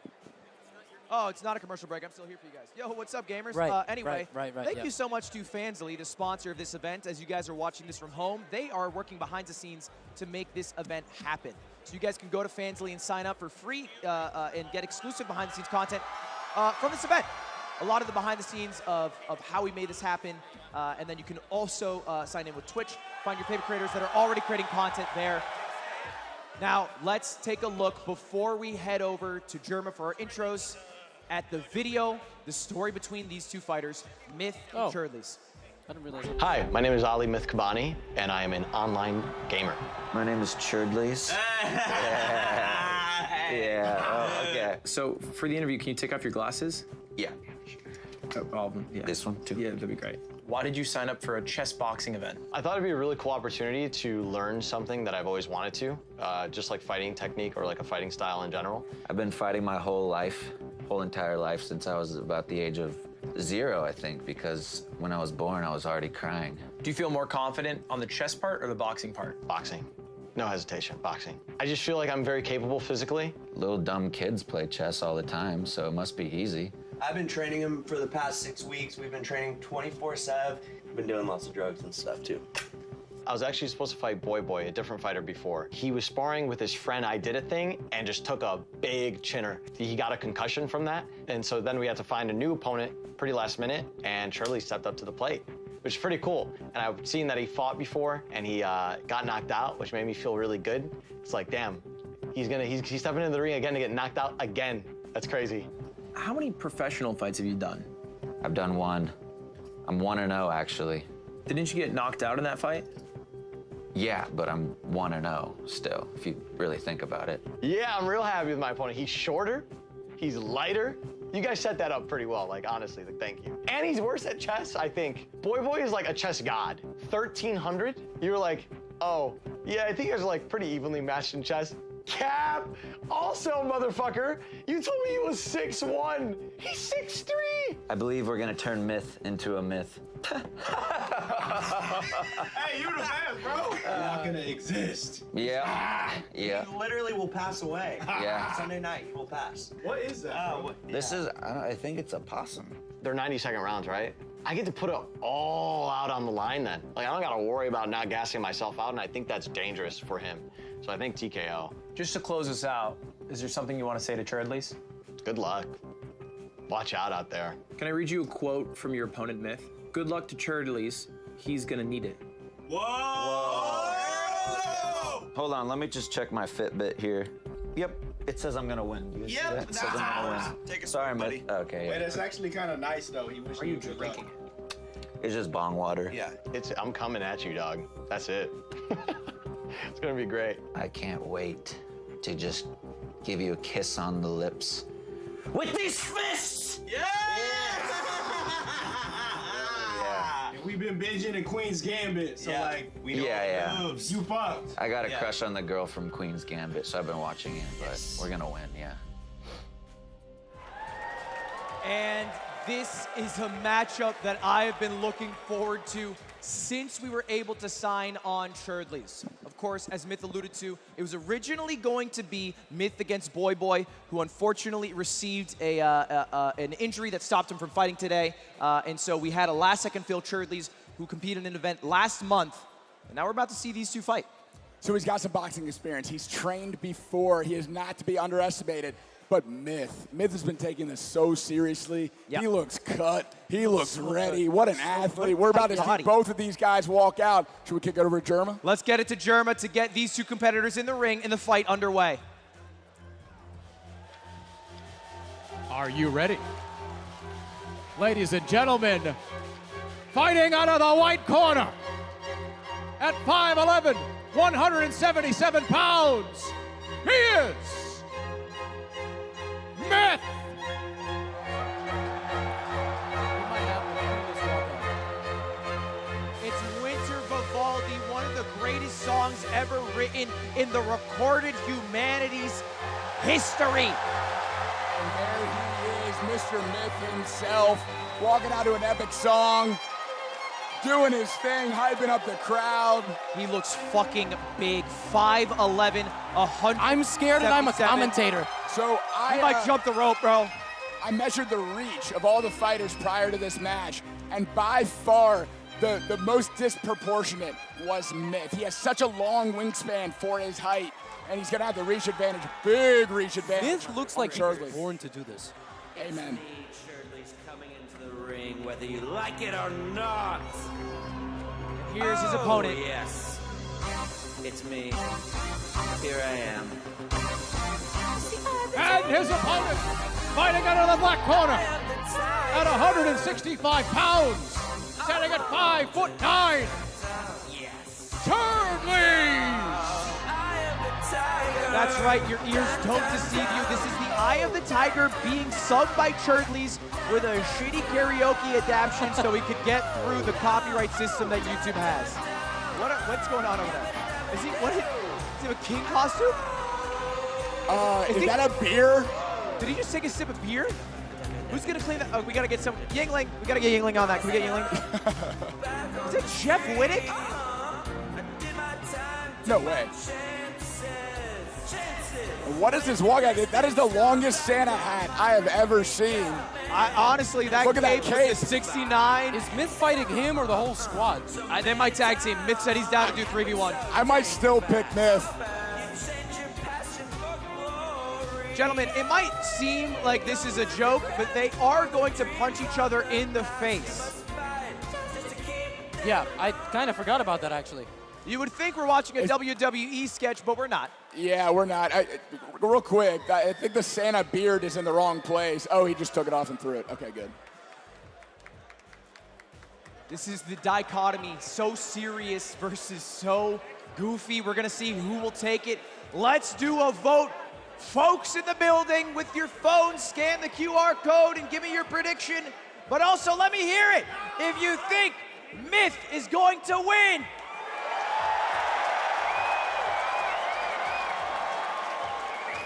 Oh, it's not a commercial break. I'm still here for you guys. Yo, what's up, gamers? Right, Anyway, right, thank yeah. you so much to Fansly, the sponsor of this event. As you guys are watching this from home, they are working behind the scenes to make this event happen. So you guys can go to Fansly and sign up for free and get exclusive behind-the-scenes content from this event. A lot of the behind the scenes of how we made this happen. And then you can also sign in with Twitch, find your favorite creators that are already creating content there. Now, let's take a look before we head over to Germa for our intros at the video, the story between these two fighters, Myth and Cherdleys. I didn't realize. Hi, my name is Ali Myth Kabani, and I am an online gamer. My name is Cherdleys. Yeah. Oh, okay. So for the interview, can you take off your glasses? Yeah. All of them. Yeah. This one too. Yeah, that'd be great. Why did you sign up for a chess boxing event? I thought it'd be a really cool opportunity to learn something that I've always wanted to, just like fighting technique or like a fighting style in general. I've been fighting my whole entire life since I was about the age of 0, I think, because when I was born, I was already crying. Do you feel more confident on the chess part or the boxing part? Boxing. No hesitation, boxing. I just feel like I'm very capable physically. Little dumb kids play chess all the time, so it must be easy. I've been training him for the past 6 weeks. We've been training 24/7. We've been doing lots of drugs and stuff too. I was actually supposed to fight Boy Boy, a different fighter before. He was sparring with his friend I Did It thing and just took a big chinner. He got a concussion from that. And so then we had to find a new opponent pretty last minute, and Cherdleys stepped up to the plate, which is pretty cool. And I've seen that he fought before and he got knocked out, which made me feel really good. It's like, damn, he's stepping into the ring again to get knocked out again. That's crazy. How many professional fights have you done? I've done 1. I'm 1-0 actually. Didn't you get knocked out in that fight? Yeah, but I'm 1-0 still, if you really think about it. Yeah, I'm real happy with my opponent. He's shorter, he's lighter. You guys set that up pretty well, like honestly, like thank you. And he's worse at chess, I think. Boy Boy is like a chess god. 1300, you were like, oh, yeah, I think you guys are like pretty evenly matched in chess. Cap! Also, motherfucker, you told me he was 6'1". He's 6'3". I believe we're gonna turn myth into a myth. Hey, you the best, bro. You're not gonna exist. Yeah. Yeah. He literally will pass away. Yeah. Sunday night, he will pass. What is that? This is, I think it's a possum. They're 90-second rounds, right? I get to put it all out on the line then. Like, I don't gotta worry about not gassing myself out, and I think that's dangerous for him. So I think TKO. Just to close us out, is there something you want to say to Cherdleys? Good luck. Watch out there. Can I read you a quote from your opponent, Myth? Good luck to Cherdleys. He's gonna need it. Whoa! Hold on, let me just check my Fitbit here. Yep, it says I'm gonna win. You see Yep, that? It says I'm gonna win. Take a Sorry, buddy. Myth. Okay. Wait, it's actually kind of nice though. He wished you good luck. It's just bong water. Yeah. I'm coming at you, dog. That's it. It's gonna be great. I can't wait to just give you a kiss on the lips. With these fists! Yeah! We've been binging in Queen's Gambit, so like, we know Yeah. moves. You fucked. I got a crush on the girl from Queen's Gambit, so I've been watching it, but we're gonna win, yeah. And this is a matchup that I have been looking forward to since we were able to sign on Cherdleys. Of course, as Myth alluded to, it was originally going to be Myth against Boy Boy, who unfortunately received an injury that stopped him from fighting today. And so we had a last-second Phil Cherdleys, who competed in an event last month. And now we're about to see these two fight. So he's got some boxing experience. He's trained before. He is not to be underestimated. But Myth has been taking this so seriously. Yep. He looks cut. He looks ready. What an athlete. We're about to see both of these guys walk out. Should we kick it over to Germa? Let's get it to Germa to get these two competitors in the ring and the fight underway. Are you ready? Ladies and gentlemen, fighting out of the white corner at 5'11", 177 pounds, he is Myth! It's Winter Vivaldi, one of the greatest songs ever written in the recorded humanities history. And there he is, Mr. Myth himself, walking out to an epic song, doing his thing, hyping up the crowd. He looks fucking big. 5'11", 100. I'm scared and I'm a commentator. So You might jump the rope, bro. I measured the reach of all the fighters prior to this match, and by far, the most disproportionate was Myth. He has such a long wingspan for his height, and he's gonna have the reach advantage, big reach advantage. Myth looks like he was born to do this. Amen. Cherdleys coming into the ring, whether you like it or not. Here's his opponent. Yes, it's me. Here I am. And his opponent, fighting out of the black corner at 165 pounds, standing at 5'9". Cherdleys! That's right, your ears don't deceive you. This is the Eye of the Tiger being subbed by Cherdleys with a shitty karaoke adaptation so we could get through the copyright system that YouTube has. What's going on over there? Is he a king costume? Is that a beer? Did he just take a sip of beer? Who's gonna clean that? Oh, we gotta get some Yingling. We gotta get Yingling on that. Can we get Yingling? Is it Jeff Wittick? No way. What is this walkout? That is the longest Santa hat I have ever seen. Honestly, that Look at that cape was cape. a 69. Is Myth fighting him or the whole squad? They might tag team. Myth said he's down to do 3v1. I might still pick Myth. Gentlemen, it might seem like this is a joke, but they are going to punch each other in the face. Yeah, I kind of forgot about that, actually. You would think we're watching a WWE sketch, but we're not. Yeah, we're not. Real quick, I think the Santa beard is in the wrong place. Oh, he just took it off and threw it. Okay, good. This is the dichotomy, so serious versus so goofy. We're going to see who will take it. Let's do a vote. Folks in the building, with your phone, scan the QR code and give me your prediction. But also, let me hear it if you think Myth is going to win.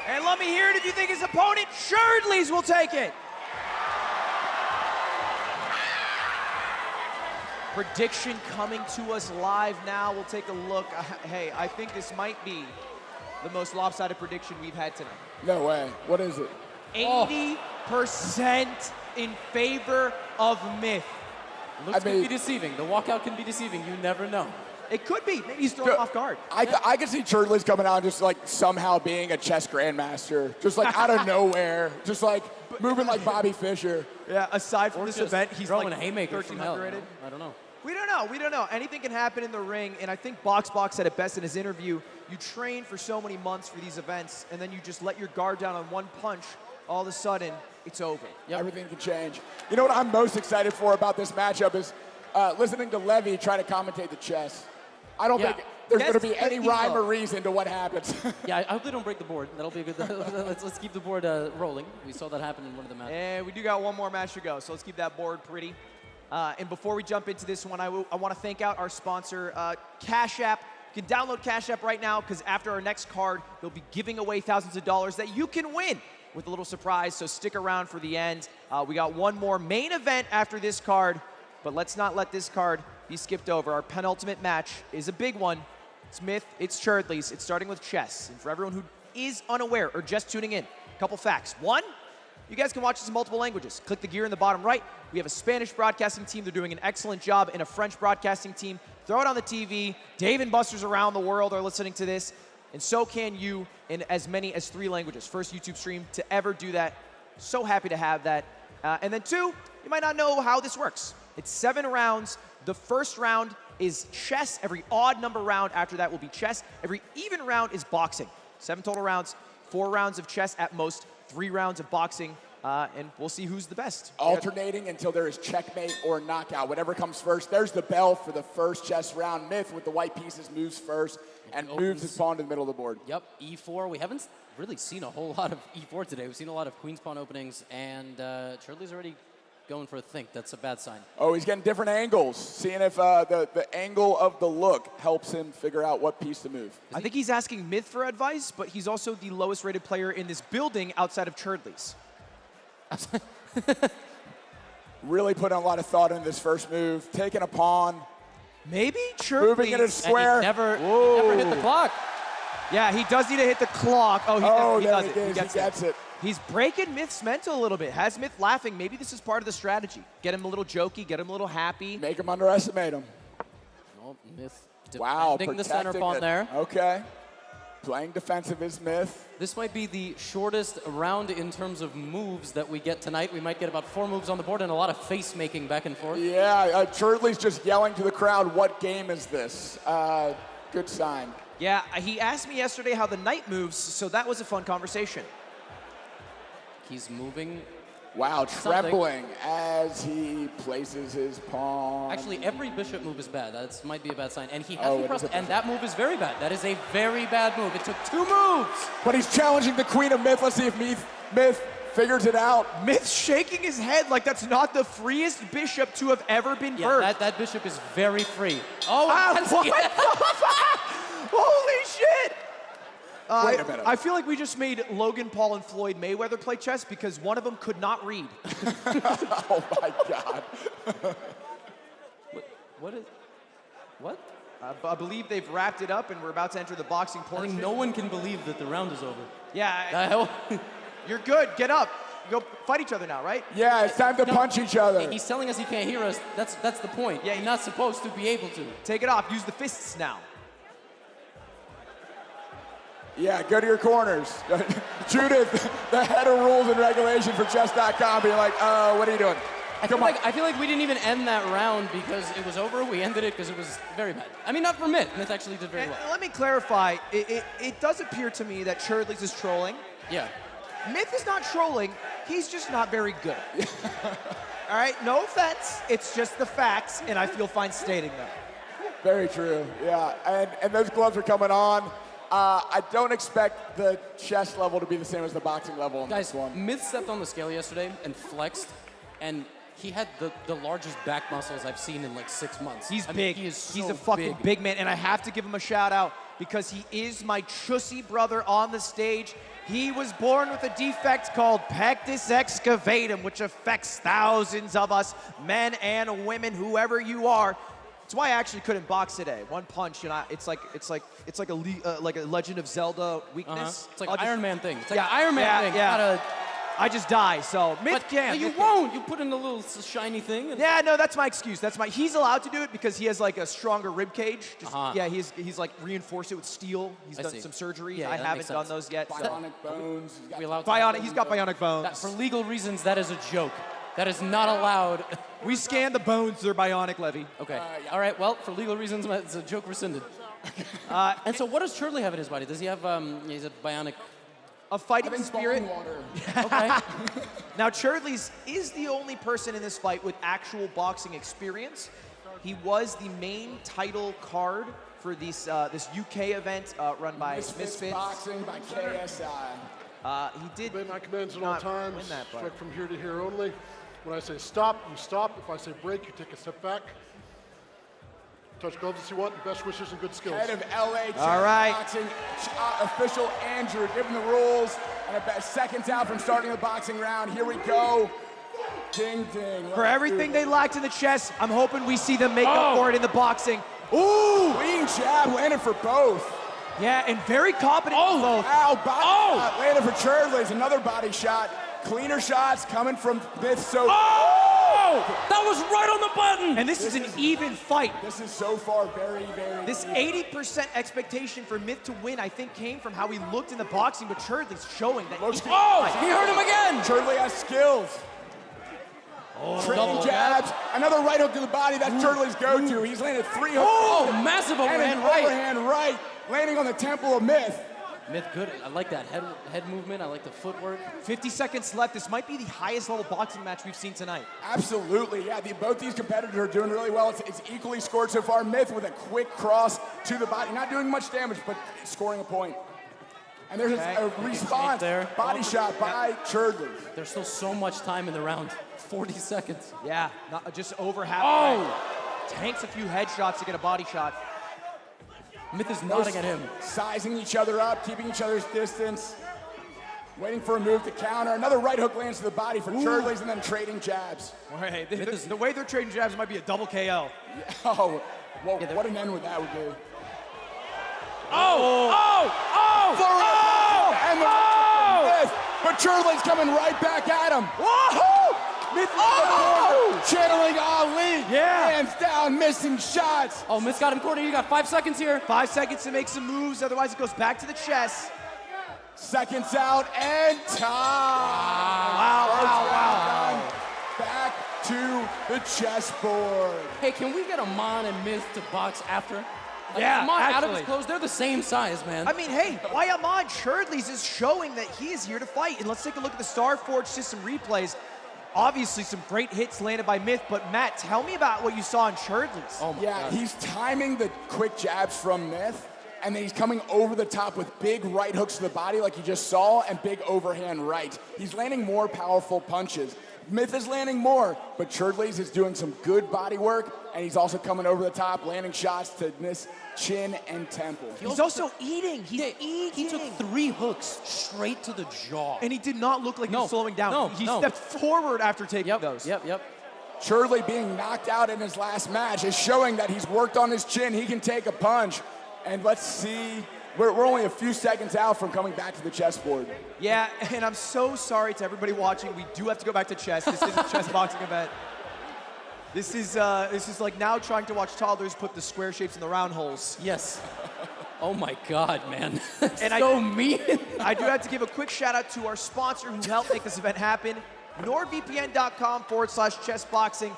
And let me hear it if you think his opponent, Cherdleys, will take it. Prediction coming to us live now. We'll take a look. Hey, I think this might be the most lopsided prediction we've had tonight. No way. What is it? 80% in favor of Myth. Looks can be deceiving. The walkout can be deceiving. You never know. It could be. Maybe he's thrown off guard. I could see Cherdleys coming out and just like somehow being a chess grandmaster. Just like out of nowhere. Just like moving like Bobby Fischer. Yeah, aside from Or this just event, he's throwing like haymakers from hell. 1,300 rated. I don't know. We don't know. We don't know. Anything can happen in the ring, and I think BoxBox said it best in his interview. You train for so many months for these events, and then you just let your guard down on one punch. All of a sudden, it's over. Yep. Everything can change. You know what I'm most excited for about this matchup is listening to Levy try to commentate the chess. I don't think there's going to be any rhyme or reason to what happens. Yeah, I hope they don't break the board. That'll be a good. let's keep the board rolling. We saw that happen in one of the matches. And we do got one more match to go, so let's keep that board pretty. And before we jump into this one, I want to thank out our sponsor, Cash App. You can download Cash App right now because after our next card, they'll be giving away thousands of dollars that you can win with a little surprise, so stick around for the end. We got one more main event after this card, but let's not let this card be skipped over. Our penultimate match is a big one. It's Myth, it's Cherdleys. It's starting with chess. And for everyone who is unaware or just tuning in, a couple facts. One, you guys can watch this in multiple languages. Click the gear in the bottom right. We have a Spanish broadcasting team. They're doing an excellent job, and a French broadcasting team. Throw it on the TV. Dave and Busters around the world are listening to this, and so can you in as many as 3 languages. First YouTube stream to ever do that. So happy to have that. And then 2, you might not know how this works. It's 7 rounds. The first round is chess. Every odd number round after that will be chess. Every even round is boxing. 7 total rounds, 4 rounds of chess at most, 3 rounds of boxing, and we'll see who's the best. Alternating until there is checkmate or knockout. Whatever comes first. There's the bell for the first chess round. Myth with the white pieces moves first and moves his pawn to the middle of the board. Yep, E4. We haven't really seen a whole lot of E4 today. We've seen a lot of queen's pawn openings, and Cherdleys already going for a think. That's a bad sign. Oh, he's getting different angles, seeing if the angle of the look helps him figure out what piece to move. I think he's asking Myth for advice, but he's also the lowest rated player in this building outside of Cherdleys. Really putting a lot of thought in this first move, taking a pawn. Maybe Cherdleys. Moving in a square. Never hit the clock. Yeah, he does need to hit the clock. Oh, he does it. He gets it. He's breaking Myth's mental a little bit. Has Myth laughing. Maybe this is part of the strategy. Get him a little jokey, get him a little happy. Make him underestimate him. Oh, Myth Wow, defending the center pawn it. there. Okay. Playing defensive is Myth. This might be the shortest round in terms of moves that we get tonight. We might get about 4 moves on the board and a lot of face making back and forth. Yeah, Cherdleys just yelling to the crowd, what game is this? Good sign. Yeah, he asked me yesterday how the knight moves, so that was a fun conversation. He's moving. Wow, trembling as he places his pawn. Actually, every bishop move is bad. That might be a bad sign. And he has to press, and that move is very bad. That is a very bad move. It took 2 moves. But he's challenging the queen of Myth. Let's see if Myth figures it out. Myth shaking his head like that's not the freest bishop to have ever been birthed. Yeah, that bishop is very free. Oh, what? Holy shit! Wait a minute. I feel like we just made Logan Paul and Floyd Mayweather play chess because one of them could not read. Oh my God. What? I believe they've wrapped it up and we're about to enter the boxing portion. I think no one can believe that the round is over. Yeah. You're good. Get up. Go fight each other now, right? Yeah, it's time to punch each other. He's telling us he can't hear us. That's the point. Yeah, you're not supposed to be able to. Take it off. Use the fists now. Yeah, go to your corners. Judith, the head of rules and regulation for chess.com, being like, what are you doing? I feel like we didn't even end that round because it was over. We ended it because it was very bad. I mean, not for Myth. Myth actually did very well. Let me clarify. It does appear to me that Cherdleys is trolling. Yeah. Myth is not trolling. He's just not very good. All right? No offense. It's just the facts, and I feel fine stating them. Very true. Yeah, and those gloves are coming on. I don't expect the chess level to be the same as the boxing level in this one. Myth stepped on the scale yesterday and flexed, and he had the largest back muscles I've seen in like 6 months. He's big. He's a fucking big man, and I have to give him a shout out because he is my chussy brother on the stage. He was born with a defect called pectus excavatum, which affects thousands of us, men and women, whoever you are. That's why I actually couldn't box today. One punch, and it's like a Legend of Zelda weakness. It's like an Iron Man thing. It's like an Iron Man thing. Yeah. I just die. So Myth can't. You won't. You put in a little shiny thing. Yeah, no, that's my excuse. He's allowed to do it because he has like a stronger rib cage. Yeah, he's like reinforced it with steel. He's done some surgery. Yeah, I haven't done those yet. Bionic bones. He's got bionic bones. For legal reasons, that is a joke. That is not allowed. We scanned the bones. They're bionic, Levy. Okay. All right. Well, for legal reasons, it's a joke rescinded. And so, what does Cherdley have in his body? Does he have? He's a bionic. A fighting spirit. Okay. Now, Cherdleys is the only person in this fight with actual boxing experience. He was the main title card for this UK event run by Misfits. Boxing by KSI. He did Obey my commands at all not times. win that fight. Strike from here to here only. When I say stop, you stop. If I say break, you take a step back. Touch gloves if you want. Best wishes and good skills. Head of LA All right. Boxing official Andrew giving the rules. And about seconds out from starting the boxing round. Here we go. Ding, ding. For everything they lacked in the chess, I'm hoping we see them make up for it in the boxing. Ooh! Clean jab landed for both. Yeah, and very competent in both. Ow, body shot landed for Cherdleys. Another body shot. Cleaner shots coming from Myth. So. That was right on the button! And this is an even fight. This is so far very, very This 80% expectation for Myth to win, I think, came from how he looked in the boxing, but Cherdley's showing that he hurt him again! Cherdley has skills. Triple jabs. Another right hook to the body. That's Cherdley's go-to. He's landed 3 hooks. Oh, massive overhand right. Overhand right. Landing on the temple of Myth. Myth good. I like that head movement. I like the footwork. 50 seconds left. This might be the highest level boxing match we've seen tonight. Absolutely, yeah. Both these competitors are doing really well. It's equally scored so far. Myth with a quick cross to the body. Not doing much damage, but scoring a point. And there's a response. Body shot by Cherdleys. There's still so much time in the round. 40 seconds. Yeah, just over half. Tanks a few headshots to get a body shot. Myth is nodding at him. Sizing each other up, keeping each other's distance. Waiting for a move to counter. Another right hook lands to the body for Cherdleys, and then trading jabs. Right. The way they're trading jabs might be a double KO. Yeah. Oh, well, what an end would that would be. And the Myth, but Cherdleys coming right back at him. Woohoo! Myth channeling Ali. Yeah. Hands down, missing shots. Oh, Myth got him cornered. You got 5 seconds here. 5 seconds to make some moves, otherwise it goes back to the chess. Seconds out and time. Wow. Back to the chessboard. Hey, can we get Amon and Myth to box after? Yeah, Amon out of actually. his clothes, they're the same size, man. I mean, hey, why Amon Cherdleys is showing that he is here to fight. And let's take a look at the Starforge system replays. Obviously, some great hits landed by Myth, but Matt, tell me about what you saw in Cherdleys. Oh yeah, he's timing the quick jabs from Myth, and then he's coming over the top with big right hooks to the body like you just saw, and big overhand right. He's landing more powerful punches. Myth is landing more, but Cherdleys is doing some good body work, and he's also coming over the top, landing shots to miss chin and temple. He's also eating. He's eating. He took 3 hooks straight to the jaw. And he did not look like he was slowing down. He stepped forward after taking those. Yep. Cherdleys being knocked out in his last match is showing that he's worked on his chin. He can take a punch. And let's see. We're only a few seconds out from coming back to the chessboard. Yeah, and I'm so sorry to everybody watching. We do have to go back to chess. This is a chess boxing event. This is like now trying to watch toddlers put the square shapes in the round holes. Yes. Oh my God, man. And so mean. I do have to give a quick shout out to our sponsor who helped make this event happen, NordVPN.com/chessboxing.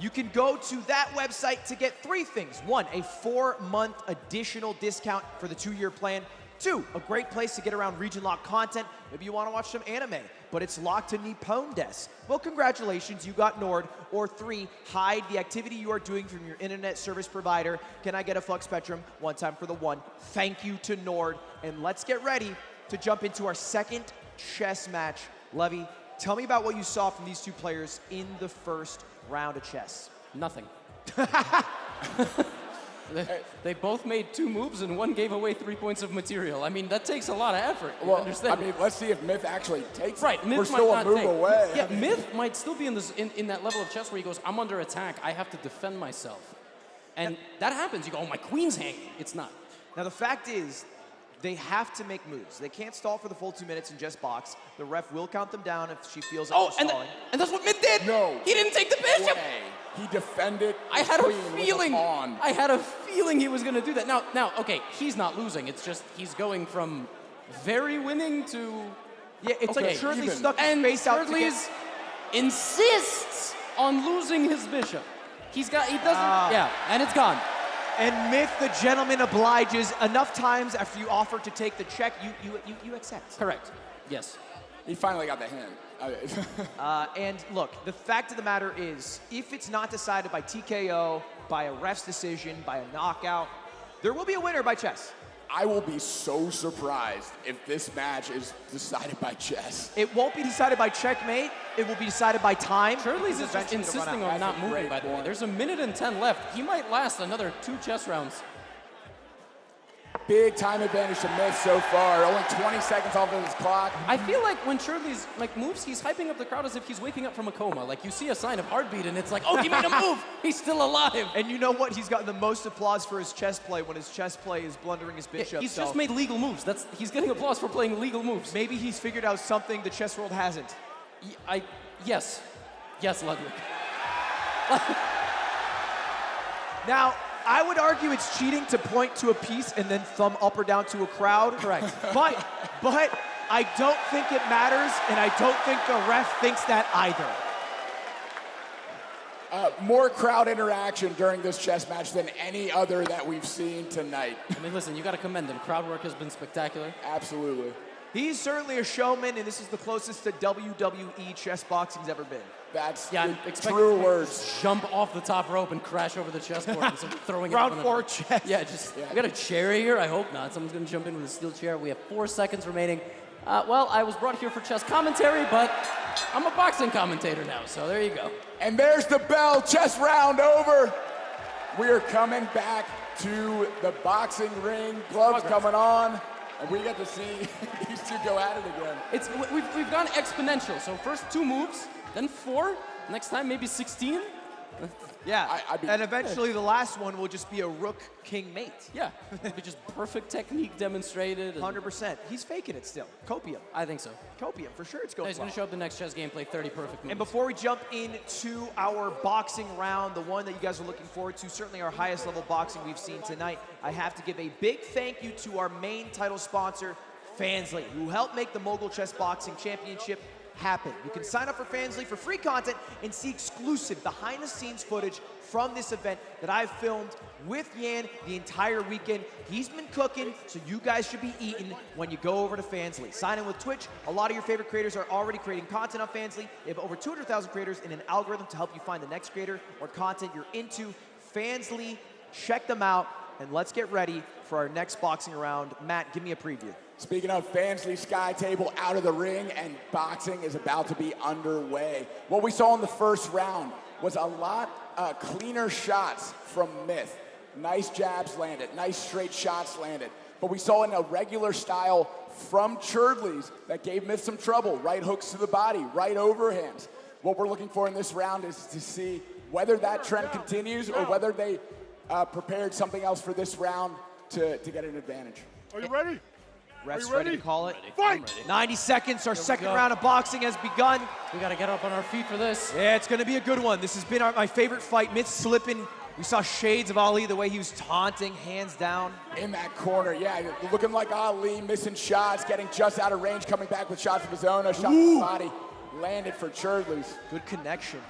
You can go to that website to get 3 things. 1, a 4-month additional discount for the 2-year plan. 2, a great place to get around region-locked content. Maybe you want to watch some anime, but it's locked to Nippon Des. Well, congratulations, you got Nord. Or 3, hide the activity you are doing from your internet service provider. Can I get a Flux Spectrum? One time for the 1. Thank you to Nord. And let's get ready to jump into our second chess match. Levy, tell me about what you saw from these 2 players in the first round of chess. Nothing. They both made 2 moves and one gave away 3 points of material. I mean, that takes a lot of effort. You understand? I mean, let's see if Myth actually takes it. Right, Myth We're still a move away. Yeah, Myth might still be in that level of chess where he goes, I'm under attack, I have to defend myself. And that happens. You go, oh, my queen's hanging. It's not. Now, the fact is, they have to make moves. They can't stall for the full 2 minutes and just box. The ref will count them down if she feels like they're stalling. And that's what Myth did. No. He didn't take the bishop. He defended. I had a feeling. feeling he was going to do that. Now, okay, he's not losing. It's just he's going from very winning to it's like Cherdleys stuck his and face out. Cherdleys insists on losing his bishop. He doesn't. And it's gone. And Myth, the gentleman, obliges. Enough times after you offer to take the check, you accept. Correct. Yes. He finally got the hand. And look, the fact of the matter is, if it's not decided by TKO, by a ref's decision, by a knockout, there will be a winner by chess. I will be so surprised if this match is decided by chess. It won't be decided by checkmate. It will be decided by time. Cherdleys is just insisting on not moving, by the way. There's 1 minute and 10 left. He might last another 2 chess rounds. Big time advantage to Myth so far. Only 20 seconds off of his clock. I feel like when Cherdleys moves, he's hyping up the crowd as if he's waking up from a coma. Like you see a sign of heartbeat and it's like, oh, he made a move. He's still alive. And you know what? He's gotten the most applause for his chess play when his chess play is blundering his bishop. He's just made legal moves. He's getting applause for playing legal moves. Maybe he's figured out something the chess world hasn't. Yes, Ludwig. Now, I would argue it's cheating to point to a piece and then thumb up or down to a crowd. Correct. But I don't think it matters, and I don't think the ref thinks that either. More crowd interaction during this chess match than any other that we've seen tonight. I mean, listen, you got to commend him. Crowd work has been spectacular. Absolutely. He's certainly a showman, and this is the closest to WWE chess boxing's ever been. That's true words. Jump off the top rope and crash over the chessboard and start throwing it. Round 4 chess. Yeah, we got a chair here. I hope not. Someone's going to jump in with a steel chair. We have 4 seconds remaining. Well, I was brought here for chess commentary, but I'm a boxing commentator now, so there you go. And there's the bell, chess round over. We are coming back to the boxing ring, gloves coming on, and we get to see these two go at it again. We've gone exponential, so first 2 moves, then 4, next time maybe 16. Yeah, and eventually the last one will just be a rook-king mate. Yeah, it'll be just perfect technique demonstrated. 100%. He's faking it still. Copium. I think so. Copium, for sure it's going He's going to show up the next chess game, play 30 perfect moves. And before we jump into our boxing round, the one that you guys are looking forward to, certainly our highest level boxing we've seen tonight, I have to give a big thank you to our main title sponsor, Fansly, who helped make the Mogul Chess Boxing Championship happen. You can sign up for Fansly for free content and see exclusive behind-the-scenes footage from this event that I've filmed with Yan the entire weekend. He's been cooking, so you guys should be eating when you go over to Fansly. Sign in with Twitch. A lot of your favorite creators are already creating content on Fansly. They have over 200,000 creators and an algorithm to help you find the next creator or content you're into. Fansly, check them out, and let's get ready for our next boxing round. Matt, give me a preview. Speaking of Fansly, Sky Table out of the ring, and boxing is about to be underway. What we saw in the first round was a lot cleaner shots from Myth. Nice jabs landed, nice straight shots landed. But we saw in a regular style from Cherdleys that gave Myth some trouble. Right hooks to the body, right overhands. What we're looking for in this round is to see whether that trend continues or whether they prepared something else for this round to get an advantage. Are you ready? Ref's ready to call it. Fight! 90 seconds, our second round of boxing has begun. We got to get up on our feet for this. Yeah, it's going to be a good one. This has been my favorite fight. Myth slipping. We saw shades of Ali, the way he was taunting, hands down. In that corner, yeah, looking like Ali, missing shots, getting just out of range, coming back with shots of his own. A shot to the body, landed for Cherdleys. Good connection.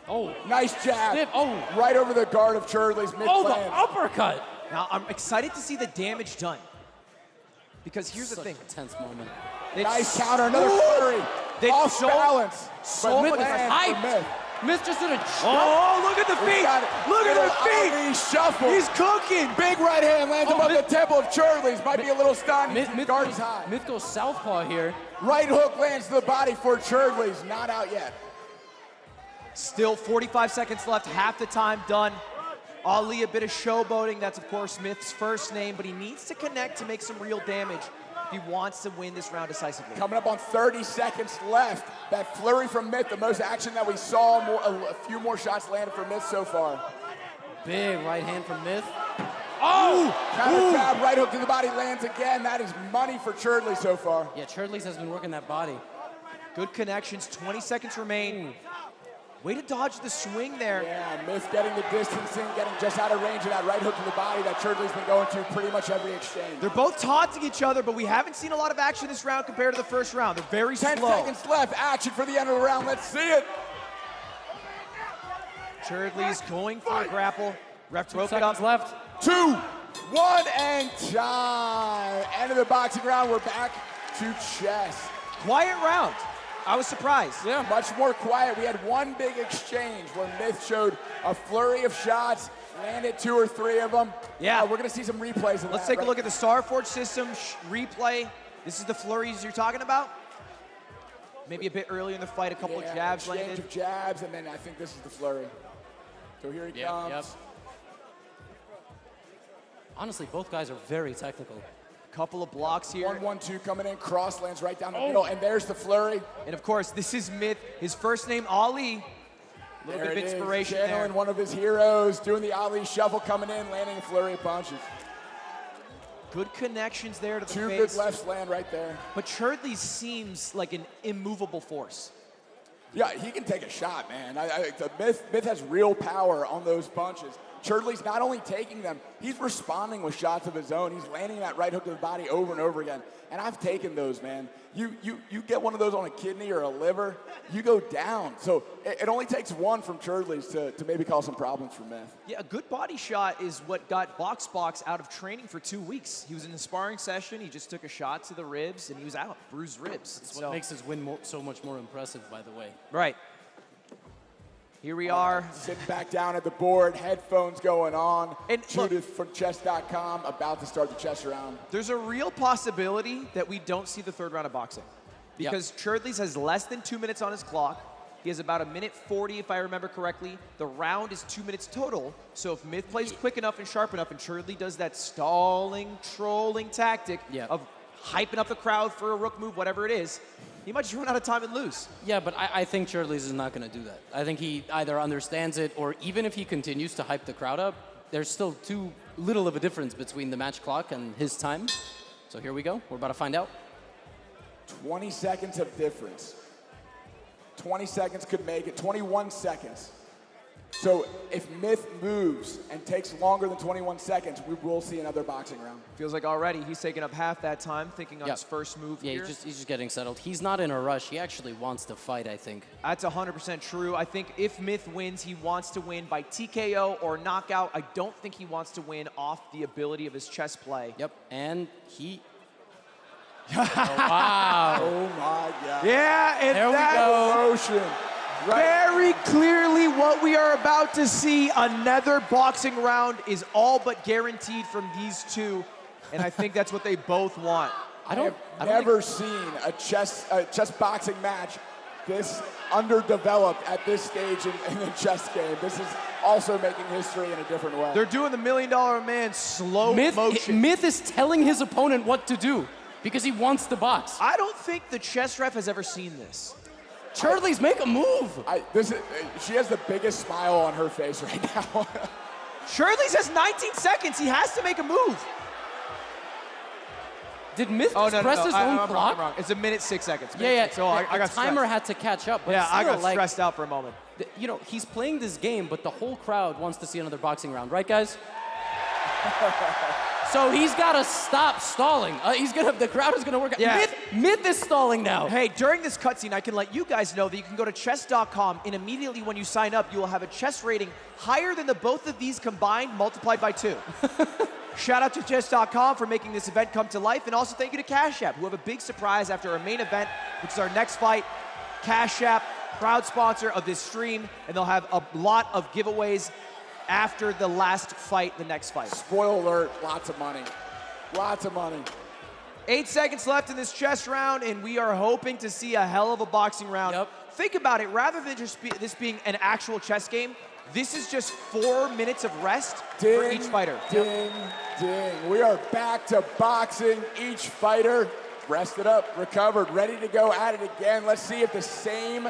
Oh. Nice jab. Stiff. Oh. Right over the guard of Cherdleys. Oh, the uppercut. Now, I'm excited to see the damage done. Because here's the thing. A tense moment. Nice counter, another flurry. Off balance. So but much Myth. Myth just did a Oh, look at the feet. Look at the feet. Ali shuffle. He's cooking. Big right hand lands above the temple of Cherdleys. Might be a little stunned. Guard is high. Myth goes southpaw here. Right hook lands to the body for Cherdleys. Not out yet. Still 45 seconds left. Half the time done. Ali a bit of showboating. That's, of course, Myth's first name, but he needs to connect to make some real damage if he wants to win this round decisively. Coming up on 30 seconds left. That flurry from Myth, the most action that we saw. A few more shots landed for Myth so far. Big right hand from Myth. Oh! Counter jab, right hook to the body, lands again. That is money for Cherdleys so far. Yeah, Cherdleys has been working that body. Good connections. 20 seconds remain. Way to dodge the swing there. Yeah, Myth getting the distancing, getting just out of range of that right hook to the body that Cherdleys been going to pretty much every exchange. They're both taunting each other, but we haven't seen a lot of action this round compared to the first round. They're very 10 slow. seconds left. Action for the end of the round. Let's see it. Cherdleys going for a grapple. Ref broke it up. Left. 2, 1, and time. End of the boxing round. We're back to chess. Quiet round. I was surprised. Yeah, much more quiet. We had one big exchange where Myth showed a flurry of shots, landed 2 or 3 of them. Yeah. We're going to see some replays of Let's that, take a look at the Starforge system replay. This is the flurries you're talking about? Maybe a bit earlier in the fight, a couple of jabs exchange landed. of jabs, and then I think this is the flurry. So here he comes. Yep. Honestly, both guys are very technical. Couple of blocks here. 1-1-2 coming in, cross lands right down the middle, and there's the flurry. And of course, this is Myth. His first name, Ali. A little bit of inspiration there. Channeling one of his heroes, doing the Ali shuffle, coming in, landing a flurry of punches. Good connections there to the 2 face. good lefts land right there. But Cherdleys seems like an immovable force. Yeah, he can take a shot, man. The Myth has real power on those punches. Cherdleys not only taking them, he's responding with shots of his own. He's landing that right hook to the body over and over again. And I've taken those, man. You get one of those on a kidney or a liver, you go down. So it only takes one from Cherdleys to maybe cause some problems for Myth. Yeah, a good body shot is what got BoxBox out of training for 2 weeks. He was in a sparring session. He just took a shot to the ribs, and he was out. Bruised ribs. That's what makes his win so much more impressive, by the way. Right. Here we are. Sitting back down at the board, headphones going on. And Judith from chess.com about to start the chess round. There's a real possibility that we don't see the third round of boxing. because Cherdleys has less than 2 minutes on his clock. He has about 1:40, if I remember correctly. The round is 2 minutes total. So if Myth plays quick enough and sharp enough, and Cherdley does that stalling, trolling tactic of hyping up the crowd for a rook move, whatever it is, he might just run out of time and lose. Yeah, but I think Cherdleys is not going to do that. I think he either understands it, or even if he continues to hype the crowd up, there's still too little of a difference between the match clock and his time. So here we go. We're about to find out. 20 seconds of difference. 20 seconds could make it. 21 seconds. So if Myth moves and takes longer than 21 seconds, we will see another boxing round. Feels like already he's taking up half that time thinking on his first move here. He's just getting settled. He's not in a rush. He actually wants to fight, I think. That's 100% true. I think if Myth wins, he wants to win by TKO or knockout. I don't think he wants to win off the ability of his chess play. Yep, and he... oh, wow. Oh, my God. Yeah, and there that we go. Motion. Very clearly what we are about to see. Another boxing round is all but guaranteed from these two, and I think that's what they both want. I have never seen a chess boxing match this underdeveloped at this stage in the chess game. This is also making history in a different way. They're doing the $1 Million Man slow motion. Myth is telling his opponent what to do because he wants to box. I don't think the chess ref has ever seen this. Cherdleys, make a move. She has the biggest smile on her face right now. Cherdleys has 19 seconds. He has to make a move. Did Myth press his own clock? I'm wrong. It's 1:06. Yeah. So I got timer stressed. had to catch up. But Yeah, I still, got stressed out for a moment. You know, he's playing this game, but the whole crowd wants to see another boxing round, right, guys? So he's got to stop stalling. The crowd is gonna work. Yeah. Myth is stalling now. Hey, during this cutscene, I can let you guys know that you can go to chess.com, and immediately when you sign up, you will have a chess rating higher than the both of these combined multiplied by 2. Shout out to chess.com for making this event come to life, and also thank you to Cash App, who have a big surprise after our main event, which is our next fight. Cash App, proud sponsor of this stream, and they'll have a lot of giveaways after the last fight, the next fight. Spoiler alert, lots of money. Lots of money. 8 seconds left in this chess round, and we are hoping to see a hell of a boxing round. Think about it, rather than just this being an actual chess game, this is just 4 minutes of rest for each fighter. Ding, ding. We are back to boxing. Each fighter rested up, recovered, ready to go at it again. Let's see if the same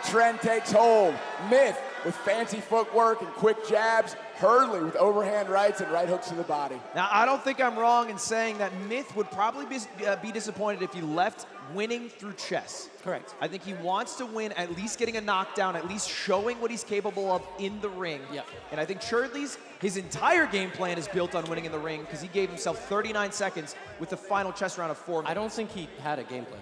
trend takes hold. Myth with fancy footwork and quick jabs. Cherdleys with overhand rights and right hooks to the body. Now, I don't think I'm wrong in saying that Myth would probably be disappointed if he left winning through chess. Correct. I think he wants to win, at least getting a knockdown, at least showing what he's capable of in the ring. Yeah. And I think Cherdleys, his entire game plan is built on winning in the ring because he gave himself 39 seconds with the final chess round of 4 minutes. I don't think he had a game plan.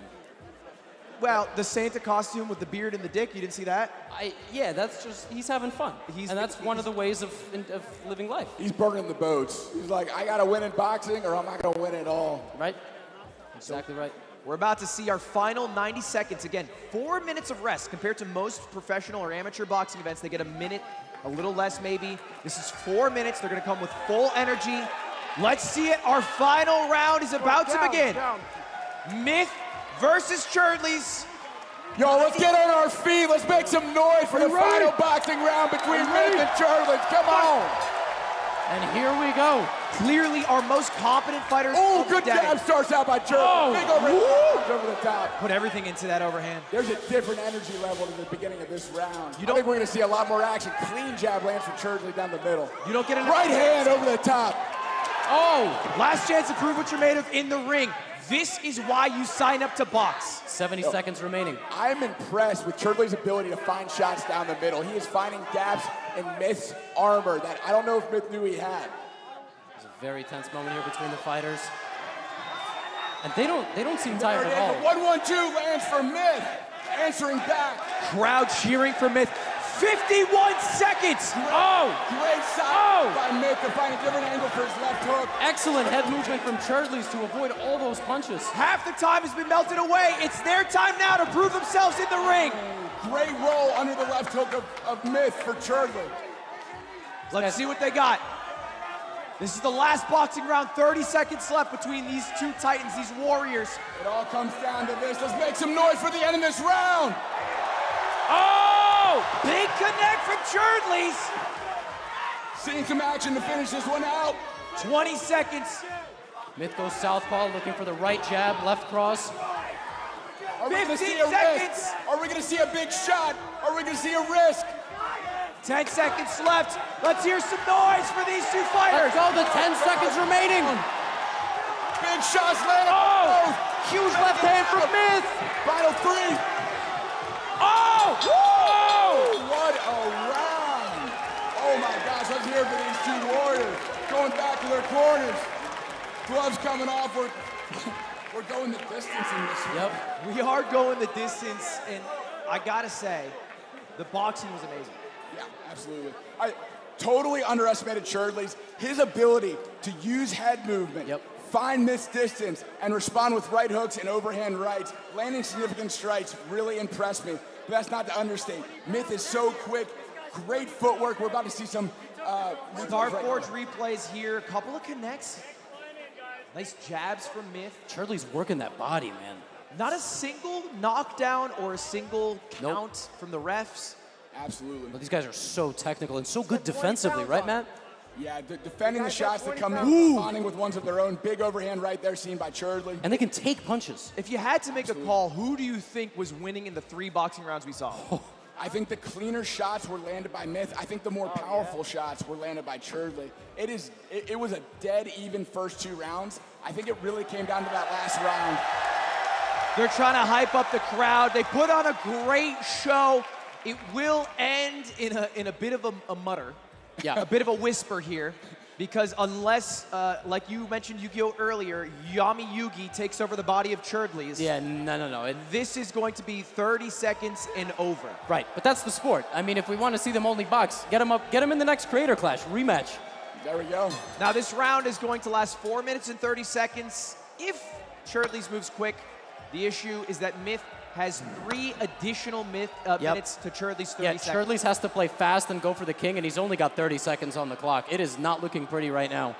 Well, the Santa costume with the beard and the dick, you didn't see that? Yeah, that's just, he's having fun. And that's one of the ways of living life. He's burning the boats. He's like, I got to win in boxing or I'm not going to win at all. Right? Exactly right. We're about to see our final 90 seconds. Again, 4 minutes of rest compared to most professional or amateur boxing events. They get a minute, a little less maybe. This is 4 minutes. They're going to come with full energy. Let's see it. Our final round is about to begin. Myth versus Cherdleys. Yo, let's get on our feet. Let's make some noise for the final boxing round between Myth and Cherdleys. Come on. And here we go. Clearly our most competent fighters. Oh, good jab starts out by Cherdleys. Big overhand over the top. Put everything into that overhand. There's a different energy level to the beginning of this round. I think we're going to see a lot more action. Clean jab lands from Cherdleys down the middle. You don't get enough. Right hand over the top. Oh, last chance to prove what you're made of in the ring. This is why you sign up to box. 70 seconds remaining. I'm impressed with Cherdleys' ability to find shots down the middle. He is finding gaps in Myth's armor that I don't know if Myth knew he had. It's a very tense moment here between the fighters. And they don't seem tired at all. 1-1-2 lands for Myth. Answering back. Crowd cheering for Myth. 51 seconds! Great side by Myth to find a different angle for his left hook. Excellent head movement from Cherdleys to avoid all those punches. Half the time has been melted away. It's their time now to prove themselves in the ring. Great roll under the left hook of Myth for Cherdleys. Let's see what they got. This is the last boxing round. 30 seconds left between these two titans, these warriors. It all comes down to this. Let's make some noise for the end of this round. Oh! Big connect from Cherdleys. Seeing some action to finish this one out. 20 seconds. Myth goes southpaw, looking for the right jab, left cross. Are we gonna see a risk? Are we gonna see a big shot? Are we gonna see a risk? 10 seconds left. Let's hear some noise for these two fighters. Let's go, the 10 seconds remaining. Big shots landed. Oh! Huge left hand from Myth. Final 3. Oh! Whoa! What a round. Oh my gosh, let's hear it for these two warriors. Going back to their corners. Gloves coming off. We're going the distance in this one. Yep. We are going the distance, and I gotta say, the boxing was amazing. Yeah, absolutely. I totally underestimated Cherdleys. His ability to use head movement, find missed distance, and respond with right hooks and overhand rights, landing significant strikes really impressed me. But that's not to understate. Myth is so quick, great footwork. We're about to see some Starforge replays here, a couple of connects. Nice jabs from Myth. Cherdleys working that body, man. Not a single knockdown or a single count from the refs. Absolutely. But these guys are so technical and so good defensively, right, Matt? Yeah, defending the shots that come in, responding with ones of their own. Big overhand right there seen by Cherdley. And they can take punches. If you had to make a call, who do you think was winning in the 3 boxing rounds we saw? I think the cleaner shots were landed by Myth. I think the more powerful shots were landed by Cherdley. It was a dead even first 2 rounds. I think it really came down to that last round. They're trying to hype up the crowd. They put on a great show. It will end in a bit of a mutter, a bit of a whisper here, because unless, like you mentioned Yu-Gi-Oh earlier, Yami Yugi takes over the body of Cherdleys. Yeah, no. This is going to be 30 seconds and over. Right, but that's the sport. I mean, if we want to see them only box, get them in the next Creator Clash rematch. There we go. Now this round is going to last 4 minutes and 30 seconds. If Cherdleys moves quick, the issue is that Myth has 3 additional minutes to Cherdleys' 30 seconds. Cherdleys has to play fast and go for the king, and he's only got 30 seconds on the clock. It is not looking pretty right now.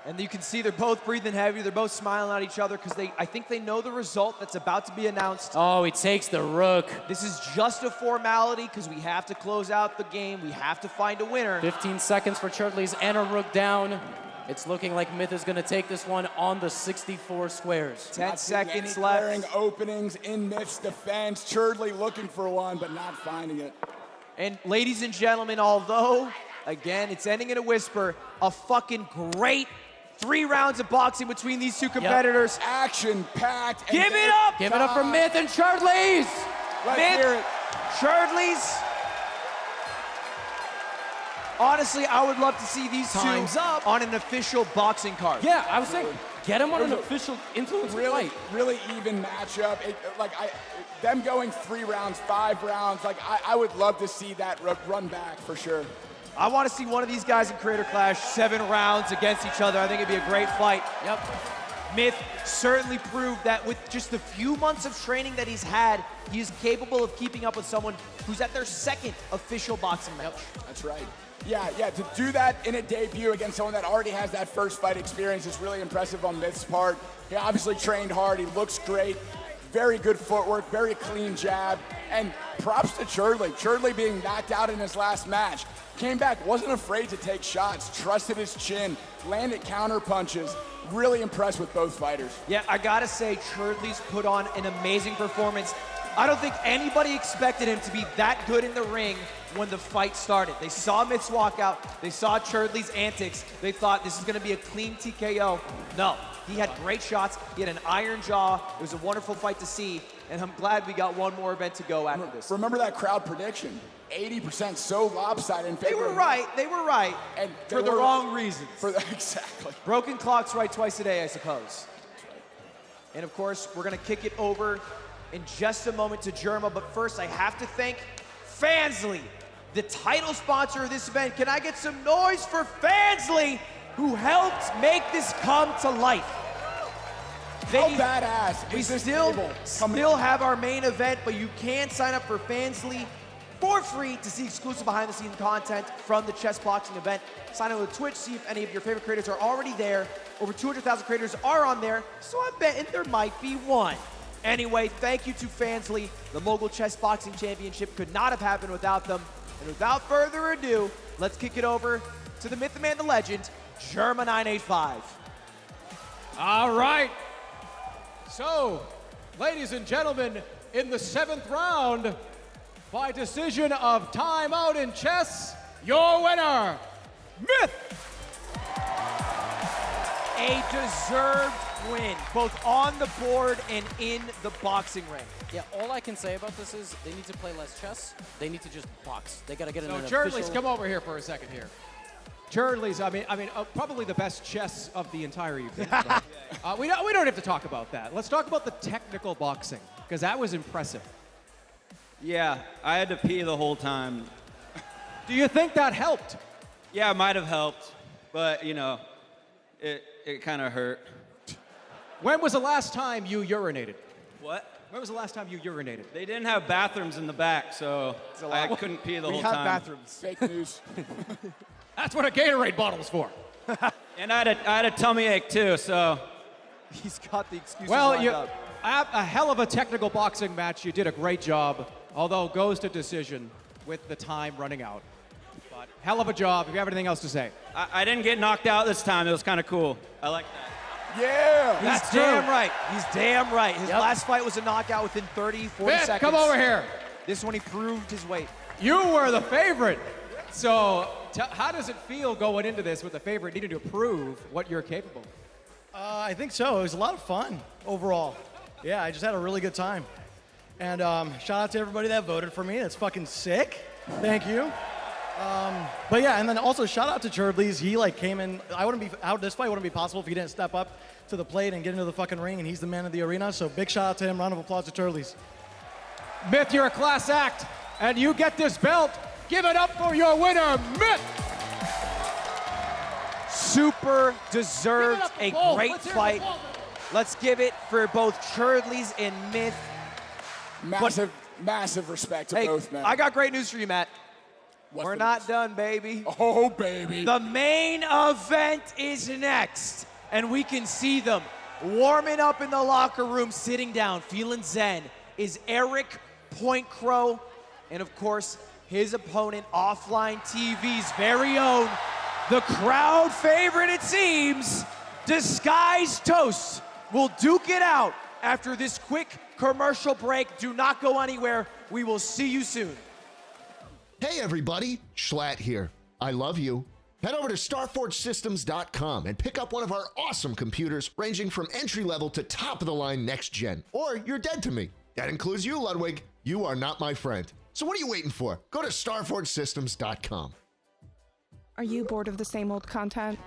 And you can see they're both breathing heavy. They're both smiling at each other because I think they know the result that's about to be announced. Oh, he takes the rook. This is just a formality because we have to close out the game. We have to find a winner. 15 seconds for Cherdleys and a rook down. It's looking like Myth is going to take this one on the 64 squares. 10 seconds Clearing left. openings in Myth's defense. Cherdley looking for one, but not finding it. And ladies and gentlemen, although, again, it's ending in a whisper, a fucking great 3 rounds of boxing between these two competitors. Action-packed. Give it up! Give it up for Myth and Cherdleys! Let's hear it. Cherdleys. Honestly, I would love to see these two on an official boxing card. Yeah, I was saying, get them on an official influence fight. Really even matchup. Them going 3 rounds, 5 rounds, I would love to see that run back for sure. I want to see one of these guys in Creator Clash 7 rounds against each other. I think it'd be a great fight. Yep. Myth certainly proved that with just the few months of training that he's had, he is capable of keeping up with someone who's at their 2nd official boxing match. That's right. Yeah, to do that in a debut against someone that already has that first fight experience is really impressive on Myth's part. He obviously trained hard, he looks great, very good footwork, very clean jab, and props to Cherdley. Cherdley being knocked out in his last match. Came back, wasn't afraid to take shots, trusted his chin, landed counter punches. Really impressed with both fighters. Yeah, I gotta say, Cherdleys put on an amazing performance. I don't think anybody expected him to be that good in the ring when the fight started. They saw Myth's walkout, they saw Cherdleys' antics, they thought this is gonna be a clean TKO. No, he had great shots, he had an iron jaw, it was a wonderful fight to see, and I'm glad we got one more event to go after this. Remember that crowd prediction? 80% so lopsided in favor. They were right, and for the wrong reasons. Exactly. Broken clock's right twice a day, I suppose. And of course, we're gonna kick it over in just a moment to Germa, but first I have to thank Fansly, the title sponsor of this event. Can I get some noise for Fansly, who helped make this come to life? How badass We is this still table coming have our main event, but you can sign up for Fansly for free to see exclusive behind-the-scenes content from the Chessboxing event. Sign up with Twitch, see if any of your favorite creators are already there. Over 200,000 creators are on there, so I'm betting there might be one. Anyway, thank you to Fansly. The Mogul Chessboxing Championship could not have happened without them. And without further ado, let's kick it over to the myth, the man, the legend, Germa985. All right. So, ladies and gentlemen, in the 7th round, by decision of timeout in chess, your winner, Myth! A deserved win, both on the board and in the boxing ring. Yeah, all I can say about this is they need to play less chess. They need to just box. They got to get in an Cherdleys, official... come over here for a second here. Cherdleys, I mean, probably the best chess of the entire evening. But, we don't have to talk about that. Let's talk about the technical boxing, because that was impressive. Yeah, I had to pee the whole time. Do you think that helped? Yeah, it might have helped, but you know, it kind of hurt. When was the last time you urinated? What? When was the last time you urinated? They didn't have bathrooms in the back, so I couldn't pee the whole time. We have bathrooms. Fake news. That's what a Gatorade bottle's for. And I had a tummy ache too, so. He's got the excuses Well, lined up. a hell of a technical boxing match. You did a great job, although goes to decision with the time running out. But hell of a job. If you have anything else to say. I didn't get knocked out this time. It was kind of cool. I like that. Yeah! He's damn right. He's damn right. His last fight was a knockout within 30, 40 Myth, seconds. come over here. This one he proved his weight. You were the favorite. So how does it feel going into this with the favorite needing to prove what you're capable? I think so. It was a lot of fun overall. Yeah, I just had a really good time. And shout out to everybody that voted for me. That's fucking sick. Thank you. But yeah, and then also shout out to Cherdleys. He like came in. This fight wouldn't be possible if he didn't step up to the plate and get into the fucking ring. And he's the man of the arena. So big shout out to him. Round of applause to Cherdleys. Myth, you're a class act, and you get this belt. Give it up for your winner, Myth. Super deserved, a great fight. Let's give it for both Cherdleys and Myth. Massive respect to Hey, both men. I got great news for you, Matt. What's We're the not news? done, baby. Oh, baby. The main event is next, and we can see them warming up in the locker room, sitting down, feeling zen, is Eric PointCrow, and of course, his opponent, Offline TV's very own, the crowd favorite, it seems, DisguisedToast will duke it out after this quick commercial break. Do not go anywhere. We will see you soon. Hey everybody, Schlatt here. I love you. Head over to StarForgeSystems.com and pick up one of our awesome computers ranging from entry-level to top-of-the-line next-gen. Or you're dead to me. That includes you, Ludwig. You are not my friend. So what are you waiting for? Go to StarForgeSystems.com. Are you bored of the same old content?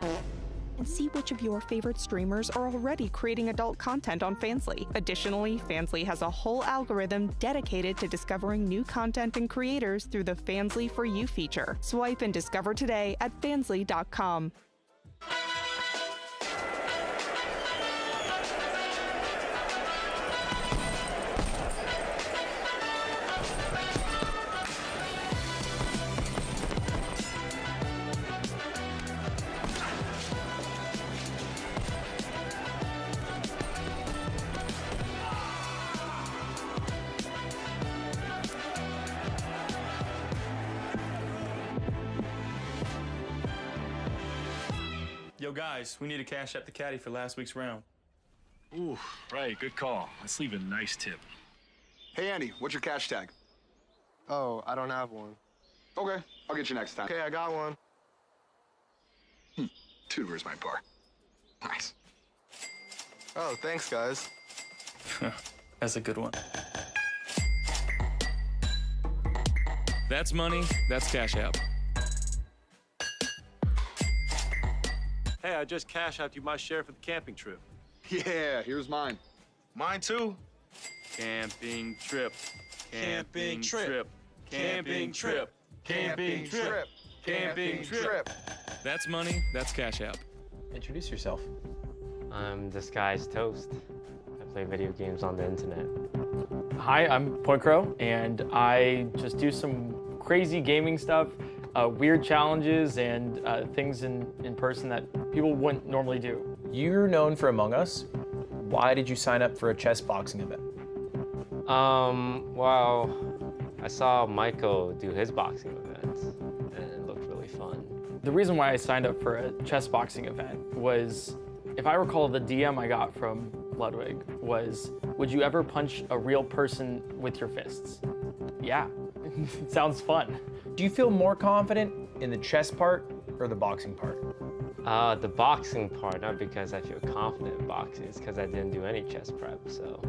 And see which of your favorite streamers are already creating adult content on Fansly. Additionally, Fansly has a whole algorithm dedicated to discovering new content and creators through the Fansly For You feature. Swipe and discover today at fansly.com. Yo, guys, we need to cash out the caddy for last week's round. Ooh, right, good call. Let's leave a nice tip. Hey, Andy, what's your cash tag? Oh, I don't have one. Okay, I'll get you next time. Okay, I got one. Dude, where's my bar? Nice. Oh, thanks, guys. That's a good one. That's money, that's cash out. Hey, I just cashed out you my share for the camping trip. Yeah, here's mine. Mine too. Camping trip. Camping trip. Camping trip. Camping trip. Camping trip. That's money, that's cash out. Introduce yourself. I'm DisguisedToast. I play video games on the internet. Hi, I'm PointCrow, and I just do some crazy gaming stuff, weird challenges, and things in person that people wouldn't normally do. You're known for Among Us. Why did you sign up for a chess boxing event? Well, I saw Michael do his boxing event, and it looked really fun. The reason why I signed up for a chess boxing event was, if I recall, the DM I got from Ludwig was, would you ever punch a real person with your fists? Yeah, sounds fun. Do you feel more confident in the chess part or the boxing part? The boxing part, not because I feel confident in boxing, it's because I didn't do any chess prep, so.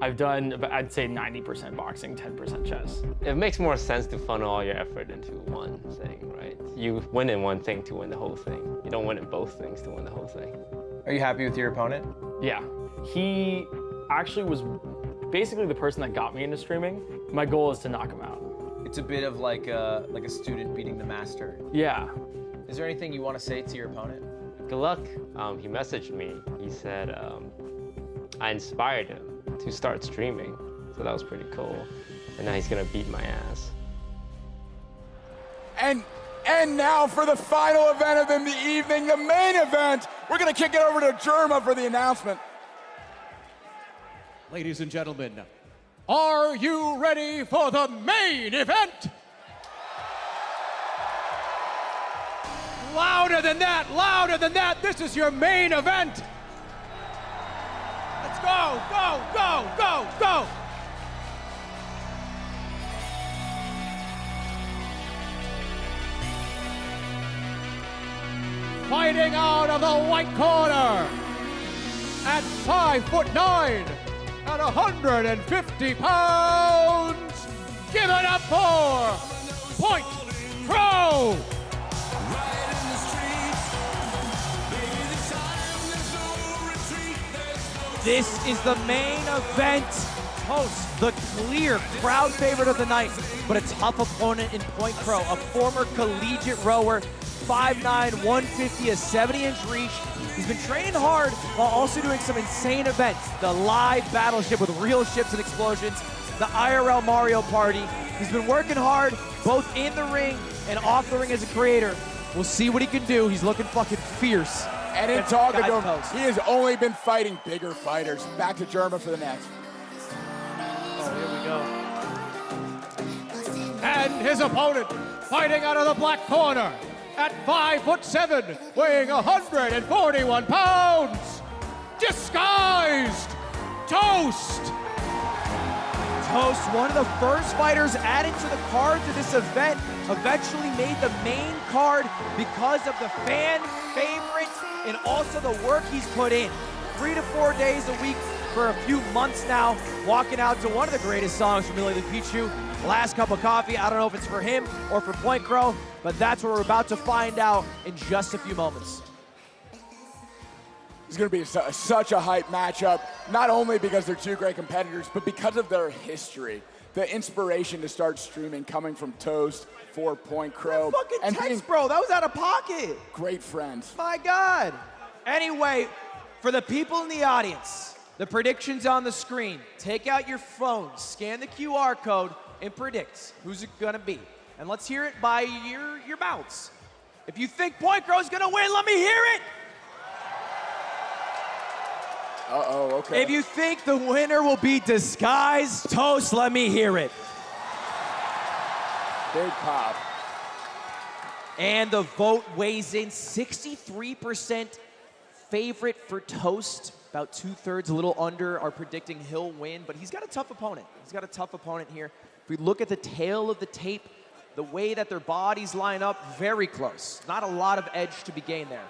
I've done, I'd say 90% boxing, 10% chess. It makes more sense to funnel all your effort into one thing, right? You win in one thing to win the whole thing. You don't win in both things to win the whole thing. Are you happy with your opponent? Yeah. He actually was basically the person that got me into streaming. My goal is to knock him out. It's a bit of like a student beating the master. Yeah. Is there anything you want to say to your opponent? Good luck. He messaged me. He said I inspired him to start streaming, so that was pretty cool. And now he's gonna beat my ass. And now for the final event of the evening, the main event. We're gonna kick it over to Germa for the announcement. Ladies and gentlemen, are you ready for the main event? Louder than that, louder than that. This is your main event. Let's go, go, go, go, go. Fighting out of the white corner at 5'9" and 150 pounds. Give it up for PointCrow. This is the main event. Toph, the clear crowd favorite of the night, but a tough opponent in PointCrow, a former collegiate rower, 5'9", 150, a 70-inch reach. He's been training hard while also doing some insane events. The live battleship with real ships and explosions, the IRL Mario Party. He's been working hard, both in the ring and off the ring as a creator. We'll see what he can do. He's looking fucking fierce. And in talking to him, he has only been fighting bigger fighters. Back to Germa for the next. Oh, here we go. And his opponent, fighting out of the black corner at 5'7", weighing 141 pounds, DisguisedToast. Toph, one of the first fighters added to the card to this event, eventually made the main card because of the fan favorite and also the work he's put in. 3 to 4 days a week for a few months now, walking out to one of the greatest songs from Millie Pichu, Last Cup of Coffee. I don't know if it's for him or for PointCrow, but that's what we're about to find out in just a few moments. It's going to be such a hype matchup, not only because they're two great competitors, but because of their history. The inspiration to start streaming coming from Toast for PointCrow. Fucking text, bro. That was out of pocket. Great friends. My God. Anyway, for the people in the audience, the prediction's on the screen. Take out your phone, scan the QR code, and predict who's it going to be. And let's hear it by your mouths. If you think PointCrow's going to win, let me hear it. Uh-oh, okay. If you think the winner will be DisguisedToast, let me hear it. Big pop. And the vote weighs in 63% favorite for Toast. About 2/3, a little under, are predicting he'll win, but he's got a tough opponent. He's got a tough opponent here. If we look at the tail of the tape, the way that their bodies line up, very close. Not a lot of edge to be gained there.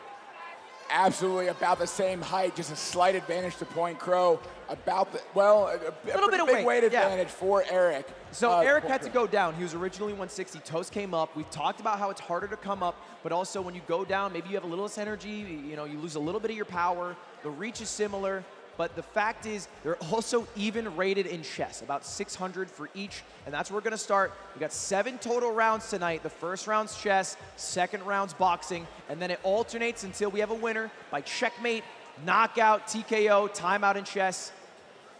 Absolutely about the same height, just a slight advantage to PointCrow. About the, well, a little bit of weight advantage for Eric. So Eric had to go down. He was originally 160. Toast came up. We've talked about how it's harder to come up, but also when you go down, maybe you have a little less energy. You know, you lose a little bit of your power. The reach is similar, but the fact is they're also even rated in chess, about 600 for each, and that's where we're going to start. We got 7 total rounds tonight. The first round's chess, second round's boxing, and then it alternates until we have a winner by checkmate, knockout, TKO, timeout in chess.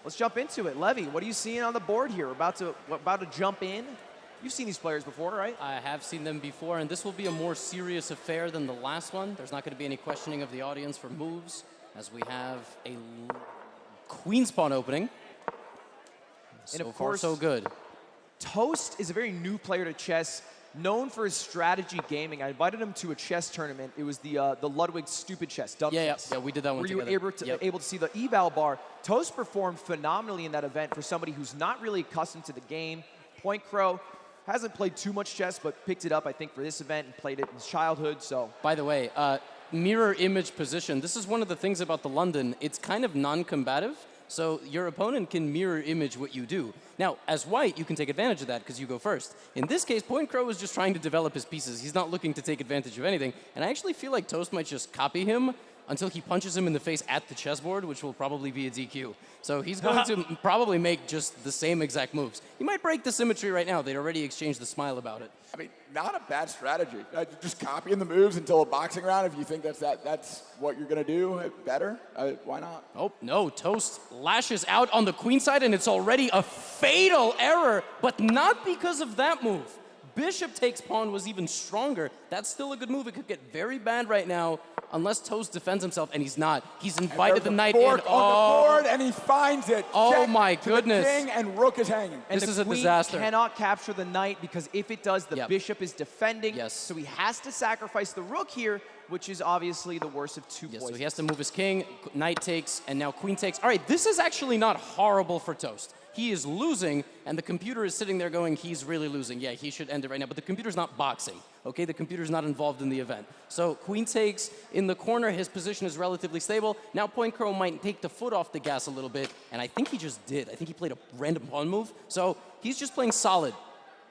let's jump into it. Levy, what are you seeing on the board here? About to jump in? You've seen these players before, right? I have seen them before, and this will be a more serious affair than the last one. There's not going to be any questioning of the audience for moves, as we have a queen's pawn opening. And So far, so good. Toast is a very new player to chess, known for his strategy gaming. I invited him to a chess tournament. It was the Ludwig Stupid Chess, Dumb Chess. Yeah, we did that one together. Where you were able to see the eval bar. Toast performed phenomenally in that event for somebody who's not really accustomed to the game. PointCrow hasn't played too much chess, but picked it up, I think, for this event and played it in his childhood, so. By the way, mirror image position. This is one of the things about the London. It's kind of non-combative, so your opponent can mirror image what you do. Now, as white, you can take advantage of that because you go first. In this case, PointCrow is just trying to develop his pieces. He's not looking to take advantage of anything, and I actually feel like Toast might just copy him until he punches him in the face at the chessboard, which will probably be a DQ. So he's going to probably make just the same exact moves. He might break the symmetry right now. They'd already exchanged the smile about it. I mean, not a bad strategy. Just copying the moves until a boxing round. If you think that's what you're going to do better, why not? Oh, no. Toast lashes out on the queen side, and it's already a fatal error, but not because of that move. Bishop takes pawn was even stronger. That's still a good move. It could get very bad right now unless Toast defends himself, and he's not. He's invited the knight in. On the board, and he finds it. Oh, Check my to goodness. The king and rook is hanging. And this is the a queen disaster. Cannot capture the knight because if it does, the bishop is defending. Yes. So he has to sacrifice the rook here, which is obviously the worst of two poisons. So he has to move his king, knight takes, and now queen takes. All right, this is actually not horrible for Toast. He is losing, and the computer is sitting there going, he's really losing. Yeah, he should end it right now. But the computer's not boxing, okay? The computer's not involved in the event. So queen takes in the corner. His position is relatively stable. Now PointCrow might take the foot off the gas a little bit, and I think he just did. I think he played a random pawn move. So he's just playing solid.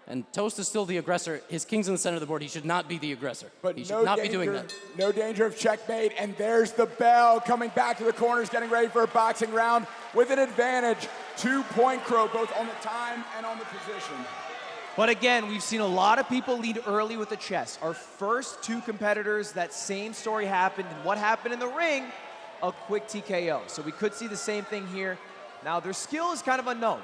And Toast is still the aggressor. His king's in the center of the board. He should not be the aggressor. But he should not be doing that. No danger of checkmate, and there's the bell coming back to the corners, getting ready for a boxing round with an advantage to PointCrow, both on the time and on the position. But again, we've seen a lot of people lead early with the chess. Our first two competitors, that same story happened. And what happened in the ring? A quick TKO. So we could see the same thing here. Now, their skill is kind of unknown.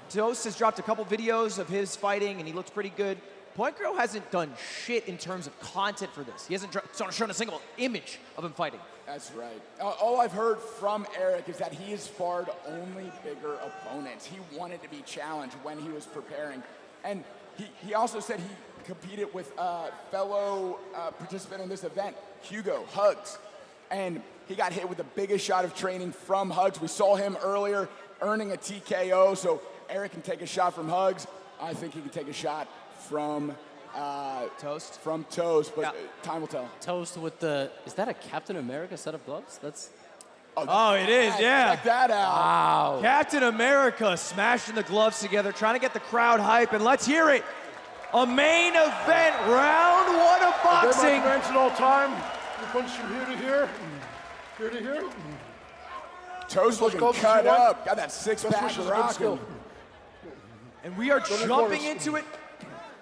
Toast has dropped a couple videos of his fighting, and he looks pretty good. PointCrow hasn't done shit in terms of content for this. He hasn't shown a single image of him fighting. That's right. All I've heard from Eric is that he has sparred only bigger opponents. He wanted to be challenged when he was preparing. And he also said he competed with a fellow participant in this event, Hugo Hugs. And he got hit with the biggest shot of training from Hugs. We saw him earlier earning a TKO, so Eric can take a shot from Hugs. I think he can take a shot from Toast. From Toast, but time will tell. Toast with the, is that a Captain America set of gloves? That's. Oh, it is, yeah. Check that out. Wow. Captain America smashing the gloves together, trying to get the crowd hype, and let's hear it. A main event, round one of boxing. Mention all time. You punch from here to here, here to here. Toast looking cut up. Got that six-pack rocking. And we are jumping into it.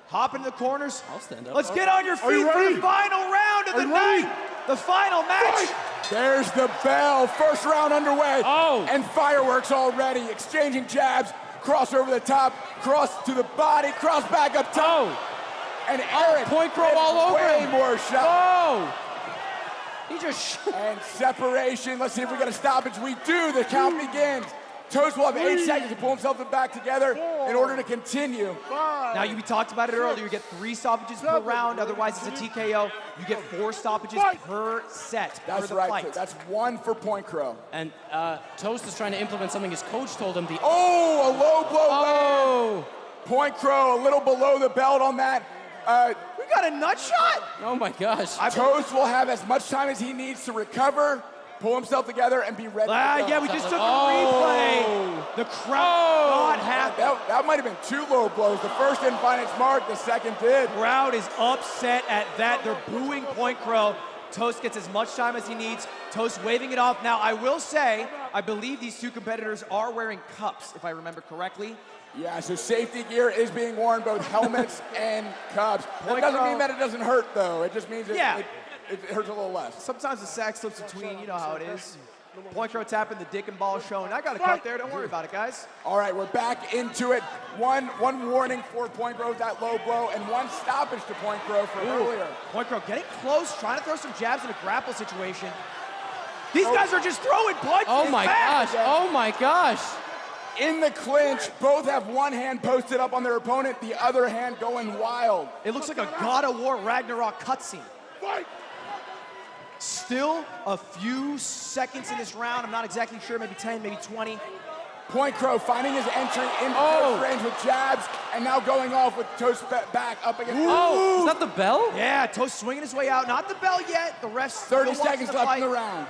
Hop into the corners. I'll stand up. Let's get on your feet for the final round of the night. The final match. There's the bell. First round underway. Oh. And fireworks already. Exchanging jabs. Cross over the top. Cross to the body. Cross back up top. Oh. And Eric. PointCrow all over way him. more shots. Oh. He just. And separation. Let's see if we get a stoppage. We do. The count begins. Toast will have 8 seconds to pull himself back together in order to continue. Now, we talked about it earlier. You get 3 stoppages per round. Otherwise, it's a TKO. You get 4 stoppages per set. That's for the right. fight. That's 1 for PointCrow. And Toast is trying to implement something his coach told him. A low blow. PointCrow a little below the belt on that. We got a nut shot. Oh my gosh. Toast will have as much time as he needs to recover, pull himself together, and be ready to go. Yeah, we just took a replay. The crowd not happy. That might have been 2 low blows. The first didn't find its mark. The second did. Crowd is upset at that. They're booing PointCrow. Toast gets as much time as he needs. Toast waving it off. Now, I will say, I believe these 2 competitors are wearing cups, if I remember correctly. Yeah, so safety gear is being worn, both helmets and cups. That doesn't mean that it doesn't hurt, though. It just means it hurts a little less. Sometimes the sack slips between. You know how it is. PointCrow tapping the dick and ball showing. I got a cut there. Don't worry about it, guys. All right, we're back into it. One warning for PointCrow with that low blow, and one stoppage to PointCrow for earlier. PointCrow getting close, trying to throw some jabs in a grapple situation. These guys are just throwing punches. Oh my gosh! Oh my gosh! In the clinch, both have one hand posted up on their opponent, the other hand going wild. It looks like a God of War Ragnarok cutscene. Fight! Still a few seconds in this round. I'm not exactly sure, maybe 10, maybe 20. PointCrow finding his entry into close range with jabs, and now going off with Toast back up against. Oh, is that the bell? Yeah, Toast swinging his way out. Not the bell yet. The ref's 30 seconds left in the round.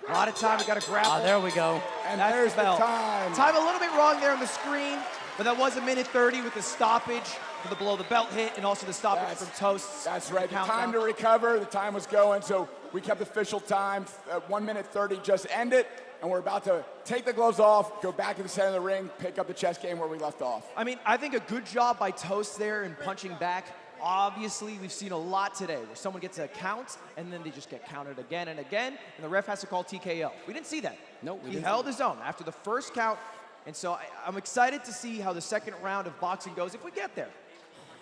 A lot of time. We got to grapple. Ah, there we go. And That's there's the bell. time. Time a little bit wrong there on the screen, but that was 1:30 with the stoppage for the below the belt hit, and also the stoppage from Toast. That's right. The time to recover. The time was going, so we kept official time. 1:30 just ended, and we're about to take the gloves off, go back to the center of the ring, pick up the chess game where we left off. I mean, I think a good job by Toast there in punching back. Obviously, we've seen a lot today where someone gets a count, and then they just get counted again and again, and the ref has to call TKO. We didn't see that. No, he held his own after the first count, and so I'm excited to see how the second round of boxing goes if we get there.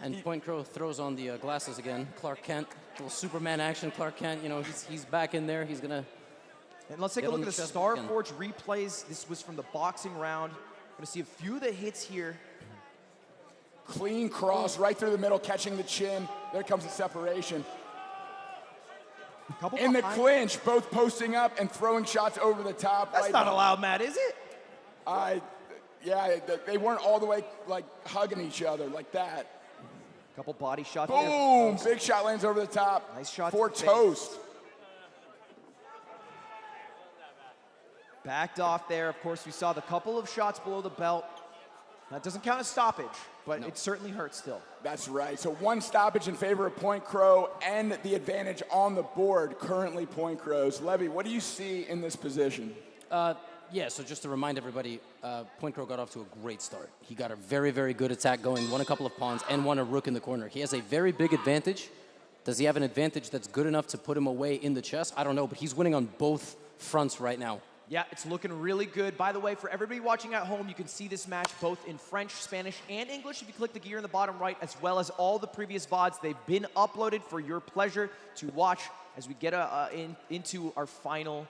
And PointCrow throws on the glasses again. Clark Kent, little Superman action. Clark Kent, you know, he's back in there. He's gonna. And let's take a look at the Starforge replays. This was from the boxing round. We're gonna see a few of the hits here. Clean cross right through the middle, catching the chin. There comes the separation. In the clinch, both posting up and throwing shots over the top. That's not allowed, Matt, is it? Yeah, they weren't all the way like hugging each other like that. Couple body shots. Boom! Big shot lands over the top. Nice shot for to the Toast. face. Backed off there. Of course, we saw the couple of shots below the belt. That doesn't count as stoppage, but it certainly hurts still. That's right. So one stoppage in favor of PointCrow and the advantage on the board, currently PointCrow's. Levy, what do you see in this position? Yeah, so just to remind everybody, PointCrow got off to a great start. He got a very, very good attack going, won a couple of pawns, and won a rook in the corner. He has a very big advantage. Does he have an advantage that's good enough to put him away in the chess? I don't know, but he's winning on both fronts right now. Yeah, it's looking really good. By the way, for everybody watching at home, you can see this match both in French, Spanish, and English if you click the gear in the bottom right, as well as all the previous VODs. They've been uploaded for your pleasure to watch as we get into our final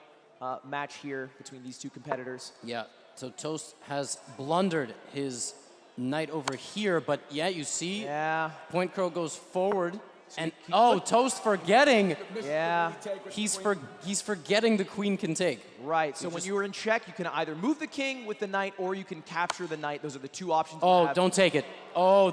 match here between these two competitors. Yeah, so Toast has blundered his knight over here, but yeah, you see, PointCrow goes forward. And Toast forgetting. Yeah. He's forgetting the queen can take. Right. So when you were in check, you can either move the king with the knight or you can capture the knight. Those are the two options. Oh, don't take it. Oh,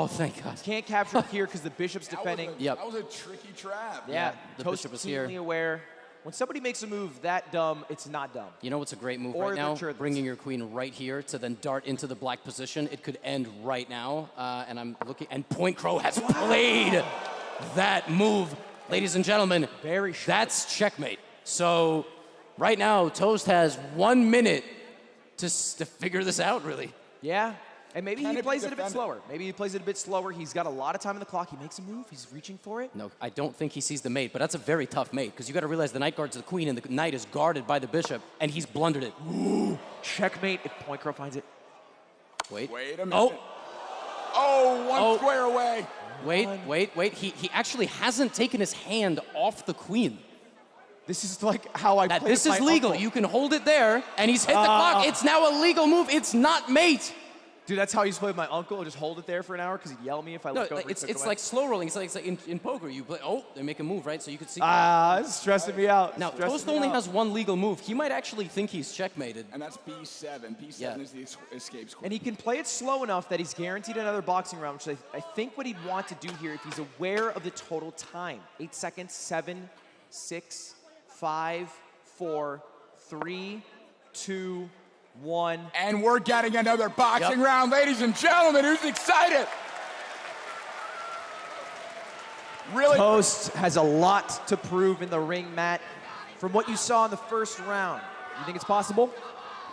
thank God. Can't capture it here because the bishop's defending. That was a tricky trap. Yeah. The Toast bishop is keenly here. aware. When somebody makes a move that dumb, it's not dumb. You know what's a great move Or right now? the Cherdleys. Bringing your queen right here to then dart into the black position. It could end right now. And I'm looking, and PointCrow has played that move. Ladies and gentlemen, that's checkmate. So right now, Toast has 1 minute to figure this out, really. Yeah. And maybe he plays it a bit slower. Maybe he plays it a bit slower. He's got a lot of time on the clock. He makes a move. He's reaching for it. No, I don't think he sees the mate, but that's a very tough mate because you got to realize the knight guards the queen and the knight is guarded by the bishop, and he's blundered it. Ooh, checkmate if PointCrow finds it. Wait a minute. One square away. Wait. He actually hasn't taken his hand off the queen. This is like how I play This is legal. You can hold it there, and he's hit the clock. It's now a legal move. It's not mate. Dude, that's how I used to play with my uncle. I'd just hold it there for an hour because he'd yell at me if I looked over. It's like slow rolling. It's like in poker. You play. They make a move, right? So you could see. It's stressing me out. Now Toast only has one legal move. He might actually think he's checkmated. And that's B7. B7 is the escape square. And he can play it slow enough that he's guaranteed another boxing round, which I think what he'd want to do here if he's aware of the total time. 8 seconds, 7, 6, 5, 4, 3, 2, 1. And we're getting another boxing round, ladies and gentlemen. Who's excited? Really? Toast has a lot to prove in the ring, Matt. From what you saw in the first round, you think it's possible?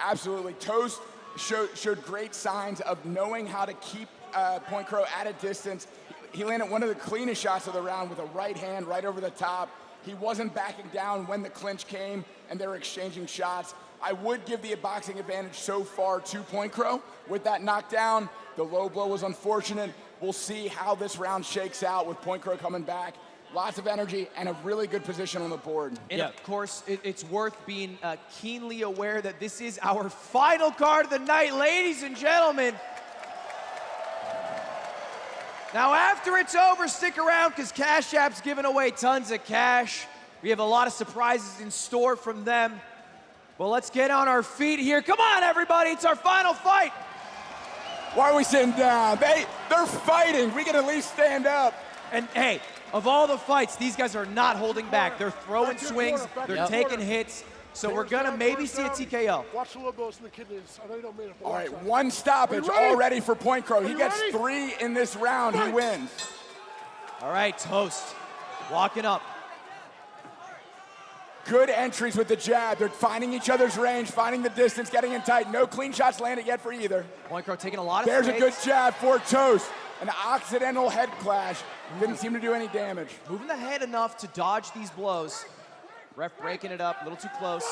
Absolutely. Toast showed great signs of knowing how to keep PointCrow at a distance. He landed one of the cleanest shots of the round with a right hand right over the top. He wasn't backing down when the clinch came. and they're exchanging shots. I would give the boxing advantage so far to PointCrow with that knockdown. The low blow was unfortunate. We'll see how this round shakes out with PointCrow coming back. Lots of energy and a really good position on the board. And of course, it's worth being keenly aware that this is our final card of the night, ladies and gentlemen. Now, after it's over, stick around because Cash App's giving away tons of cash. We have a lot of surprises in store from them. Well, let's get on our feet here. Come on, everybody, it's our final fight. Why are we sitting down? They're fighting. We can at least stand up. And hey, of all the fights, these guys are not holding back. They're throwing swings, they're taking hits. So we're gonna maybe see a TKO. Watch the elbows in the kidneys. I know you don't mean it. All right, one stoppage already for PointCrow. He gets 3 in this round. He wins. All right, Toast, walking up. Good entries with the jab. They're finding each other's range, finding the distance, getting in tight. No clean shots landed yet for either. PointCrow taking a lot of There's space. a good jab for Toast. An accidental head clash. Didn't seem to do any damage. Moving the head enough to dodge these blows. Ref breaking it up, a little too close.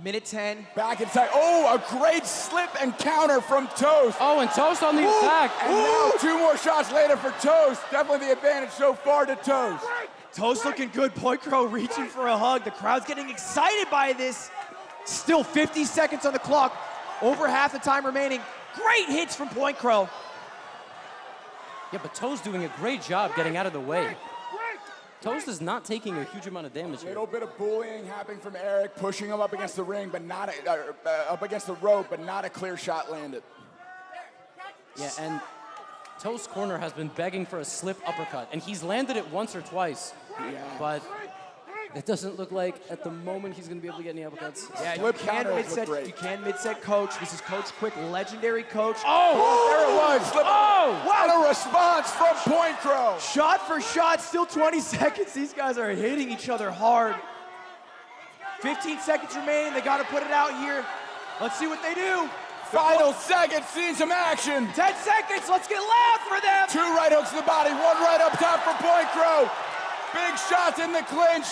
Minute 10. Back inside. Oh, a great slip and counter from Toast. Oh, and Toast on the attack. And now 2 more shots later for Toast. Definitely the advantage so far to Toast. Toast looking good. PointCrow reaching for a hug. The crowd's getting excited by this. Still 50 seconds on the clock. Over half the time remaining. Great hits from PointCrow. Yeah, but Toast doing a great job getting out of the way. Toast is not taking a huge amount of damage A here. little bit of bullying happening from Eric, pushing him up against the ring, but not up against the rope, but not a clear shot landed. Yeah, and Toast's corner has been begging for a slip uppercut, and he's landed it once or twice. Yeah. But it doesn't look like at the moment he's going to be able to get any uppercuts. Yeah, you can mid-set coach. This is Coach Quick, legendary coach. Oh, there it was. Slip. Oh, what a response from PointCrow. Shot for shot, still 20 seconds. These guys are hitting each other hard. 15 seconds remaining. They got to put it out here. Let's see what they do. Final seconds, seeing some action. 10 seconds, let's get loud for them. 2 right hooks to the body, 1 right up top for PointCrow. Big shots in the clinch.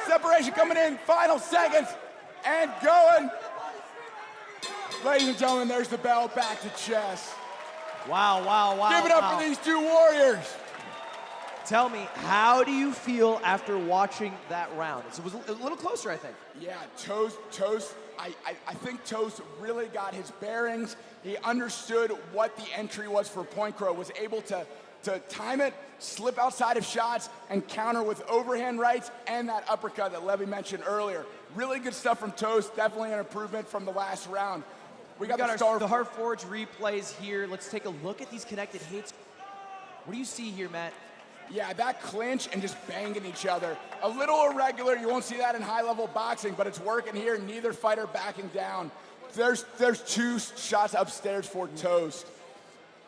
Separation coming in, final seconds, and going. Ladies and gentlemen, there's the bell, back to chess. Wow. Give it up for these 2 warriors. Tell me, how do you feel after watching that round? It was a little closer, I think. Yeah, Toast, I think Toast really got his bearings. He understood what the entry was for PointCrow, was able to time it, slip outside of shots, and counter with overhand rights and that uppercut that Levy mentioned earlier. Really good stuff from Toast, definitely an improvement from the last round. We got our Starforge replays here. Let's take a look at these connected hits. What do you see here, Matt? Yeah, that clinch and just banging each other. A little irregular, you won't see that in high-level boxing, but it's working here, neither fighter backing down. There's 2 shots upstairs for Toast.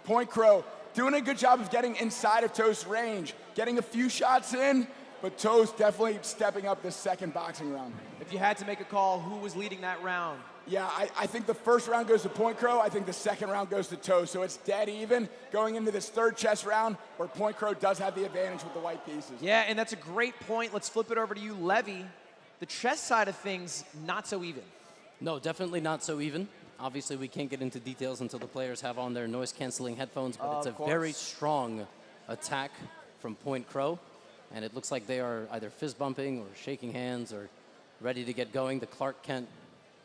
PointCrow doing a good job of getting inside of Toast's range, getting a few shots in, but Toast definitely stepping up this second boxing round. If you had to make a call, who was leading that round? Yeah, I think the first round goes to PointCrow. I think the second round goes to Toast. So it's dead even going into this third chess round where PointCrow does have the advantage with the white pieces. Yeah, and that's a great point. Let's flip it over to you, Levy. The chess side of things, not so even. No, definitely not so even. Obviously, we can't get into details until the players have on their noise-canceling headphones, but it's a very strong attack from PointCrow, and it looks like they are either fist-bumping or shaking hands or ready to get going. The Clark Kent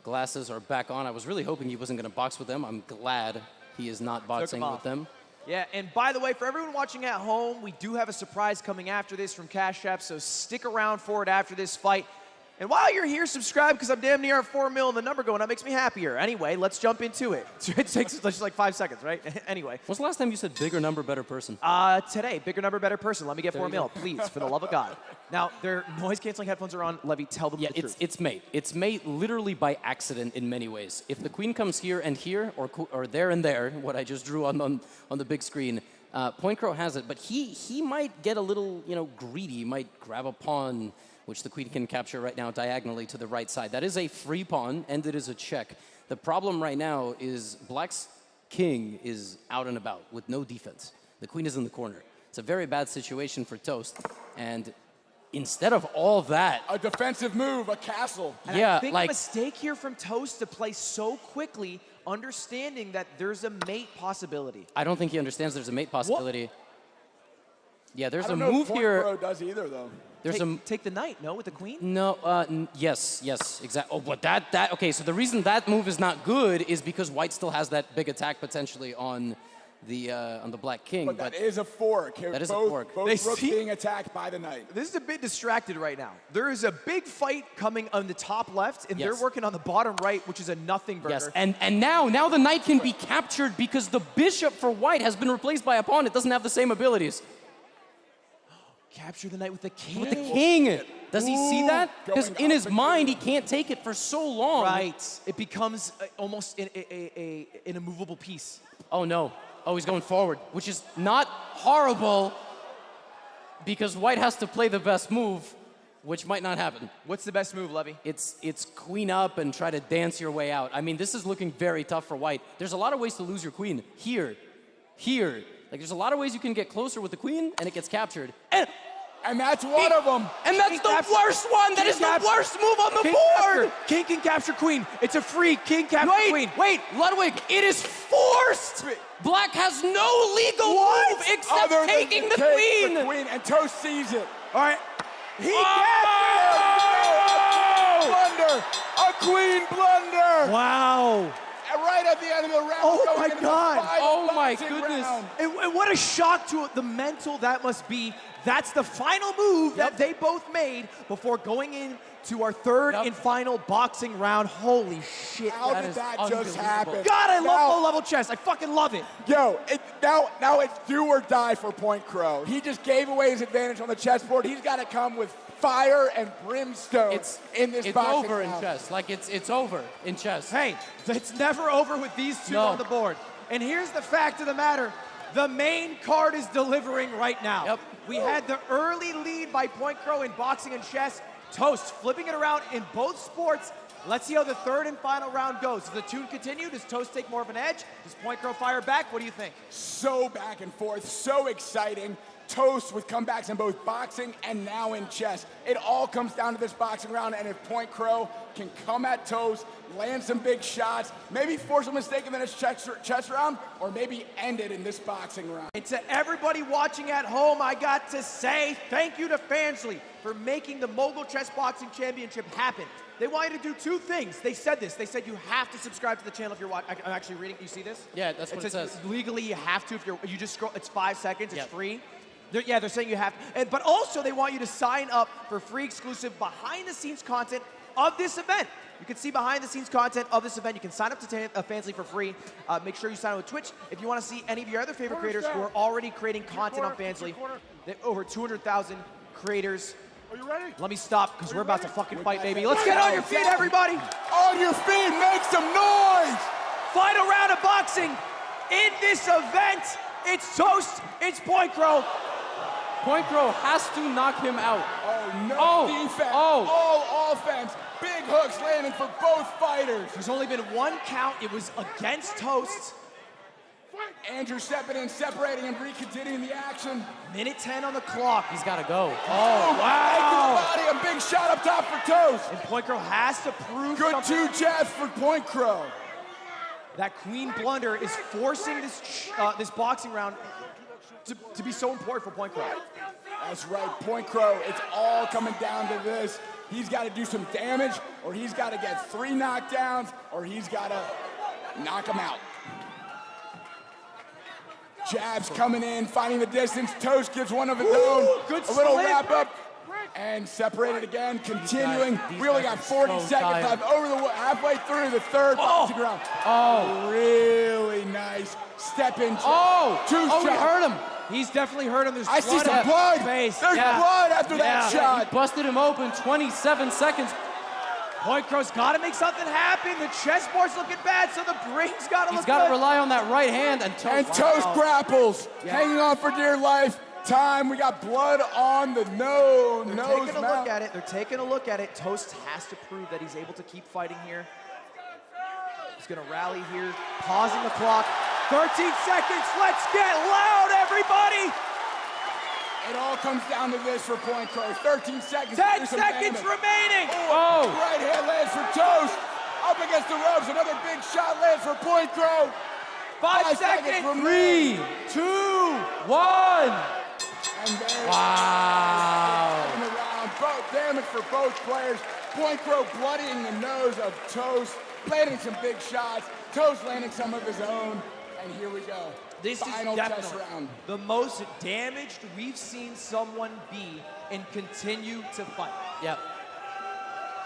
glasses are back on. I was really hoping he wasn't going to box with them. I'm glad he is not boxing with them. Yeah, and by the way, for everyone watching at home, we do have a surprise coming after this from Cash App, so stick around for it after this fight. And while you're here, subscribe, because I'm damn near at 4 mil and the number going up makes me happier. Anyway, let's jump into it. It takes just like 5 seconds, right? Anyway. When's the last time you said bigger number, better person? Today, bigger number, better person. Let me get 4 mil, please, for the love of God. Now, their noise-canceling headphones are on. Levy, tell them the truth. It's made. It's made literally by accident in many ways. If the queen comes here and here, or there and there, what I just drew on the big screen, PointCrow has it, but he might get a little, greedy. He might grab a pawn, which the queen can capture right now diagonally to the right side. That is a free pawn, and it is a check. The problem right now is Black's king is out and about with no defense. The queen is in the corner. It's a very bad situation for Toast, and instead of all that, a defensive move, a castle. And yeah, I think like a mistake here from Toast to play so quickly, understanding that there's a mate possibility. I don't think he understands there's a mate possibility. Yeah, there's a I don't know move if here. PointCrow does either, though. There's take the knight, no, with the queen? No, yes, exactly. Oh, but okay, so the reason that move is not good is because white still has that big attack potentially on the black king. But that is a fork. That is a both, fork. Both rooks being attacked by the knight. This is a bit distracted right now. There is a big fight coming on the top left, and Yes. they're working on the bottom right, which is a nothing burger. Yes, and now the knight can be captured because the bishop for white has been replaced by a pawn. It doesn't have the same abilities. Capture the knight with the king. With the king. Does he see that? Because Going in his up mind, he can't take it for so long. Right. It becomes almost an immovable piece. Oh, no. Oh, he's going forward, which is not horrible because white has to play the best move, which might not happen. What's the best move, Levy? It's queen up and try to dance your way out. I mean, this is looking very tough for white. There's a lot of ways to lose your queen. Here. Like, there's a lot of ways you can get closer with the queen, and it gets captured. And that's one of them. And that's the worst one. That is the worst move on the board. King can capture queen. It's a free king capture queen. Wait, Ludwig, it is forced. Black has no legal move except Other than taking the take queen. the queen. And Toast sees it. All right. He blunder. A queen blunder. Wow. And right at the end of the round. Oh my God. Oh my goodness. And what a shock to the mental that must be. That's the final move that they both made before going into our third and final boxing round. Holy shit. How did that just happen? God, I love low-level chess. I fucking love it. Yo, now it's do or die for PointCrow. He just gave away his advantage on the chessboard. He's got to come with fire and brimstone in this It's boxing over in round. chess. Like, it's over in chess. Hey, it's never over with these two on the board. And here's the fact of the matter. The main card is delivering right now. Yep. We had the early lead by PointCrow in boxing and chess. Toast flipping it around in both sports. Let's see how the third and final round goes. Does the tune continue? Does Toast take more of an edge? Does PointCrow fire back? What do you think? So back and forth, so exciting. Toast with comebacks in both boxing and now in chess. It all comes down to this boxing round, and if PointCrow can come at Toast, land some big shots, maybe force a mistake in the next chess round, or maybe end it in this boxing round. And to everybody watching at home, I got to say thank you to Fansly for making the Mogul Chess Boxing Championship happen. They want you to do two things. They said this. They said you have to subscribe to the channel if you're watching. I'm actually reading. You see this? Yeah, that's what it says. Legally, you have to. If you just scroll, it's 5 seconds. It's free. They're saying you have to. But also, they want you to sign up for free exclusive behind-the-scenes content of this event. You can see behind-the-scenes content of this event. You can sign up to Fansly for free. Make sure you sign up with Twitch. If you want to see any of your other favorite creators who are already creating content on Fansly, over 200,000 creators. Are you ready? Let me stop, because we're about to fucking fight, baby. Let's get on your feet, everybody. On your feet, make some noise. Final round of boxing in this event. It's Toast. It's PointCrow. PointCrow has to knock him out. Oh, no defense. All offense. Big hooks landing for both fighters. There's only been one count. It was against Toast. Andrew stepping in, separating and recontinuing the action. Minute 10 on the clock. He's got to go. Oh, wow. Body, a big shot up top for Toast. And PointCrow has to prove Good something. 2 jabs for PointCrow. That queen blunder is forcing this boxing round to be so important for PointCrow. That's right, PointCrow. It's all coming down to this. He's got to do some damage, or he's got to get 3 knockdowns, or he's got to knock him out. Jabs coming in, finding the distance. Toast gives one of his own. Good a little slip. wrap up. And separated again, continuing. We only got 40 seconds left. Halfway through the third boxing round. Oh, really nice step in. He hurt him. He's definitely hurt him. There's I see some blood. Face. There's blood after that shot. He busted him open. 27 seconds. PointCrow's got to make something happen. The chessboard's looking bad, so the brain's got to look He's got to good. rely on that right hand. And Toast grapples, hanging on for dear life. Time, we got blood on the nose. They're taking a look at it. They're taking a look at it. Toast has to prove that he's able to keep fighting here. He's going to rally here, pausing the clock. 13 seconds. Let's get loud, everybody. It all comes down to this for PointCrow. 13 seconds. 10 seconds remaining. Oh, right hand lands for Toast. Up against the ropes. Another big shot lands for PointCrow. 5 seconds. 3, 2, 1. And there Wow. in the round. Both damage for both players. PointCrow bloodying the nose of Toast, landing some big shots. Toast landing some of his own. And here we go. This Final is test definitely round. the most damaged we've seen someone be and continue to fight. Yep.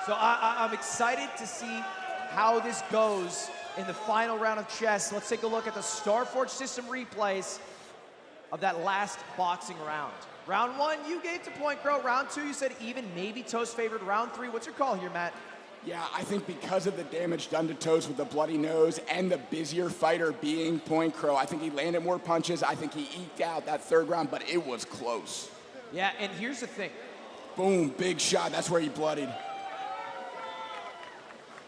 So I'm excited to see how this goes in the final round of chess. Let's take a look at the Starforge system replays of that last boxing round. Round 1, you gave to PointCrow. Round 2, you said even, maybe Toast favored. Round 3, what's your call here, Matt? Yeah, I think because of the damage done to Toast with the bloody nose and the busier fighter being PointCrow, I think he landed more punches. I think he eked out that third round, but it was close. Yeah, and here's the thing. Boom, big shot. That's where he bloodied.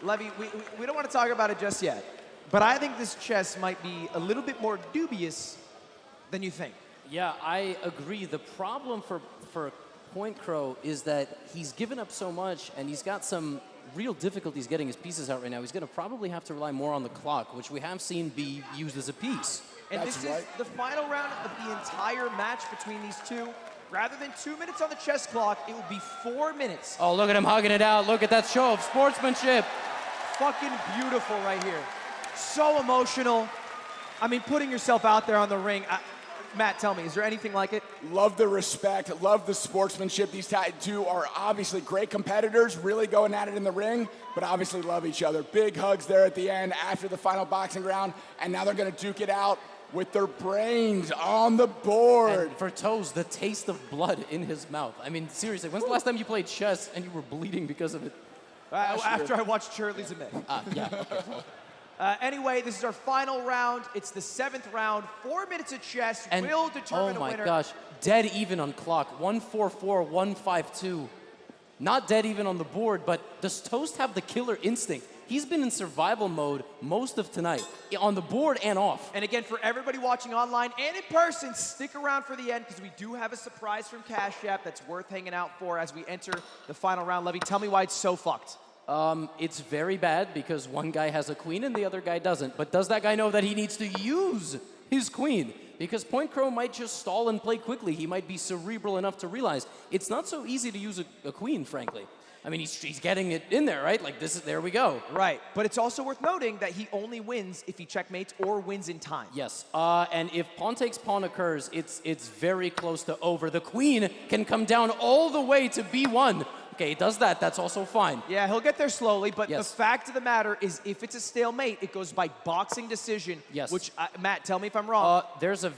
Levy, we don't want to talk about it just yet, but I think this chess might be a little bit more dubious than you think. Yeah, I agree. The problem for PointCrow is that he's given up so much and he's got some real difficulties getting his pieces out right now. He's going to probably have to rely more on the clock, which we have seen be used as a piece. And this is the final round of the entire match between these two. Rather than 2 minutes on the chess clock, it will be 4 minutes. Oh, look at him hugging it out. Look at that show of sportsmanship. Fucking beautiful right here. So emotional. I mean, putting yourself out there on the ring. Matt, tell me, is there anything like it? Love the respect, love the sportsmanship. These two are obviously great competitors, really going at it in the ring, but obviously love each other. Big hugs there at the end after the final boxing round, and now they're gonna duke it out with their brains on the board. And for Toes, the taste of blood in his mouth. I mean, seriously, when's the last time you played chess and you were bleeding because of it? After I watched Cherdleys a bit. Yeah, okay. Anyway, this is our final round. It's the 7th round. 4 minutes of chess And, will determine a winner. oh my gosh, dead even on clock. 144, 152. Not dead even on the board, but does Toast have the killer instinct? He's been in survival mode most of tonight, on the board and off. And again, for everybody watching online and in person, stick around for the end because we do have a surprise from Cash App that's worth hanging out for as we enter the final round. Levy, tell me why it's so fucked. It's very bad because one guy has a queen and the other guy doesn't. But does that guy know that he needs to use his queen? Because PointCrow might just stall and play quickly. He might be cerebral enough to realize it's not so easy to use a queen, frankly. I mean, he's getting it in there, right? Like, there we go. Right, but it's also worth noting that he only wins if he checkmates or wins in time. Yes, and if pawn takes pawn occurs, it's very close to over. The queen can come down all the way to b1. Okay, he does that, that's also fine. Yeah, he'll get there slowly, but Yes. the fact of the matter is if it's a stalemate, it goes by boxing decision. Yes. Which, Matt, tell me if I'm wrong. There's a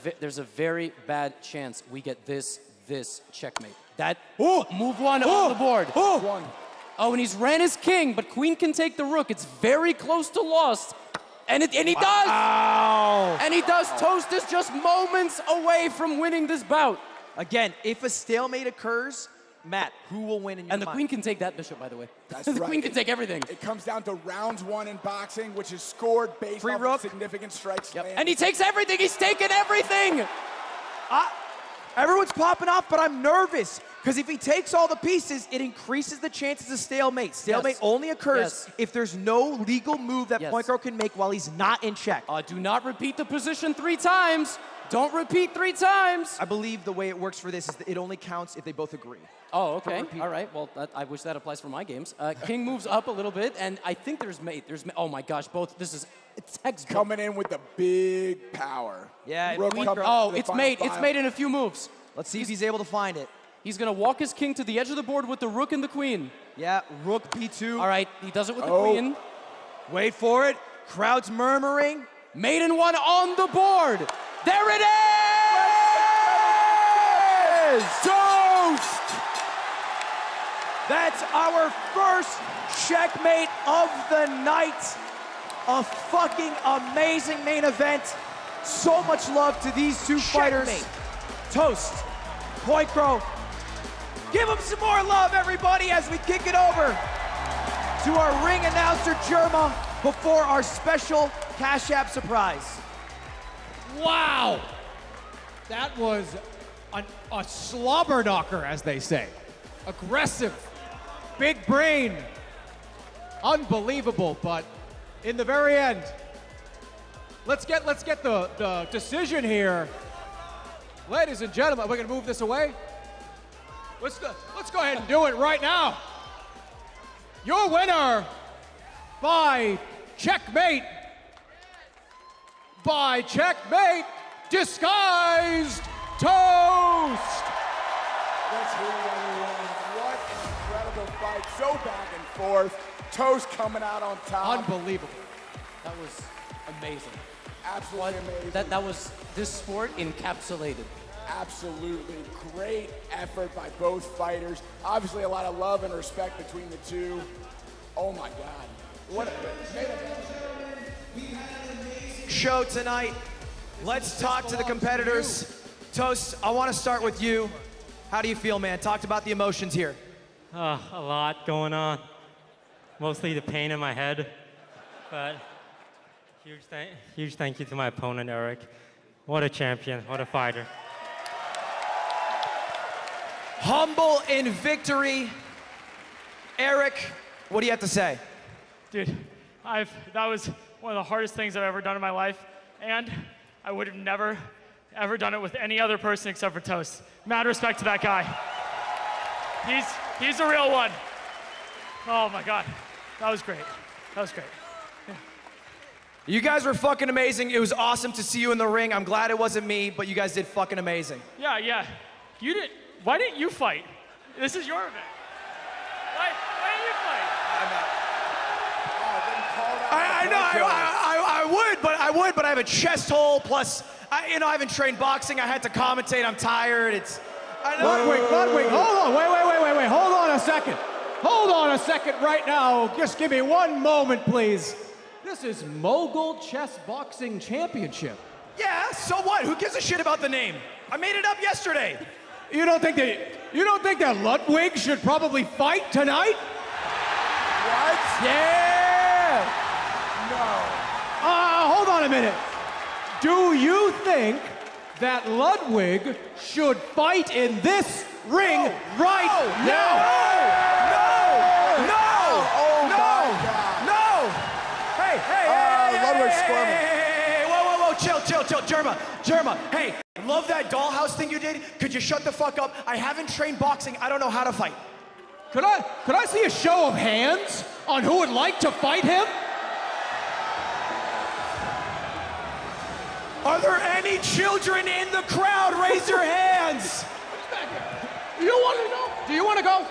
very bad chance we get this checkmate. That move one on the board. Oh, and he's ran his king, but queen can take the rook. It's very close to lost. And he does! And he does. Toast is just moments away from winning this bout. Again, if a stalemate occurs, Matt, who will win in your And the mind? queen can take that bishop, by the way. That's the right. queen can take everything. It comes down to rounds 1 in boxing, which is scored based Free off rook. of significant strikes. landed. And he takes everything. He's taken everything. Everyone's popping off, but I'm nervous. Because if he takes all the pieces, it increases the chances of stalemate. Stalemate only occurs if there's no legal move that PointCrow can make while he's not in check. Do not repeat the position 3 times. Don't repeat 3 times. I believe the way it works for this is that it only counts if they both agree. Oh, okay. All right. Well, I wish that applies for my games. King moves up a little bit, and I think there's mate. Oh my gosh, both. This is textbook. Coming in with the big power. Yeah. Rook coming Oh, to the it's final made. It's file. made in a few moves. Let's see if he's able to find it. He's gonna walk his king to the edge of the board with the rook and the queen. Yeah, rook b2. All right, he does it with the queen. Wait for it. Crowd's murmuring. Maiden one on the board. There it is! Toast! That's our first checkmate of the night. A fucking amazing main event. So much love to these two fighters. Toast, PointCrow. Give them some more love, everybody, as we kick it over to our ring announcer, Jerma, before our special Cash App surprise. Wow! That was a slobber knocker, as they say. Aggressive, big brain, unbelievable. But in the very end, let's get the decision here, ladies and gentlemen. We're gonna move this away. Let's go ahead and do it right now. Your winner by checkmate, Disguised Toast. Let's hear it, everyone. What an incredible fight. So back and forth. Toast coming out on top. Unbelievable. That was amazing. Absolutely amazing. That was this sport encapsulated. Absolutely great effort by both fighters. Obviously a lot of love and respect between the two. Oh my God. What a show tonight. Let's talk to the competitors. Toast, I want to start with you. How do you feel, man? Talk about the emotions here. A lot going on. Mostly the pain in my head. But huge thank you to my opponent, Eric. What a champion, what a fighter. Humble in victory. Eric, what do you have to say? Dude, that was one of the hardest things I've ever done in my life, and I would have never, ever done it with any other person except for Toast. Mad respect to that guy. He's a real one. Oh my God, that was great. That was great. Yeah. You guys were fucking amazing. It was awesome to see you in the ring. I'm glad it wasn't me, but you guys did fucking amazing. Yeah. Why didn't you fight? This is your event. Why didn't you fight? I know, I would, but I have a chest hole, plus, I haven't trained boxing. I had to commentate. I'm tired. Ludwig, hold on. Wait. Hold on a second right now. Just give me one moment, please. This is Mogul Chessboxing Championship. Yeah, so what? Who gives a shit about the name? I made it up yesterday. You don't think that Ludwig should probably fight tonight? What? Yeah! No. Hold on a minute. Do you think that Ludwig should fight in this ring right now? No! Oh my God. Hey, Ludwig's squirming. Hey, whoa, chill. Germa, hey, love that dollhouse thing you did. Could you shut the fuck up? I haven't trained boxing. I don't know how to fight. Could I see a show of hands on who would like to fight him? Are there any children in the crowd? Raise your hands. You want to go? Do you want to go?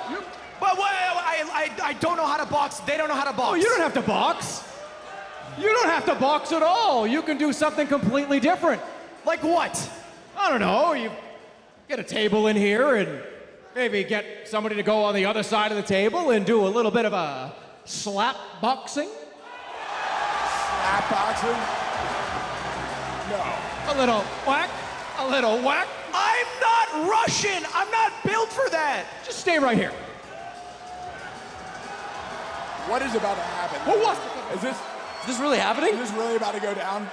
Well, I don't know how to box. They don't know how to box. Oh, you don't have to box. You don't have to box at all. You can do something completely different. Like what? I don't know. You get a table in here and maybe get somebody to go on the other side of the table and do a little bit of a slap boxing. Slap boxing? No. A little whack. I'm not Russian. I'm not built for that. Just stay right here. What is about to happen? Is this really happening? Is this really about to go down?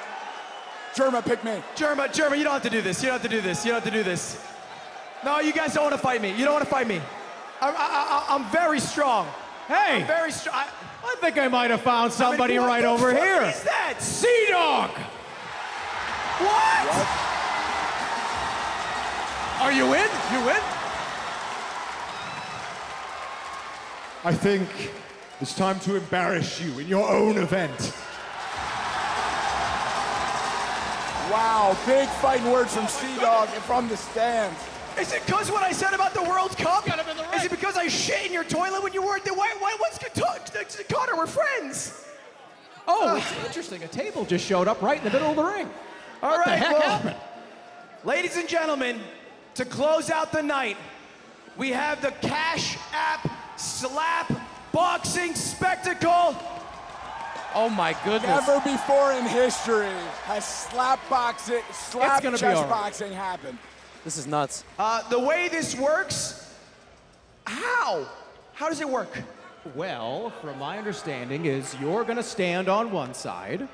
Germa, pick me. Germa, you don't have to do this. You don't have to do this. No, you guys don't want to fight me. You don't want to fight me. I'm very strong. Hey! I'm very strong. I think I might have found somebody right over here. What is that? Cdawg! What? Are you in? You in? I think it's time to embarrass you in your own event. Wow, big fighting words from CdawgVA and from the stands. Is it because what I said about the World Cup? Is it because I shit in your toilet when you weren't there? What's Connor? We're friends. Oh, it's interesting. A table just showed up right in the middle of the ring. All What the right, heck well, happened? ladies and gentlemen, to close out the night, we have the Cash App Slap Boxing Spectacle. Oh my goodness. Never before in history has slap gonna chess be all right. boxing happened. This is nuts. The way this works, how does it work? Well, from my understanding is you're gonna stand on one side,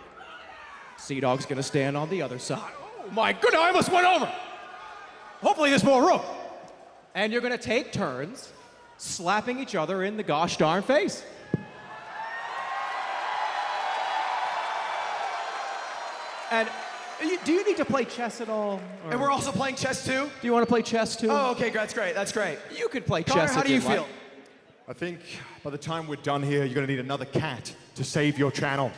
CdawgVA's gonna stand on the other side. Oh my goodness, I almost went over! Hopefully there's more room. And you're gonna take turns slapping each other in the gosh darn face. And do you need to play chess at all? Or And we're also playing chess too? do you want to play chess too? Oh, okay, that's great, that's great. You could play Connor, chess how if do you you'd like. feel? I think by the time we're done here, you're going to need another cat to save your channel.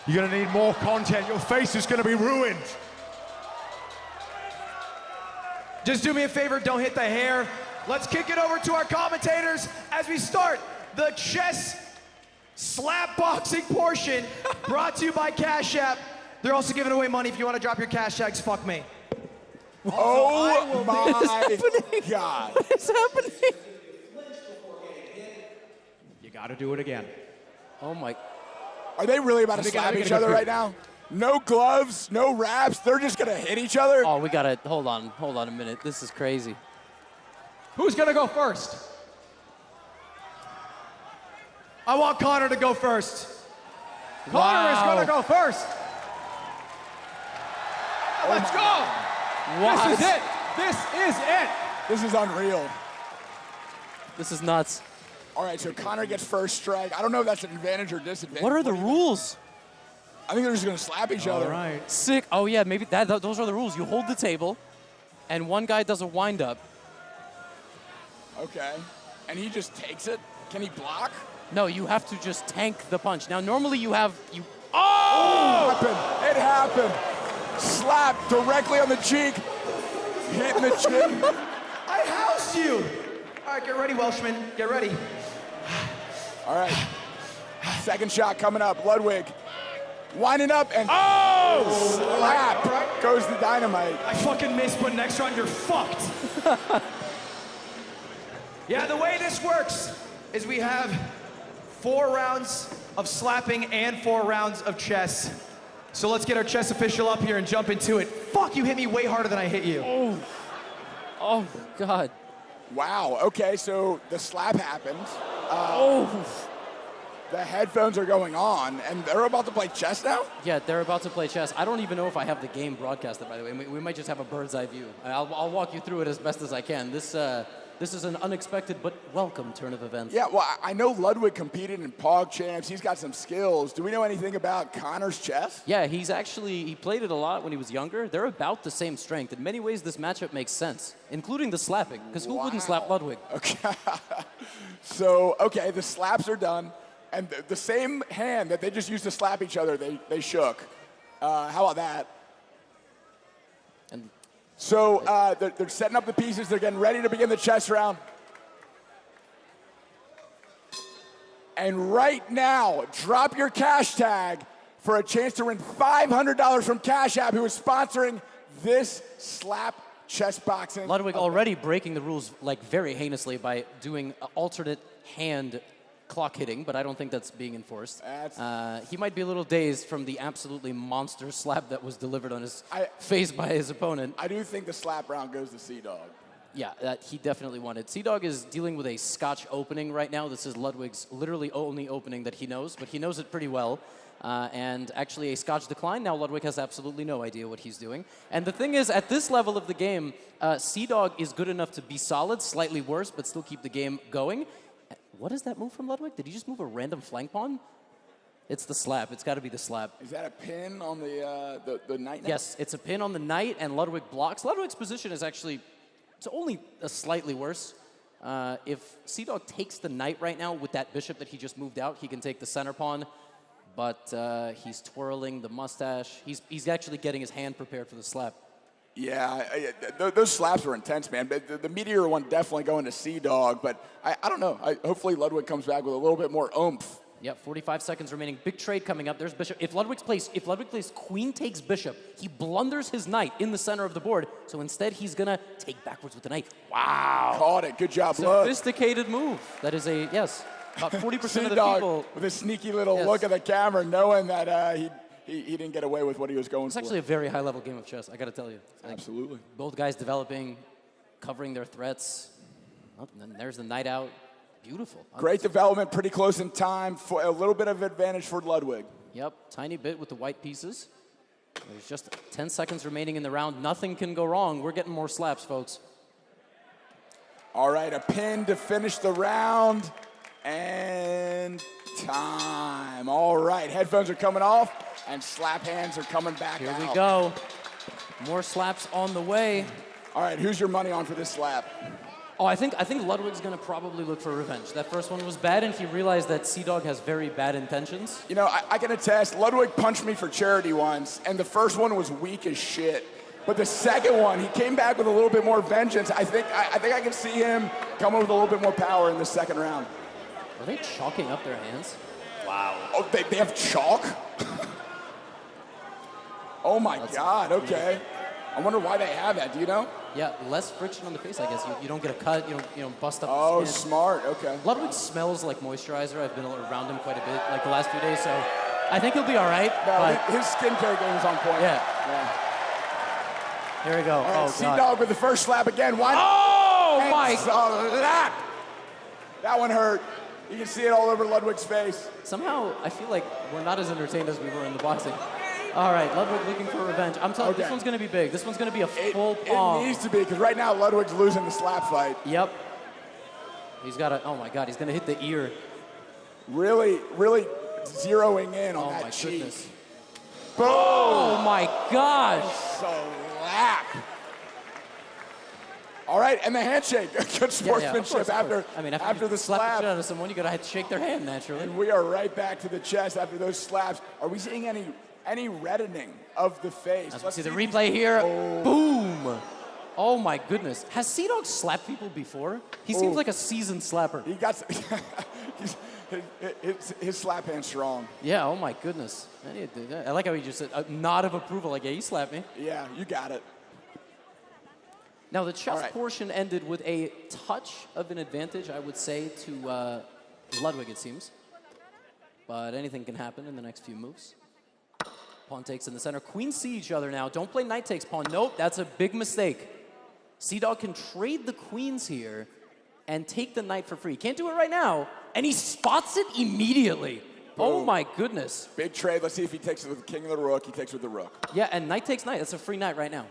You're going to need more content. Your face is going to be ruined. Just do me a favor, don't hit the hair. Let's kick it over to our commentators as we start the chess slap boxing portion brought to you by Cash App. They're also giving away money if you want to drop your cash tags. Fuck me. Oh my God. What is happening? You got to do it again. Oh my. Are they really about to slap each other right now? No gloves, no wraps. They're just going to hit each other? Oh, we gotta, hold on a minute. This is crazy. Who's gonna go first? I want Connor to go first. Connor is gonna go first. Let's go. What? This is it. This is it. This is unreal. This is nuts. All right, so Connor gets first strike. I don't know if that's an advantage or disadvantage. What are the rules? I think they're just going to slap each other. All right. Sick. Oh yeah, maybe those are the rules. You hold the table, and one guy does a wind up. Okay. And he just takes it? Can he block? No, you have to just tank the punch. Now normally you. Oh! It happened. Slap directly on the cheek. Hitting the chin. I housed you. All right, get ready, Welshman. Get ready. All right. Second shot coming up. Ludwig. Winding up and slap goes the dynamite. I fucking missed, but next round you're fucked. Yeah, the way this works is we have 4 rounds of slapping and 4 rounds of chess. So let's get our chess official up here and jump into it. Fuck, you hit me way harder than I hit you. Oh God. Wow. Okay, so the slap happened. The headphones are going on, and they're about to play chess now? Yeah, they're about to play chess. I don't even know if I have the game broadcasted, by the way. We might just have a bird's eye view. I'll walk you through it as best as I can. This is an unexpected but welcome turn of events. Yeah, well, I know Ludwig competed in Pog Champs. He's got some skills. Do we know anything about Connor's chess? Yeah, he played it a lot when he was younger. They're about the same strength. In many ways, this matchup makes sense, including the slapping, because who wouldn't slap Ludwig? Okay. So, okay, the slaps are done. And the same hand that they just used to slap each other, they shook. How about that? And so they're setting up the pieces. They're getting ready to begin the chess round. And right now, drop your cash tag for a chance to win $500 from Cash App, who is sponsoring this slap chess boxing. Ludwig already breaking the rules like very heinously by doing alternate hand clock hitting, but I don't think that's being enforced. He might be a little dazed from the absolutely monster slap that was delivered on his face by his opponent. I do think the slap round goes to CdawgVA. Yeah, he definitely won it. CdawgVA is dealing with a Scotch opening right now. This is Ludwig's literally only opening that he knows, but he knows it pretty well. And actually a Scotch decline. Now Ludwig has absolutely no idea what he's doing. And the thing is, at this level of the game, CdawgVA is good enough to be solid, slightly worse, but still keep the game going. What is that move from Ludwig? Did he just move a random flank pawn? It's the slap. It's got to be the slap. Is that a pin on the knight now? Yes, it's a pin on the knight, and Ludwig blocks. Ludwig's position is actually, it's only slightly worse. If CdawgVA takes the knight right now with that bishop that he just moved out, he can take the center pawn. But he's twirling the mustache. He's actually getting his hand prepared for the slap. Yeah, those slaps were intense, man. But the Meteor one definitely going to CdawgVA, but I don't know. Hopefully Ludwig comes back with a little bit more oomph. Yep, 45 seconds remaining. Big trade coming up. There's bishop. If Ludwig plays queen takes bishop, he blunders his knight in the center of the board. So instead, he's going to take backwards with the knight. Wow. Caught it. Good job, Lud. Sophisticated move. That is yes. About 40% of the people. With a sneaky little look at the camera, knowing that he didn't get away with what he was going for. It's actually a very high-level game of chess, I got to tell you. Absolutely. Both guys developing, covering their threats. Oh, and then there's the knight out. Beautiful. Great development, pretty close in time. For a little bit of advantage for Ludwig. Yep, tiny bit with the white pieces. There's just 10 seconds remaining in the round. Nothing can go wrong. We're getting more slaps, folks. All right, a pin to finish the round. And time. All right, headphones are coming off, and slap hands are coming back out. Here we go. More slaps on the way. All right, who's your money on for this slap? Oh, I think Ludwig's gonna probably look for revenge. That first one was bad, and he realized that CdawgVA has very bad intentions. You know, I can attest, Ludwig punched me for charity once, and the first one was weak as shit. But the second one, he came back with a little bit more vengeance. I think I can see him coming with a little bit more power in the second round. Are they chalking up their hands? Wow. Oh, they have chalk? Oh my God, okay. I wonder why they have that, do you know? Yeah, less friction on the face, I guess. You don't get a cut, you don't bust up Oh, the skin. smart, okay. Ludwig smells like moisturizer. I've been around him quite a bit, like the last few days, so I think he'll be all right. No, but his skincare game is on point. Yeah. Here we go. All right, Oh, CdawgVA with the first slap again. One. Oh, my slap. That one hurt. You can see it all over Ludwig's face. Somehow, I feel like we're not as entertained as we were in the boxing. All right, Ludwig looking for revenge. I'm telling you, this one's going to be big. This one's going to be a full palm. It needs to be, because right now Ludwig's losing the slap fight. Yep. He's got a, oh my God, he's going to hit the ear. Really, really zeroing in on that cheek. Goodness. Boom! Oh my gosh. Slap. All right, and the handshake. Good sportsmanship after the slap slap. the shit out of someone, you got to shake their hand naturally. And we are right back to the chest after those slaps. Are we seeing any reddening of the face? Let's see the replay here. Oh. Boom. Oh my goodness. Has CdawgVA slapped people before? He seems like a seasoned slapper. He got his slap hand's strong. Yeah, oh my goodness. I like how he just said a nod of approval, like, yeah, you slapped me. Yeah, you got it. Now, the chess portion ended with a touch of an advantage, I would say, to Ludwig, it seems. But anything can happen in the next few moves. Pawn takes in the center. Queens see each other now. Don't play knight takes pawn. Nope, that's a big mistake. CdawgVA can trade the queens here and take the knight for free. Can't do it right now. And he spots it immediately. Boom. Oh, my goodness. Big trade. Let's see if he takes it with the king of the rook. He takes with the rook. Yeah, and knight takes knight. That's a free knight right now.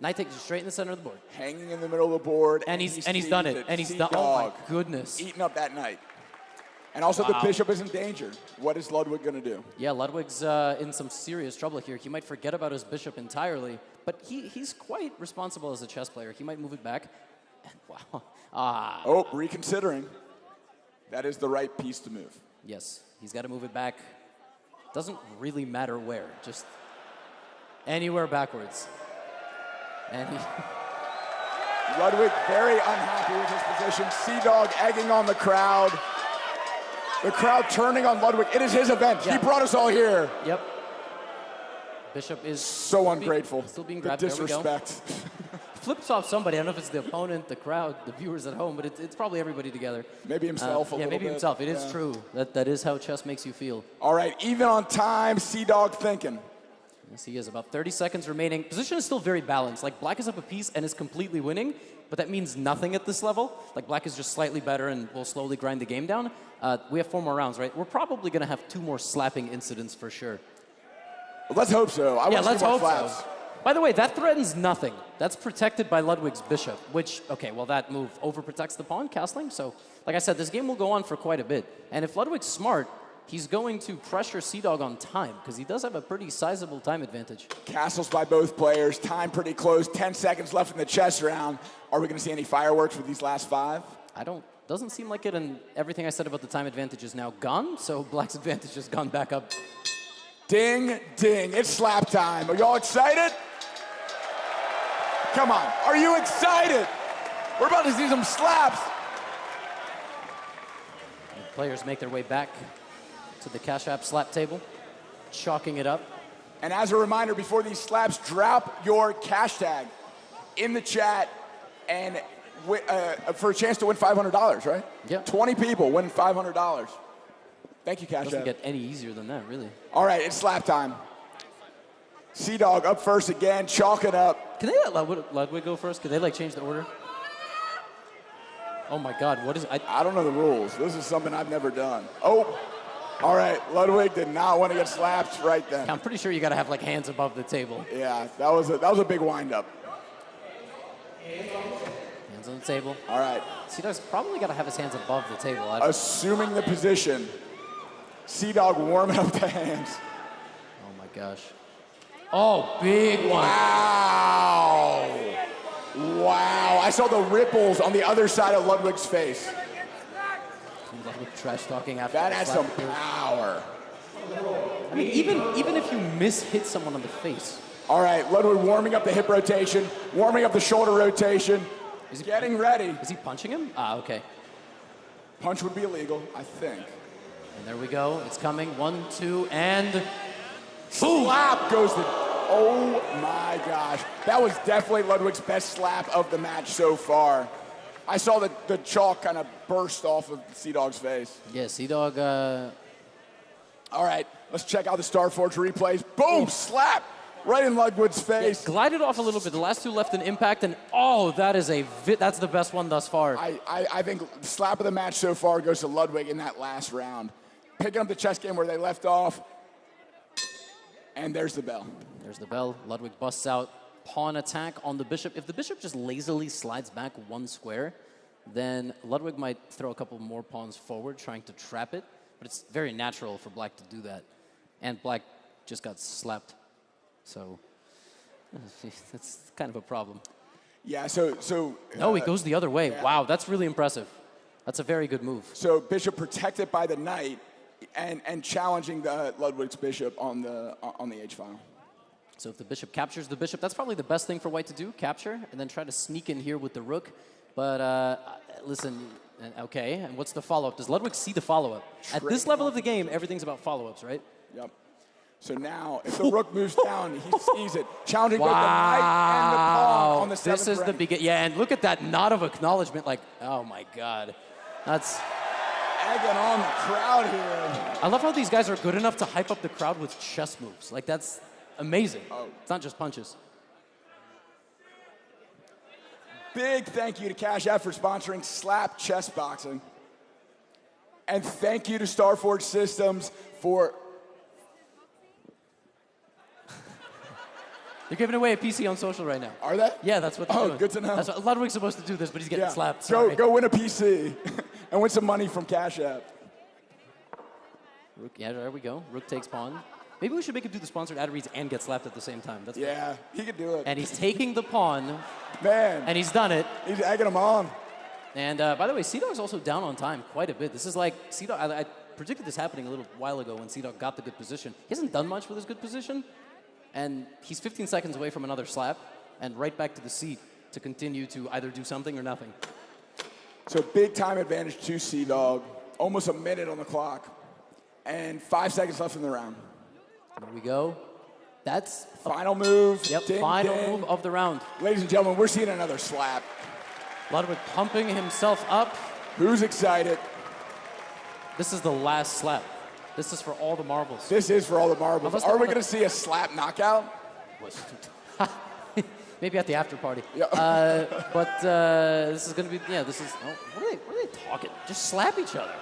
Knight takes it straight in the center of the board. Hanging in the middle of the board. And he's done it. And he's done. Oh my goodness. Eating up that knight. And also the bishop is in danger. What is Ludwig going to do? Yeah, Ludwig's in some serious trouble here. He might forget about his bishop entirely, but he's quite responsible as a chess player. He might move it back. And wow. Oh, reconsidering. That is the right piece to move. Yes, he's got to move it back. Doesn't really matter where, just anywhere backwards. And Ludwig very unhappy with his position. CdawgVA egging on the crowd. The crowd turning on Ludwig. It is his event. Yeah. He brought us all here. Yep. Bishop is so ungrateful. Still being grabbed. The disrespect. Flips off somebody. I don't know if it's the opponent, the crowd, the viewers at home, but it's probably everybody together. Maybe himself a little bit. Yeah, maybe himself. It is true. That is how chess makes you feel. All right, even on time, CdawgVA thinking. Yes, he is. About 30 seconds remaining. Position is still very balanced. Like, black is up a piece and is completely winning, but that means nothing at this level. Like, black is just slightly better and will slowly grind the game down. We have 4 more rounds, right? We're probably going to have 2 more slapping incidents for sure. Well, let's hope so. Let's hope so. By the way, that threatens nothing. That's protected by Ludwig's bishop, which, okay, well, that move overprotects the pawn, castling. So, like I said, this game will go on for quite a bit. And if Ludwig's smart, he's going to pressure CdawgVA on time, because he does have a pretty sizable time advantage. Castles by both players, time pretty close, 10 seconds left in the chess round. Are we going to see any fireworks with these last 5? Doesn't seem like it, and everything I said about the time advantage is now gone, so black's advantage has gone back up. Ding, ding, it's slap time. Are y'all excited? Come on, are you excited? We're about to see some slaps. And players make their way back to the Cash App slap table, chalking it up. And as a reminder, before these slaps, drop your cash tag in the chat and for a chance to win $500, right? Yeah. 20 people win $500. Thank you, Cash App. Doesn't get any easier than that, really. All right, it's slap time. CdawgVA up first again, chalk it up. Can they let Ludwig go first? Can they, like, change the order? Oh, my God, what is it? I don't know the rules. This is something I've never done. Oh, All right, Ludwig did not want to get slapped right then. I'm pretty sure you got to have like hands above the table. Yeah, that was a big windup. Hands on the table. All right. CdawgV's probably got to have his hands above the table. Assuming the position, CdawgV warming up the hands. Oh my gosh. Oh, big one. Wow. Wow. I saw the ripples on the other side of Ludwig's face. Ludwig trash talking after that the had slap some power. I mean, even if you hit someone on the face. All right, Ludwig warming up the hip rotation, warming up the shoulder rotation. He's getting ready. Is he punching him? Ah, okay. Punch would be illegal, I think. And there we go. It's coming. 1, 2, and... Slap goes the... Oh my gosh. That was definitely Ludwig's best slap of the match so far. I saw the chalk kind of burst off of CdawgV's face. Yeah, CdawgV... All right, let's check out the Starforge replays. Boom, slap right in Ludwig's face. Yeah, glided off a little bit. The last two left an impact, and that's the best one thus far. I think the slap of the match so far goes to Ludwig in that last round. Picking up the chess game where they left off. And there's the bell. There's the bell. Ludwig busts out pawn attack on the bishop. If the bishop just lazily slides back one square, then Ludwig might throw a couple more pawns forward, trying to trap it. But it's very natural for black to do that. And black just got slapped. So that's kind of a problem. Yeah, so no, he goes the other way. Yeah. Wow, that's really impressive. That's a very good move. So bishop protected by the knight and challenging the Ludwig's bishop on the H file. So if the bishop captures the bishop, that's probably the best thing for white to do, capture, and then try to sneak in here with the rook. But listen, okay, and what's the follow-up? Does Ludwig see the follow-up? At this level of the game, everything's about follow-ups, right? Yep. So now, if the rook moves down, he sees it. Challenging both the knight and the pawn on the seventh This is the beginning. Yeah, and look at that nod of acknowledgement, like, oh my God. That's... Egging on the crowd here. I love how these guys are good enough to hype up the crowd with chess moves. Like, that's amazing. Oh. It's not just punches. Big thank you to Cash App for sponsoring Slap Chessboxing. And thank you to Starforge Systems for... They're giving away a PC on social right now. Are they? Yeah, that's what they're doing. Good to know. That's what, Ludwig's supposed to do this, but he's getting slapped. Go win a PC and win some money from Cash App. Rook, yeah, there we go. Rook takes pawn. Maybe we should make him do the sponsored ad reads and get slapped at the same time. That's yeah, he could do it. And he's taking the pawn. Man. And he's done it. He's egging him on. And by the way, CdawgV's also down on time quite a bit. This is like, I predicted this happening a little while ago when CdawgV got the good position. He hasn't done much with his good position. And he's 15 seconds away from another slap and right back to the seat to continue to either do something or nothing. So big time advantage to CdawgV. Almost a minute on the clock. And 5 seconds left in the round. There we go. That's final move. Yep, ding, final ding. move of the round. Ladies and gentlemen, we're seeing another slap. Ludwig pumping himself up. Who's excited? This is the last slap. This is for all the marbles. This is for all the marbles. Are we going to see a slap knockout? Maybe at the after party. Yeah. But this is going to be, yeah, this is, what are they talking? Just slap each other.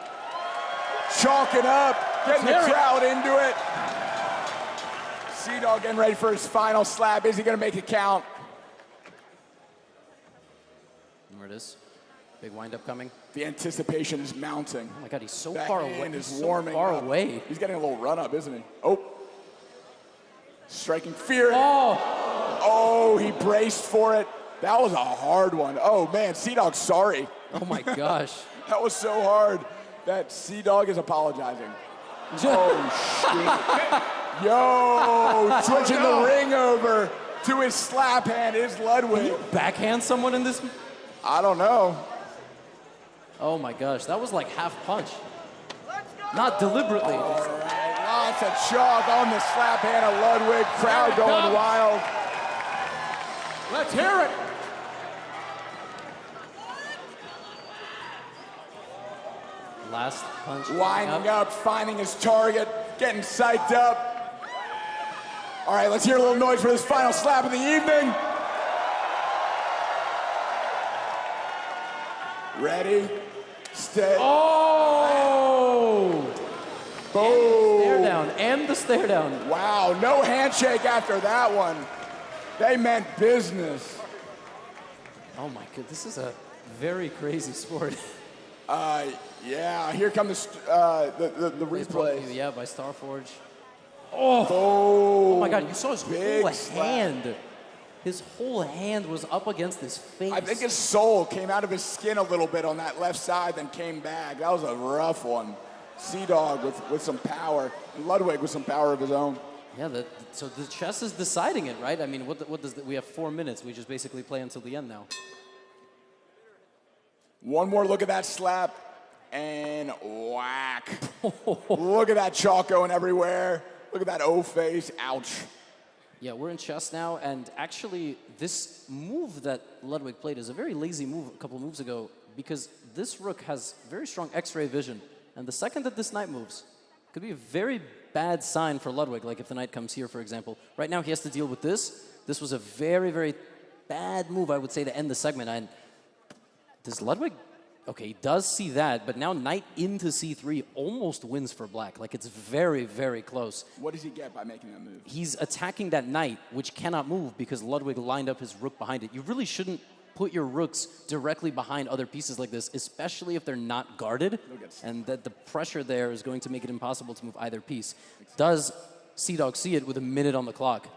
Chalking up, getting the crowd into it. CdawgV getting ready for his final slap. Is he going to make it count? There it is. Big windup coming. The anticipation is mounting. Oh my God, he's so that far hand away. is He's warming so far up. away. He's getting a little run up, isn't he? Oh. Striking fear. Oh, he braced for it. That was a hard one. Oh man, CdawgV, sorry. Oh my gosh. That was so hard that CdawgV is apologizing. Oh shit. Yo, switching the ring over to his slap hand is Ludwig. Can you backhand someone in this? I don't know. Oh my gosh, that was like half punch. Not deliberately. All right, lots of chalk on the slap hand of Ludwig. Crowd going wild. Let's hear it. Last punch. Winding up, finding his target, getting psyched up. All right, let's hear a little noise for this final slap of the evening. Ready, steady. Oh! Oh. Stare down, and the stare down. Wow, no handshake after that one. They meant business. Oh my god, this is a very crazy sport. Yeah, here comes the replay. Yeah, by Starforge. Oh my god, you saw his big whole slap. hand. His whole hand was up against his face. I think his soul came out of his skin a little bit on that left side, then came back. That was a rough one. CdawG with some power, and Ludwig with some power of his own. Yeah, so the chess is deciding it, right? I mean, we have 4 minutes. We just basically play until the end now. One more look at that slap, and whack. Look at that chalk going everywhere. Look at that O face, ouch. Yeah, we're in chess now, and actually this move that Ludwig played is a very lazy move a couple moves ago, because this rook has very strong X-ray vision, and the second that this knight moves, could be a very bad sign for Ludwig, like if the knight comes here, for example. Right now he has to deal with this. This was a very, very bad move, I would say, to end the segment. And does Ludwig... Okay, he does see that, but now knight into c3 almost wins for black. Like, it's very, very close. What does he get by making that move? He's attacking that knight, which cannot move because Ludwig lined up his rook behind it. You really shouldn't put your rooks directly behind other pieces like this, especially if they're not guarded, and that the pressure there is going to make it impossible to move either piece. Does CdawgVA see it with a minute on the clock?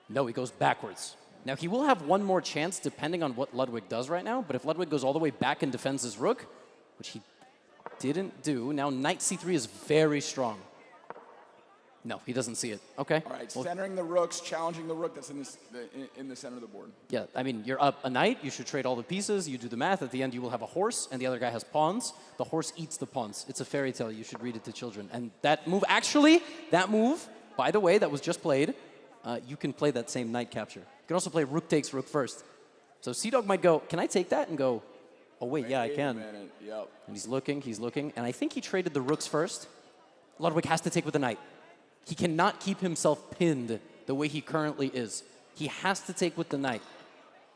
No, he goes backwards. Now, he will have one more chance depending on what Ludwig does right now, but if Ludwig goes all the way back and defends his rook, which he didn't do, now knight c3 is very strong. No, he doesn't see it. Okay. All right, centering the rooks, challenging the rook that's in the center of the board. Yeah, I mean, you're up a knight, you should trade all the pieces, you do the math, at the end you will have a horse, and the other guy has pawns. The horse eats the pawns. It's a fairy tale, you should read it to children. And that move, actually, that move, by the way, that was just played, you can play that same knight capture. You can also play rook takes rook first. So CdawgVA might go, can I take that? And go, oh wait, yeah, I can. Yep. And he's looking, and I think he traded the rooks first. Ludwig has to take with the knight. He cannot keep himself pinned the way he currently is. He has to take with the knight.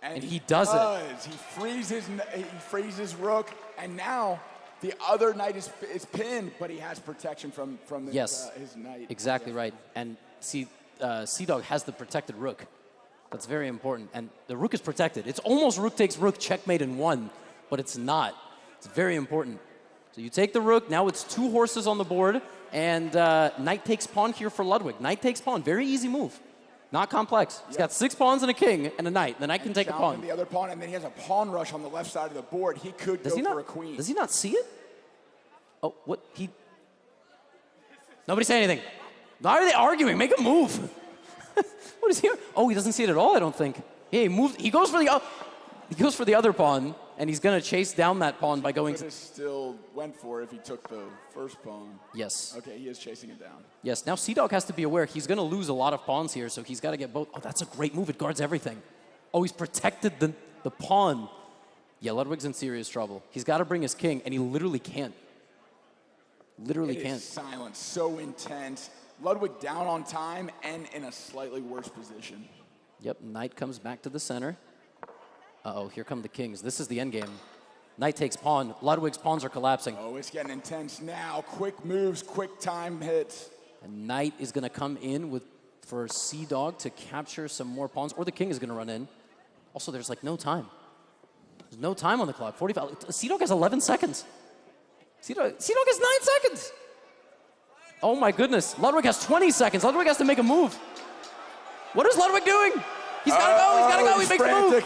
And he does it. He frees his rook, and now the other knight is pinned, but he has protection from his knight. Exactly right. And see, CdawgVA has the protected rook. That's very important. And the rook is protected. It's almost rook takes rook, checkmate in one, but it's not. It's very important. So you take the rook. Now it's 2 horses on the board, and knight takes pawn here for Ludwig. Knight takes pawn. Very easy move. Not complex. He's got 6 pawns and a king and a knight. The knight can take a pawn. The other pawn, and then he has a pawn rush on the left side of the board. He could go for a queen. Does he not see it? Oh, what? Nobody say anything. Why are they arguing? Make a move. What is he? Oh, he doesn't see it at all, I don't think. Yeah, he moves. He goes for the other pawn, and he's going to chase down that pawn by going to... still went for it if he took the first pawn. Yes. Okay, he is chasing it down. Yes. Now CdawgVA has to be aware. He's going to lose a lot of pawns here, so he's got to get both. Oh, that's a great move. It guards everything. Oh, he's protected the pawn. Yeah, Ludwig's in serious trouble. He's got to bring his king, and he literally can't. Literally can't. It is silent, so intense. Ludwig down on time and in a slightly worse position. Yep, knight comes back to the center. Uh-oh, here come the kings. This is the endgame. Knight takes pawn. Ludwig's pawns are collapsing. Oh, it's getting intense now. Quick moves, quick time hits. And knight is going to come in for CdawgVA to capture some more pawns, or the king is going to run in. Also, there's like no time. There's no time on the clock. 45. CdawgVA has 11 seconds. CdawgVA has 9 seconds. Oh my goodness. Ludwig has 20 seconds. Ludwig has to make a move. What is Ludwig doing? He's got to go. He's got to go. He makes a move.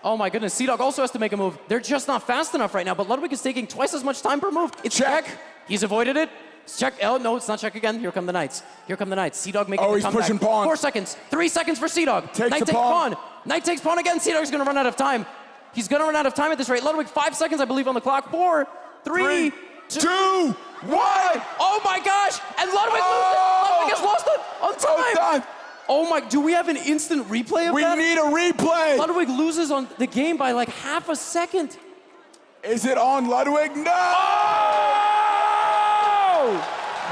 Oh my goodness. CdawgVA also has to make a move. They're just not fast enough right now, but Ludwig is taking twice as much time per move. It's check. He's avoided it. It's check. Oh, no, it's not check again. Here come the knights. Here come the knights. CdawgVA making the comeback. Pushing pawn. 4 seconds. 3 seconds for CdawgVA. Knight takes pawn. Knight takes pawn again. CdawgVA's going to run out of time. He's going to run out of time at this rate. Ludwig, 5 seconds, I believe, on the clock. 4, 3, 2, 1. Oh my gosh! And Ludwig loses. Ludwig has lost it on time. Oh my! Do we have an instant replay of that? We need a replay. Ludwig loses on the game by like half a second. Is it on Ludwig? No!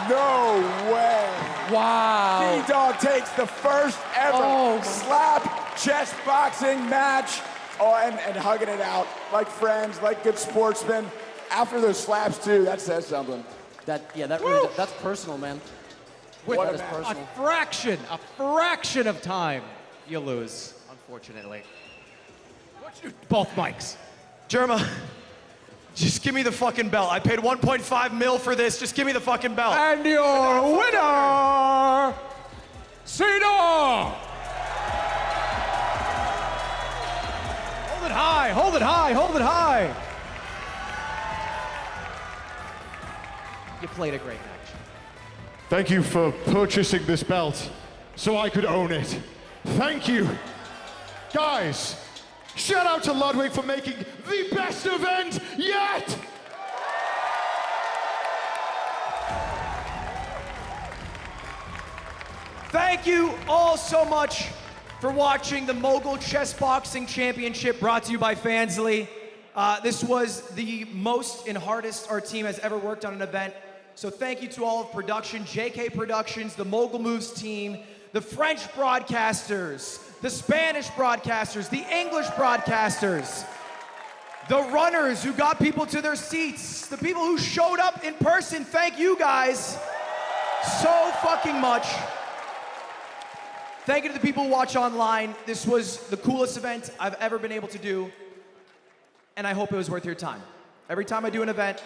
No way! Wow! CdawgVA takes the first ever slap chess boxing match. Oh, and hugging it out like friends, like good sportsmen. After those slaps too, that says something. That's personal, man. With is personal. a fraction of time, you lose, unfortunately. Both mics. Germa, just give me the fucking belt. I paid 1.5 mil for this. Just give me the fucking belt. And your winner, CdawgVA! Hold it high, hold it high, hold it high. You played a great match. Thank you for purchasing this belt so I could own it. Thank you. Guys, shout out to Ludwig for making the best event yet! Thank you all so much for watching the Mogul Chessboxing Championship brought to you by Fansly. This was the most and hardest our team has ever worked on an event. So thank you to all of production, JK Productions, the Mogul Moves team, the French broadcasters, the Spanish broadcasters, the English broadcasters, the runners who got people to their seats, the people who showed up in person. Thank you guys so fucking much. Thank you to the people who watch online. This was the coolest event I've ever been able to do, and I hope it was worth your time. Every time I do an event,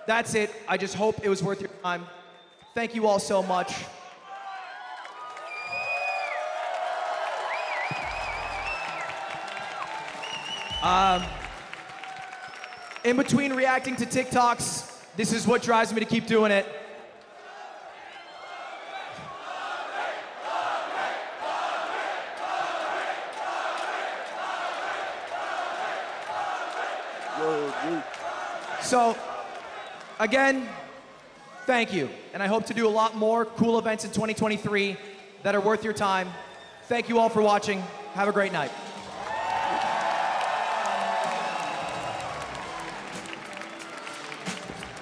that's it. I just hope it was worth your time. Thank you all so much. In between reacting to TikToks, this is what drives me to keep doing it. So, again, thank you. And I hope to do a lot more cool events in 2023 that are worth your time. Thank you all for watching. Have a great night.